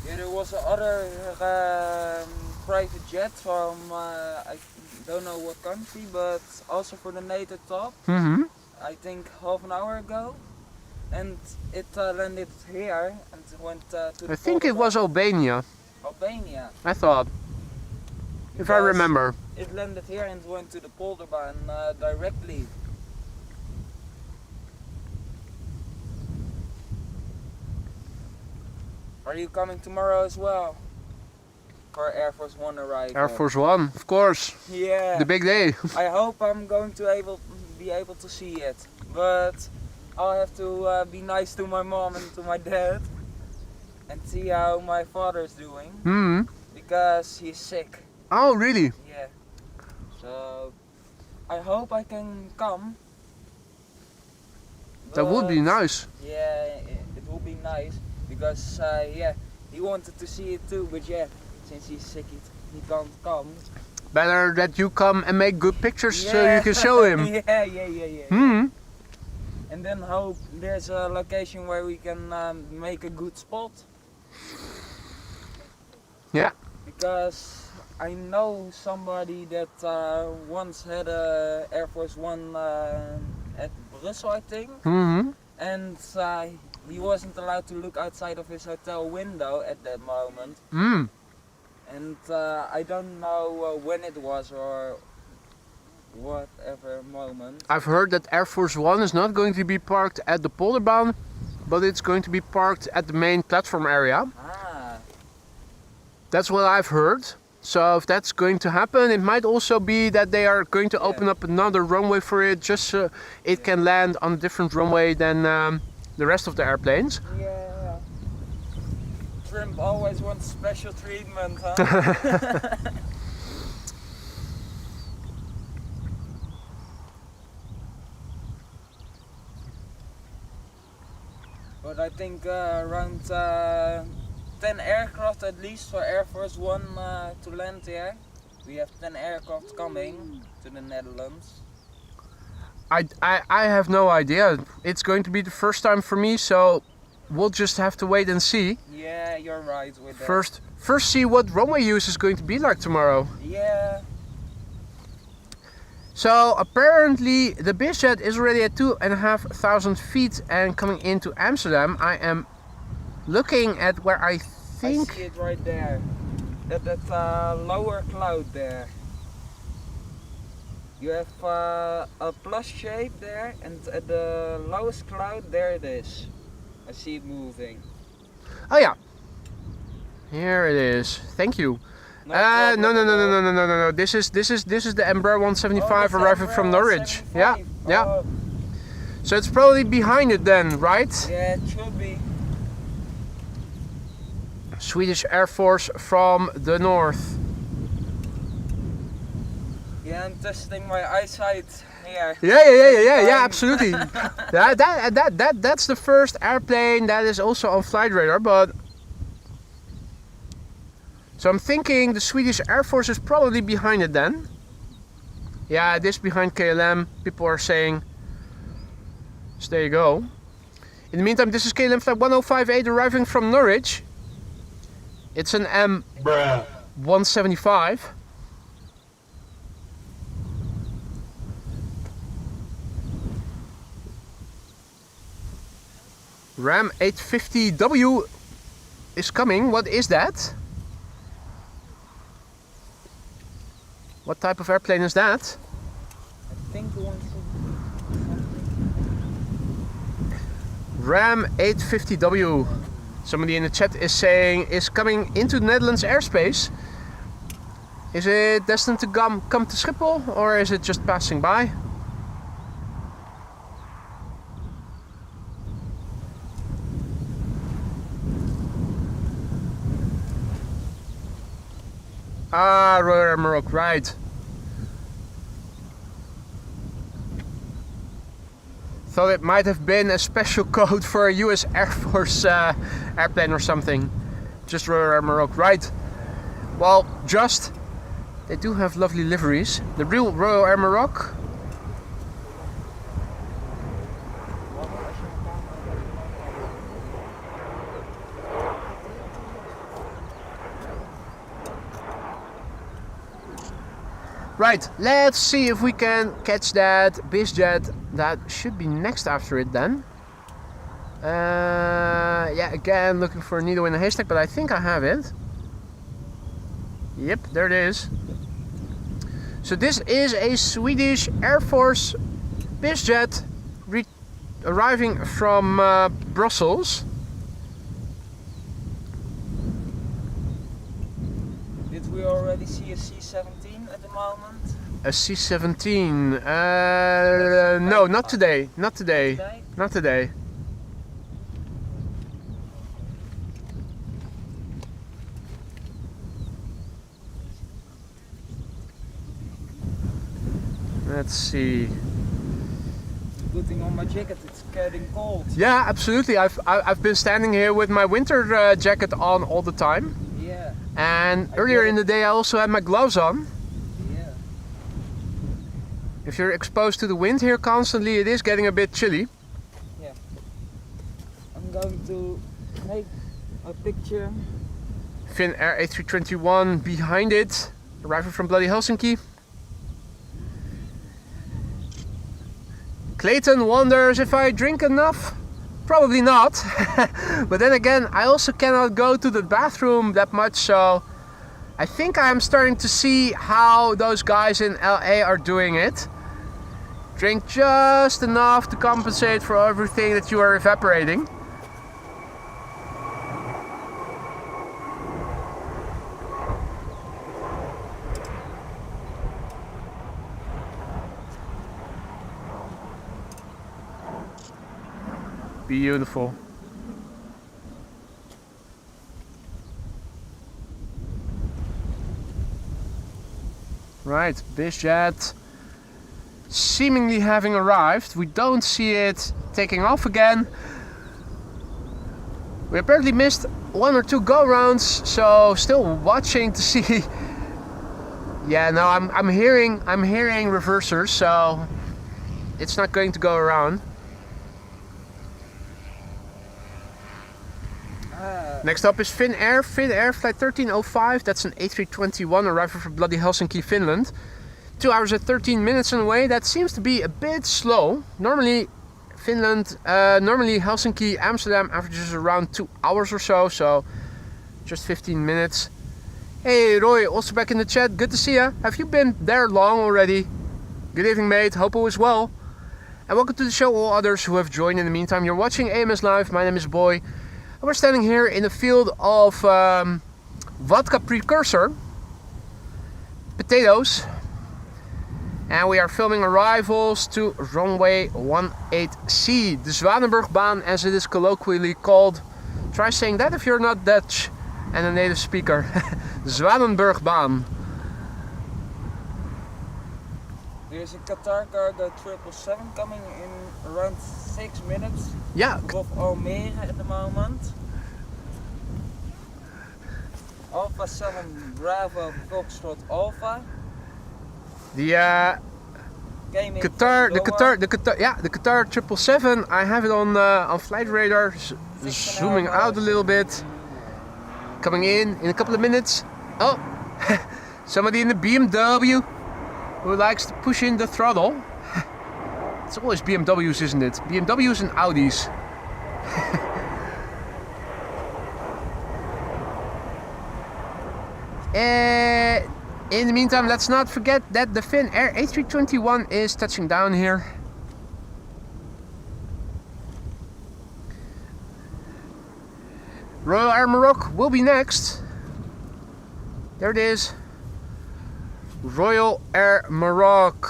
yeah, there was another private jet from I don't know what country, but also for the NATO top. Mm-hmm. I think half an hour ago, and it landed here and went to the I think it was Albania, Albania. I thought, if I Because remember. It landed here and went to the Polderbaan directly. Are you coming tomorrow as well? For Air Force One arrival? Air Force One, of course, Yeah. the big day. I hope I'm going to be able to see it, but I'll have to be nice to my mom and to my dad and see how my father's doing Hmm. because he's sick. Oh, really? Yeah. So I hope I can come. That would be but, nice. Yeah, it will be nice because yeah, he wanted to see it too, but yeah, since he's sick, he can't come. Better that you come and make good pictures so Yeah. you can show him. Yeah. Hmm. And then hope there's a location where we can make a good spot. Yeah. Because I know somebody that once had a Air Force One at Brussels, I think. Hmm. And he wasn't allowed to look outside of his hotel window at that moment. Hmm. And I don't know when it was or whatever moment. I've heard that Air Force One is not going to be parked at the Polderbaan, but it's going to be parked at the main platform area. Ah, That's what I've heard. So if that's going to happen, it might also be that they are going to Yeah. open up another runway for it, just so it can land on a different runway than the rest of the airplanes. yeah. Trump always wants special treatment, huh? But I think around 10 aircraft at least for Air Force One to land here. We have 10 aircraft coming to the Netherlands. I have no idea. It's going to be the first time for me, so we'll just have to wait and see. Yeah, you're right with that. First see what runway use is going to be like tomorrow. Yeah. So apparently the BizJet is already at 2,500 feet and coming into Amsterdam. I am looking at where I I think... see it right there. That lower cloud there. You have a plus shape there, and at the lowest cloud there it is. I see it moving. Oh yeah. Here it is. Thank you. No No. problem. This is the Embraer 175 that's arriving Embraer from Norwich. 175. Yeah, yeah. Oh, So it's probably behind it then, right? yeah, it should be. Swedish Air Force from the north. Yeah, I'm testing my eyesight here. Yeah, absolutely. That's the first airplane that is also on flight radar, but so I'm thinking the Swedish Air Force is probably behind it then. Yeah, it is behind KLM. People are saying, so there you go. In the meantime, this is KLM flight 1058 arriving from Norwich. It's an M175. Ram 850W is coming. What is that? What type of airplane is that? I think the one Ram 850W. Somebody in the chat is saying is coming into the Netherlands airspace. Is it destined to come to Schiphol or is it just passing by? Ah, Royal Air Morocco, right. Thought it might have been a special code for a US Air Force airplane or something. Just Royal Air Morocco, right. Well, just, they do have lovely liveries. The real Royal Air Morocco. Right, let's see if we can catch that BizJet. That should be next after it then. Yeah, again, looking for a needle in a haystack, but I think I have it. Yep, there it is. So this is a Swedish Air Force BizJet arriving from Brussels. Did we already see a C-17 at the moment? A C-17? No, not today. Not today. Not today. Let's see. Good thing on my jacket, it's getting cold. Yeah, absolutely. I've been standing here with my winter jacket on all the time. Yeah. And earlier in the day I also had my gloves on. Yeah. If you're exposed to the wind here constantly, it is getting a bit chilly. Yeah. I'm going to make a picture. Finnair A321 behind it, arriving from bloody Helsinki. Clayton wonders if I drink enough. Probably not. But then again, I also cannot go to the bathroom that much, so I think I'm starting to see how those guys in LA are doing it. Drink just enough to compensate for everything that you are evaporating. Beautiful. Right, BizJet seemingly having arrived. We don't see it taking off again. We apparently missed one or two go rounds, so still watching to see. Yeah, no, I'm hearing reversers, so it's not going to go around. Next up is Finnair flight 1305, that's an A321 arriving from bloody Helsinki, Finland. 2 hours and 13 minutes on the way, that seems to be a bit slow. Normally Finland, normally Helsinki, Amsterdam averages around 2 hours or so, so just 15 minutes. Hey Roy, also back in the chat, good to see ya. Have you been there long already? Good evening mate, hope all is well. And welcome to the show all others who have joined in the meantime. You're watching AMS Live, my name is Boy. We're standing here in a field of vodka precursor, potatoes, and we are filming arrivals to runway 18C, the Zwanenburgbaan as it is colloquially called. Try saying that if you're not Dutch and a native speaker. Zwanenburgbaan. There's a Qatar Cargo 777 coming in around 6 minutes. Yeah. Above Almere at the moment. Alpha 7 Bravo Foxtrot Alpha. The came in. Qatar, from the Doha. Qatar, yeah, the Qatar 777. I have it on flight radar. Zooming out a little bit. Coming in a couple of minutes. Oh, somebody in the BMW who likes to push in the throttle. It's always BMWs, isn't it? BMWs and Audis. In the meantime, let's not forget that the Finnair A321 is touching down here. Royal Air Maroc will be next. There it is. Royal Air Maroc.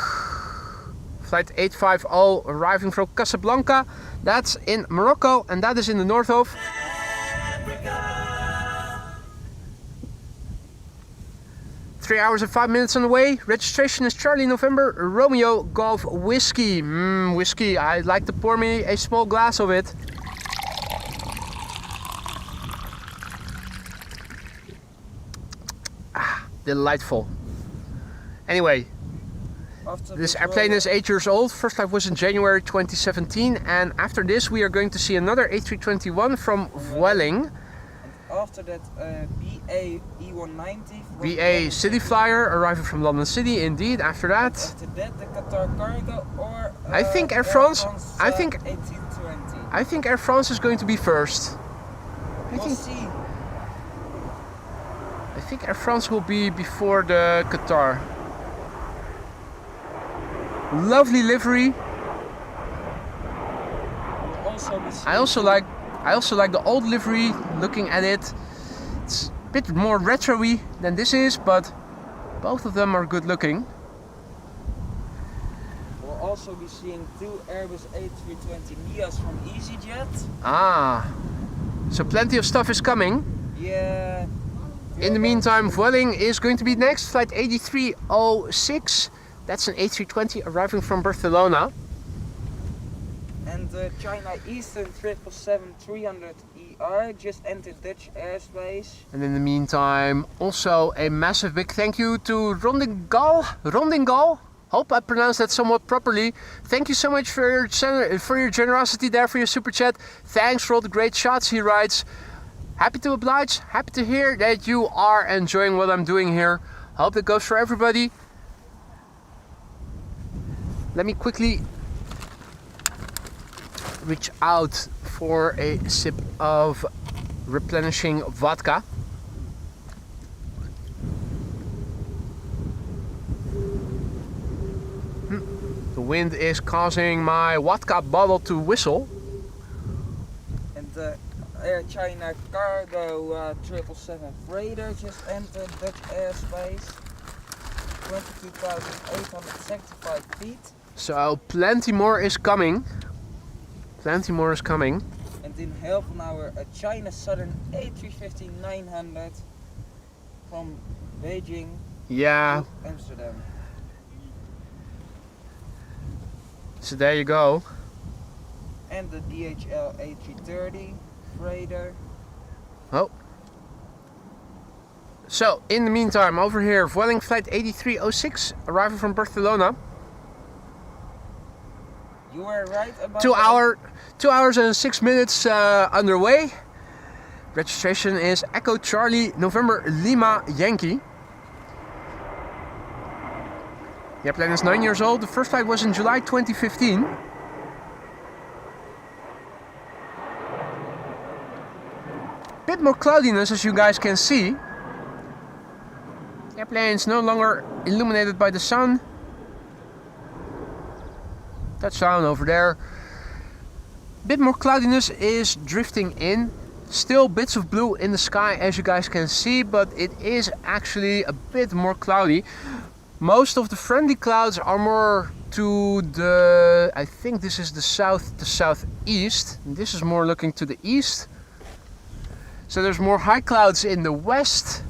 Flight 850 arriving from Casablanca. That's in Morocco and that is in the north of Africa. 3 hours and 5 minutes on the way. Registration is Charlie November Romeo Golf Whiskey. Whiskey. I'd like to pour me a small glass of it. Delightful. Anyway, this airplane is 8 years old. First flight was in January 2017, and after this we are going to see another A321 from Vueling. After that, BA E190. BA City Flyer arriving from London City. Indeed. After that, After that, the Qatar Cargo or I think Air France. I 1820. think Air France is going to be first. We'll see. I think Air France will be before the Qatar. Lovely livery. We'll also be I also like the old livery. Looking at it, it's a bit more retro-y than this is, but both of them are good looking. We'll also be seeing 2 Airbus A320neos from EasyJet. Ah, so plenty of stuff is coming. Yeah. In the meantime, Vueling is going to be next. Flight 8306. That's an A320 arriving from Barcelona. And China Eastern 777-300ER just entered Dutch airspace. And in the meantime, also a massive big thank you to Rondingal. Hope I pronounced that somewhat properly. Thank you so much for your generosity there, for your super chat. Thanks for all the great shots, he writes. Happy to oblige, happy to hear that you are enjoying what I'm doing here. Hope that goes for everybody. Let me quickly reach out for a sip of replenishing vodka. The wind is causing my vodka bottle to whistle. And the Air China Cargo 777 freighter just entered Dutch airspace. 22,865 feet. So plenty more is coming. Plenty more is coming. And in half an hour, a China Southern A350-900 from Beijing Yeah. to Amsterdam. So there you go. And the DHL A330 freighter. Oh. So in the meantime, over here, Vueling flight 8306 arriving from Barcelona. You were right about 2 hours and 6 minutes underway. Registration is Echo Charlie November Lima Yankee. The airplane is 9 years old. The first flight was in July 2015. Bit more cloudiness, as you guys can see. The airplane is no longer illuminated by the sun. Touchdown over there. Bit more cloudiness is drifting in. Still bits of blue in the sky, as you guys can see, but it is actually a bit more cloudy. Most of the friendly clouds are more to the, I think this is the southeast. This is more looking to the east. So there's more high clouds in the west.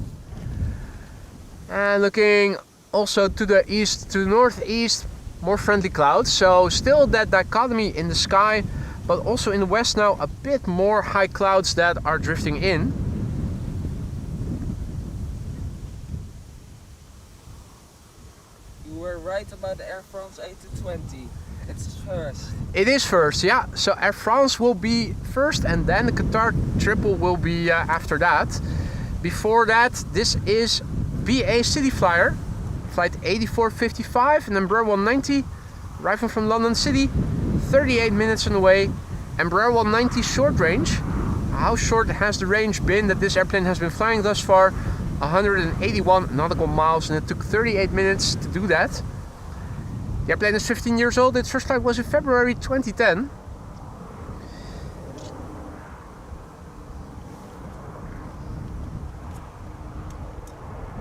And looking also to the east, to the northeast, more friendly clouds. So still that dichotomy in the sky, but also in the west now a bit more high clouds that are drifting in. You were right about the Air France A220. It's first. It is first, yeah. So Air France will be first and then the Qatar triple will be after that. Before that, this is BA City Flyer, flight 8455 and Embraer 190, arriving from London City, 38 minutes on the way. Embraer 190 short range. How short has the range been that this airplane has been flying thus far? 181 nautical miles, and it took 38 minutes to do that. The airplane is 15 years old. Its first flight was in February 2010.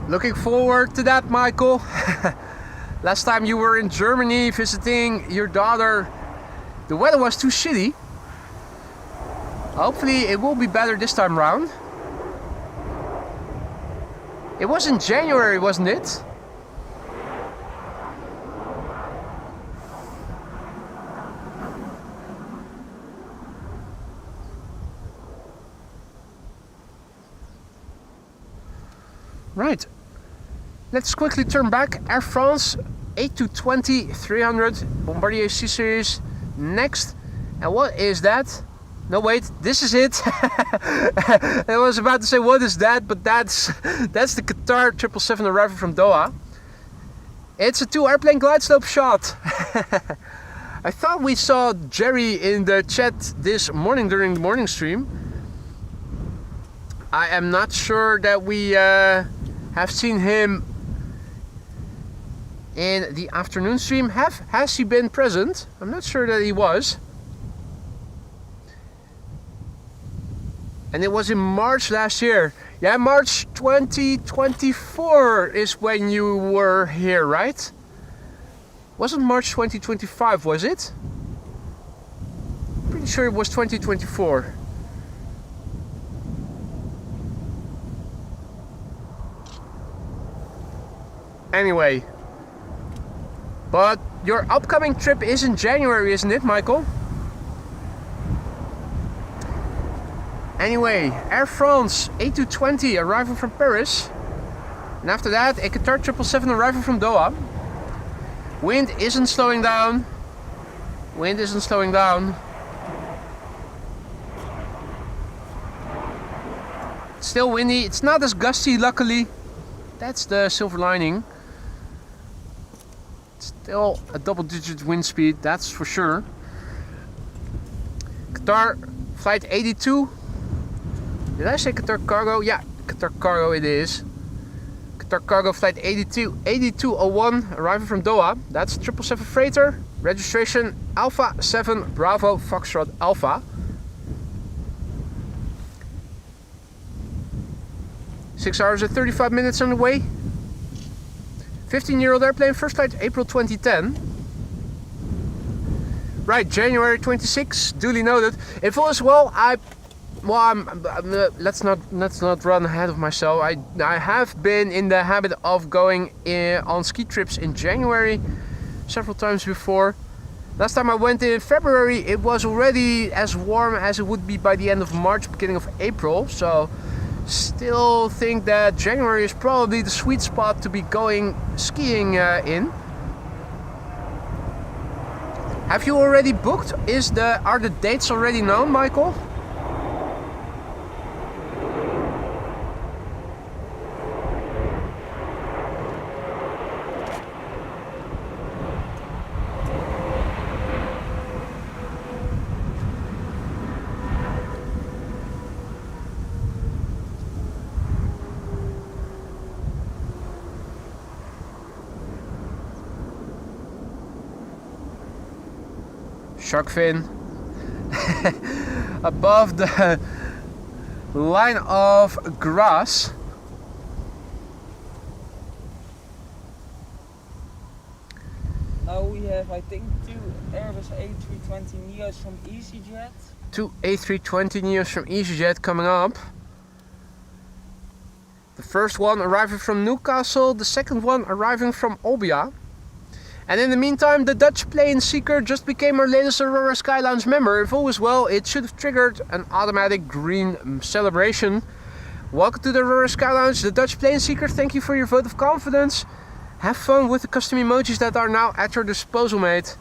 Looking forward to that, Michael. Last time you were in Germany visiting your daughter, the weather was too shitty. Hopefully it will be better this time round. It was in January, wasn't it? Right, let's quickly turn back. Air France A220-300 Bombardier C-Series next. And what is that? No, wait, this is it. I was about to say what is that, but that's the Qatar 777 arriving from Doha. It's a 2-airplane glide slope shot. I thought we saw Jerry in the chat this morning during the morning stream. I am not sure that we have seen him in the afternoon stream. Has he been present? I'm not sure that he was. And it was in March last year. Yeah, March 2024 is when you were here, right? Wasn't March 2025, was it? Pretty sure it was 2024. Anyway. But your upcoming trip is in January, isn't it, Michael? Anyway, Air France A220 arriving from Paris. And after that, a Qatar 777 arriving from Doha. Wind isn't slowing down. Wind isn't slowing down. It's still windy. It's not as gusty, luckily. That's the silver lining. Still a double-digit wind speed, that's for sure. Qatar flight 82. Did I say Qatar Cargo? Yeah, Qatar Cargo it is. Qatar Cargo flight 8201 arriving from Doha. That's 777 freighter. Registration Alpha 7 Bravo Foxtrot Alpha. 6 hours and 35 minutes on the way. 15-year-old airplane, first flight April 2010. Right, January 26, duly noted. If all is well, let's not run ahead of myself. I have been in the habit of going on ski trips in January several times before. Last time I went in February, it was already as warm as it would be by the end of March, beginning of April. So still think that January is probably the sweet spot to be going skiing in. Have you already booked? Are the dates already known, Michael? Shark fin above the line of grass. Now we have, I think, 2 Airbus A320 Neos from EasyJet. 2 A320 Neos from EasyJet coming up. The first one arriving from Newcastle, the second one arriving from Olbia. And in the meantime, the Dutch plane seeker just became our latest Aurora Sky Lounge member. If all is well, it should have triggered an automatic green celebration. Welcome to the Aurora Sky Lounge, the Dutch plane seeker. Thank you for your vote of confidence. Have fun with the custom emojis that are now at your disposal, mate.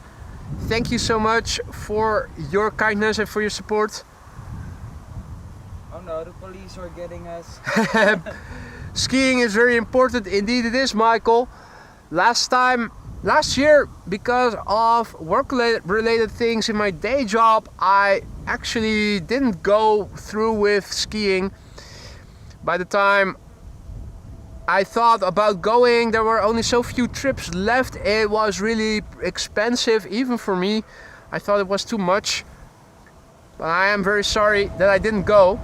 Thank you so much for your kindness and for your support. Oh no, the police are getting us. Skiing is very important, indeed it is, Michael. Last year, because of work-related things in my day job, I actually didn't go through with skiing. By the time I thought about going, there were only so few trips left. It was really expensive, even for me. I thought it was too much. But I am very sorry that I didn't go.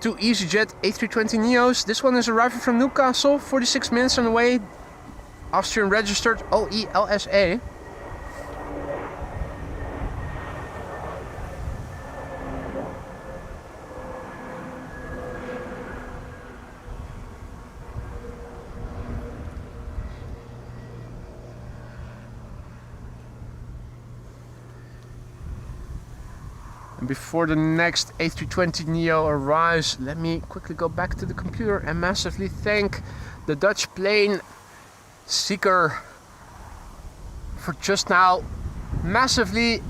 Two EasyJet A320neos. This one is arriving from Newcastle, 46 minutes on the way. Austrian registered OELSA. And before the next A320neo arrives, let me quickly go back to the computer and massively thank the Dutch plane seeker for just now massively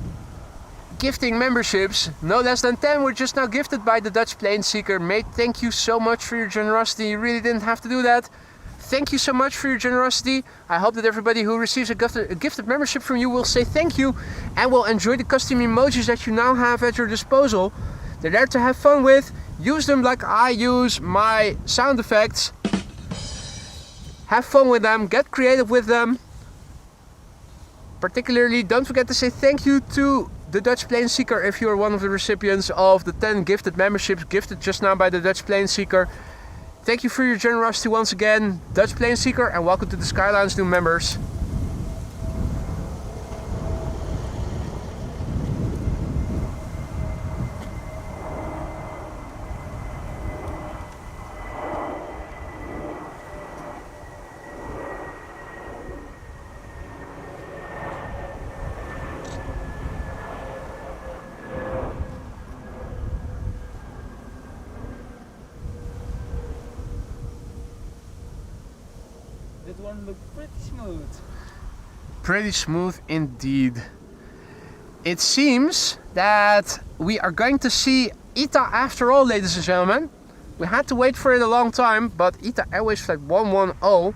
gifting memberships. No less than 10 were just now gifted by the Dutch plane seeker. Mate, thank you so much for your generosity. You really didn't have to do that. Thank you so much for your generosity. I hope that everybody who receives a gifted membership from you will say thank you and will enjoy the custom emojis that you now have at your disposal. They're there to have fun with. Use them like I use my sound effects. Have fun with them, get creative with them. Particularly, don't forget to say thank you to the Dutch plane seeker if you are one of the recipients of the 10 gifted memberships gifted just now by the Dutch plane seeker. Thank you for your generosity once again, Dutch plane seeker, and welcome to the Skyline's new members. That one looked pretty smooth. Pretty smooth indeed. It seems that we are going to see ITA after all, ladies and gentlemen. We had to wait for it a long time, but ITA Airways Flight 110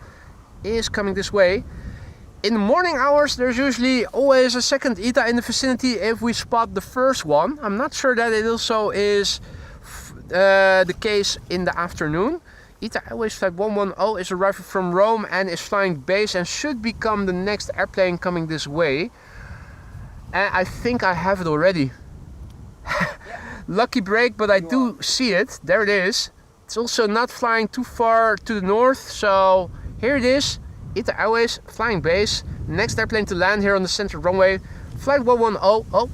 is coming this way. In the morning hours, there's usually always a second ITA in the vicinity if we spot the first one. I'm not sure that it also is the case in the afternoon. ITA Airways Flight 110 is arriving from Rome and is flying base and should become the next airplane coming this way. And I think I have it already. Lucky break, but I do see it. There it is. It's also not flying too far to the north, so here it is. ITA Airways flying base. Next airplane to land here on the center runway. Flight 110. Oh.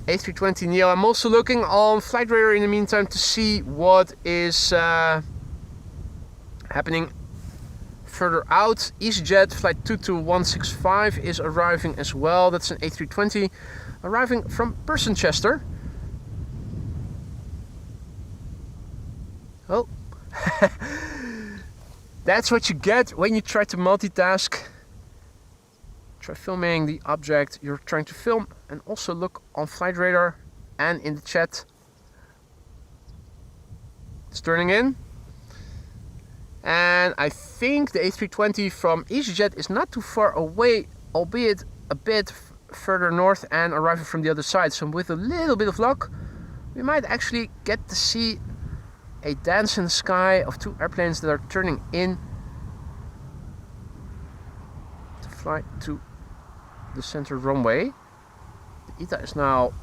A320neo. I'm also looking on flight radar in the meantime to see what is happening further out. EasyJet flight 22165 is arriving as well. That's an A320 arriving from Chester. Oh. That's what you get when you try to multitask. Try filming the object you're trying to film and also look on flight radar and in the chat. It's turning in. And I think the A320 from EasyJet is not too far away, albeit a bit further north and arriving from the other side. So with a little bit of luck, we might actually get to see a dance in the sky of two airplanes that are turning in to fly to the center runway. The ITA is now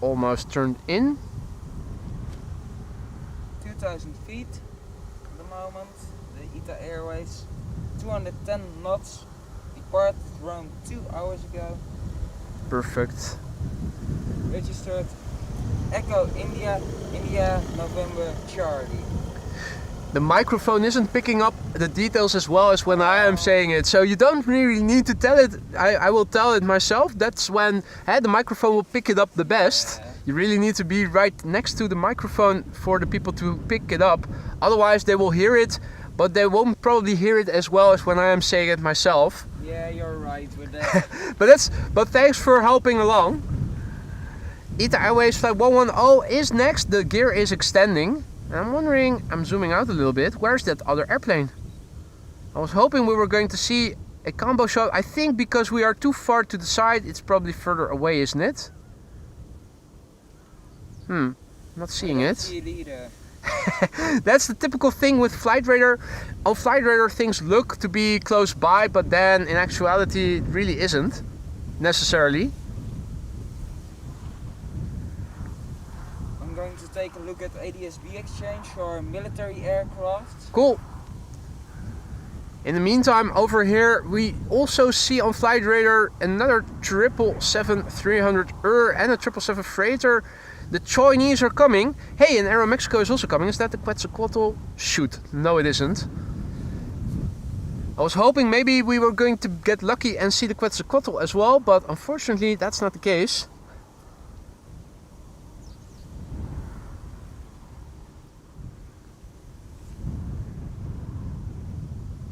almost turned in. 2,000 feet at the moment. The ITA Airways, 210 knots. Departed around 2 hours ago. Perfect. Registered Echo India, India November Charlie. the microphone isn't picking up the details as well as when I am saying it. So you don't really need to tell it. I will tell it myself. That's when the microphone will pick it up the best. You really need to be right next to the microphone for the people to pick it up. Otherwise they will hear it, but they won't probably hear it as well as when I am saying it myself. Yeah, you're right with that. But thanks for helping along. ETA Airways Flight 110 is next. The gear is extending. And I'm wondering, I'm zooming out a little bit, where's that other airplane? I was hoping we were going to see a combo shot. I think because we are too far to the side, it's probably further away, isn't it? Not seeing it. See it either. That's the typical thing with Flight Radar. On Flight Radar things look to be close by, but then in actuality it really isn't necessarily. I'm going to take a look at ADS-B exchange for military aircraft. Cool. In the meantime, over here we also see on Flight Radar another 777-300ER and a 777 freighter. The Chinese are coming. Hey, and Aero Mexico is also coming. Is that the Quetzalcoatl? Shoot, no it isn't. I was hoping maybe we were going to get lucky and see the Quetzalcoatl as well, but unfortunately that's not the case.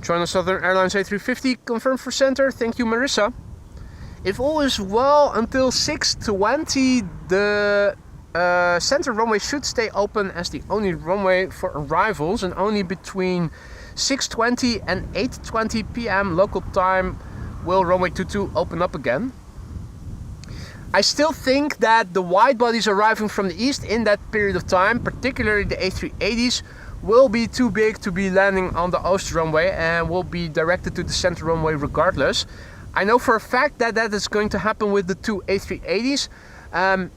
China Southern Airlines A350 confirmed for center. Thank you, Marissa. If all is well, until 6:20 the center runway should stay open as the only runway for arrivals, and only between 6:20 and 8:20 p.m. local time will runway 22 open up again. I still think that the wide bodies arriving from the east in that period of time, particularly the A380s, will be too big to be landing on the Oost runway and will be directed to the center runway regardless. I know for a fact that that is going to happen with the two A380s.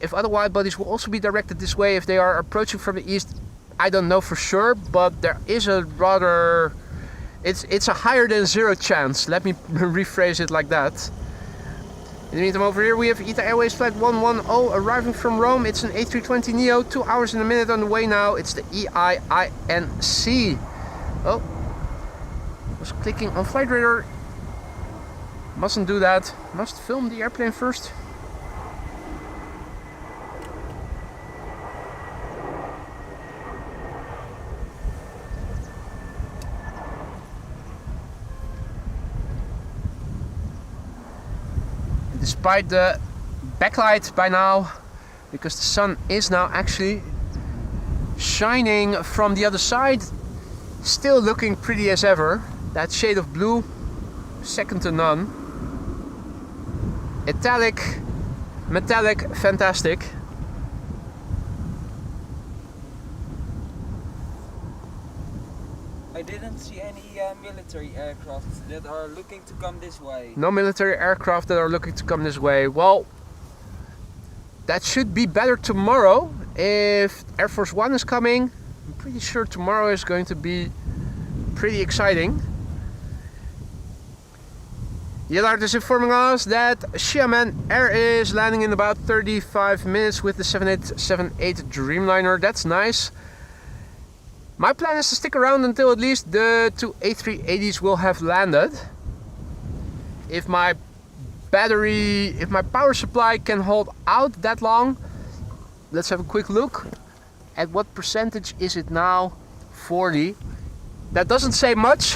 If other wide bodies will also be directed this way if they are approaching from the east, I don't know for sure, but there is a rather... It's a higher than zero chance. Let me rephrase it like that. In the meantime, over here we have ETA Airways Flight 110 arriving from Rome. It's an A320neo, 2 hours and a minute on the way now. It's the EIINC. Oh, I was clicking on Flight Radar. Mustn't do that. Must film the airplane first. Despite the backlight by now, because the sun is now actually shining from the other side, still looking pretty as ever. That shade of blue, second to none. Italic, metallic, fantastic. I didn't see any military aircraft that are looking to come this way. No military aircraft that are looking to come this way. Well, that should be better tomorrow if Air Force One is coming. I'm pretty sure tomorrow is going to be pretty exciting. Yellard is informing us that Xiamen Air is landing in about 35 minutes with the 7878 Dreamliner. That's nice. My plan is to stick around until at least the two A380s will have landed. If my power supply can hold out that long, let's have a quick look. At what percentage is it now? 40. That doesn't say much.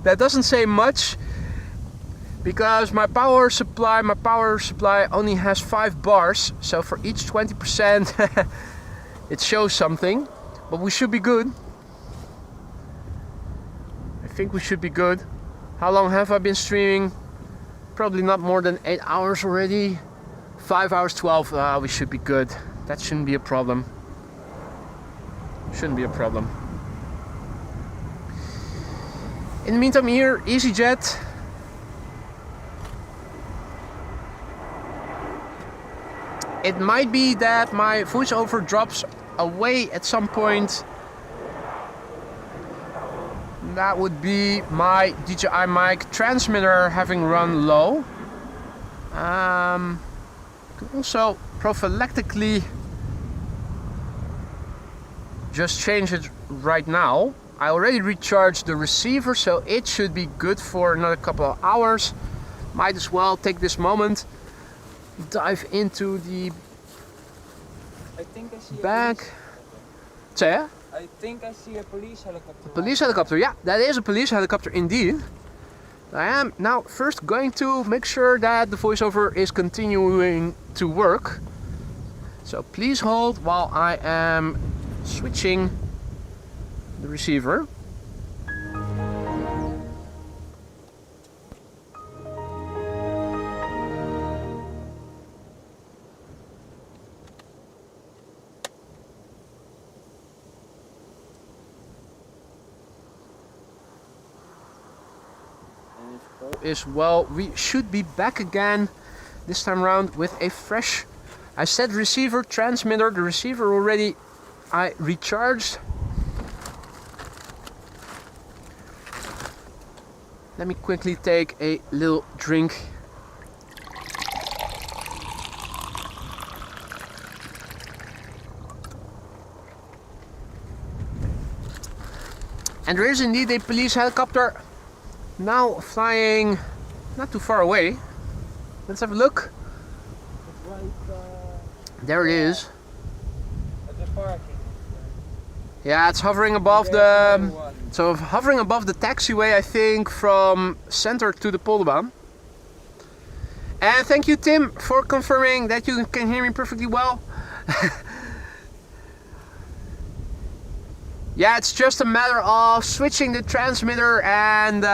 That doesn't say much. Because my power supply only has 5 bars. So for each 20% it shows something. But we should be good. I think we should be good. How long have I been streaming? Probably not more than 8 hours already. 5 hours, 12. We should be good. That shouldn't be a problem. Shouldn't be a problem. In the meantime here, EasyJet. It might be that my voiceover drops away at some point. That would be my DJI mic transmitter having run low. Could also prophylactically just change it right now. I already recharged the receiver, so it should be good for another couple of hours. Might as well take this moment, dive into the I think I see bag. Say yeah? I think I see a police helicopter. Police helicopter, yeah, that is a police helicopter indeed. I am now first going to make sure that the voiceover is continuing to work. So please hold while I am switching the receiver. Is well, we should be back again this time around with a fresh, I said receiver, transmitter. The receiver already I recharged. Let me quickly take a little drink. And there is indeed a police helicopter now flying not too far away. Let's have a look. There it is. At the parking. Yeah, it's hovering above the hovering above the taxiway, I think, from center to the Polderbaan. And thank you, Tim, for confirming that you can hear me perfectly well. Yeah, it's just a matter of switching the transmitter and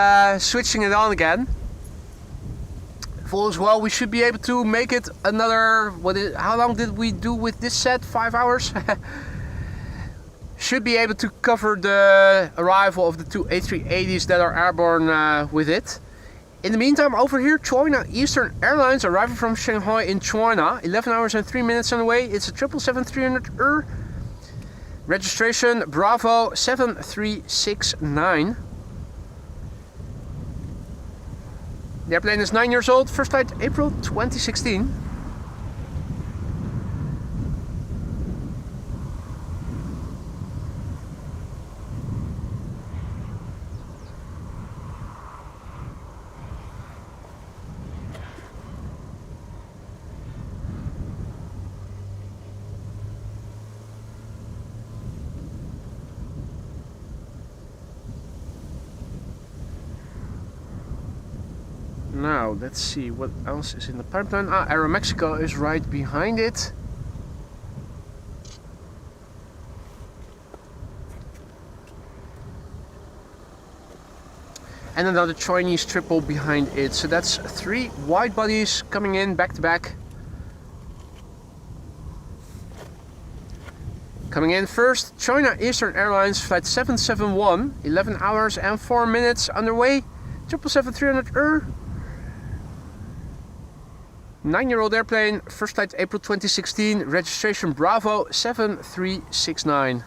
switching it on again. If all is well, we should be able to make it another, how long did we do with this set? 5 hours? Should be able to cover the arrival of the two A380s that are airborne with it. In the meantime, over here, China Eastern Airlines arriving from Shanghai in China. 11 hours and 3 minutes on the way. It's a 777-300ER. Registration Bravo 7369. The airplane is 9 years old. First flight April 2016. Now, let's see what else is in the pipeline. Aeromexico is right behind it. And another Chinese triple behind it. So that's 3 wide bodies coming in back to back. Coming in first, China Eastern Airlines flight 771. 11 hours and 4 minutes underway. 777-300ER. 9-year-old airplane, first flight April 2016, registration Bravo 7369.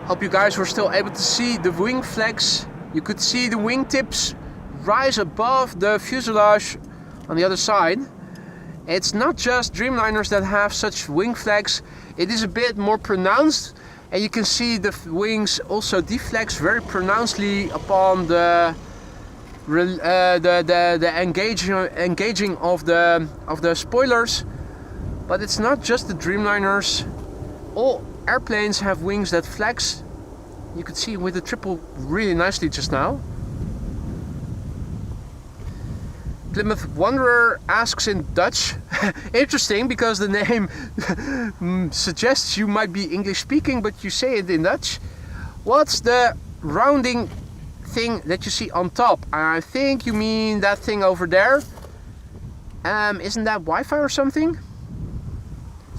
Hope you guys were still able to see the wing flags. You could see the wingtips rise above the fuselage on the other side. It's not just Dreamliners that have such wing flags. It is a bit more pronounced, and you can see the wings also deflex very pronouncedly upon the engaging of the spoilers. But it's not just the Dreamliners. All airplanes have wings that flex. You could see with the triple really nicely just now. Plymouth Wanderer asks in Dutch. Interesting, because the name suggests you might be English speaking, but you say it in Dutch. What's the rounding thing that you see on top? I think you mean that thing over there. Isn't that Wi-Fi or something?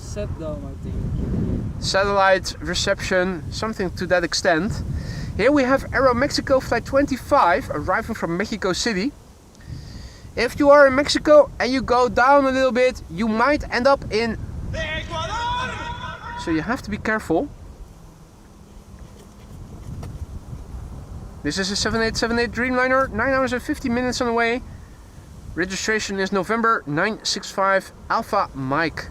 set down, I think. Satellite reception, something to that extent. Here we have Aeromexico Flight 25 arriving from Mexico City. If you are in Mexico and you go down a little bit, you might end up in... So you have to be careful. This is a 7878 Dreamliner, 9 hours and 50 minutes on the way. Registration is November 965 Alpha Mike.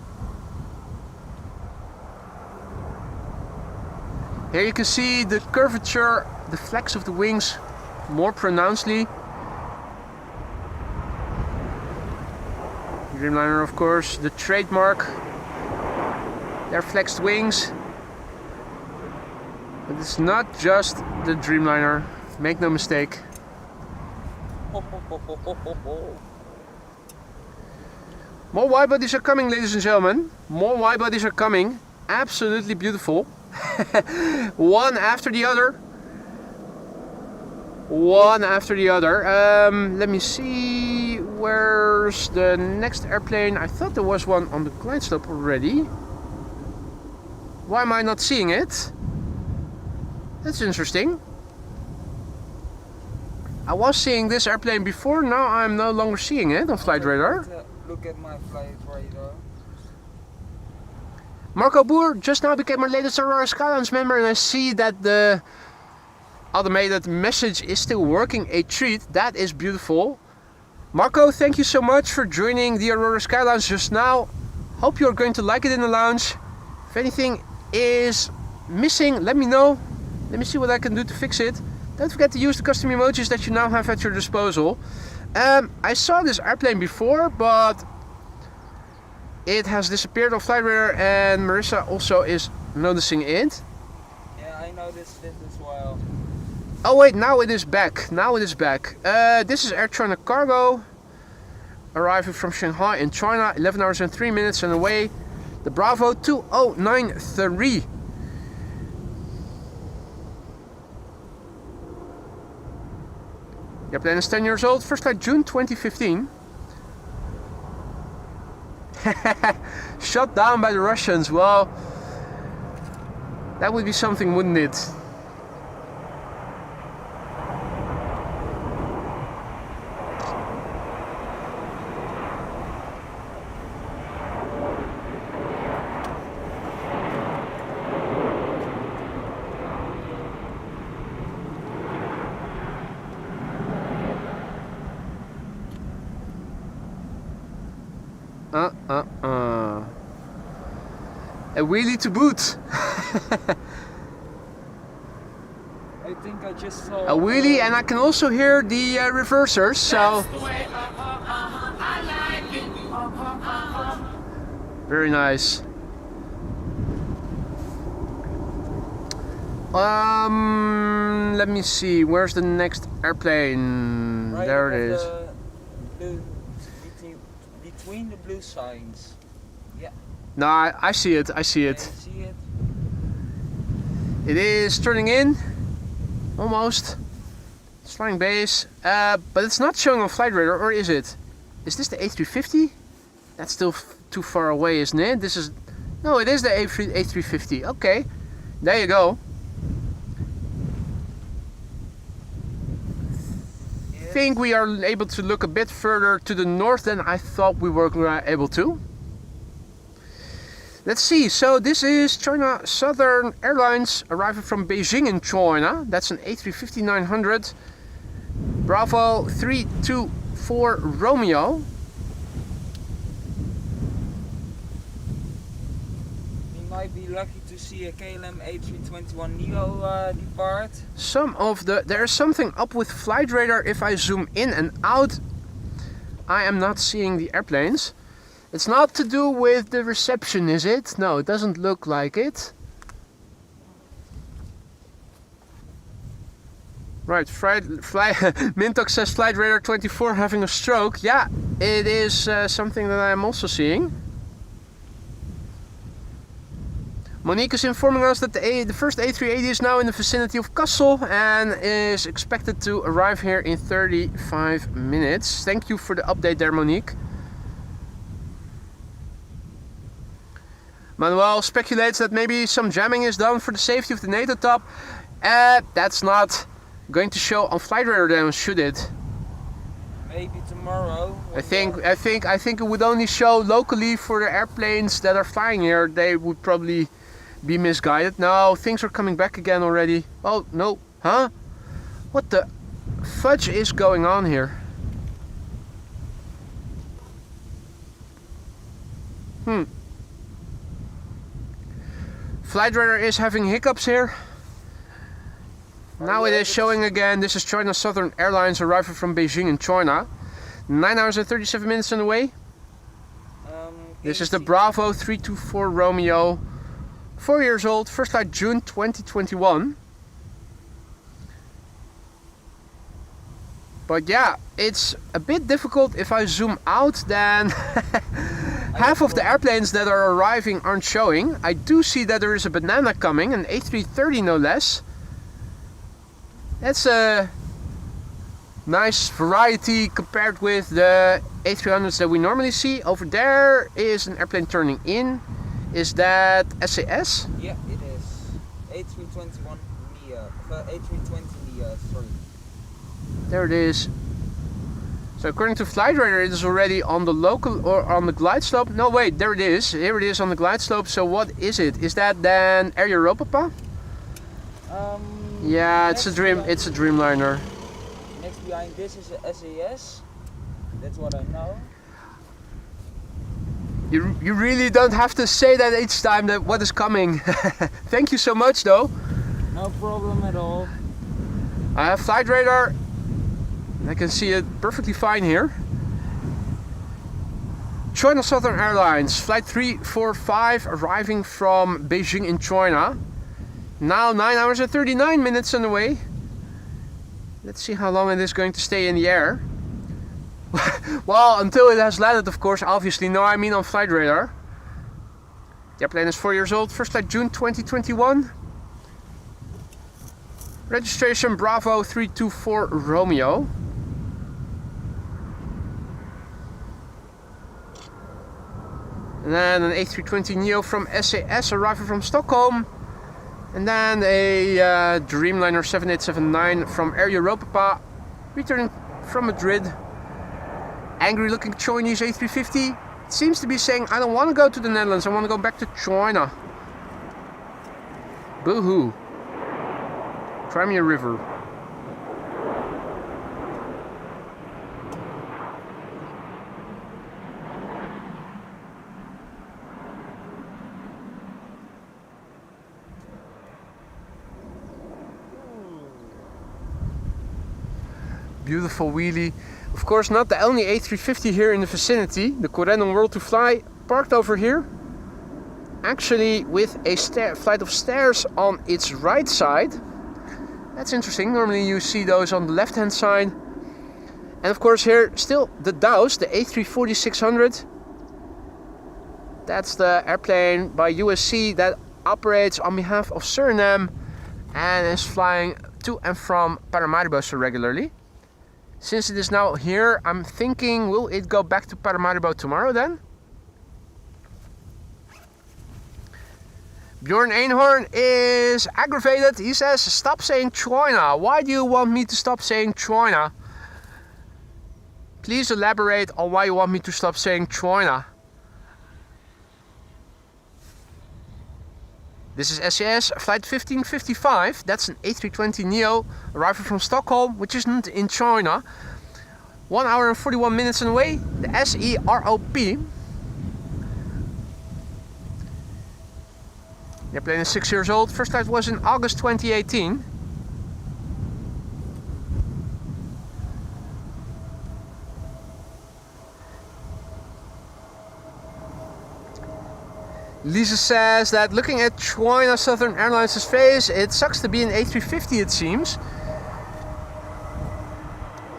Here you can see the curvature, the flex of the wings more pronouncedly. Dreamliner, of course, the trademark. Their flexed wings. But it's not just the Dreamliner, make no mistake. More wide bodies are coming, ladies and gentlemen. More wide bodies are coming. Absolutely beautiful. One after the other. One after the other. Let me see. Where's the next airplane? I thought there was one on the glide slope already. Why am I not seeing it? That's interesting. I was seeing this airplane before, now I'm no longer seeing it on flight radar. Look at my flight radar. Marco Boer just now became our latest Aurora Skylines member, and I see that the automated message is still working. A treat. That is beautiful. Marco, thank you so much for joining the Aurora Skylines just now. Hope you're going to like it in the lounge. If anything is missing, let me know. Let me see what I can do to fix it. Don't forget to use the custom emojis that you now have at your disposal. I saw this airplane before, but it has disappeared on flight radar, and Marissa also is noticing it. Yeah, I noticed it as well. Oh wait, now it is back. Now it is back. This is Air China Cargo, arriving from Shanghai in China, 11 hours and 3 minutes on the way. The Bravo 2093. The airplane is 10 years old, first flight June 2015. Shot down by the Russians. Well, that would be something, wouldn't it? A wheelie to boot. I think I just saw A wheelie, and I can also hear the reversers, so very nice. Let me see, where's the next airplane? right There it is. Between the blue signs. Yeah. No, I see it, I see it. See it? It is turning in, almost. It's flying base, but it's not showing on flight radar, or is it? Is this the A350? That's still too far away, isn't it? This is, no, it is the A350. Okay, there you go. I think we are able to look a bit further to the north than I thought we were able to. Let's see, so this is China Southern Airlines arriving from Beijing in China. That's an A350-900 Bravo 324 Romeo. We might be lucky to see a KLM A321neo depart. There is something up with flight radar. If I zoom in and out, I am not seeing the airplanes. It's not to do with the reception, is it? No, it doesn't look like it. Right, Mintok says flight radar 24 having a stroke. Yeah, it is something that I am also seeing. Monique is informing us that the first A380 is now in the vicinity of Kassel and is expected to arrive here in 35 minutes. Thank you for the update there, Monique. Manuel speculates that maybe some jamming is done for the safety of the NATO top. That's not going to show on flight radar then, should it? Maybe tomorrow. I think it would only show locally for the airplanes that are flying here. They would probably be misguided. No, things are coming back again already. Oh no, huh? What the fudge is going on here? Flight radar is having hiccups here. Now it is showing again. This is China Southern Airlines arriving from Beijing in China. 9 hours and 37 minutes on the way. This is the Bravo 324 Romeo. 4 years old, first flight June 2021. But yeah, it's a bit difficult if I zoom out, then half of the airplanes that are arriving aren't showing. I do see that there is a banana coming, an A330 no less. That's a nice variety compared with the A300s that we normally see. Over there is an airplane turning in. Is that SAS? Yeah, it is. A321 Neo. A320 Neo, sorry. There it is. So according to flight radar, it is already on the local or on the glide slope. No, wait, there it is. Here it is on the glide slope. So what is it? Is that then Air Europa? Yeah, it's a Dreamliner. Next behind this is a SAS. That's what I know. You really don't have to say that each time that what is coming. Thank you so much though. No problem at all. I have flight radar. I can see it perfectly fine here. China Southern Airlines, flight 345 arriving from Beijing in China. Now 9 hours and 39 minutes on the way. Let's see how long it is going to stay in the air. Well, until it has landed, of course, obviously. No, I mean on flight radar. The airplane is 4 years old, first flight June 2021. Registration Bravo 324 Romeo. And then an A320neo from SAS arriving from Stockholm. And then a Dreamliner 7879 from Air Europa, returning from Madrid. Angry looking Chinese A350. It seems to be saying, I don't want to go to the Netherlands, I want to go back to China. Boo-hoo. Crimea River. Beautiful wheelie. Of course, not the only A350 here in the vicinity. The Corendon World to Fly parked over here. Actually with a flight of stairs on its right side. That's interesting. Normally you see those on the left hand side. And of course here still the Dows, the A340-600. That's the airplane by USC that operates on behalf of Suriname and is flying to and from Paramaribo so regularly. Since it is now here, I'm thinking, will it go back to Paramaribo tomorrow then? Bjorn Einhorn is aggravated. He says, stop saying China. Why do you want me to stop saying China? Please elaborate on why you want me to stop saying China. This is SAS flight 1555. That's an A320neo arriving from Stockholm, which isn't in China. 1 hour and 41 minutes on the way. The SEROP. The airplane is 6 years old. First flight was in August 2018. Lisa says that looking at China Southern Airlines' face, it sucks to be an A350 it seems.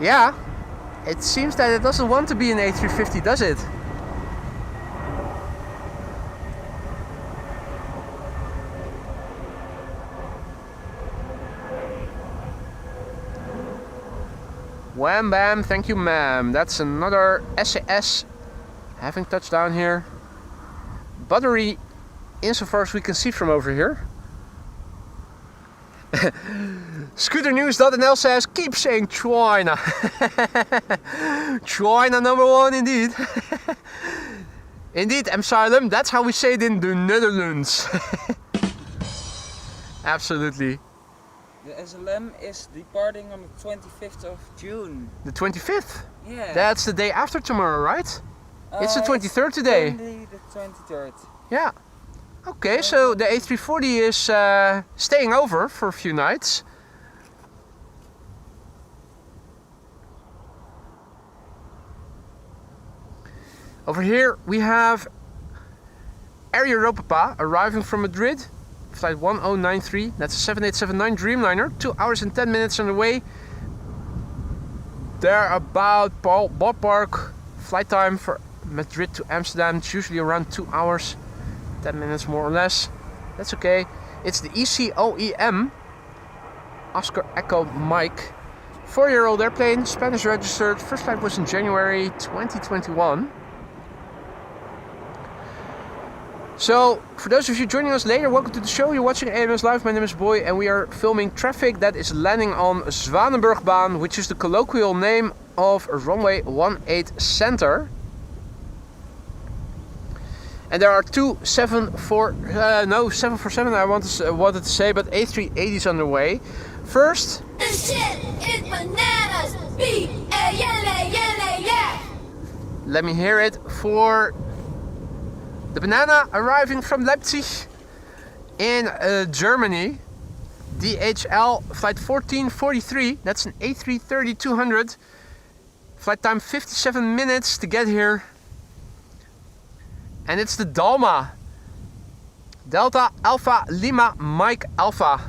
Yeah, it seems that it doesn't want to be an A350, does it? Wham bam, thank you ma'am. That's another SAS having touchdown here. Buttery insofar as we can see from over here. Scooternews.nl says, keep saying China. China #1 indeed. Indeed, Amsterdam, that's how we say it in the Netherlands. Absolutely. The SLM is departing on the 25th of June. The 25th? Yeah. That's the day after tomorrow, right? It's the 23rd today. The 23rd. Yeah. Okay, so the A340 is staying over for a few nights. Over here we have Air Europa arriving from Madrid, flight 1093, that's a 7879 Dreamliner, 2 hours and 10 minutes on the way. They're about ballpark flight time for Madrid to Amsterdam, it's usually around 2 hours, 10 minutes more or less. That's okay. It's the ECOEM, Oscar Echo Mike, 4-year-old airplane, Spanish registered, first flight was in January 2021. So, for those of you joining us later, welcome to the show. You're watching AMS Live. My name is Boy, and we are filming traffic that is landing on Zwanenburgbaan, which is the colloquial name of Runway 18 Center. And there are two 747, I wanted to say, but A380s on the way. First, This shit is bananas. B-A-N-A-N-A-S. let me hear it for the banana arriving from Leipzig in Germany. DHL flight 1443, that's an A330-200. Flight time 57 minutes to get here. And it's the Dalma. Delta Alpha Lima Mike Alpha.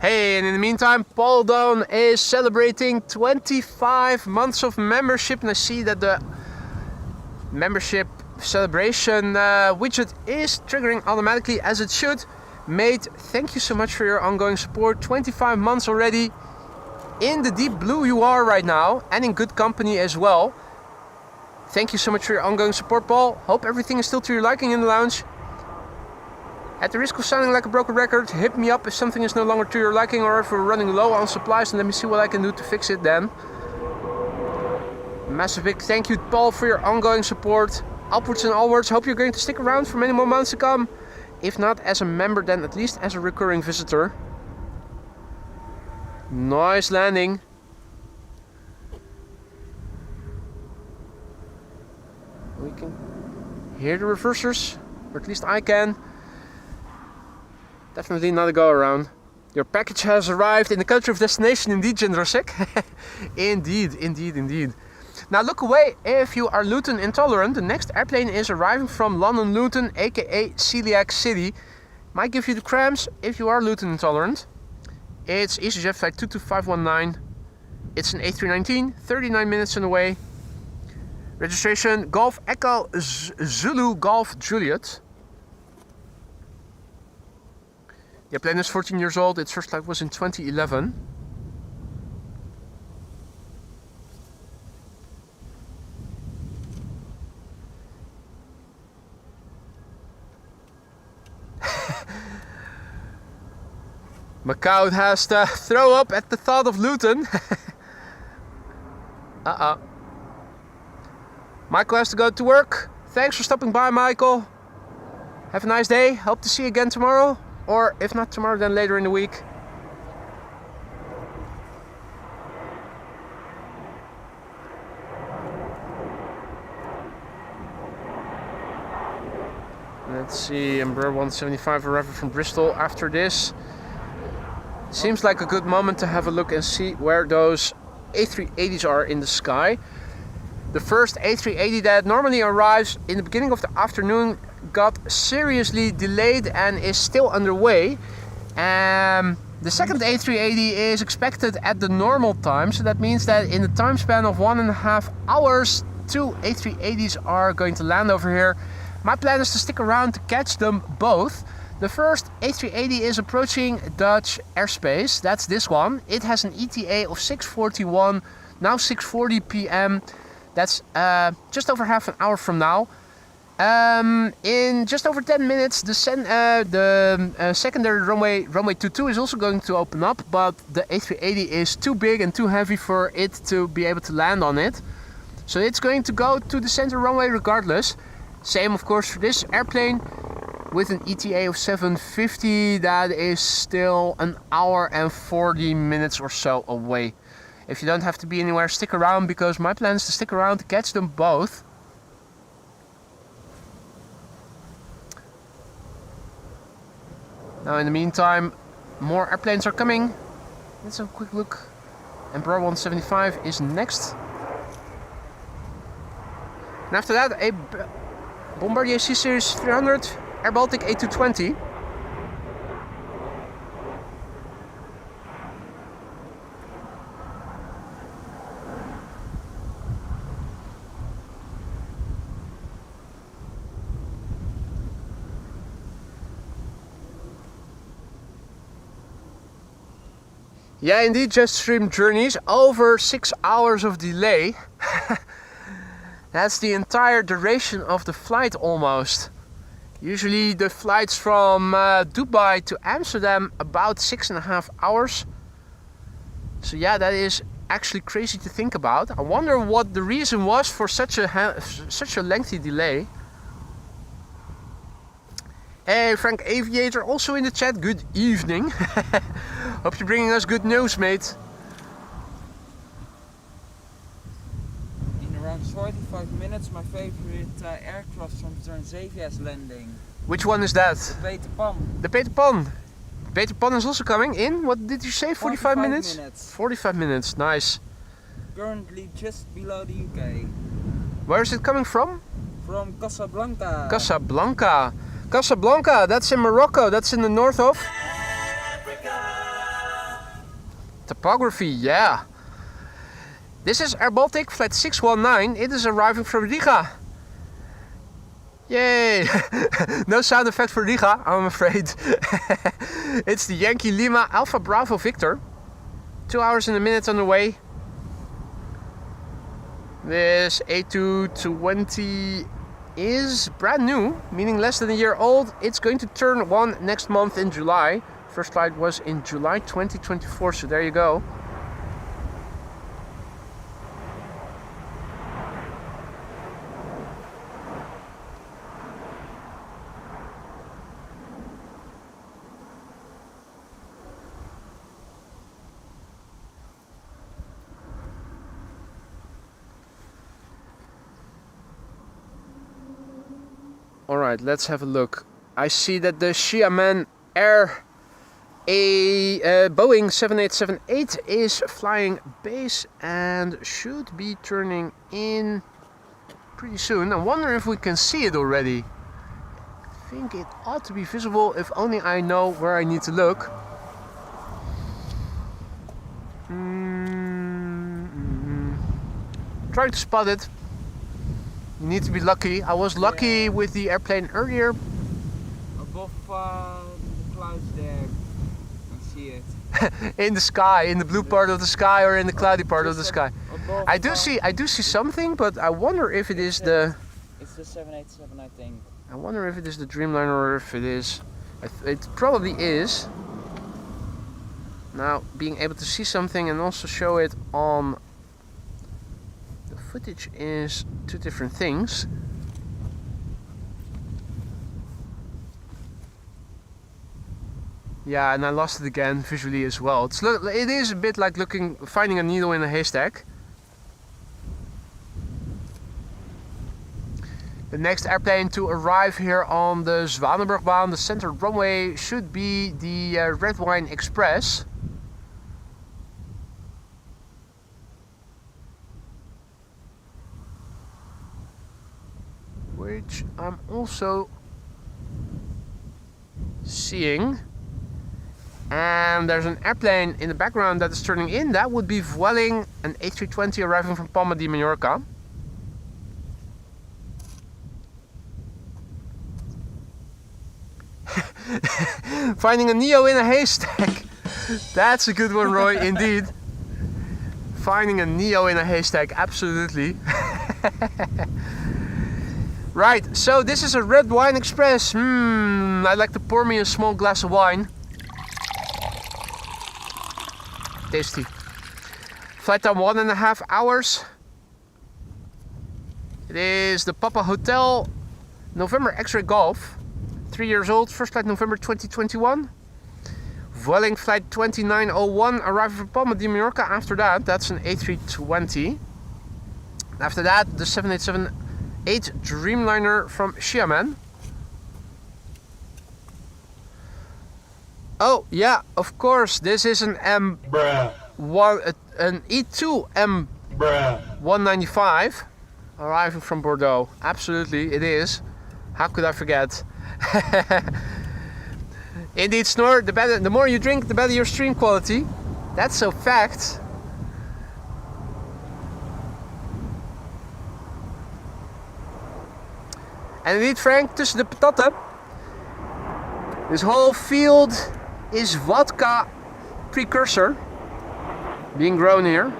Hey, and in the meantime, Paul Down is celebrating 25 months of membership, and I see that the membership celebration widget is triggering automatically as it should. Mate, thank you so much for your ongoing support. 25 months already. In the deep blue you are right now, and in good company as well. Thank you so much for your ongoing support, Paul. Hope everything is still to your liking in the lounge. At the risk of sounding like a broken record, hit me up if something is no longer to your liking or if we're running low on supplies, and let me see what I can do to fix it then. Massive big thank you, Paul, for your ongoing support. Upwards and onwards. Hope you're going to stick around for many more months to come. If not as a member, then at least as a recurring visitor. Nice landing. We can hear the reversers, or at least I can. Definitely not a go around. Your package has arrived in the country of destination, indeed, Jindrosek. Indeed, indeed, indeed. Now look away if you are gluten intolerant. The next airplane is arriving from London Luton, aka Celiac City. Might give you the cramps if you are gluten intolerant. It's EasyJet flight 22519. It's an A319, 39 minutes on the way. Registration Golf Echo Zulu Golf Juliet. The airplane is 14 years old. Its first flight was in 2011. Macau has to throw up at the thought of Luton. Michael has to go to work. Thanks for stopping by, Michael. Have a nice day. Hope to see you again tomorrow. Or if not tomorrow, then later in the week. Let's see, Embraer 175 arriving from Bristol after this. Seems like a good moment to have a look and see where those A380s are in the sky. The first A380 that normally arrives in the beginning of the afternoon got seriously delayed and is still underway. The second A380 is expected at the normal time, so that means that in the time span of 1.5 hours, 2 A380s are going to land over here. My plan is to stick around to catch them both. The first A380 is approaching Dutch airspace. That's this one. It has an ETA of 6:41, now 6:40 p.m. That's just over half an hour from now. In just over 10 minutes, the secondary runway 22 is also going to open up, but the A380 is too big and too heavy for it to be able to land on it. So it's going to go to the center runway regardless. Same of course for this airplane with an ETA of 7:50. That is still an hour and 40 minutes or so away. If you don't have to be anywhere, stick around, because my plan is to stick around to catch them both. Now in the meantime, more airplanes are coming. Let's have a quick look. Embraer 175 is next. And after that, a Bombardier C-Series 300, Air Baltic A220. Yeah, indeed, Jetstream journeys over 6 hours of delay. That's the entire duration of the flight almost. Usually the flights from Dubai to Amsterdam about 6.5 hours. So yeah, that is actually crazy to think about. I wonder what the reason was for such a lengthy delay. Hey, Frank Aviator also in the chat. Good evening. Hope you're bringing us good news, mate. In around 45 minutes, my favorite aircraft from Transavia is landing. Which one is that? The Peter Pan. The Peter Pan. Peter Pan is also coming in. What did you say? 45 minutes? 45 minutes. Nice. Currently just below the UK. Where is it coming from? From Casablanca. Casablanca. Casablanca, that's in Morocco. That's in the north of topography, yeah. This is Air Baltic flight 619. It is arriving from Riga. Yay! No sound effect for Riga, I'm afraid. It's the Yankee Lima Alpha Bravo Victor. 2 hours and a minute on the way. This A220 is brand new, meaning less than a year old. It's going to turn 1 next month in July. First flight was in July 2024, so there you go. Alright, let's have a look. I see that the Xiamen Air Boeing 7878 is flying base and should be turning in pretty soon. I wonder if we can see it already. I think it ought to be visible, if only I know where I need to look. Trying to spot it. You need to be lucky. I was lucky with the airplane earlier. Above the clouds there. It. In the sky, in the blue part of the sky, or in the cloudy part of the sky. I do see something, but I wonder if it is the. It's the 787, I think. I wonder if it is the Dreamliner or if it is. It probably is. Now, being able to see something and also show it on the footage is two different things. Yeah, and I lost it again visually as well. It is a bit like finding a needle in a haystack. The next airplane to arrive here on the Zwanenburgbaan, the center runway, should be the Red Wine Express. Which I'm also seeing. And there's an airplane in the background that is turning in. That would be Vueling, an A320 arriving from Palma de Mallorca. Finding a Neo in a haystack. That's a good one, Roy, indeed. Finding a Neo in a haystack, absolutely. Right, so this is a red wine express. I'd like to pour me a small glass of wine. Tasty. Flight time 1.5 hours. It is the Papa Hotel, November X-Ray Golf. 3 years old, first flight November 2021. Vueling flight 2901, arriving from Palma de Mallorca. After that, that's an A320. After that, the 787-8 Dreamliner from Xiamen. Oh yeah, of course, this is an an E2 M195 arriving from Bordeaux. Absolutely, it is. How could I forget? Indeed, Snor, the more you drink, the better your stream quality. That's a fact. En indeed, Frank, tussen de patatten. This whole field is vodka precursor being grown here.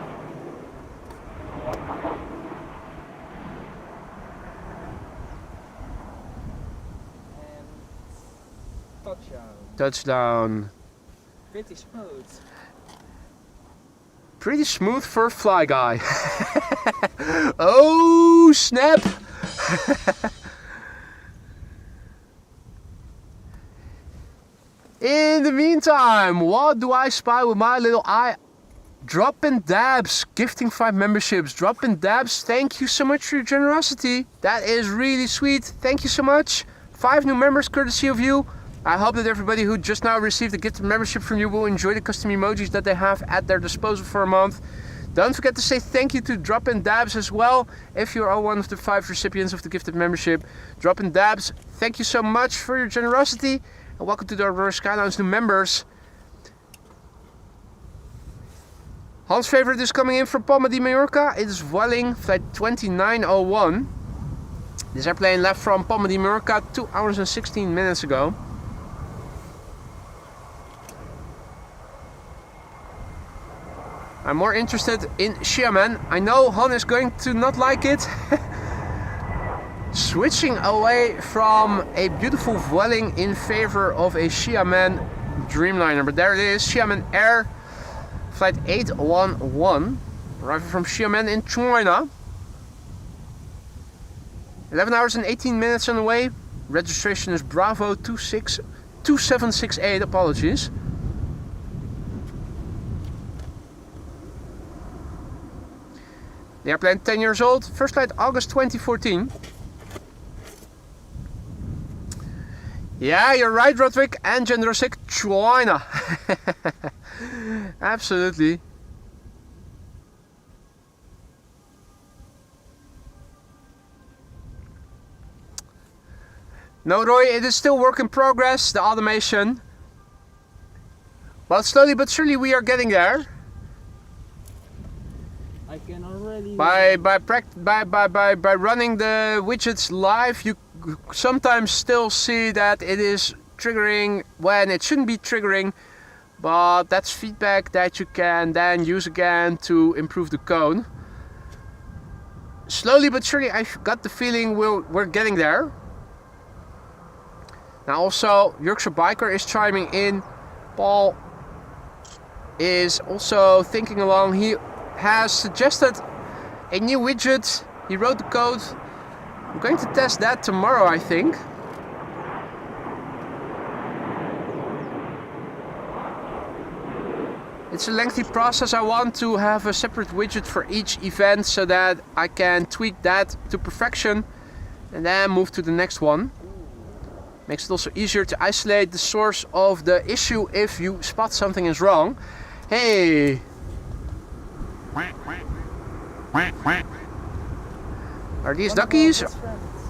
Touchdown. Pretty smooth. Pretty smooth for a fly guy. Oh, snap. In the meantime, what do I spy with my little eye? Drop-in Dabs, gifting 5 memberships. Drop-in Dabs, thank you so much for your generosity. That is really sweet. Thank you so much. 5 new members courtesy of you. I hope that everybody who just now received a gifted membership from you will enjoy the custom emojis that they have at their disposal for a month. Don't forget to say thank you to Drop-in Dabs as well if you are one of the 5 recipients of the gifted membership. Drop-in Dabs, thank you so much for your generosity and welcome to the Aurora Skylounge new members. Hans' favorite is coming in from Palma de Mallorca. It is Vueling flight 2901. This airplane left from Palma de Mallorca 2 hours and 16 minutes ago. I'm more interested in Xiamen. I know Han is going to not like it. Switching away from a beautiful Vueling in favor of a Xiamen Dreamliner. But there it is, Xiamen Air flight 811, arriving from Xiamen in China. 11 hours and 18 minutes on the way. Registration is Bravo 2768, apologies. The airplane 10 years old, first flight August 2014. Yeah, you're right, Roderick and Jendrosik, China. Absolutely. No, Roy, it is still work in progress, the automation. But slowly but surely we are getting there. I can already... By running the widgets live, you sometimes still see that it is triggering when it shouldn't be triggering, but that's feedback that you can then use again to improve the cone. Slowly but surely I've got the feeling we're getting there. Now also Yorkshire Biker is chiming in. Paul is also thinking along. He has suggested a new widget. He wrote the code. I'm going to test that tomorrow, I think. It's a lengthy process. I want to have a separate widget for each event so that I can tweak that to perfection and then move to the next one. Makes it also easier to isolate the source of the issue if you spot something is wrong. Hey! Are these duckies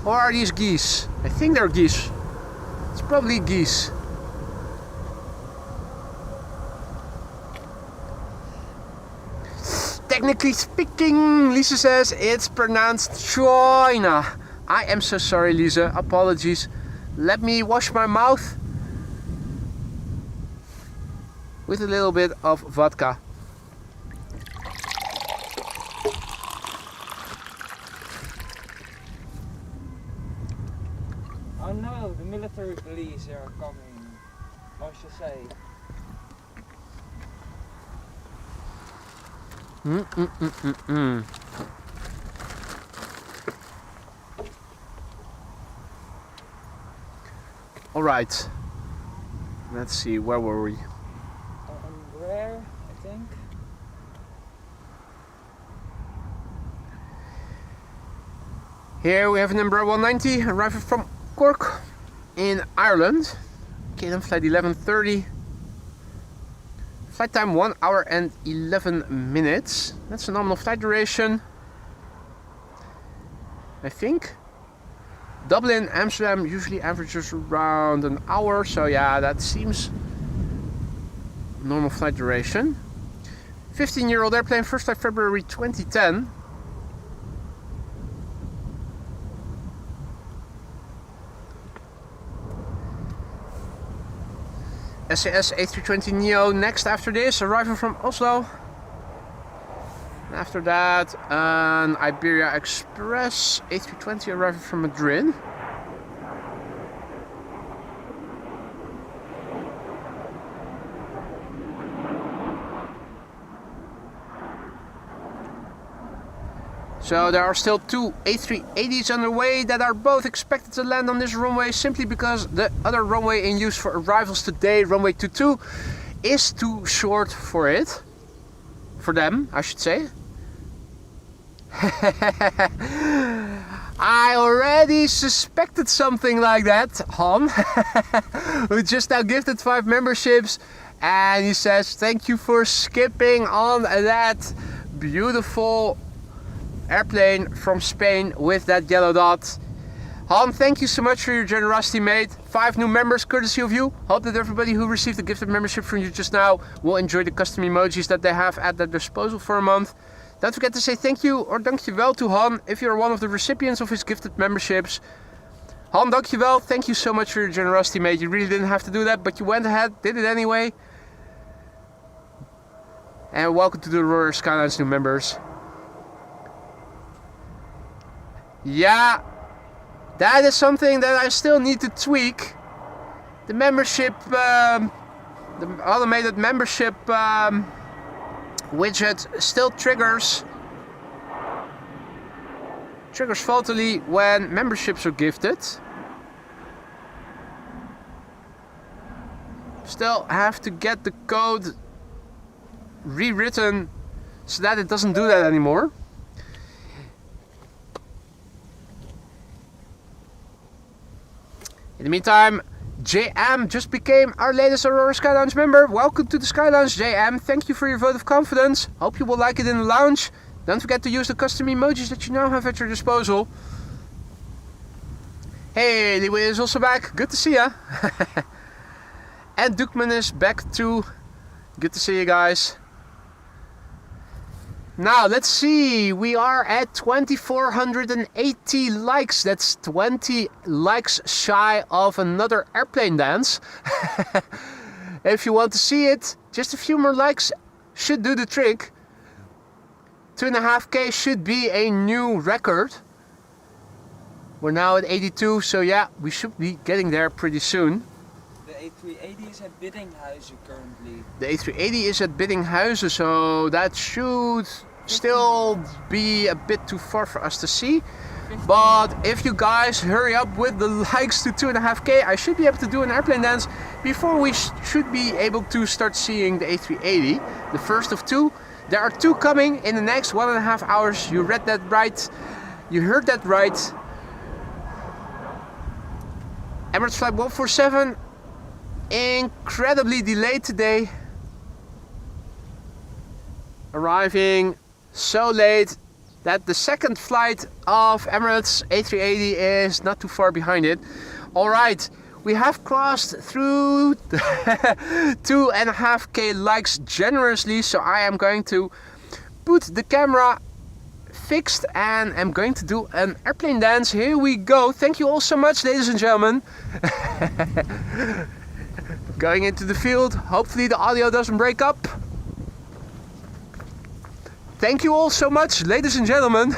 or are these geese? I think they're geese. It's probably geese. Technically speaking, Lisa says it's pronounced China. I am so sorry, Lisa. Apologies. Let me wash my mouth with a little bit of vodka. Oh no, the military police are coming. What should I say? All right. Let's see, where were we? Rare, I think. Here we have number 190 arriving from Cork in Ireland. KLM flight 1130. Flight time 1 hour and 11 minutes. That's a nominal flight duration, I think. Dublin, Amsterdam usually averages around an hour, so yeah, that seems normal flight duration. 15-year-old airplane, first flight February 2010. SAS A320neo next after this, arriving from Oslo. After that, an Iberia Express A320 arriving from Madrid. So there are still two A380s underway that are both expected to land on this runway simply because the other runway in use for arrivals today, runway 22, is too short for it. For them, I should say. I already suspected something like that, Han, who just now gifted 5 memberships, and he says thank you for skipping on that beautiful airplane from Spain with that yellow dot. Han, thank you so much for your generosity, mate. 5 new members courtesy of you. Hope that everybody who received a gifted membership from you just now will enjoy the custom emojis that they have at their disposal for a month. Don't forget to say thank you or dankjewel to Han if you're one of the recipients of his gifted memberships. Han, dankjewel. Thank you so much for your generosity, mate. You really didn't have to do that, but you went ahead, did it anyway. And welcome to the Royal Skylines new members. Yeah, that is something that I still need to tweak. The membership, the automated membership widget still triggers faultily when memberships are gifted. Still have to get the code rewritten so that it doesn't do that anymore. In the meantime, JM just became our latest Aurora Sky Lounge member. Welcome to the Sky Lounge, JM. Thank you for your vote of confidence. Hope you will like it in the lounge. Don't forget to use the custom emojis that you now have at your disposal. Hey, Liwe is also back. Good to see ya. And Dukman is back too. Good to see you guys. Now, let's see. We are at 2,480 likes. That's 20 likes shy of another airplane dance. If you want to see it, just a few more likes should do the trick. 2.5K should be a new record. We're now at 82, so yeah, we should be getting there pretty soon. The A380 is at Biddinghuizen currently. The A380 is at Biddinghuizen, so that should still be a bit too far for us to see. But if you guys hurry up with the likes to 2.5K, I should be able to do an airplane dance before we should be able to start seeing the A380, the first of 2. There are 2 coming in the next 1.5 hours. You read that right. You heard that right. Emirates Flight 147, incredibly delayed today. Arriving so late that the second flight of Emirates A380 is not too far behind it. Alright, we have crossed through 2.5K likes generously, so I am going to put the camera fixed and I'm going to do an airplane dance. Here we go. Thank you all so much, ladies and gentlemen. Going into the field. Hopefully the audio doesn't break up. Thank you all so much, ladies and gentlemen.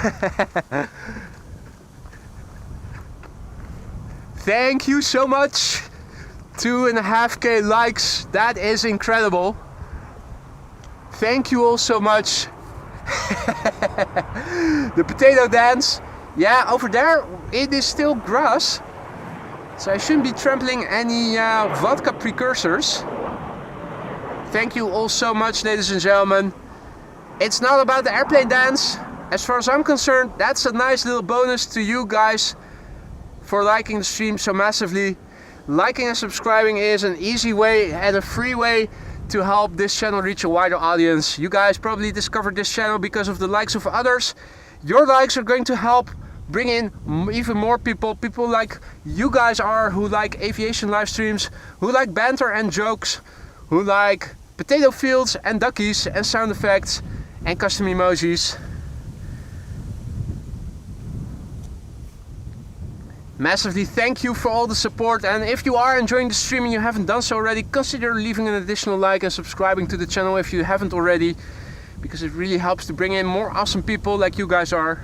Thank you so much. 2.5K likes. That is incredible. Thank you all so much. The potato dance. Yeah, over there it is still grass. So I shouldn't be trampling any vodka precursors. Thank you all so much, ladies and gentlemen. It's not about the airplane dance. As far as I'm concerned, that's a nice little bonus to you guys for liking the stream so massively. Liking and subscribing is an easy way and a free way to help this channel reach a wider audience. You guys probably discovered this channel because of the likes of others. Your likes are going to help bring in even more people like you guys are, who like aviation live streams, who like banter and jokes, who like potato fields and duckies and sound effects and custom emojis. Massively thank you for all the support, and if you are enjoying the stream and you haven't done so already, consider leaving an additional like and subscribing to the channel if you haven't already, because it really helps to bring in more awesome people like you guys are.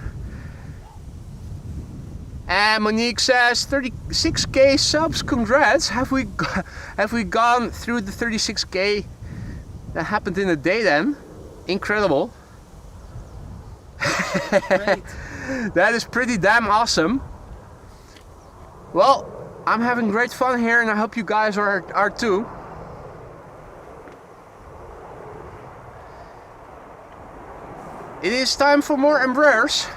And Monique says 36k subs, congrats. Have we gone through the 36k? That happened in a day then. Incredible. Great. That is pretty damn awesome. Well, I'm having great fun here and I hope you guys are too. It is time for more Embraers.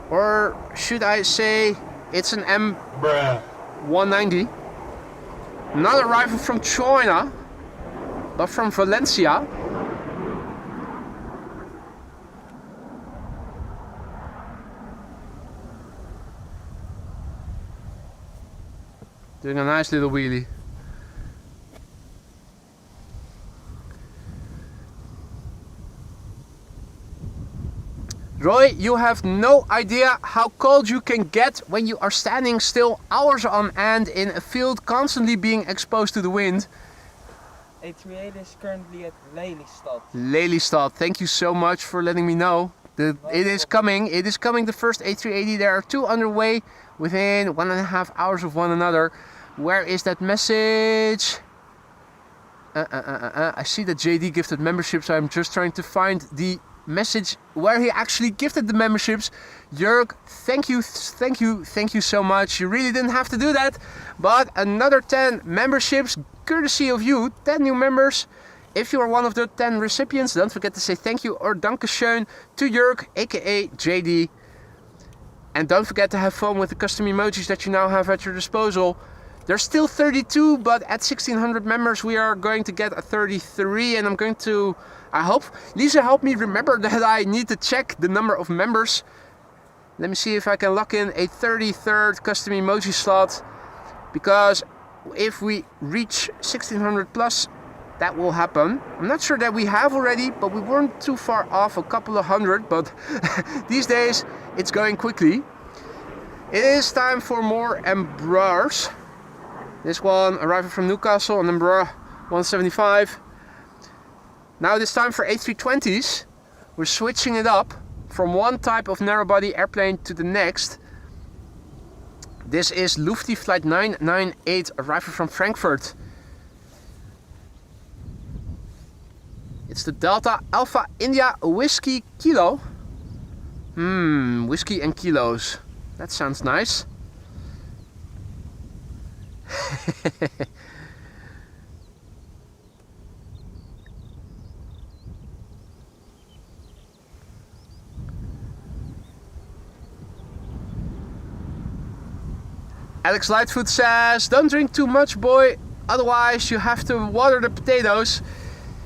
Or should I say it's an M190. Not arriving from China, but from Valencia. Doing a nice little wheelie. Roy, you have no idea how cold you can get when you are standing still hours on end in a field, constantly being exposed to the wind. A38 is currently at Lelystad. Lelystad, thank you so much for letting me know. It is coming, the first A380. There are 2 underway within 1.5 hours of one another. Where is that message? I see that JD gifted memberships, so I'm just trying to find the message where he actually gifted the memberships. Jörg, thank you so much. You really didn't have to do that, but another 10 memberships courtesy of you, 10 new members. If you are one of the 10 recipients, don't forget to say thank you or dankeschön to Jörg, aka JD. And don't forget to have fun with the custom emojis that you now have at your disposal. There's still 32, but at 1600 members we are going to get a 33, and I'm going to, I hope, Lisa help me remember that I need to check the number of members. Let me see if I can lock in a 33rd custom emoji slot, because if we reach 1600 plus, that will happen. I'm not sure that we have already, but we weren't too far off, a couple of hundred, but these days it's going quickly. It is time for more Embraers. This one arriving from Newcastle on Embraer 175. Now it is time for A320s. We're switching it up from one type of narrow-body airplane to the next. This is Lufti Flight 998 arriving from Frankfurt. It's the Delta Alpha India Whiskey Kilo. Whiskey and kilos. That sounds nice. Alex Lightfoot says, don't drink too much, boy, otherwise you have to water the potatoes.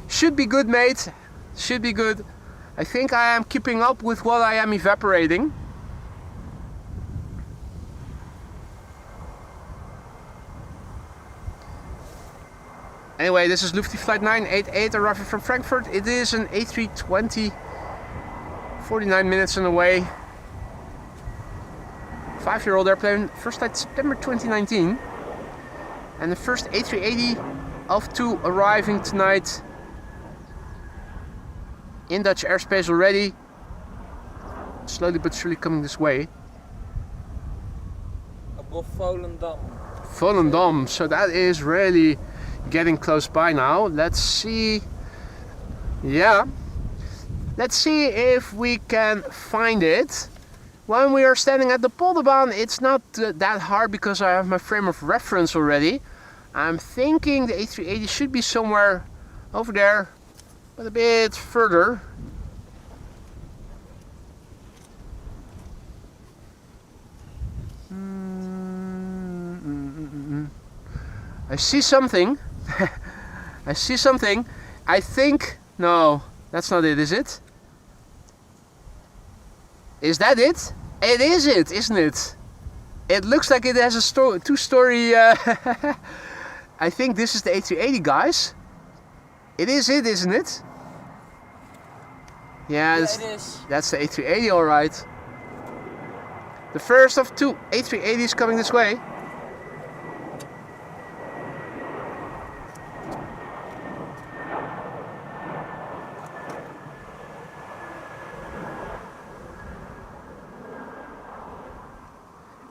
Should be good, mate. Should be good. I think I am keeping up with what I am evaporating. Anyway, this is Lufti Flight 988 arriving from Frankfurt. It is an A320, 49 minutes on the way. 5-year-old airplane, first flight September 2019. And the first A380 of 2 arriving tonight in Dutch airspace already. Slowly but surely coming this way. Above Volendam. Volendam, so that is really getting close by now. Let's see. Yeah. Let's see if we can find it. When we are standing at the Polderbaan, it's not that hard because I have my frame of reference already. I'm thinking the A380 should be somewhere over there, but a bit further. I see something. I see something. I think, no, that's not it, is it? Is that it? It is it, isn't it? It looks like it has a two-story... I think this is the A380, guys. It is it, isn't it? Yeah, Yeah, it is. That's the A380, alright. The first of 2 A380s coming this way.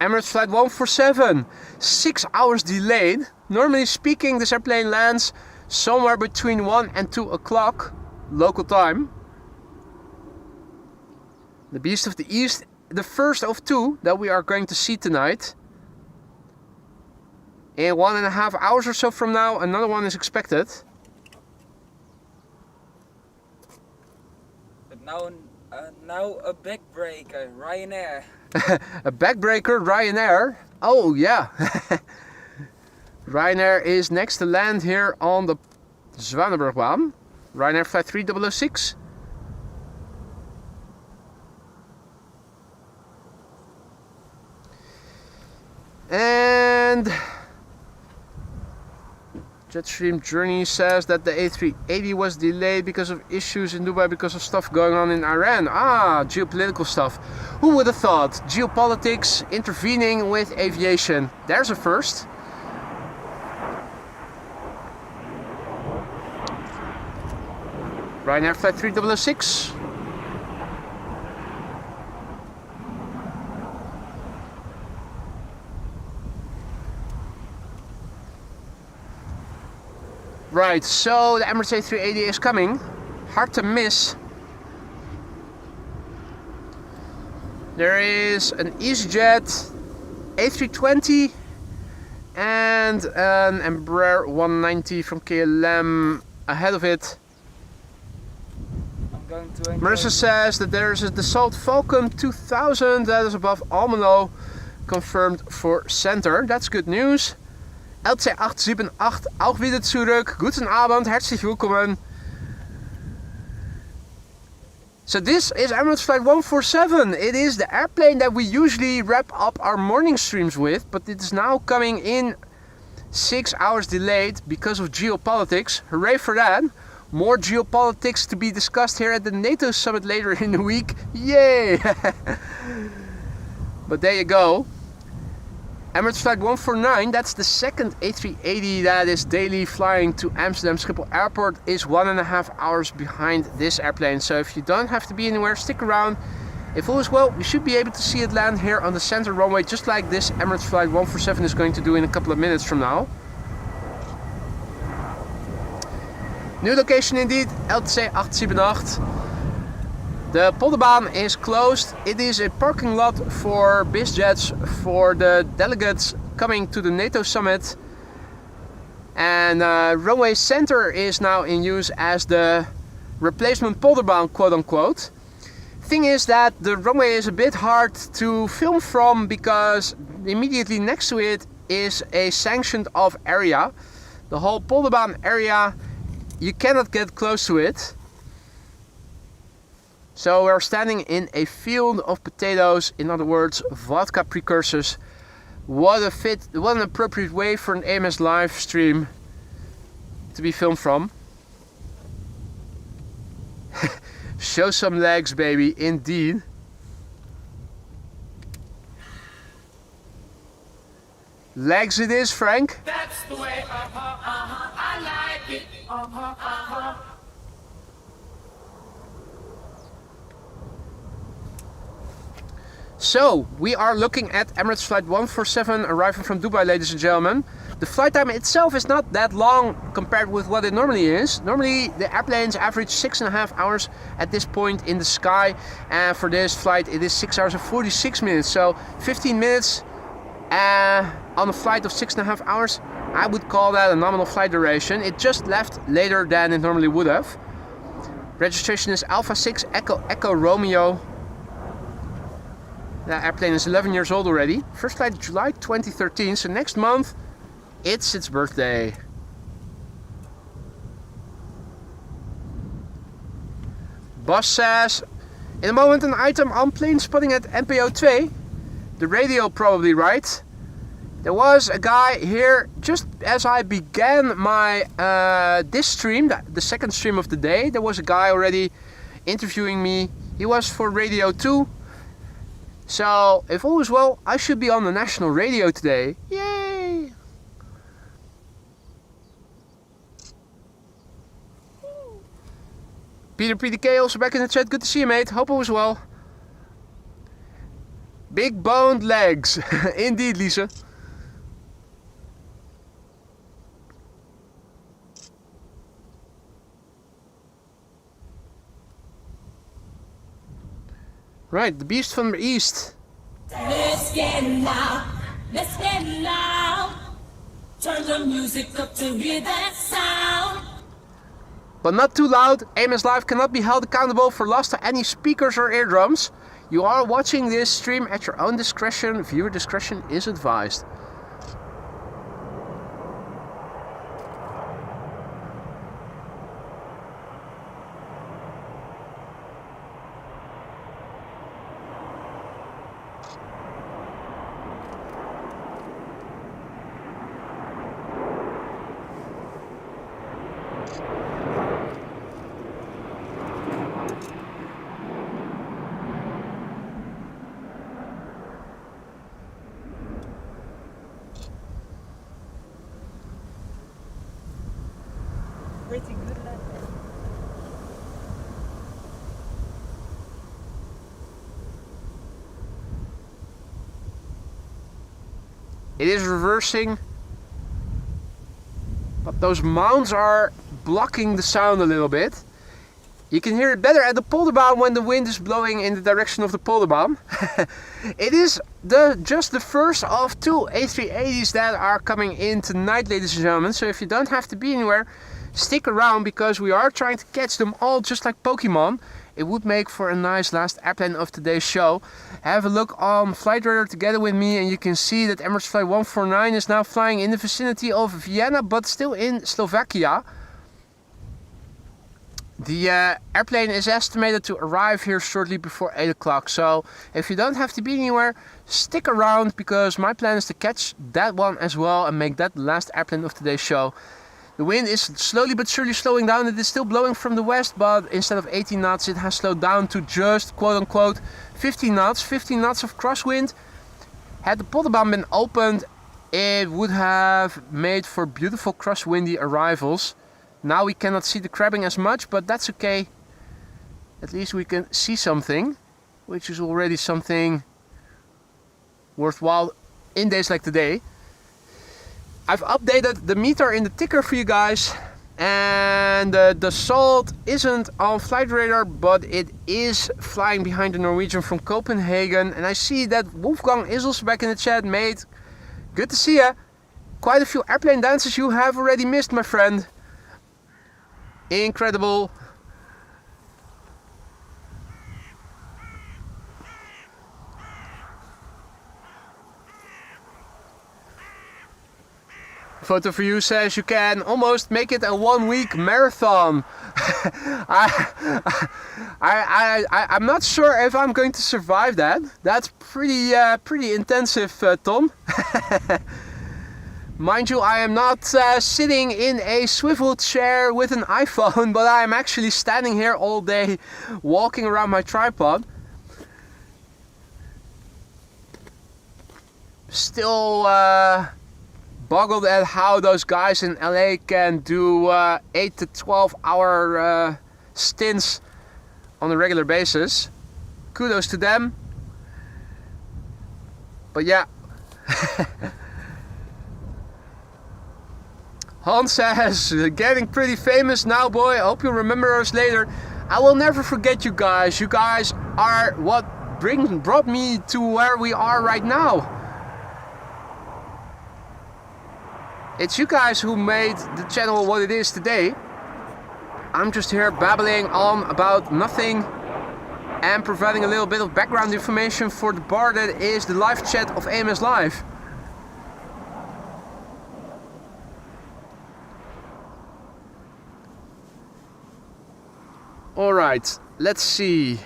Emirates flight 147, 6 hours delayed. Normally speaking, this airplane lands somewhere between 1 and 2 o'clock local time. The Beast of the East, the first of 2 that we are going to see tonight. In 1.5 hours or so from now, another one is expected. But now a backbreaker, Ryanair. A backbreaker, Ryanair. Oh yeah. Ryanair is next to land here on the Zwanenburgbaan. Ryanair flight 3006. And Jetstream Journey says that the A380 was delayed because of issues in Dubai because of stuff going on in Iran. Ah, geopolitical stuff. Who would have thought? Geopolitics intervening with aviation. There's a first. Ryanair flight 3006. Right, so the Emirates A380 is coming. Hard to miss. There is an EasyJet A320 and an Embraer 190 from KLM ahead of it. I'm going to Marissa says that there is a Dassault Falcon 2000 that is above Almelo, confirmed for center. That's good news. LC878, auch wieder zurück. Guten Abend, herzlich willkommen. So this is Emirates Flight 147. It is the airplane that we usually wrap up our morning streams with, but it is now coming in 6 hours delayed because of geopolitics. Hooray for that. More geopolitics to be discussed here at the NATO summit later in the week. Yay! But there you go. Emirates Flight 149, that's the second A380 that is daily flying to Amsterdam Schiphol Airport, is 1.5 hours behind this airplane. So if you don't have to be anywhere, stick around. If all is well, we should be able to see it land here on the center runway, just like this Emirates Flight 147 is going to do in a couple of minutes from now. New location indeed, LC878. The Polderbaan is closed. It is a parking lot for BizJets for the delegates coming to the NATO summit. And runway center is now in use as the replacement Polderbaan, quote unquote. Thing is that the runway is a bit hard to film from because immediately next to it is a sanctioned off area. The whole Polderbaan area, you cannot get close to it. So we're standing in a field of potatoes, in other words, vodka precursors. What an appropriate way for an AMS live stream to be filmed from. Show some legs, baby, indeed. Legs it is, Frank. That's That's the way, I like it, So, we are looking at Emirates Flight 147 arriving from Dubai, ladies and gentlemen. The flight time itself is not that long compared with what it normally is. Normally, the airplanes average 6.5 hours at this point in the sky. And for this flight, it is 6 hours and 46 minutes. So, 15 minutes on a flight of 6.5 hours. I would call that a nominal flight duration. It just left later than it normally would have. Registration is Alpha 6 Echo Romeo. The airplane is 11 years old already. First flight July 2013, so next month it's its birthday. Boss says, in a moment an item on Planespotting at NPO 2. The radio probably, right? There was a guy here just as I began my this stream, the second stream of the day. There was a guy already interviewing me. He was for Radio 2. So, if all is well, I should be on the national radio today. Yay! Peter PDK also back in the chat. Good to see you, mate. Hope all is well. Big boned legs. Indeed, Lisa. Right, the beast from the east. Let's get loud, let's get loud. Turn the music up to hear that sound. But not too loud. AMS Live cannot be held accountable for loss to any speakers or eardrums. You are watching this stream at your own discretion. Viewer discretion is advised. Pretty good landing. It is reversing, but those mounds are blocking the sound a little bit. You can hear it better at the polderbaan when the wind is blowing in the direction of the polderbaan. It is just the first of two A380s that are coming in tonight, ladies and gentlemen. So if you don't have to be anywhere, stick around because we are trying to catch them all just like Pokemon. It would make for a nice last airplane of today's show. Have a look on Flight Radar together with me and you can see that Emirates Flight 149 is now flying in the vicinity of Vienna but still in Slovakia. The airplane is estimated to arrive here shortly before 8 o'clock. So if you don't have to be anywhere, stick around because my plan is to catch that one as well and make that the last airplane of today's show. The wind is slowly but surely slowing down. It is still blowing from the west, but instead of 18 knots, it has slowed down to just quote-unquote 15 knots. 15 knots of crosswind. Had the polderbaan been opened, it would have made for beautiful crosswindy arrivals. Now we cannot see the crabbing as much, but that's okay. At least we can see something, which is already something worthwhile in days like today. I've updated the meter in the ticker for you guys, and the Salt isn't on Flight Radar, but it is flying behind the Norwegian from Copenhagen. And I see that Wolfgang is also back in the chat, mate. Good to see ya. Quite a few airplane dances you have already missed, my friend. Incredible. Photo for you says you can almost make it a 1 week marathon. I'm not sure if I'm going to survive that. That's pretty intensive, Tom. Mind you, I am not sitting in a swivel chair with an iPhone, but I am actually standing here all day walking around my tripod. Still boggled at how those guys in LA can do 8 to 12 hour stints on a regular basis. Kudos to them. But yeah. Hans says, getting pretty famous now, boy. I hope you'll remember us later. I will never forget you guys. You guys are what brought me to where we are right now. It's you guys who made the channel what it is today. I'm just here babbling on about nothing and providing a little bit of background information for the bar that is the live chat of AMS Live. Alright, let's see.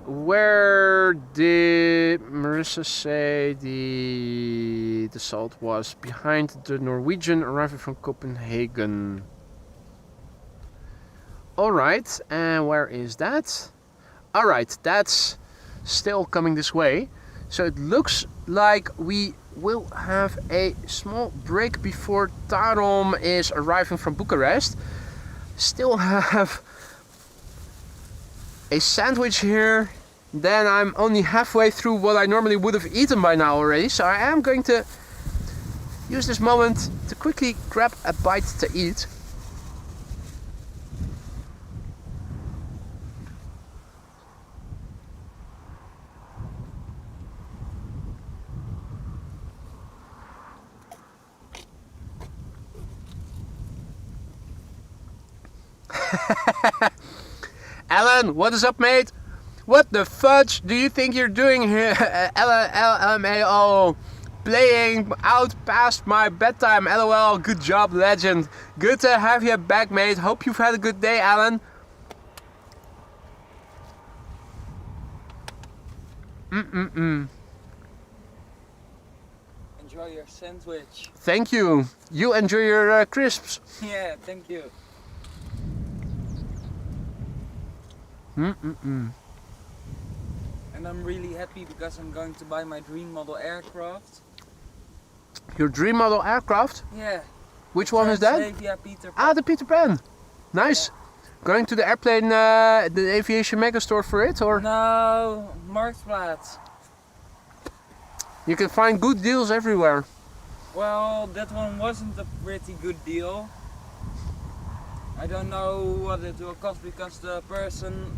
Where did Marissa say the salt was? Behind the Norwegian arriving from Copenhagen. Alright, and where is that? Alright, that's still coming this way. So it looks like we will have a small break before Tarom is arriving from Bucharest. Still have a sandwich here. Then I'm only halfway through what I normally would have eaten by now already. So I am going to use this moment to quickly grab a bite to eat. Alan, what is up, mate? What the fudge do you think you're doing here? LMAO, playing out past my bedtime. LOL, good job, legend. Good to have you back, mate. Hope you've had a good day, Alan. Enjoy your sandwich. Thank you. You enjoy your crisps. Yeah, thank you. And I'm really happy because I'm going to buy my dream model aircraft. Your dream model aircraft? Yeah. Which one is that? Peter Pan. Ah, the Peter Pan. Nice. Yeah. Going to the airplane, the aviation megastore for it, or? No, Marktplaats. You can find good deals everywhere. Well, that one wasn't a pretty good deal. I don't know what it will cost because the person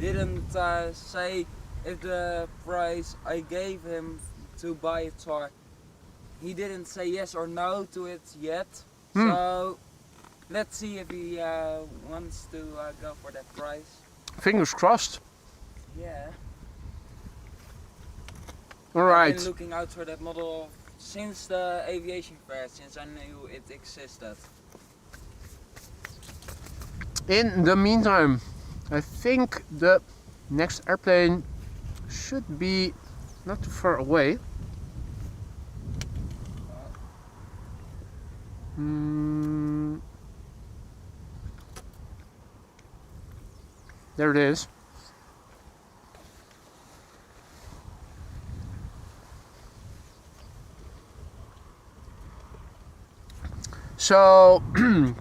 didn't say if the price I gave him to buy it for. He didn't say yes or no to it yet. So let's see if he wants to go for that price. Fingers crossed. Yeah. Alright. I've been looking out for that model since the aviation fair, since I knew it existed. In the meantime, I think the next airplane should be not too far away. There it is. So,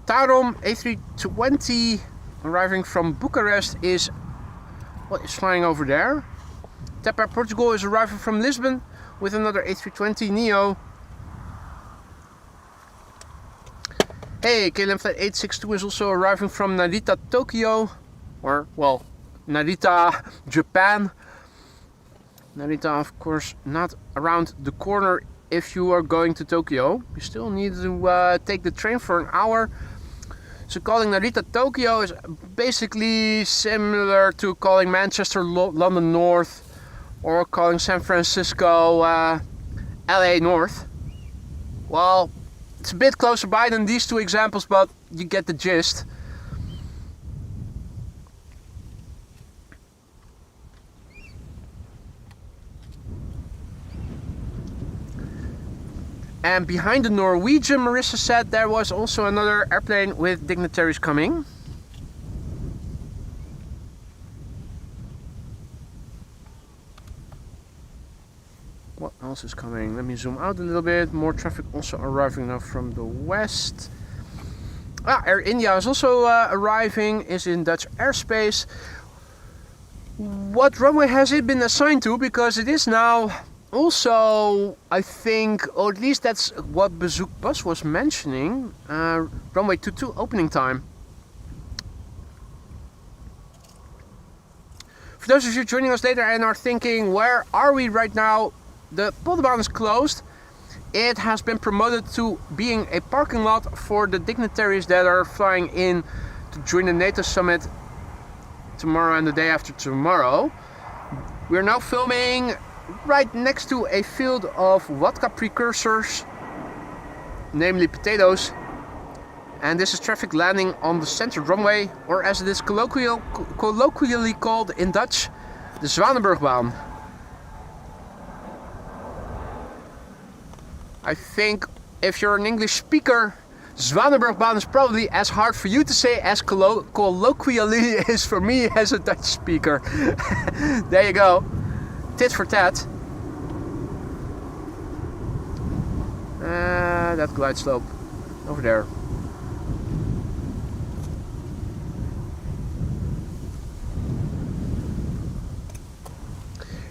Tarom A320 arriving from Bucharest is flying over there. TAP Air Portugal is arriving from Lisbon with another A320 Neo. Hey, KLM Flight 862 is also arriving from Narita, Tokyo. Or, well, Narita, Japan. Narita, of course, not around the corner if you are going to Tokyo. You still need to take the train for an hour. So calling Narita Tokyo is basically similar to calling Manchester London North, or calling San Francisco LA North. Well, it's a bit closer by than these two examples, but you get the gist. And behind the Norwegian, Marissa said there was also another airplane with dignitaries coming. What else is coming? Let me zoom out a little bit. More traffic also arriving now from the west. Air India is also arriving, is in Dutch airspace. What runway has it been assigned to? Because it is now also, I think, or at least that's what Bezoek Bus was mentioning, runway 22 opening time. For those of you joining us later and are thinking, where are we right now? The Polderbaan is closed. It has been promoted to being a parking lot for the dignitaries that are flying in to join the NATO summit tomorrow and the day after tomorrow. We're now filming right next to a field of vodka precursors, namely potatoes. And this is traffic landing on the center runway, or as it is colloquially called in Dutch, the Zwanenburgbaan. I think if you're an English speaker, Zwanenburgbaan is probably as hard for you to say as colloquially is for me as a Dutch speaker. There you go. Tit for tat. That glide slope over there.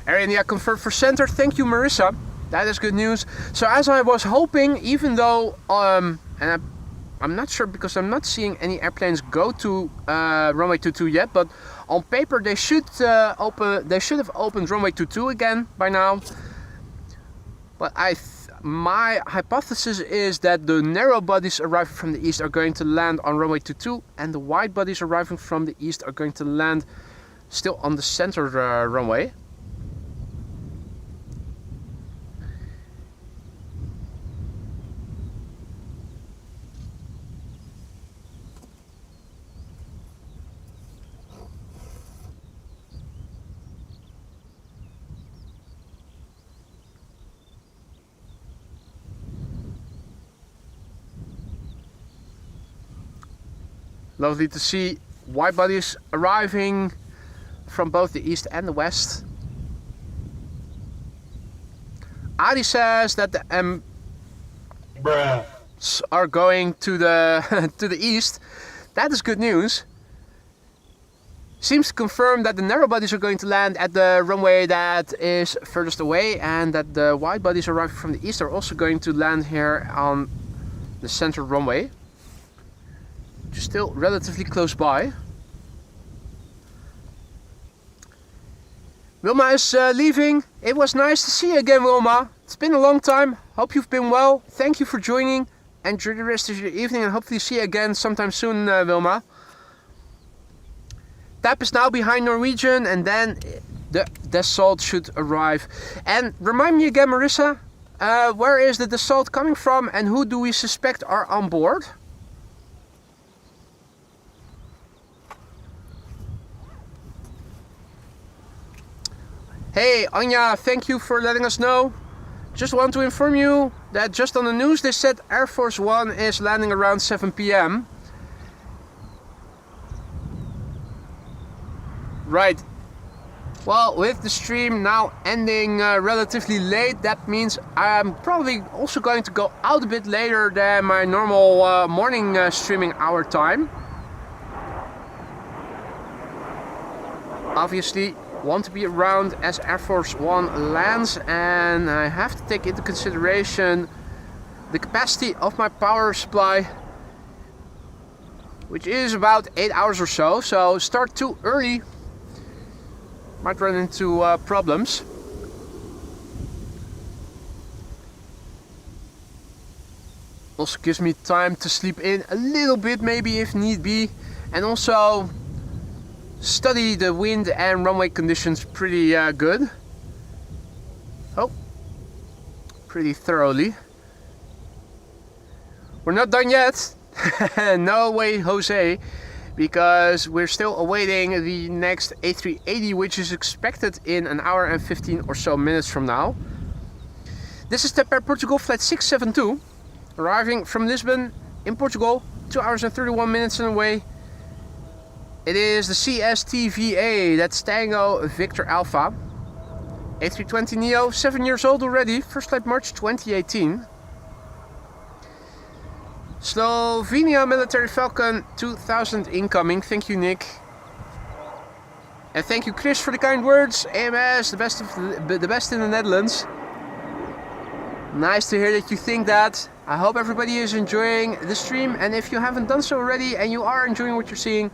Air India confirmed for center. Thank you, Marissa. That is good news. So as I was hoping, even though and I'm not sure because I'm not seeing any airplanes go to runway 22 yet, but on paper they should have opened runway 22 again by now. But my hypothesis is that the narrow bodies arriving from the east are going to land on runway 22, and the wide bodies arriving from the east are going to land still on the center runway. Lovely to see wide bodies arriving from both the east and the west. Adi says that the are going to the to the east. That is good news. Seems to confirm that the narrow bodies are going to land at the runway that is furthest away, and that the wide bodies arriving from the east are also going to land here on the center runway. Still relatively close by. Wilma is leaving. It was nice to see you again, Wilma. It's been a long time. Hope you've been well. Thank you for joining. Enjoy the rest of your evening and hopefully see you again sometime soon, Wilma. TAP is now behind Norwegian, and then the Dassault should arrive. And remind me again, Marissa, where is the Dassault coming from and who do we suspect are on board? Hey Anya, thank you for letting us know. Just want to inform you that just on the news they said Air Force One is landing around 7 p.m. Right. Well, with the stream now ending relatively late, that means I'm probably also going to go out a bit later than my normal morning streaming hour time. Obviously, want to be around as Air Force One lands, and I have to take into consideration the capacity of my power supply, which is about 8 hours or so. So start too early might run into problems. Also gives me time to sleep in a little bit, maybe if need be, and also study the wind and runway conditions pretty good. Oh, pretty thoroughly. We're not done yet. No way, Jose, because we're still awaiting the next A380, which is expected in an hour and 15 or so minutes from now. This is TAP Air Portugal flight 672, arriving from Lisbon in Portugal, 2 hours and 31 minutes away. It is the CSTVA, that's Tango Victor Alpha. A320neo, 7 years old already. First flight March 2018. Slovenia Military Falcon 2000 incoming. Thank you, Nick. And thank you, Chris, for the kind words. AMS, the best in the Netherlands. Nice to hear that you think that. I hope everybody is enjoying the stream. And if you haven't done so already and you are enjoying what you're seeing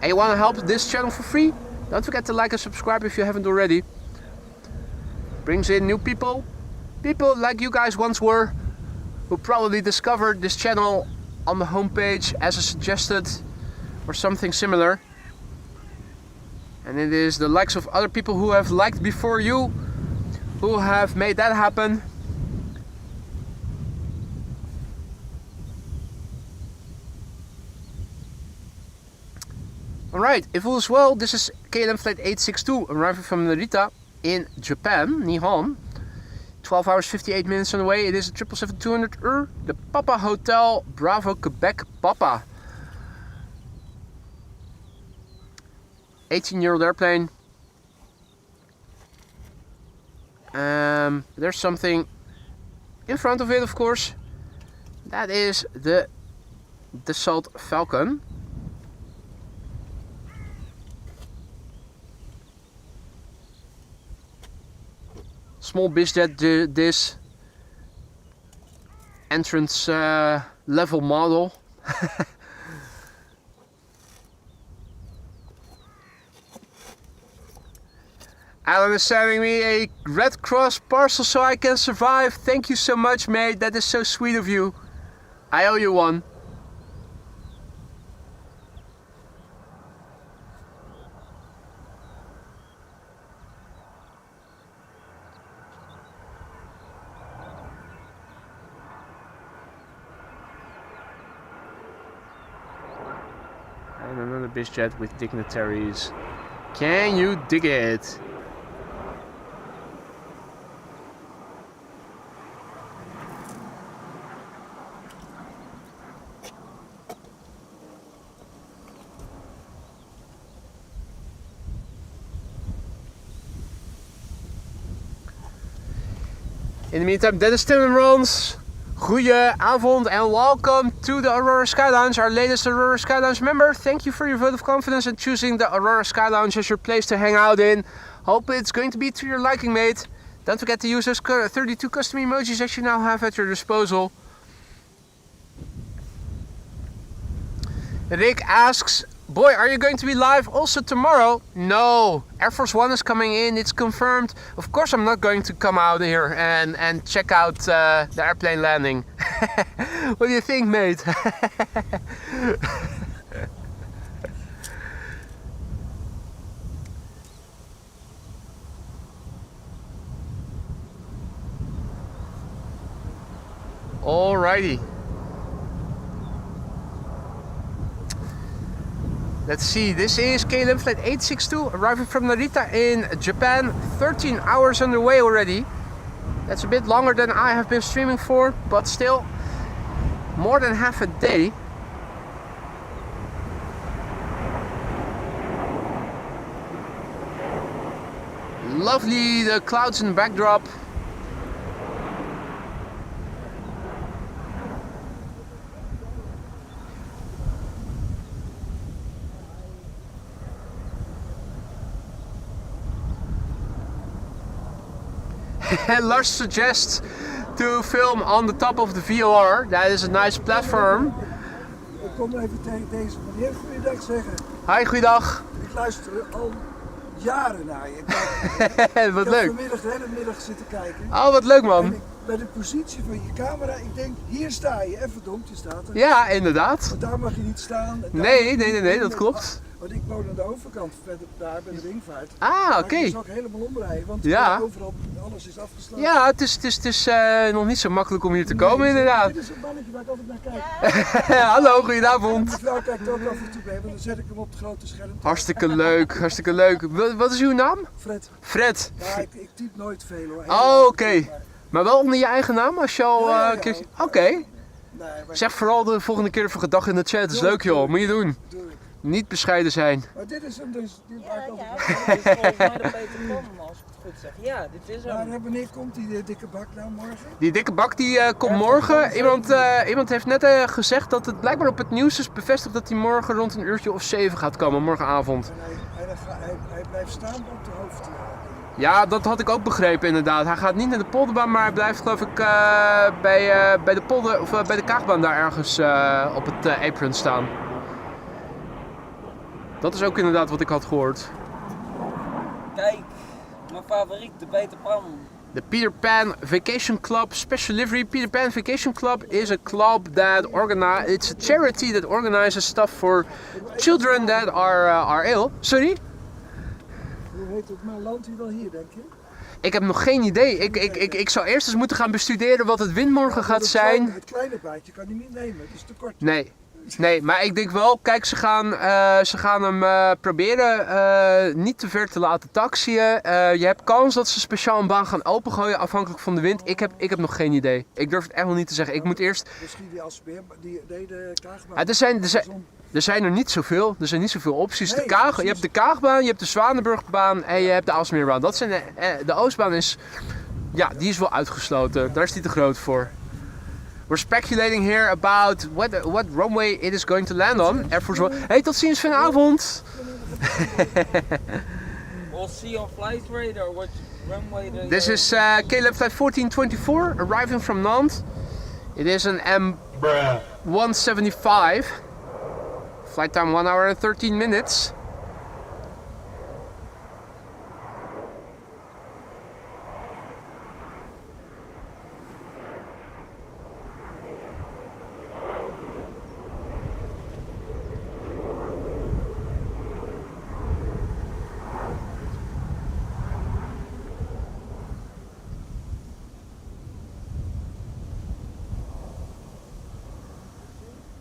and you want to help this channel for free, don't forget to like and subscribe if you haven't already. Brings in new people. People like you guys once were, who probably discovered this channel on the homepage as a suggested or something similar. And it is the likes of other people who have liked before you who have made that happen. Alright, if all is well, this is KLM flight 862 arriving from Narita in Japan, Nihon. 12 hours 58 minutes on the way. It is a 777-200 the Papa Hotel Bravo Quebec Papa. 18-year-old airplane. There's something in front of it, of course. That is the Dassault Falcon. Small bizjet, this entrance level model. Alan is sending me a Red Cross parcel so I can survive. Thank you so much, mate. That is so sweet of you. I owe you one. And another bizjet with dignitaries. Can you dig it? In the meantime, Dennis Timmermans, goedenavond and welcome to the Aurora Sky Lounge, our latest Aurora Sky Lounge member. Thank you for your vote of confidence and choosing the Aurora Sky Lounge as your place to hang out in. Hope it's going to be to your liking, mate. Don't forget to use those 32 custom emojis that you now have at your disposal. Rick asks, boy, are you going to be live also tomorrow? No, Air Force One is coming in, it's confirmed. Of course I'm not going to come out here and check out the airplane landing. What do you think, mate? Alrighty. Let's see, this is KLM flight 862 arriving from Narita in Japan. 13 hours underway already. That's a bit longer than I have been streaming for, but still more than half a day. Lovely, the clouds in the backdrop. Lars suggests to film on the top of the VOR. That is a nice platform. Ik kom even tegen deze meneer goeiedag zeggen. Hi, goeiedag. Ik luister al jaren naar je. Wat Ik leuk. heb vanmiddag de hele middag zitten kijken. Oh, wat leuk, man. En bij de positie van je camera, ik denk, hier sta je. En verdomd, je staat er. Ja, inderdaad. Want daar mag je niet staan. Nee, dat klopt. Want ik woon aan de overkant, verder daar bij de ringvaart. Ah, oké. Ik ook helemaal omrijden, want Ja. overal alles is afgesloten. Ja, het is nog niet zo makkelijk om hier te komen, inderdaad. Dit is een mannetje waar ik altijd naar kijk. Hallo, goedenavond. Mijn vrouw kijkt ook af en toe mee, want dan zet ik hem op het grote scherm. Hartstikke leuk, hartstikke leuk. Wat is uw naam? Fred. Fred. Ja, ik typ nooit veel hoor. Oh, oké. Maar wel onder je eigen naam als je al een keertje... Oké. Nee, maar Zeg vooral de volgende keer even gedag in de chat. Dat is leuk, joh. Moet je doen. doe ik. Niet bescheiden zijn. Maar dit is hem dus. Dit maakt altijd Dit is volgens mij de Peter Pan, als ik het goed zeggen. Ja, dit is Maar hem. wanneer komt die dikke bak nou morgen? Die dikke bak die komt morgen. Iemand heeft net gezegd dat het blijkbaar op het nieuws is bevestigd dat hij morgen rond een uurtje of 7 gaat komen, morgenavond. En hij blijft staan op de hoofd. Ja, dat had ik ook begrepen inderdaad. Hij gaat niet naar de polderbaan, maar hij blijft geloof ik bij de polder of bij de kaagbaan daar ergens op het apron staan. Dat is ook inderdaad wat ik had gehoord. Kijk, mijn favoriet, de Peter Pan. The Peter Pan Vacation Club Special Livery. Peter Pan Vacation Club is a club that it's a charity that organizes stuff for children that are ill. Sorry? Hoe heet het? Maar landt hij wel hier, denk je? Ik heb nog geen idee. Ik zou eerst eens moeten gaan bestuderen wat het wind morgen gaat zijn. Het kleine baantje kan hij niet nemen, het is te kort. Nee, maar ik denk wel, kijk, ze gaan hem proberen niet te ver te laten taxiën. Je hebt kans dat ze speciaal een baan gaan opengooien afhankelijk van de wind. Ik heb nog geen idee. Ik durf het echt nog niet te zeggen. Ik moet eerst... Misschien de kaagbaan. Er zijn er niet zoveel. Er zijn niet zoveel opties. Nee, Je hebt de Kaagbaan, je hebt de Zwanenburgbaan en je hebt de Aalsmeerbaan. Dat zijn de Oostbaan is... Ja, die is wel uitgesloten. Daar is die te groot voor. We're speculating here about what runway it is going to land on. Air Force One. Hey, tot ziens vanavond! We'll see on Flight Radar what runway they This is KLM flight 1424 arriving from Nantes. It is an M175. Flight time 1 hour and 13 minutes.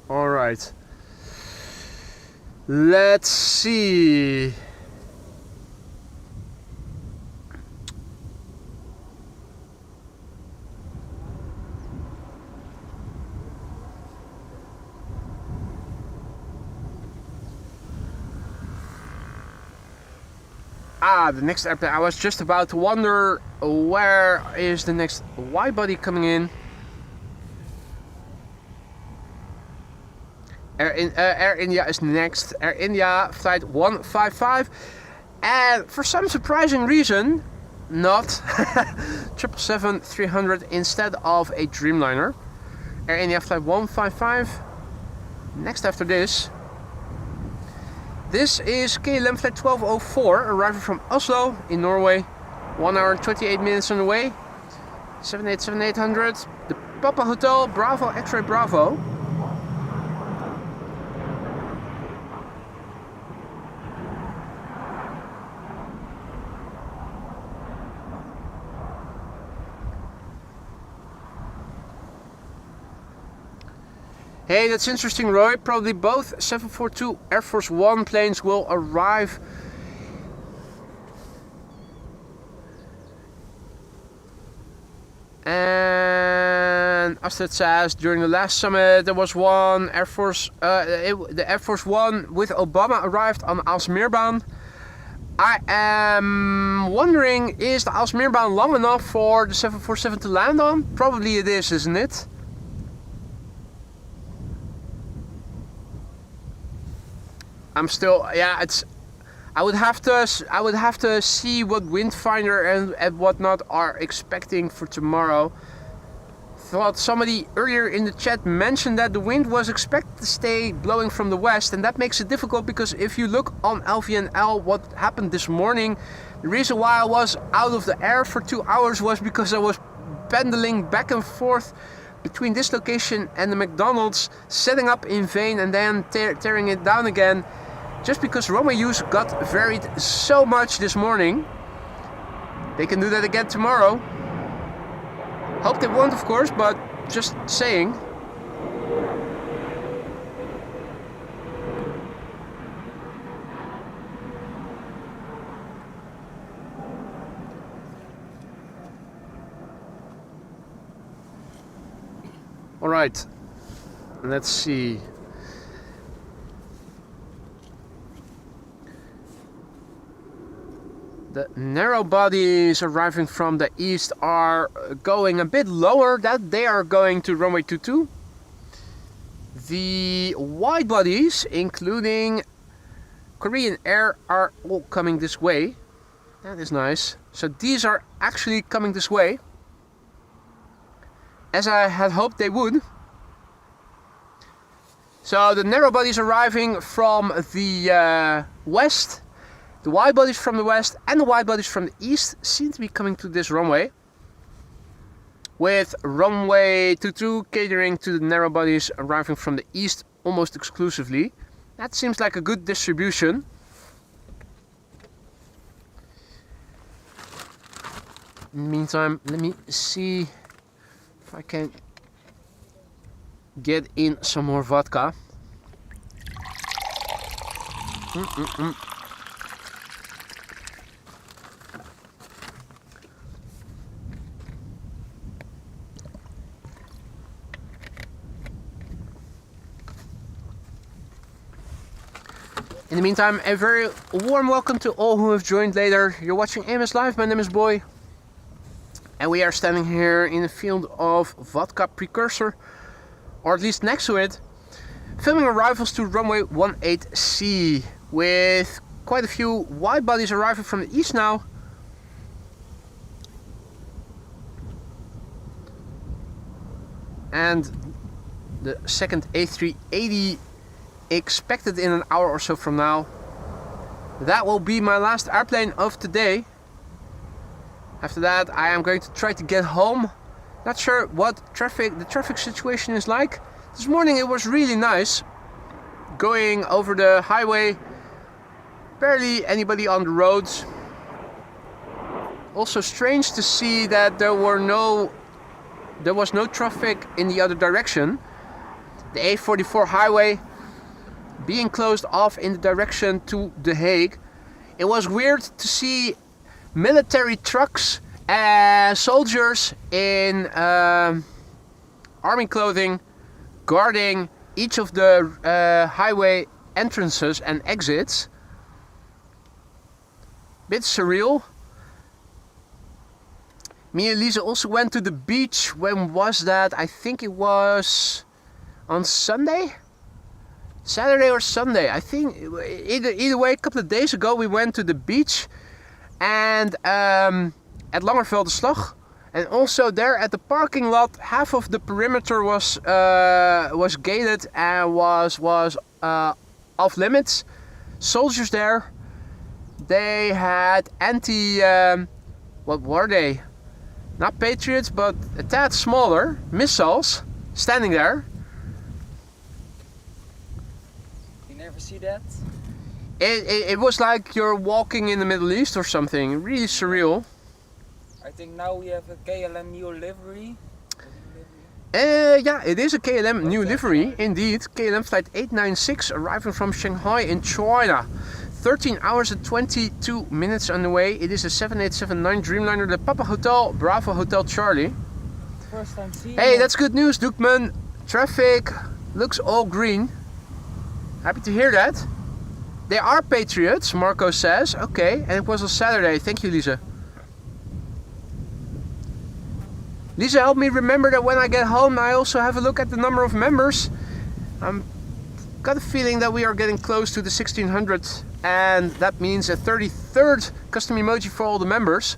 All right. Let's see. The next airplane. I was just about to wonder where is the next wide body coming in. Air India is next. Air India flight 155, and for some surprising reason, not 777-300 instead of a Dreamliner. Air India flight 155. Next after this. This is KLM flight 1204, arriving from Oslo in Norway. 1 hour and 28 minutes on the way. 787-800. The Papa Hotel Bravo X-Ray Bravo. Hey, that's interesting, Roy. Probably both 742 Air Force One planes will arrive. And Astrid says, during the last summit there was one Air Force, the Air Force One with Obama arrived on Aalsmeerbaan. I am wondering, is the Aalsmeerbaan long enough for the 747 to land on? Probably it is, isn't it? I'm still, yeah, it's. I would have to see what Windfinder and whatnot are expecting for tomorrow. Thought somebody earlier in the chat mentioned that the wind was expected to stay blowing from the west, and that makes it difficult because if you look on LVNL, what happened this morning, the reason why I was out of the air for 2 hours was because I was pendeling back and forth between this location and the McDonald's, setting up in vain and then tearing it down again, just because runway use got varied so much this morning. They can do that again tomorrow. Hope they won't, of course, but just saying. All right, let's see. The narrow bodies arriving from the east are going a bit lower, that they are going to runway 22. The wide bodies, including Korean Air, are all coming this way. That is nice. So these are actually coming this way, as I had hoped they would. So the narrow bodies arriving from the west, the wide bodies from the west and the wide bodies from the east seem to be coming to this runway, with runway 22 catering to the narrow bodies arriving from the east almost exclusively. That seems like a good distribution. In the meantime, let me see if I can get in some more vodka. In the meantime, a very warm welcome to all who have joined later. You're watching AMS Live, my name is Boy. And we are standing here in a field of vodka precursor, or at least next to it, filming arrivals to runway 18C, with quite a few wide bodies arriving from the east now. And the second A380 expected in an hour or so from now. That will be my last airplane of today. After that, I am going to try to get home. Not sure what the traffic situation is like. This morning it was really nice going over the highway. Barely anybody on the roads. Also strange to see that there was no traffic in the other direction. The A44 highway being closed off in the direction to The Hague. It was weird to see military trucks and soldiers in army clothing guarding each of the highway entrances and exits. Bit surreal. Me and Lisa also went to the beach. When was that? I think it was on Sunday? Saturday or Sunday, I think. Either way, a couple of days ago we went to the beach and at Langervelderslag, and also there at the parking lot, half of the perimeter was gated and was off limits. Soldiers there. They had what were they? Not Patriots, but a tad smaller missiles standing there. See that? It was like you're walking in the Middle East or something. Really surreal. I think now we have a KLM new livery. Yeah, it is a KLM new livery, indeed. KLM flight 896 arriving from Shanghai in China. 13 hours and 22 minutes on the way. It is a 7879 Dreamliner, the Papa Hotel, Bravo Hotel Charlie. First time seeing Hey, that's good news, Doekman. Traffic looks all green. Happy to hear that. They are Patriots, Marco says. Okay, and it was on Saturday. Thank you, Lisa. Lisa, help me remember that when I get home, I also have a look at the number of members. I've got a feeling that we are getting close to the 1600, and that means a 33rd custom emoji for all the members.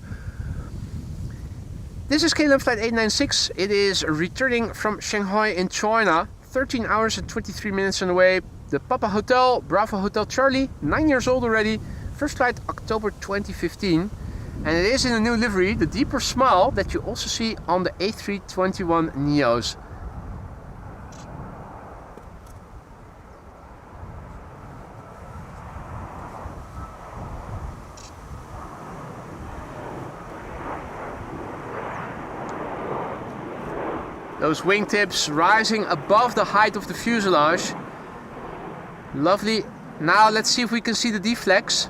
This is KLM flight 896. It is returning from Shanghai in China. 13 hours and 23 minutes on the way. The Papa Hotel, Bravo Hotel Charlie, 9 years old already. First flight October 2015. And it is in a new livery, the deeper smile that you also see on the A321 Neos. Those wingtips rising above the height of the fuselage. Lovely. Now let's see if we can see the deflex.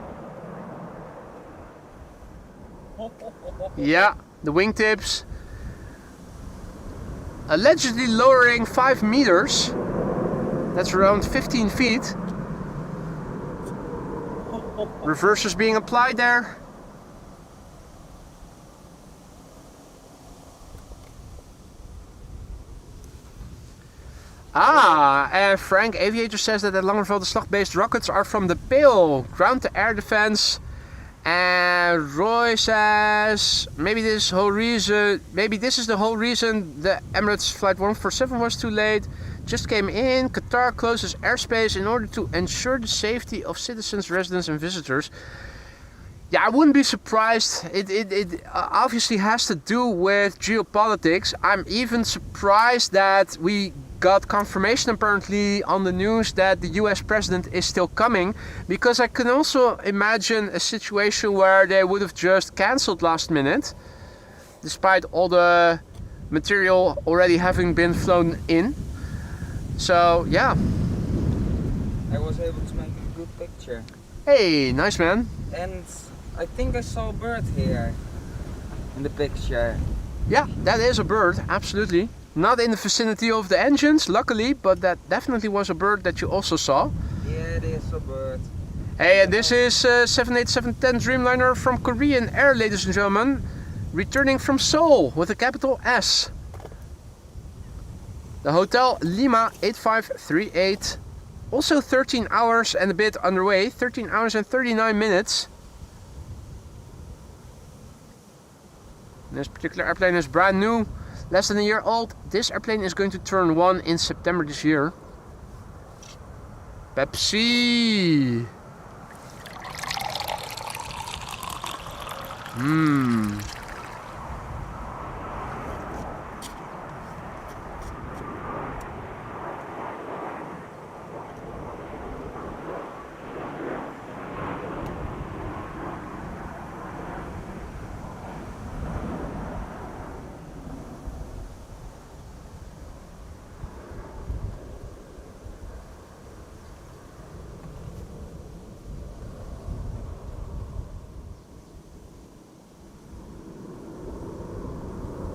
Yeah, the wingtips. Allegedly lowering 5 meters. That's around 15 feet. Reversers being applied there. And Frank Aviator says that at Langervelde Slag-based rockets are from the PAL, ground-to-air defense. And Roy says maybe this is the whole reason the Emirates Flight 147 was too late. Just came in. Qatar closes airspace in order to ensure the safety of citizens, residents, and visitors. Yeah, I wouldn't be surprised. It obviously has to do with geopolitics. I'm even surprised that we got confirmation apparently on the news that the US president is still coming, because I can also imagine a situation where they would have just cancelled last minute, despite all the material already having been flown in. So yeah. I was able to make a good picture. Hey, nice man. And I think I saw a bird here in the picture. Yeah, that is a bird, absolutely. Not in the vicinity of the engines, luckily, but that definitely was a bird that you also saw. Yeah, it is a bird. Hey, and this is 787-10 Dreamliner from Korean Air, ladies and gentlemen. Returning from Seoul with a capital S. The Hotel Lima 8538. Also 13 hours and a bit underway. 13 hours and 39 minutes. This particular airplane is brand new. Less than a year old. This airplane is going to turn 1 in September this year. Pepsi!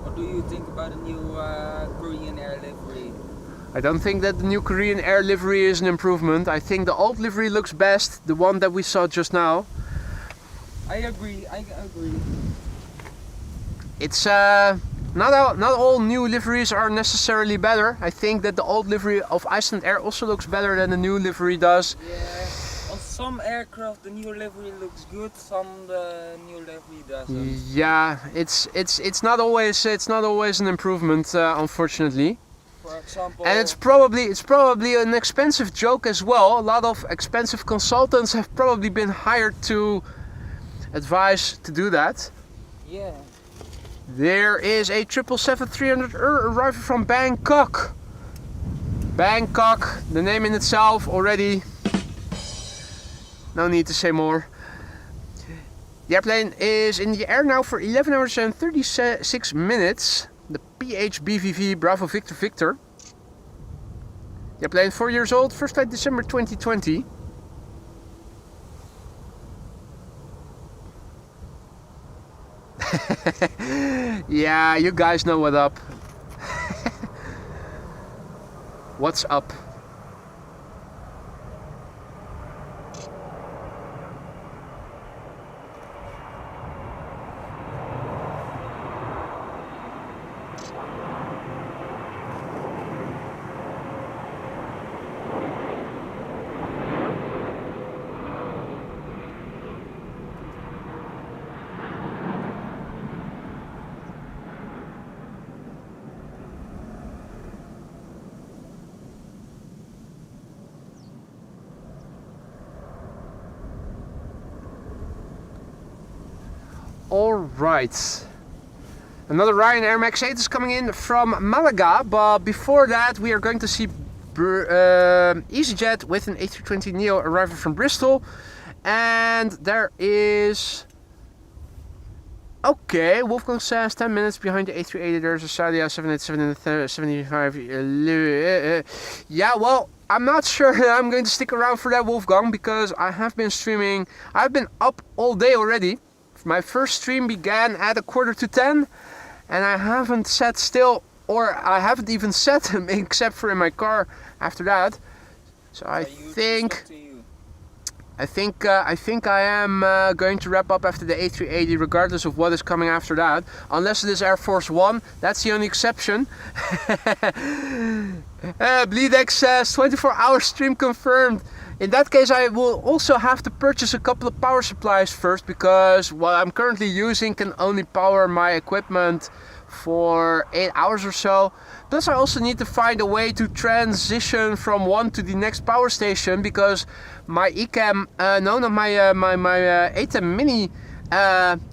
What do you think about the new Korean Air livery? I don't think that the new Korean Air livery is an improvement. I think the old livery looks best, the one that we saw just now. I agree. It's not all new liveries are necessarily better. I think that the old livery of Iceland Air also looks better than the new livery does. Yeah, on some aircraft the new livery looks good, some the new livery doesn't. Yeah, it's not always an improvement, unfortunately. For example, And it's probably an expensive joke as well. A lot of expensive consultants have probably been hired to advise to do that. yeah. There is a 777-300 arriving from Bangkok. Bangkok, the name in itself already. No need to say more. The airplane is in the air now for 11 hours and 36 minutes. The PHBVV Bravo Victor Victor. The airplane 4 years old, first flight December 2020. Yeah, you guys know what up. What's up? Alright. Another Ryanair Max 8 is coming in from Malaga, but before that we are going to see EasyJet with an A320neo arriving from Bristol. And there is... Okay, Wolfgang says 10 minutes behind the A380 there's a Saudia 787 and the 75. Yeah, well, I'm not sure that I'm going to stick around for that, Wolfgang, because I have been streaming. I've been up all day already. My first stream began at 9:45 and I haven't sat still, or I haven't even sat except for in my car after that. So I think I think I am going to wrap up after the A380, regardless of what is coming after that. Unless it is Air Force One, that's the only exception. Bleedex says 24-hour stream confirmed. In that case, I will also have to purchase a couple of power supplies first, because what I'm currently using can only power my equipment for 8 hours or so. Plus I also need to find a way to transition from one to the next power station, because my EHAM, my ATEM Mini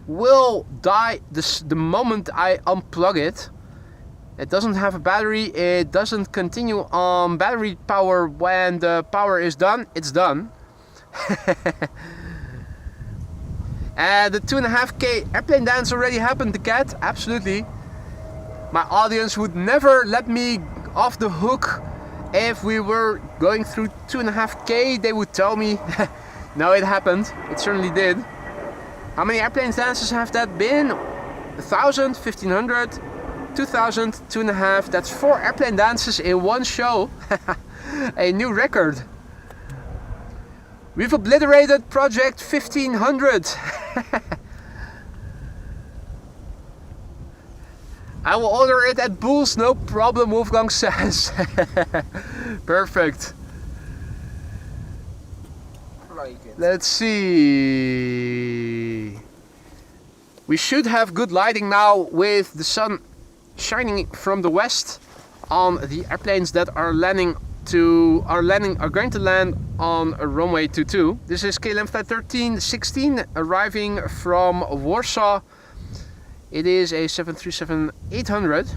will die the moment I unplug it. It doesn't have a battery, it doesn't continue on battery power. When the power is done, it's done. And the 2.5K airplane dance already happened, the cat, absolutely. My audience would never let me off the hook if we were going through 2.5K. They would tell me, no, it happened, it certainly did. How many airplane dances have that been? 1,000, 1,500, 2,000, 2.5. That's 4 airplane dances in one show. A new record. We've obliterated project 1500. I will order it at Bulls, no problem, Wolfgang says. Perfect. Like it. Let's see. We should have good lighting now with the sun shining from the west on the airplanes that are going to land on runway 22. This is KLM flight 1316 arriving from Warsaw. It is a 737-800.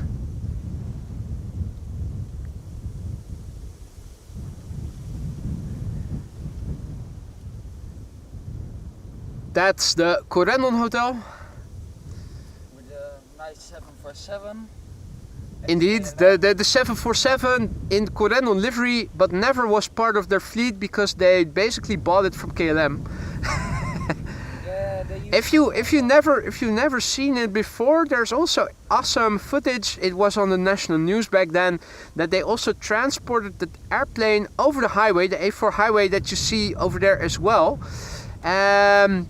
That's the Corendon Hotel. With a nice 747. Indeed, the 747 in Corendon livery, but never was part of their fleet because they basically bought it from KLM. If you never seen it before, there's also awesome footage. It was on the national news back then that they also transported the airplane over the highway, the A4 highway that you see over there as well,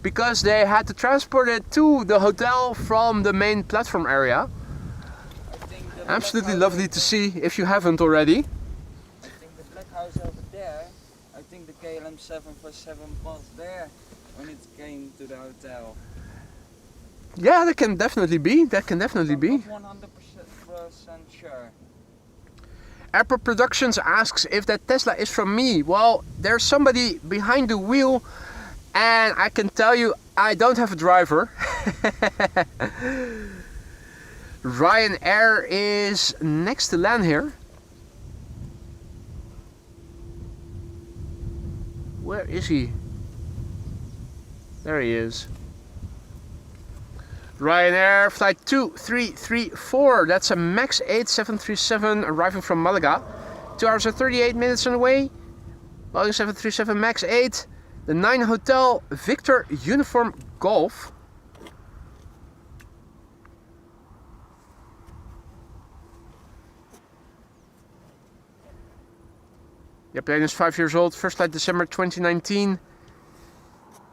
because they had to transport it to the hotel from the main platform area. Absolutely lovely to see if you haven't already. I think the black house over there, I think the KLM 747 was there when it came to the hotel. Yeah, that can definitely be. That can definitely be. I'm not 100% sure. Airport Productions asks if that Tesla is from me. Well, there's somebody behind the wheel, and I can tell you I don't have a driver. Ryanair is next to land here. Where is he? There he is. Ryanair flight 2334. That's a MAX 8 737 arriving from Malaga. 2 hours and 38 minutes on the way. Boeing 737 MAX 8. The 9 Hotel Victor Uniform Golf. The plane is 5 years old. First flight December 2019.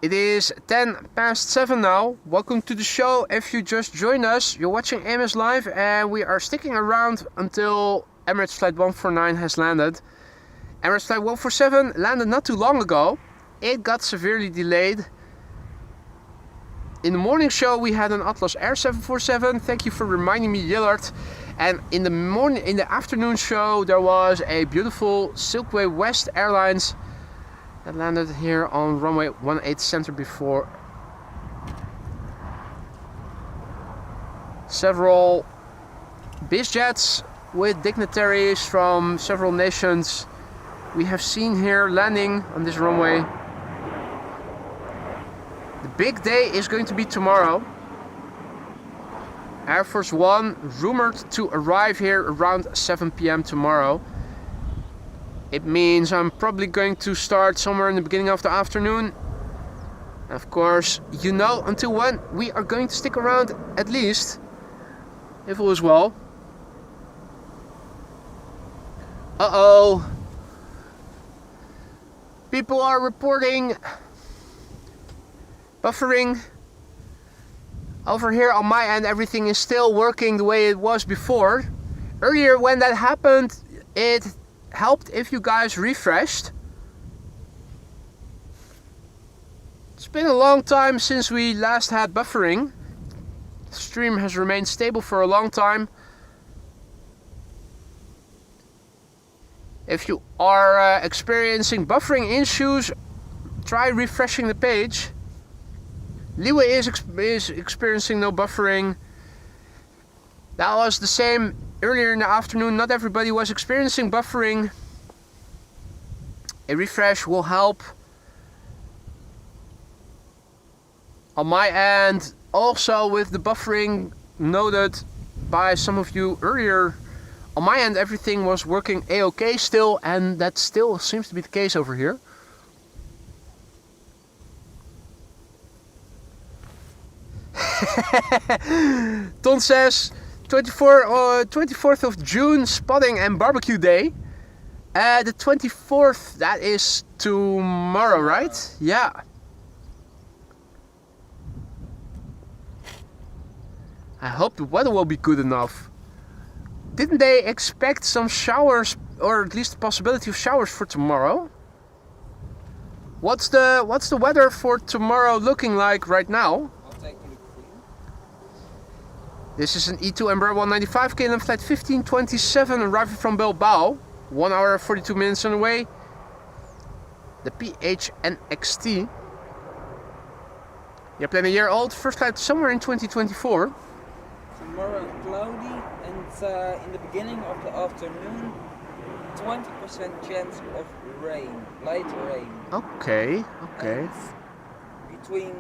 It is 7:10 now. Welcome to the show. If you just joined us, you're watching AMS Live, and we are sticking around until Emirates Flight 149 has landed. Emirates Flight 147 landed not too long ago. It got severely delayed. In the morning show, we had an Atlas Air 747. Thank you for reminding me, Yillard. And in the afternoon show, there was a beautiful Silkway West Airlines that landed here on runway 18 center before. Several biz jets with dignitaries from several nations we have seen here landing on this runway. The big day is going to be tomorrow. Air Force One rumored to arrive here around 7 p.m. tomorrow. It means I'm probably going to start somewhere in the beginning of the afternoon. Of course, you know until when we are going to stick around, at least, if all is well. Uh-oh. People are reporting Buffering. Over here on my end, everything is still working the way it was before. Earlier when that happened, it helped if you guys refreshed. It's been a long time since we last had buffering. The stream has remained stable for a long time. If you are experiencing buffering issues, try refreshing the page. Liwe is experiencing no buffering. That was the same earlier in the afternoon. Not everybody was experiencing buffering. A refresh will help. On my end, also with the buffering noted by some of you earlier, on my end everything was working a-okay still, and that still seems to be the case over here. Ton says 24th of June, spotting and barbecue day. The 24th, that is tomorrow, right? Yeah. I hope the weather will be good enough. Didn't they expect some showers, or at least the possibility of showers for tomorrow? What's the weather for tomorrow looking like right now? I'll take a look for you. This is an E2 Embraer 195 KLM flight 1527 arriving from Bilbao. 1 hour 42 minutes on the way. The PHNXT. You're planning a year old, first flight somewhere in 2024. Tomorrow cloudy, and in the beginning of the afternoon 20% chance of rain, light rain. Okay, okay. And between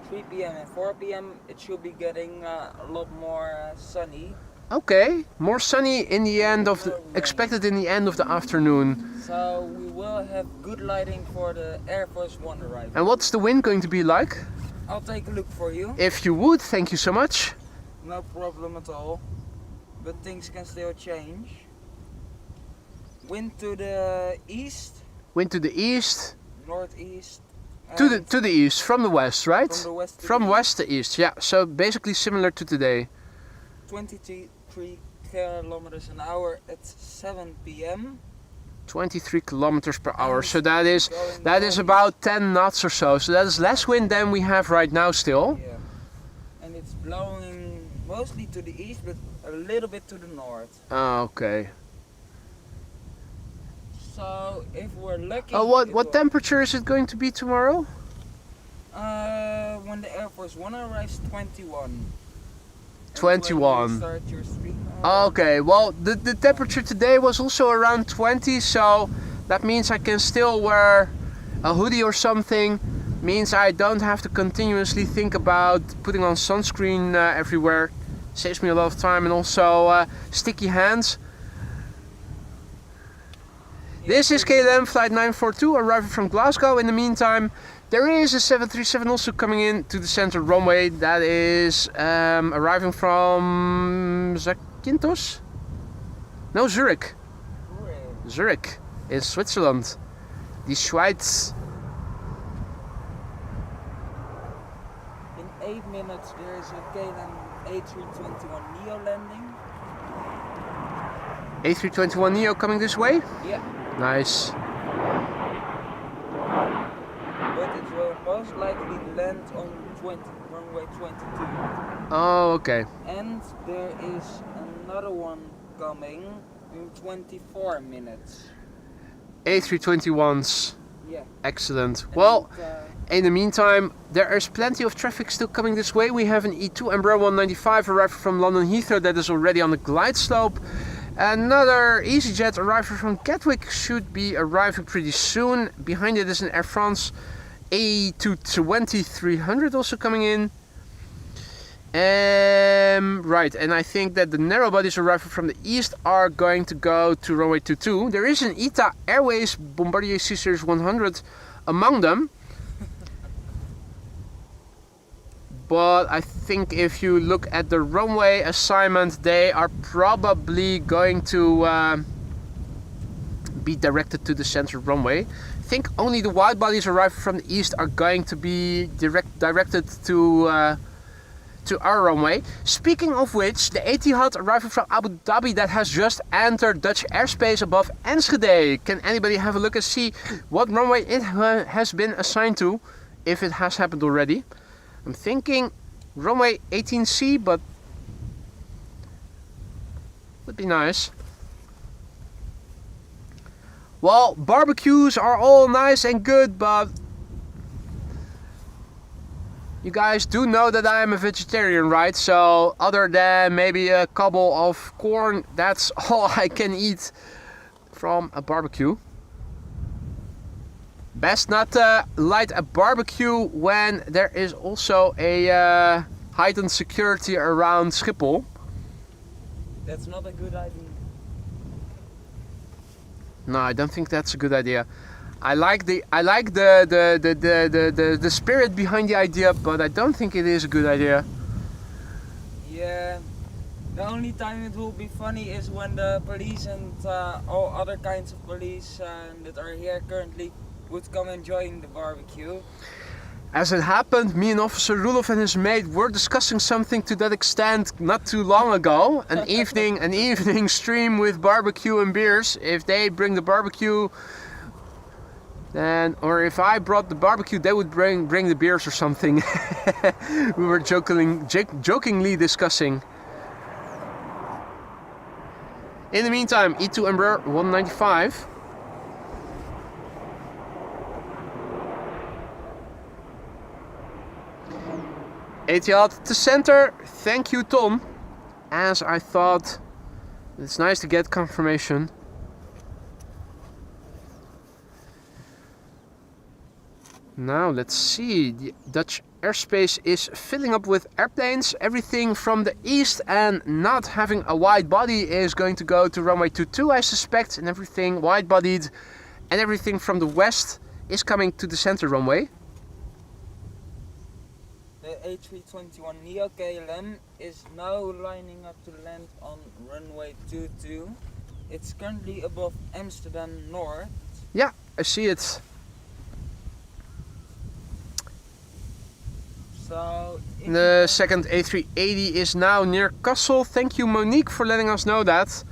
3 p.m. and 4 p.m. it should be getting a lot more sunny. Okay, more sunny in the end of the expected in the end of the afternoon. So we will have good lighting for the Air Force One arrival. And what's the wind going to be like? I'll take a look for you. If you would, thank you so much. No problem at all. But things can still change. Wind to the east. Wind to the east. Northeast. To the east, from the west, right? From the west to From the west to east, yeah. So basically similar to today. 23 kilometers an hour at 7 p.m. 23 kilometers per hour. So that is about 10 knots or so. So that is less wind than we have right now still. Yeah. And it's blowing mostly to the east, but a little bit to the north. Oh, okay. So if we're lucky. Oh, what temperature is it going to be tomorrow? When the Air Force One arrives, 21. 21. Start your stream. Okay, well the temperature today was also around 20, so that means I can still wear a hoodie or something. Means I don't have to continuously think about putting on sunscreen everywhere. Saves me a lot of time and also sticky hands. This is KLM flight 942 arriving from Glasgow. In the meantime, there is a 737 also coming in to the center runway. That is arriving from Zakynthos? No, Zurich. Zurich in Switzerland. Die Schweiz. In 8 minutes there is a KLM A321neo landing. A321neo coming this way? Yeah. Nice. But it will most likely land on runway 22. Oh, okay. And there is another one coming in 24 minutes. A321s. Yeah. Excellent. And Well, in the meantime, there is plenty of traffic still coming this way. We have an E2 Embraer 195 arriving from London Heathrow that is already on the glide slope. Another EasyJet arriving from Gatwick should be arriving pretty soon. Behind it is an Air France A220-300 also coming in. Right, and I think that the narrow bodies arriving from the east are going to go to runway 22. There is an ITA Airways Bombardier C-Series 100 among them. But I think if you look at the runway assignment, they are probably going to be directed to the center runway. I think only the wide bodies arriving from the east are going to be directed to our runway. Speaking of which, the Etihad arriving from Abu Dhabi that has just entered Dutch airspace above Enschede. Can anybody have a look and see what runway it has been assigned to, if it has happened already? I'm thinking runway 18C, but would be nice. Well, barbecues are all nice and good, but you guys do know that I am a vegetarian, right? So other than maybe a cobble of corn, that's all I can eat from a barbecue. Best not to light a barbecue when there is also a heightened security around Schiphol. That's not a good idea. No, I don't think that's a good idea. I like the spirit behind the idea, but I don't think it is a good idea. Yeah, the only time it will be funny is when the police and all other kinds of police that are here currently would come and join the barbecue. As it happened, me and Officer Rudolf and his mate were discussing something to that extent not too long ago. An evening stream with barbecue and beers. If they bring the barbecue, then, or if I brought the barbecue, they would bring the beers or something. We were jokingly discussing. In the meantime, E2 Embraer 195. Etihad to center, thank you Tom, as I thought it's nice to get confirmation. Now let's see, the Dutch airspace is filling up with airplanes. Everything from the east and not having a wide body is going to go to runway 22, I suspect, and everything wide bodied and everything from the west is coming to the center runway. The A321neo KLM is now lining up to land on runway 22. It's currently above Amsterdam North. Yeah, I see it. So the second A380 is now near Kassel. Thank you Monique for letting us know that.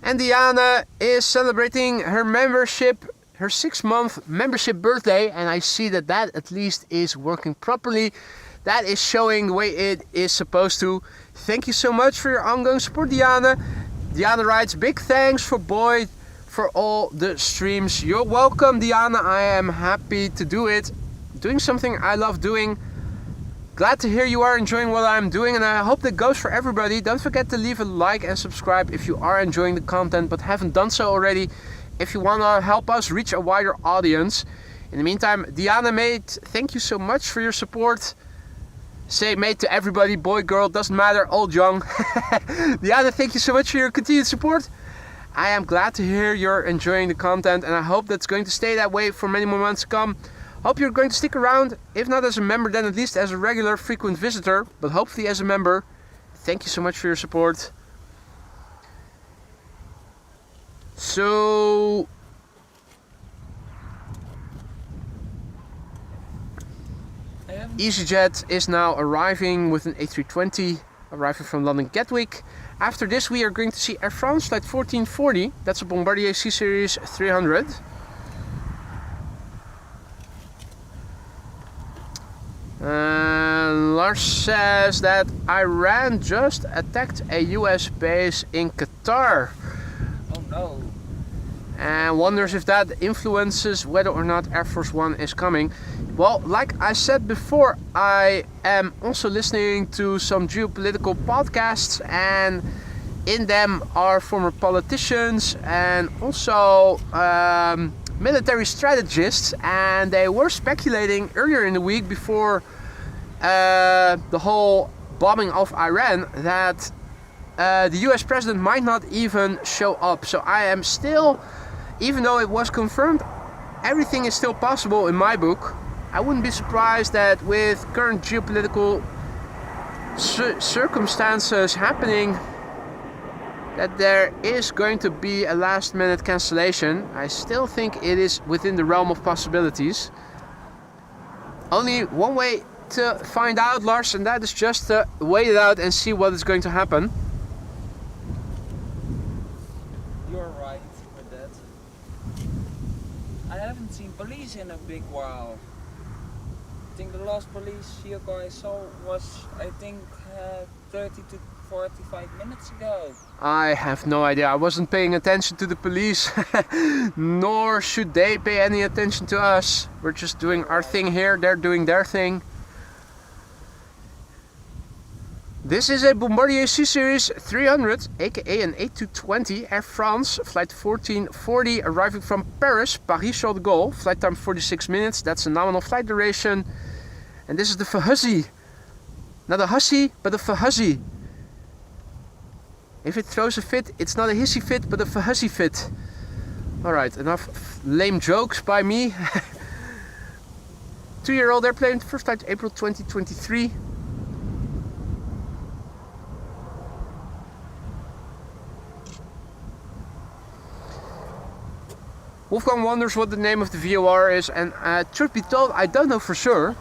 And Diana is celebrating her membership, her 6-month membership birthday, and I see that at least is working properly. That is showing the way it is supposed to. Thank you so much for your ongoing support, Diana. Diana writes, big thanks for Boyd for all the streams. You're welcome, Diana. I am happy to do it. Doing something I love doing. Glad to hear you are enjoying what I'm doing, and I hope that goes for everybody. Don't forget to leave a like and subscribe if you are enjoying the content but haven't done so already. If you want to help us reach a wider audience. In the meantime, Diana mate, thank you so much for your support. Say mate to everybody, boy, girl, doesn't matter, old, young. Diana, thank you so much for your continued support. I am glad to hear you're enjoying the content, and I hope that's going to stay that way for many more months to come. Hope you're going to stick around, if not as a member, then at least as a regular frequent visitor, but hopefully as a member. Thank you so much for your support. So EasyJet is now arriving with an A320 arriving from London Gatwick. After this we are going to see Air France flight 1440, that's a Bombardier C Series 300. Lars says that Iran just attacked a US base in Qatar. Oh no. And wonders if that influences whether or not Air Force One is coming. Well, like I said before, I am also listening to some geopolitical podcasts, and in them are former politicians and also military strategists, and they were speculating earlier in the week before the whole bombing of Iran that the US president might not even show up. So I am still, even though it was confirmed, everything is still possible in my book. I wouldn't be surprised that with current geopolitical circumstances happening, that there is going to be a last minute cancellation. I still think it is within the realm of possibilities. Only one way to find out, Lars, and that is just to wait it out and see what is going to happen. You're right with that. I haven't seen police in a big while. I think the last police vehicle I saw was, I think, 30 to 45 minutes ago. I have no idea. I wasn't paying attention to the police, nor should they pay any attention to us. We're just doing our thing here, they're doing their thing. This is a Bombardier C-Series 300, aka an A220 Air France, flight 1440, arriving from Paris, Paris-Charles de Gaulle, flight time 46 minutes, that's a nominal flight duration. And this is the Fahuzzy. Not a hussy, but a Fahuzzy. If it throws a fit, it's not a hissy fit, but a Fahuzzy fit. Alright, enough lame jokes by me. 2-year-old airplane, first flight April 2023. Wolfgang wonders what the name of the VOR is, and truth be told, I don't know for sure.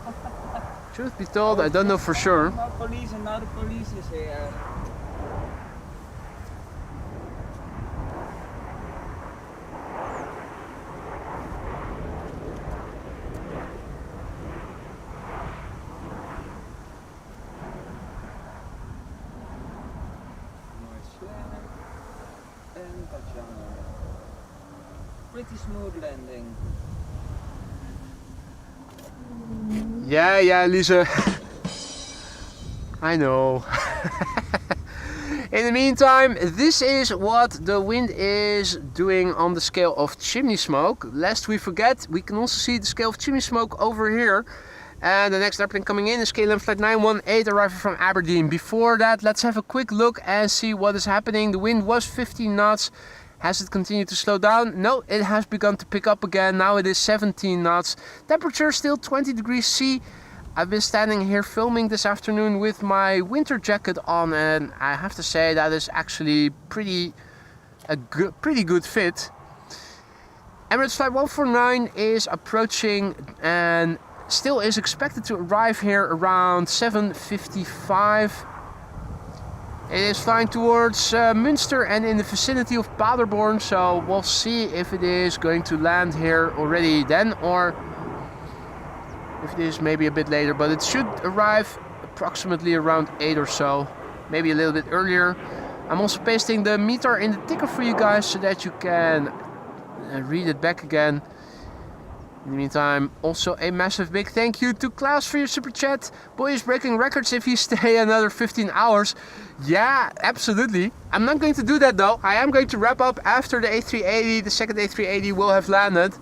Truth be told, I don't know for sure. No police, and now the police is here. And touchdown. Pretty smooth landing. Yeah, Lisa. I know. In the meantime, this is what the wind is doing on the scale of chimney smoke. Lest we forget, we can also see the scale of chimney smoke over here. And the next airplane coming in is KLM flight 918, arriving from Aberdeen. Before that, let's have a quick look and see what is happening. The wind was 15 knots. Has it continued to slow down? No, it has begun to pick up again. Now it is 17 knots. Temperature still 20 degrees C. I've been standing here filming this afternoon with my winter jacket on, and I have to say that is actually pretty good fit. Emirates flight 149 is approaching and still is expected to arrive here around 7:55. It is flying towards Münster and in the vicinity of Paderborn, so we'll see if it is going to land here already then, or if it is maybe a bit later, but it should arrive approximately around 8 or so, maybe a little bit earlier. I'm also pasting the meter in the ticker for you guys so that you can read it back again. In the meantime, also a massive big thank you to Klaus for your super chat. Boy is breaking records if he stay another 15 hours. Yeah, absolutely. I'm not going to do that though. I am going to wrap up after the A380. The second A380 will have landed.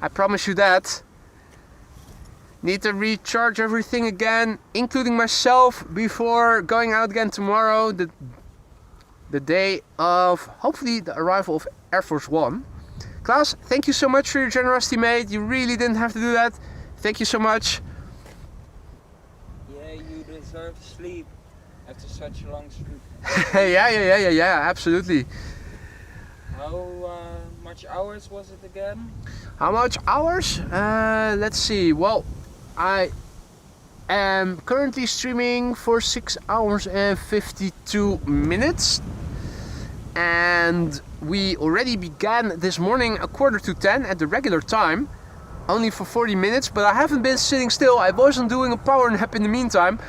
I promise you that. Need to recharge everything again, including myself, before going out again tomorrow. The day of, hopefully, the arrival of Air Force One. Klaus, thank you so much for your generosity, mate. You really didn't have to do that. Thank you so much. Yeah, you deserve sleep after such a long sleep. yeah, absolutely. How much hours was it again? How much hours? Let's see. Well, I am currently streaming for 6 hours and 52 minutes. And we already began this morning at 9:45 at the regular time, only for 40 minutes, but I haven't been sitting still. I wasn't doing a power nap in the meantime.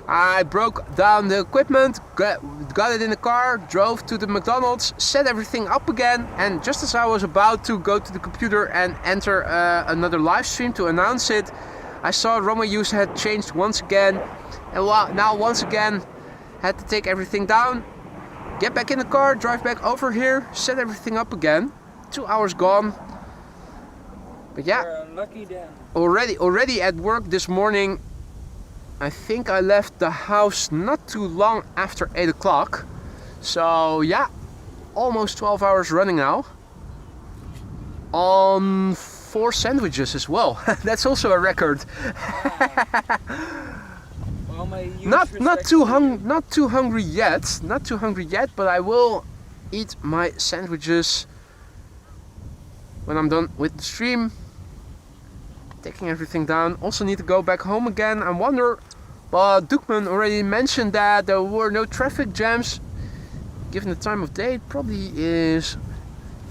I broke down the equipment, got it in the car, drove to the McDonald's, set everything up again, and just as I was about to go to the computer and enter another live stream to announce it, I saw runway use had changed once again, and now once again had to take everything down. Get back in the car, drive back over here, set everything up again. 2 hours gone. But yeah, You're lucky then. already at work this morning. I think I left the house not too long after 8 o'clock. So yeah, almost 12 hours running now. On 4 sandwiches as well. That's also a record. Well, my huge Not respect for you. not too hungry yet. Not too hungry yet, but I will eat my sandwiches when I'm done with the stream. Taking everything down. Also need to go back home again. I wonder, but Doekman already mentioned that there were no traffic jams. Given the time of day, it probably is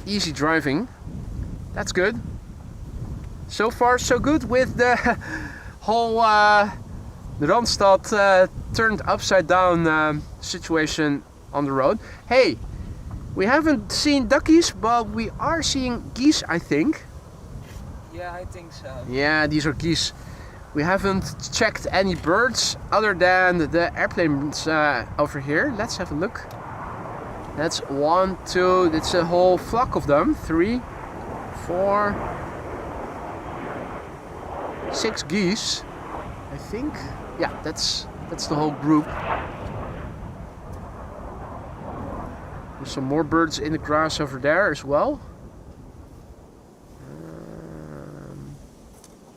easy driving. That's good. So far so good with the whole Randstad turned upside down situation on the road. Hey, we haven't seen duckies, but we are seeing geese, I think. Yeah, I think so. Yeah, these are geese. We haven't checked any birds other than the airplanes over here. Let's have a look. That's 1, 2, it's a whole flock of them. 3, 4, 6 geese, I think. Yeah, that's the whole group. There's some more birds in the grass over there as well.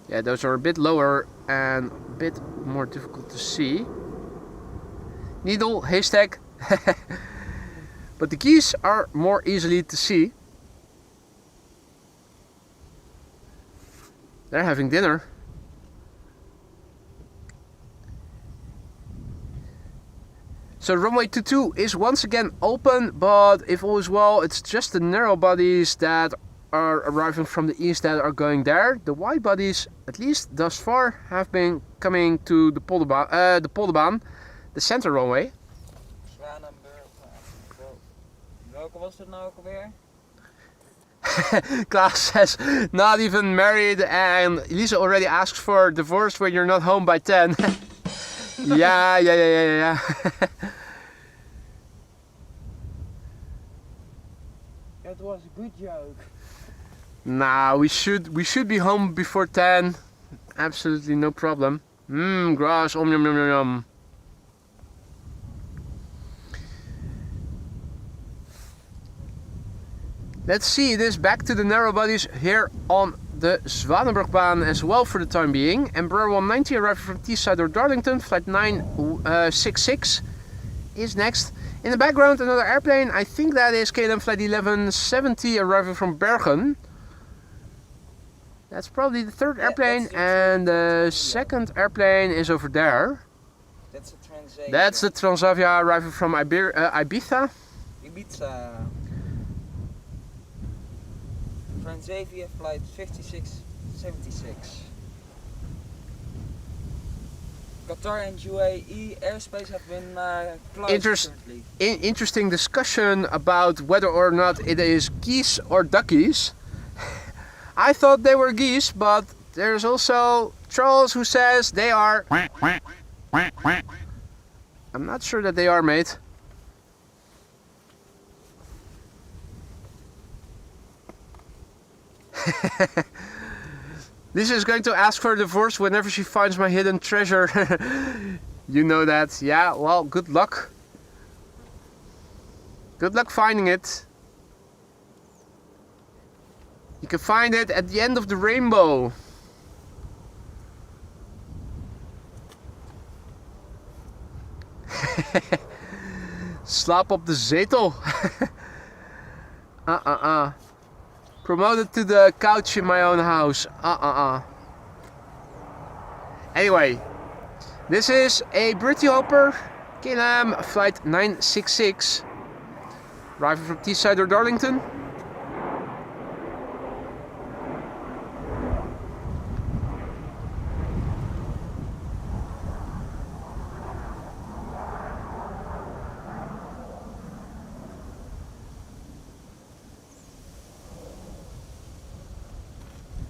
Yeah, those are a bit lower and a bit more difficult to see. Needle, haystack. But the geese are more easily to see. They're having dinner. So runway 22 is once again open, but if all is well, it's just the narrow bodies that are arriving from the east that are going there. The wide bodies, at least thus far, have been coming to the Polderbaan, the center runway. Welke was het nou ook alweer? Klaas says, not even married, and Lisa already asks for divorce when you're not home by 10. Yeah. That was a good joke. Nah, we should be home before 10. Absolutely no problem. Grass, yum yum yum yum yum. Let's see, it is back to the narrow bodies here on the Zwanenburgbaan as well for the time being. Embraer 190 arriving from Teesside or Darlington, flight 966 is next. In the background another airplane, I think that is KLM flight 1170 arriving from Bergen. That's probably the third airplane, and the second airplane is over there. That's a Transavia. That's the Transavia arriving from Ibiza. Ibiza. Transavia flight 5676. Qatar and UAE airspace have been closed currently. Interesting discussion about whether or not it is geese or duckies. I thought they were geese, but there's also Charles who says they are. I'm not sure that they are, mate. Lisa is going to ask for a divorce whenever she finds my hidden treasure. You know that. Yeah, well, good luck. Good luck finding it. You can find it at the end of the rainbow. Slaap op de zetel. Promoted to the couch in my own house. Anyway, this is a Britty Hopper KLM flight 966 arriving from Teesside or Darlington.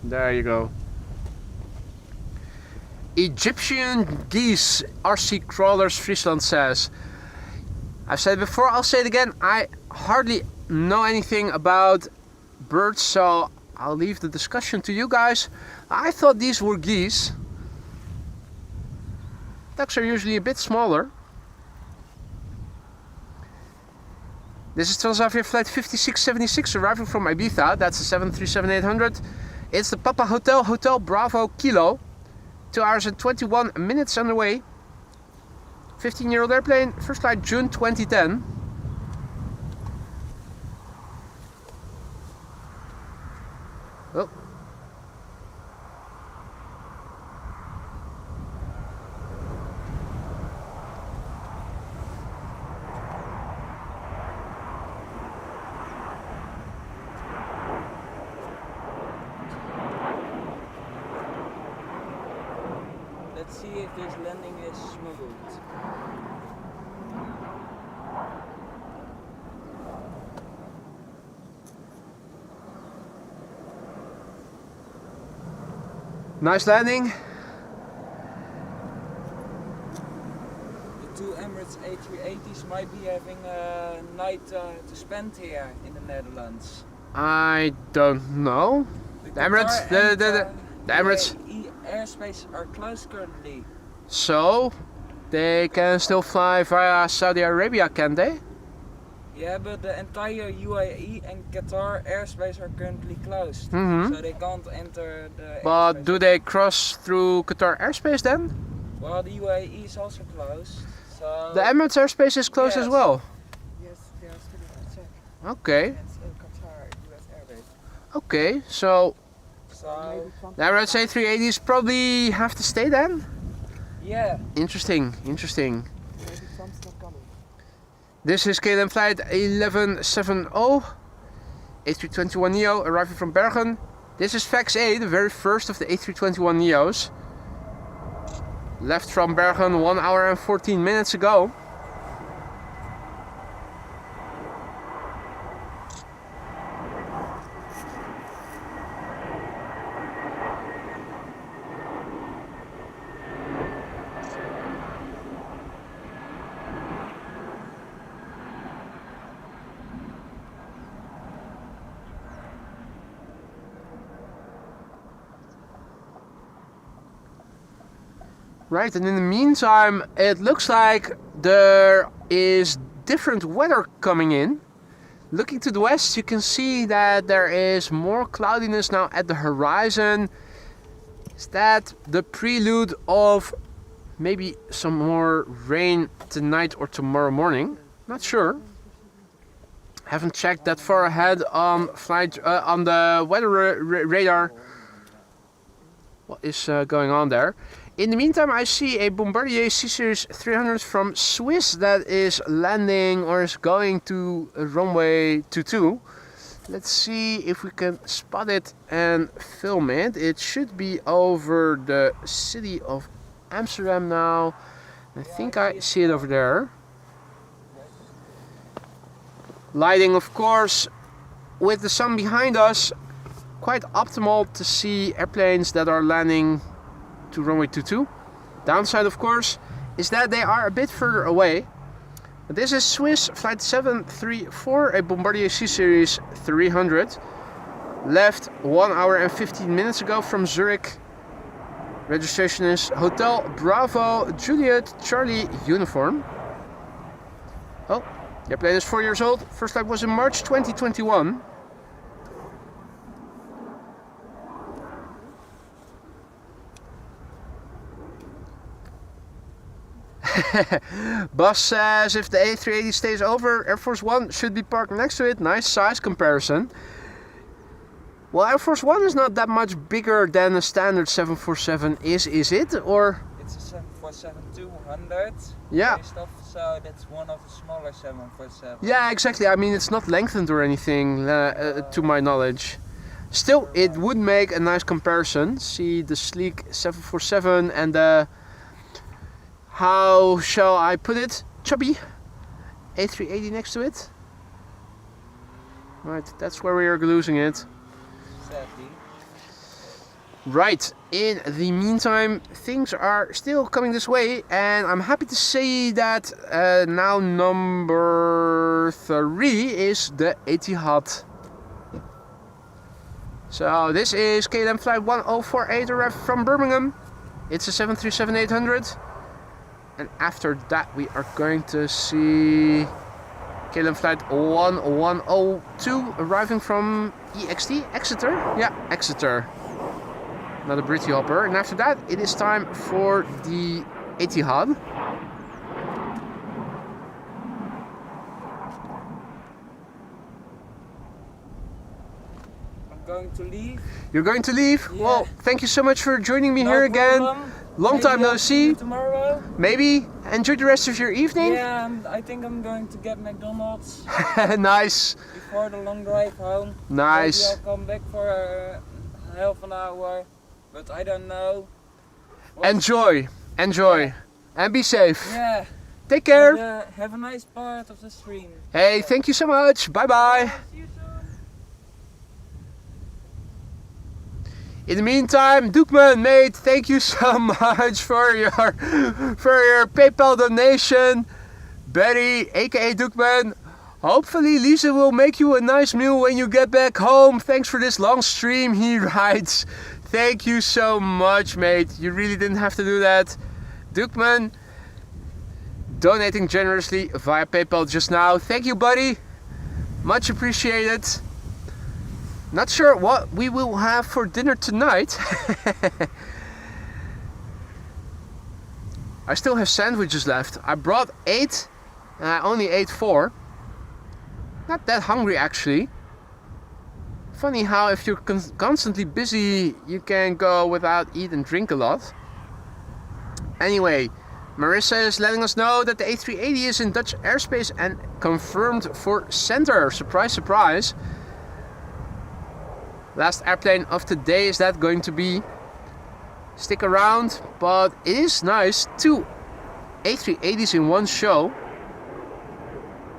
There you go. Egyptian geese, RC crawlers, Friesland says. I've said it before, I'll say it again. I hardly know anything about birds, so I'll leave the discussion to you guys. I thought these were geese. Ducks are usually a bit smaller. This is Transavia flight 5676 arriving from Ibiza. That's the 737-800. It's the Papa Hotel Bravo Kilo. 2 hours and 21 minutes underway. 15-year-old airplane, first flight June 2010. Oh. Let's see if this landing is smooth. Nice landing. The two Emirates A380s might be having a night to spend here in the Netherlands. I don't know. The Emirates, the Emirates. UAE airspace are closed currently. So, they can still fly via Saudi Arabia, can they? Yeah, but the entire UAE and Qatar airspace are currently closed. Mhm. So they can't enter the But airspace. do they cross through Qatar airspace then? Well, the UAE is also closed. So The Emirates airspace is closed as Yes. well. Yes, they are still in check. Okay, It's in Qatar, US airbase. okay. So, So the Emirates A380s probably have to stay then? yeah. Interesting, interesting. Maybe Trump's not coming. This is KLM flight 1170, A321neo arriving from Bergen. This is Fax A, the very first of the A321neos. Left from Bergen 1 hour and 14 minutes ago. Right, and in the meantime, it looks like there is different weather coming in. Looking to the west, you can see that there is more cloudiness now at the horizon. Is that the prelude of maybe some more rain tonight or tomorrow morning? Not sure. Haven't checked that far ahead on on the weather radar. What is going on there? In the meantime, I see a Bombardier C-Series 300 from Swiss that is landing or is going to runway 22. Let's see if we can spot it and film it. It should be over the city of Amsterdam now. I think I see it over there. Lighting, of course, with the sun behind us, quite optimal to see airplanes that are landing to runway 22. Downside, of course, is that they are a bit further away. But this is Swiss flight 734, a Bombardier C-Series 300. Left 1 hour and 15 minutes ago from Zurich. Registration is Hotel Bravo Juliet Charlie Uniform. Oh, the airplane is 4 years old. First flight was in March 2021. Bus says if the A380 stays over, Air Force One should be parked next to it. Nice size comparison. Well, Air Force One is not that much bigger than a standard 747 is it? Or It's a 747-200. yeah. Based off, so that's one of the smaller 747. Yeah, exactly. I mean, it's not lengthened or anything, to my knowledge. Still, it would make a nice comparison. See the sleek 747 and the, how shall I put it, chubby A380 next to it. Right, that's where we are losing it. Sadly. Right, in the meantime, things are still coming this way, and I'm happy to say that now number 3 is the Etihad. So this is KLM flight 1048 arrived from Birmingham. It's a 737-800. And after that we are going to see KLM flight 1102 arriving from EXT, Exeter? Yeah, Exeter. Another Britty hopper. And after that it is time for the Etihad. going to leave. You're going to leave? Yeah. Well, thank you so much for joining me No here again. problem. Long Maybe time no I'll see you see. tomorrow. Maybe. Enjoy the rest of your evening. Yeah, I think I'm going to get McDonald's Nice. before the long drive home. Nice. Maybe I'll come back for half an hour, but I don't know. Enjoy. Enjoy. And be safe. Yeah. Take care. Have a nice part of the stream. Hey, thank you so much. Bye bye. See you soon. In the meantime, Doekman, mate, thank you so much for your PayPal donation. Betty, aka Doekman, hopefully Lisa will make you a nice meal when you get back home. Thanks for this long stream, he writes. Thank you so much, mate. You really didn't have to do that. Doekman, donating generously via PayPal just now. Thank you, buddy. Much appreciated. Not sure what we will have for dinner tonight. I still have sandwiches left. I brought 8 and I only ate 4. Not that hungry actually. Funny how if you're constantly busy you can go without eat and drink a lot. Anyway, Marissa is letting us know that the A380 is in Dutch airspace and confirmed for center. Surprise, surprise. Last airplane of the day is that going to be. Stick around, but it is nice. 2 A380s in one show.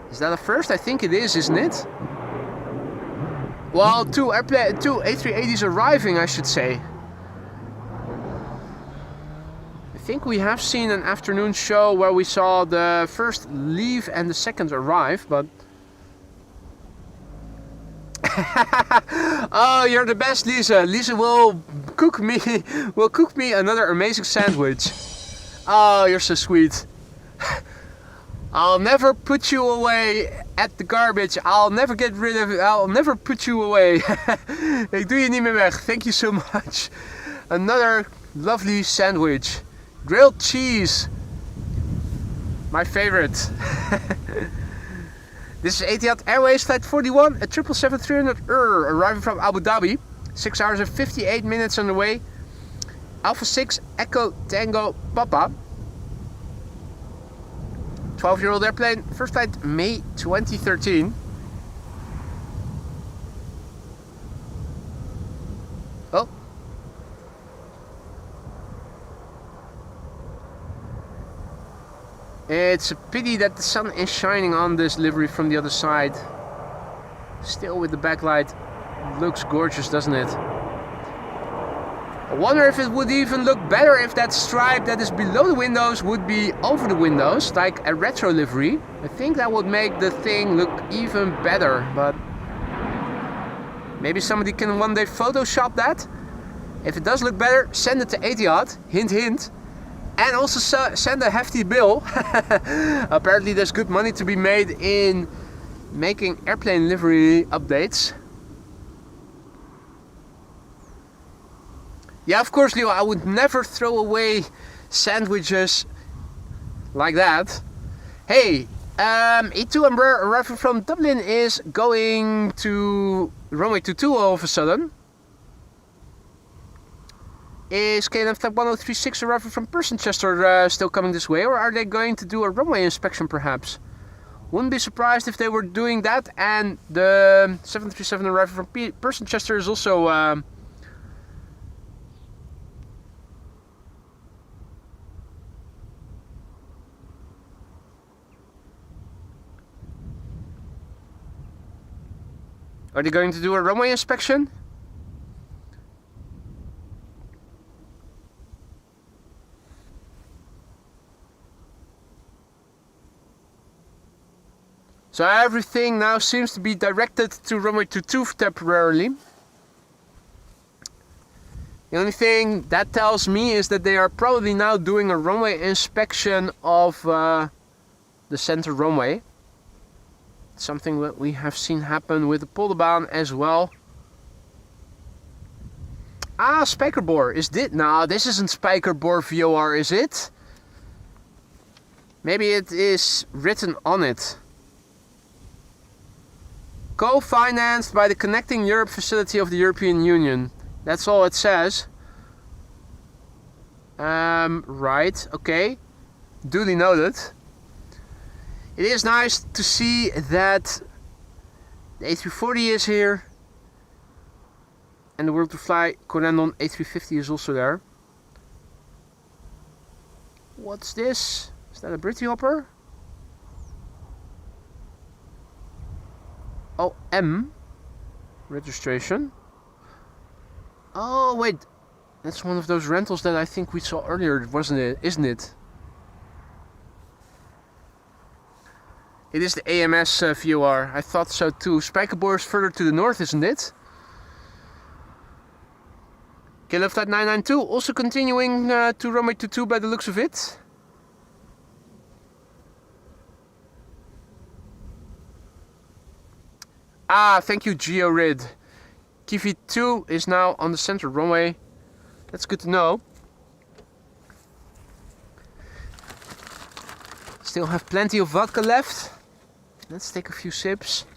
Is that a first? I think it is, isn't it? Well, 2 A380s arriving, I should say. I think we have seen an afternoon show where we saw the first leave and the second arrive, but oh, you're the best, Lisa. Lisa will cook me another amazing sandwich. Oh, you're so sweet. I'll never put you away at the garbage. I'll never get rid of it. I'll never put you away. Ik doe je niet meer weg. Thank you so much. Another lovely sandwich. Grilled cheese. My favorite. This is Etihad Airways Flight 41, a 777-300 arriving from Abu Dhabi. 6 hours and 58 minutes on the way. Alpha 6 Echo Tango Papa. 12-year-old airplane, first flight May 2013. Oh. It's a pity that the sun is shining on this livery from the other side. Still with the backlight. Looks gorgeous, doesn't it? I wonder if it would even look better if that stripe that is below the windows would be over the windows, like a retro livery. I think that would make the thing look even better, but maybe somebody can one day Photoshop that. If it does look better, send it to Etihad, hint hint. And also send a hefty bill. Apparently there's good money to be made in making airplane livery updates. Yeah, of course, Leo, I would never throw away sandwiches like that. Hey, E2 Embraer arriving from Dublin is going to runway 22 all of a sudden. Is KLM Flight 1036 arriving from Persenchester still coming this way, or are they going to do a runway inspection perhaps? Wouldn't be surprised if they were doing that, and the 737 arriving from Persenchester is also are they going to do a runway inspection? So everything now seems to be directed to runway 22 temporarily. The only thing that tells me is that they are probably now doing a runway inspection of the center runway. Something that we have seen happen with the Polderbaan as well. Ah, Spijkerbor. Is this? No, this isn't Spijkerbor VOR, is it? Maybe it is written on it. Co-financed by the Connecting Europe facility of the European Union. That's all it says. Right, okay. Duly noted. It is nice to see that the A340 is here. And the World to Fly Corendon A350 is also there. What's this? Is that a Britty Hopper? Oh, M. Registration. Oh, wait. That's one of those rentals that I think we saw earlier, wasn't it? Isn't it? It is the AMS VOR. I thought so too. Spijkerboor is further to the north, isn't it? Okay, left at 992. Also continuing to runway 22 by the looks of it. Ah, thank you, GeoRid. Kiwi 2 is now on the center runway. That's good to know. Still have plenty of vodka left. Let's take a few sips.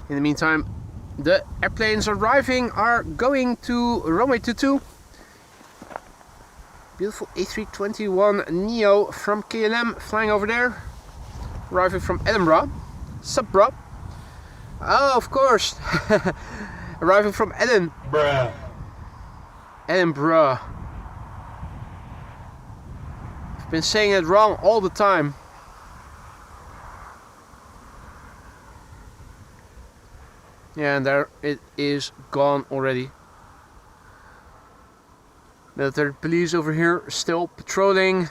In the meantime, the airplanes arriving are going to runway 22. Beautiful A321neo from KLM flying over there. Arriving from Edinburgh. Sup, bro? Oh, of course. Arriving from Edinburgh. Edinburgh. I've been saying it wrong all the time. Yeah, and there it is gone already. Military police over here still patrolling.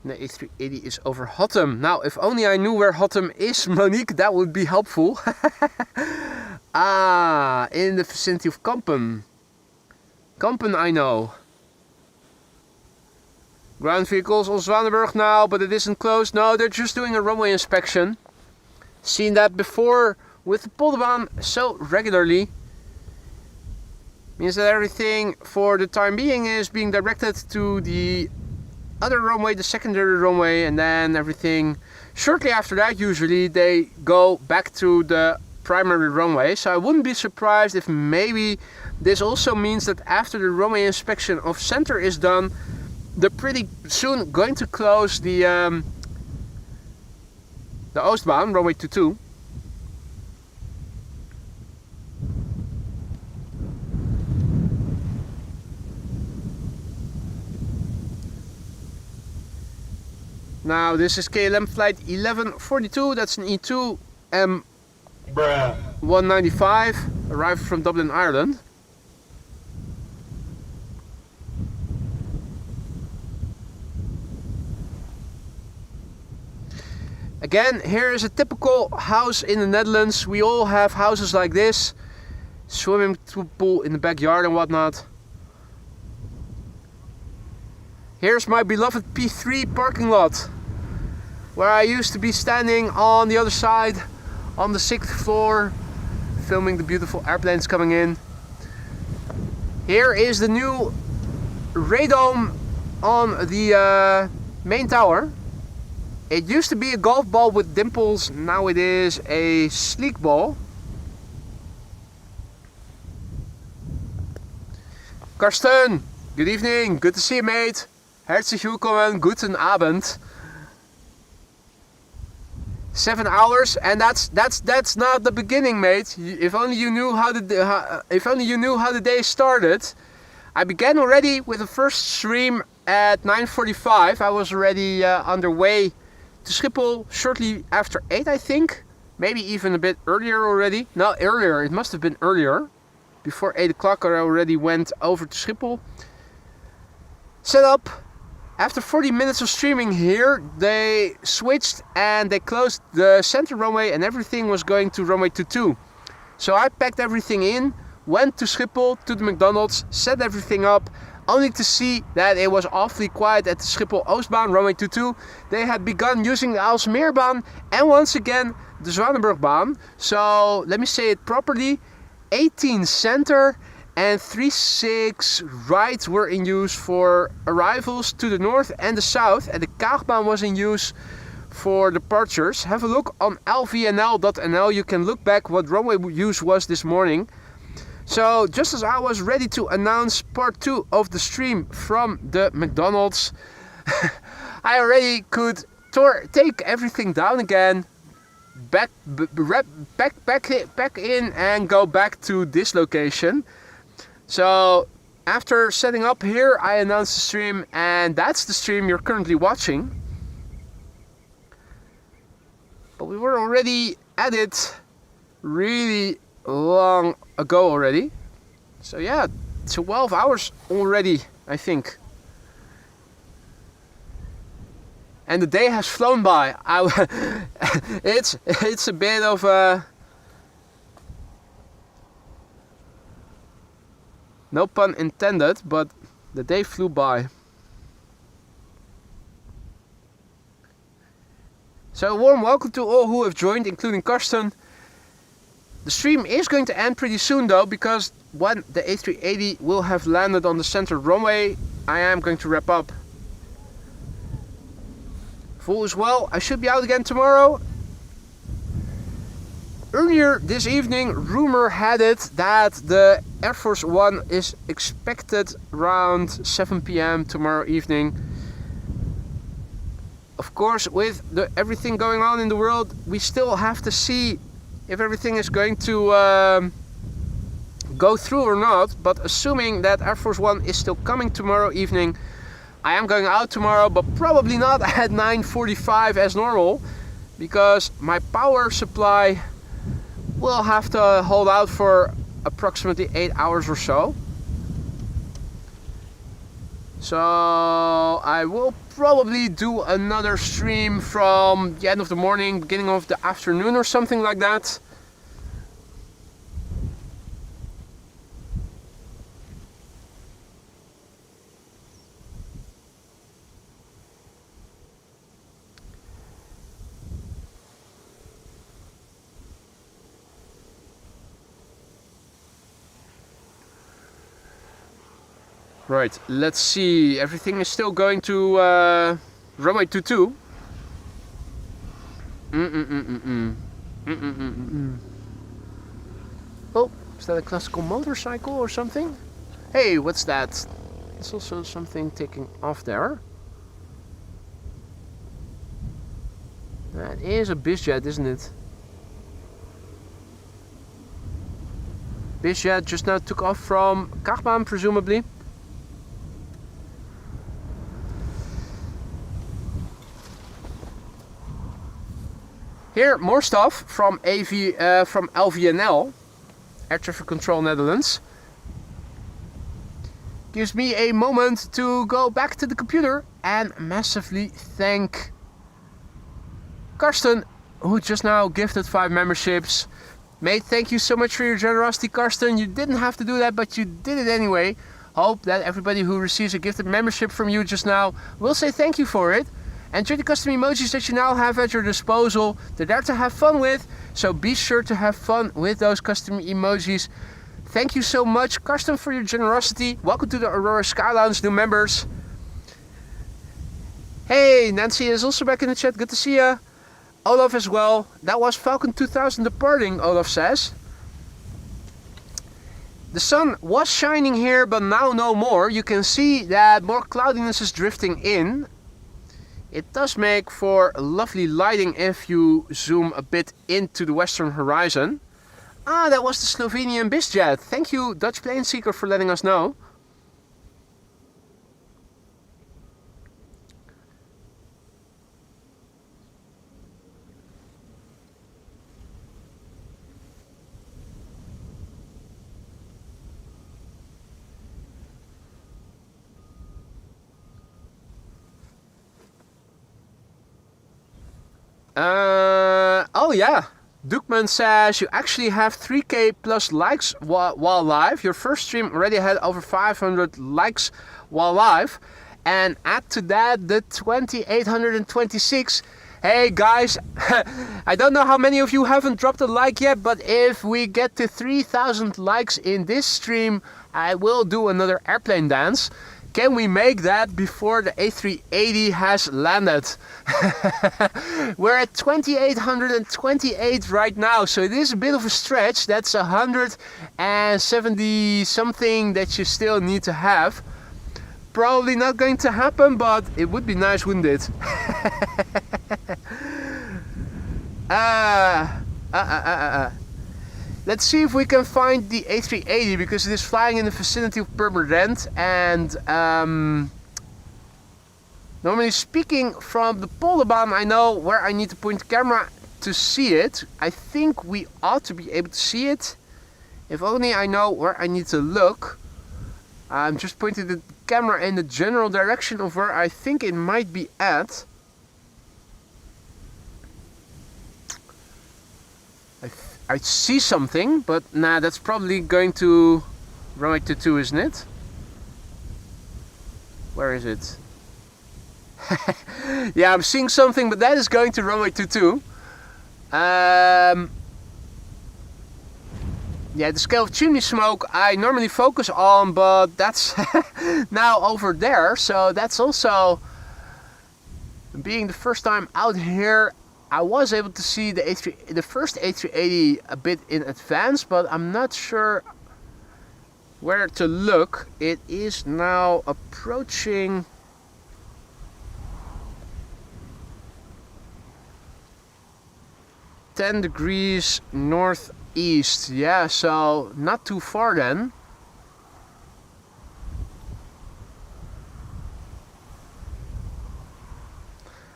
The A380 is over Hotham. Now, if only I knew where Hotham is, Monique, that would be helpful. Ah, in the vicinity of Kampen. Kampen, I know. Ground vehicles on Zwanenburg now, but it isn't closed. No, they're just doing a runway inspection. Seen that before with the Polderbaan so regularly. Means that everything for the time being is being directed to the other runway, the secondary runway, and then everything shortly after that usually they go back to the primary runway. So I wouldn't be surprised if maybe this also means that after the runway inspection of center is done, they're pretty soon going to close the Oostbaan, runway 22. Now this is KLM flight 1142, that's an E2 M195, arrived from Dublin, Ireland. Again, here is a typical house in the Netherlands. We all have houses like this. Swimming pool in the backyard and whatnot. Here's my beloved P3 parking lot, where I used to be standing on the other side on the 6th floor filming the beautiful airplanes coming in. Here is the new radome on the main tower. It used to be a golf ball with dimples, now it is a sleek ball. Karsten, good evening, good to see you, mate. Herzlich willkommen, guten Abend. 7 hours, and that's not the beginning, mate. If only you knew how the day started. I began already with the first stream at 9:45. I was already underway to Schiphol shortly after 8, I think. Maybe even a bit earlier already. No, earlier. It must have been earlier. Before 8 o'clock I already went over to Schiphol. Set up. After 40 minutes of streaming here, they switched and they closed the center runway and everything was going to runway 22. So I packed everything in, went to Schiphol, to the McDonald's, set everything up, only to see that it was awfully quiet at the Schiphol Oostbaan, runway 22. They had begun using the Aalsmeerbaan and once again the Zwanenburgbaan. So let me say it properly, 18 center and 36 right were in use for arrivals to the north and the south, and the Kaagbaan was in use for departures. Have a look on lvnl.nl. You can look back what runway use was this morning. So just as I was ready to announce part 2 of the stream from the McDonald's, I already could take everything down again, back in and go back to this location. So after setting up here, I announced the stream, and that's the stream you're currently watching. But we were already at it really long ago already. So yeah, 12 hours already, I think. And the day has flown by. It's a bit of a... No pun intended, but the day flew by. So a warm welcome to all who have joined, including Karsten. The stream is going to end pretty soon though, because when the A380 will have landed on the center runway, I am going to wrap up. Full as well, I should be out again tomorrow. Earlier this evening, rumor had it that the Air Force One is expected around 7 PM tomorrow evening. Of course, with everything going on in the world, we still have to see if everything is going to go through or not. But assuming that Air Force One is still coming tomorrow evening, I am going out tomorrow, but probably not at 9:45 as normal, because my power supply will have to hold out for approximately 8 hours or so. So I will probably do another stream from the end of the morning, beginning of the afternoon or something like that. Right, let's see. Everything is still going to runway 22. Oh, is that a classical motorcycle or something? Hey, what's that? It's also something taking off there. That is a bizjet, isn't it? Bizjet just now took off from Kaagbaan, presumably. Here, more stuff from LVNL, Air Traffic Control Netherlands. Gives me a moment to go back to the computer and massively thank Karsten, who just now gifted 5 memberships. Mate, thank you so much for your generosity, Karsten. You didn't have to do that, but you did it anyway. Hope that everybody who receives a gifted membership from you just now will say thank you for it. Enjoy the custom emojis that you now have at your disposal. They're there to have fun with, so be sure to have fun with those custom emojis. Thank you so much, Karsten, for your generosity. Welcome to the Aurora Sky Lounge, new members. Hey, Nancy is also back in the chat. Good to see ya. Olaf as well. That was Falcon 2000 departing, Olaf says. The sun was shining here, but now no more. You can see that more cloudiness is drifting in. It does make for lovely lighting if you zoom a bit into the western horizon. Ah, that was the Slovenian bizjet. Thank you, Dutch Plane Seeker, for letting us know. Oh yeah, Dukman says you actually have 3K plus likes while live. Your first stream already had over 500 likes while live. And add to that the 2826. Hey guys, I don't know how many of you haven't dropped a like yet, but if we get to 3000 likes in this stream, I will do another airplane dance. Can we make that before the A380 has landed? We're at 2828 right now, so it is a bit of a stretch. That's 170 something that you still need to have. Probably not going to happen, but it would be nice, wouldn't it? Let's see if we can find the A380, because it is flying in the vicinity of Purmerend, and normally speaking from the Polderbaan I know where I need to point the camera to see it. I think we ought to be able to see it. If only I know where I need to look. I'm just pointing the camera in the general direction of where I think it might be at. I see something, but nah, that's probably going to runway 22, isn't it? Where is it? Yeah, I'm seeing something, but that is going to runway 22. Yeah, the scale of chimney smoke I normally focus on, but that's now over there. So that's also, being the first time out here, I was able to see the first A380 a bit in advance, but I'm not sure where to look. It is now approaching (10 degrees northeast). Yeah, so not too far then.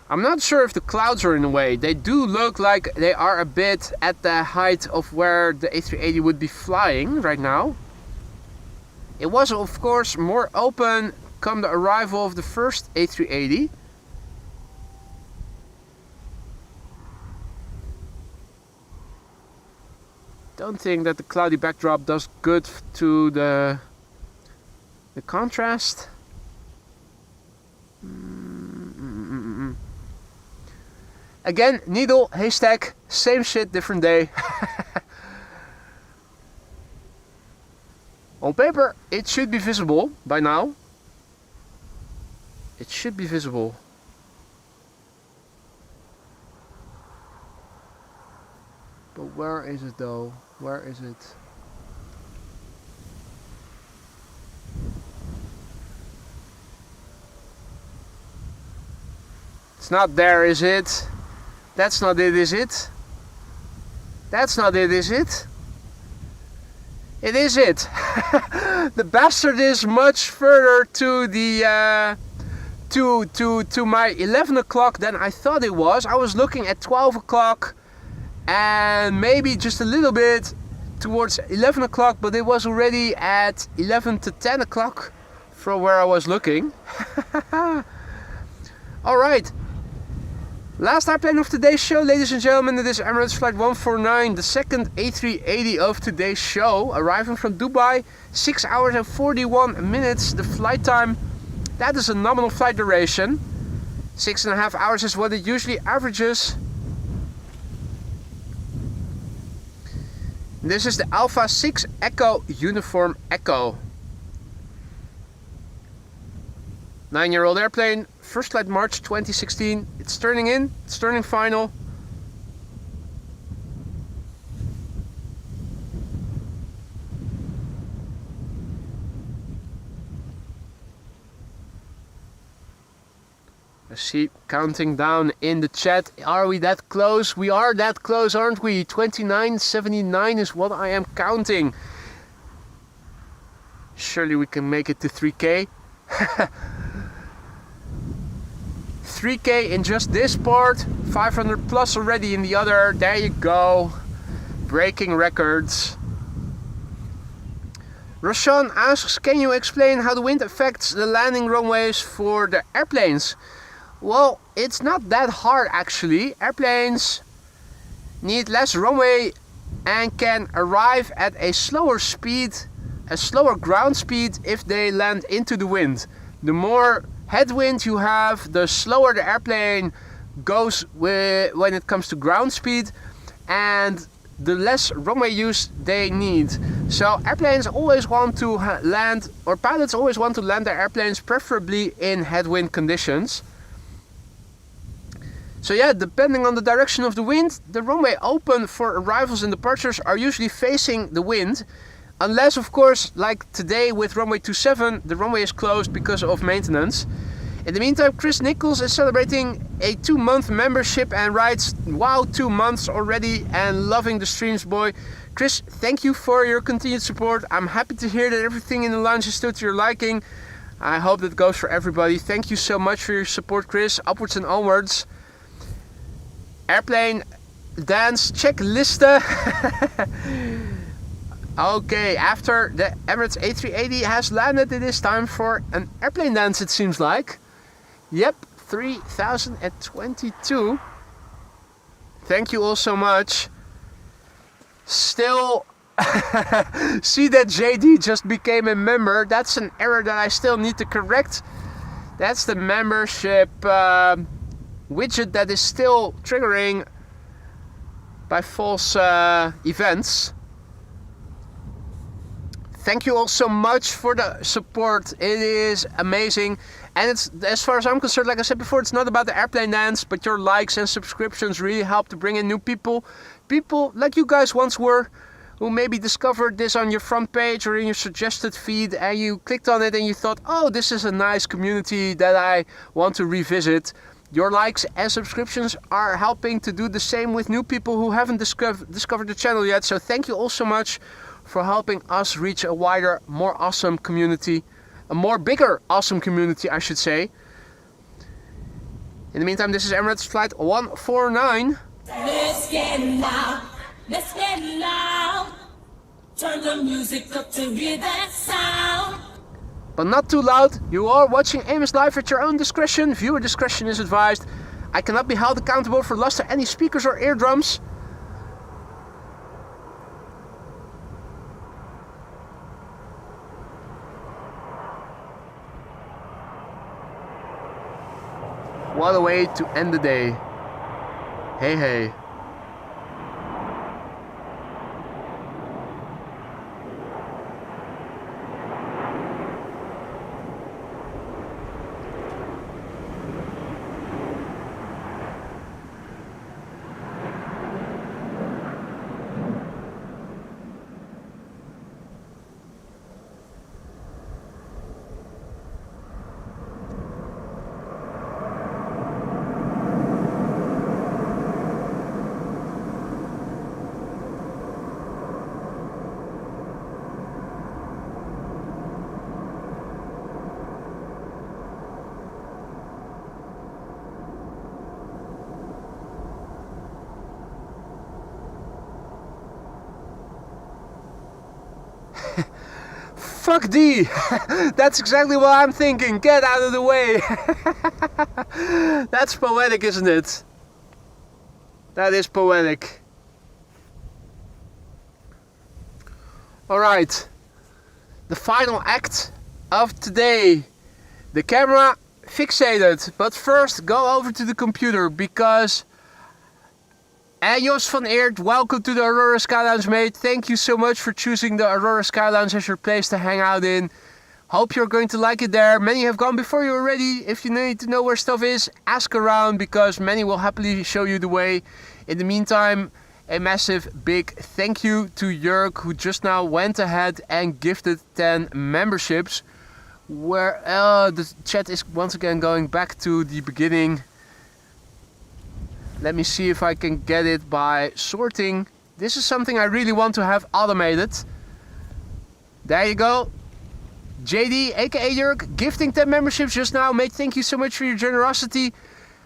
I'm not sure if the clouds are in the way. They do look like they are a bit at the height of where the A380 would be flying right now. It was of course more open come the arrival of the first A380. Don't think that the cloudy backdrop does good to the contrast. Again, needle, haystack, same shit, different day. On paper, it should be visible by now. It should be visible. But where is it though? Where is it? It's not there, is it? That's not it, is it? That's not it, is it? It is it. The bastard is much further to the to my 11 o'clock than I thought it was. I was looking at 12 o'clock and maybe just a little bit towards 11 o'clock, but it was already at 11 to 10 o'clock from where I was looking. Alright. Last airplane of today's show, ladies and gentlemen, it is Emirates Flight 149, the second A380 of today's show, arriving from Dubai, 6 hours and 41 minutes, the flight time. That is a nominal flight duration. 6.5 hours is what it usually averages. This is the Alpha 6 Echo Uniform Echo. 9-year-old airplane, first flight March 2016. It's turning in, it's turning final. I see counting down in the chat. Are we that close? We are that close, aren't we? 2979 is what I am counting. Surely we can make it to 3K. 3K in just this part, 500 plus already in the other. There you go, breaking records. Roshan asks, can you explain how the wind affects the landing runways for the airplanes? Well, it's not that hard actually. Airplanes need less runway and can arrive at a slower ground speed if they land into the wind. The more headwind you have, the slower the airplane goes when it comes to ground speed, and the less runway use they need. So airplanes always want to land, or pilots always want to land their airplanes preferably in headwind conditions. So yeah, depending on the direction of the wind, the runway open for arrivals and departures are usually facing the wind. Unless, of course, like today with runway 27, the runway is closed because of maintenance. In the meantime, Chris Nichols is celebrating a 2-month membership and writes, "Wow, 2 months already and loving the streams, boy." Chris, thank you for your continued support. I'm happy to hear that everything in the lounge is still to your liking. I hope that goes for everybody. Thank you so much for your support, Chris. Upwards and onwards. Airplane dance checklist. Okay, after the Emirates A380 has landed, it is time for an airplane dance, it seems like. Yep, 3022. Thank you all so much. Still see that JD just became a member. That's an error that I still need to correct. That's the membership widget that is still triggering by false events. Thank you all so much for the support. It is amazing. And it's, as far as I'm concerned, like I said before, it's not about the airplane dance, but your likes and subscriptions really help to bring in new people. People like you guys once were, who maybe discovered this on your front page or in your suggested feed, and you clicked on it and you thought, oh, this is a nice community that I want to revisit. Your likes and subscriptions are helping to do the same with new people who haven't discovered the channel yet. So thank you all so much for helping us reach a wider, more awesome community. A more bigger, awesome community, I should say. In the meantime, this is Emirates Flight 149. Let's get loud. Let's get loud. Turn the music up to hear that sound. But not too loud. You are watching Amos Live at your own discretion. Viewer discretion is advised. I cannot be held accountable for loss to any speakers or eardrums. What a way to end the day. Hey, hey. Fuck D! That's exactly what I'm thinking. Get out of the way! That's poetic, isn't it? That is poetic. Alright. The final act of today. The camera fixated. But first go over to the computer because... And Jos van Eert, welcome to the Aurora Sky Lounge, mate. Thank you so much for choosing the Aurora Sky Lounge as your place to hang out in. Hope you're going to like it there. Many have gone before you already. If you need to know where stuff is, ask around because many will happily show you the way. In the meantime, a massive big thank you to Jörg, who just now went ahead and gifted 10 memberships. Where the chat is once again going back to the beginning. Let me see if I can get it by sorting. This is something I really want to have automated. There you go. JD, aka Jörg, gifting 10 memberships just now. Mate, thank you so much for your generosity.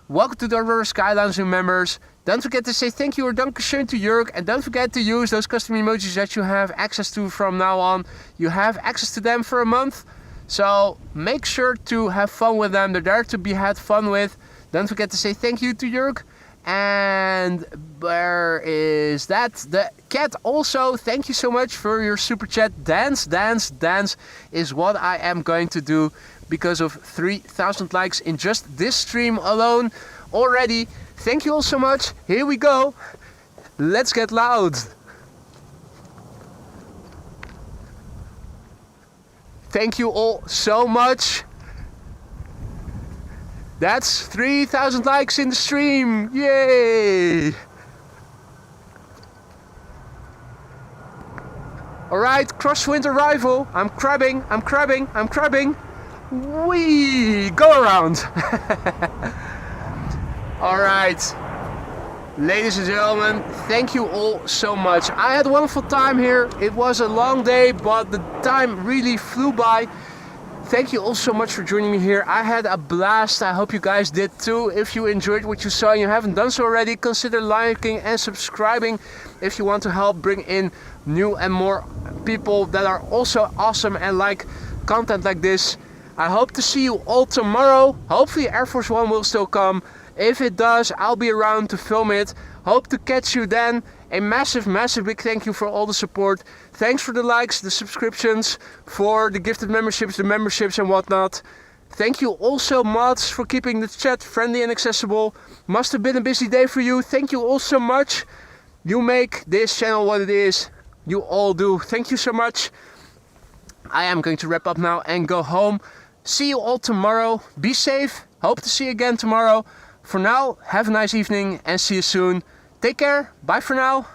Welcome to the Aurora Sky Lounge new members. Don't forget to say thank you or dankeschön to Jörg. And don't forget to use those custom emojis that you have access to from now on. You have access to them for a month. So make sure to have fun with them. They're there to be had fun with. Don't forget to say thank you to Jörg. And where is that? The cat also, thank you so much for your super chat. Dance, dance, dance is what I am going to do because of 3,000 likes in just this stream alone already. Thank you all so much. Here we go. Let's get loud. Thank you all so much. That's 3,000 likes in the stream. Yay! Alright, crosswind arrival. I'm crabbing, I'm crabbing, I'm crabbing. Wee! Go around. Alright. Ladies and gentlemen, thank you all so much. I had a wonderful time here. It was a long day, but the time really flew by. Thank you all so much for joining me here. I had a blast. I hope you guys did too. If you enjoyed what you saw and you haven't done so already, consider liking and subscribing if you want to help bring in new and more people that are also awesome and like content like this. I hope to see you all tomorrow. Hopefully Air Force One will still come. If it does, I'll be around to film it. Hope to catch you then. A massive, massive big thank you for all the support. Thanks for the likes, the subscriptions, for the gifted memberships, the memberships and whatnot. Thank you also, mods, for keeping the chat friendly and accessible. Must have been a busy day for you. Thank you all so much. You make this channel what it is. You all do. Thank you so much. I am going to wrap up now and go home. See you all tomorrow. Be safe. Hope to see you again tomorrow. For now, have a nice evening and see you soon. Take care. Bye for now.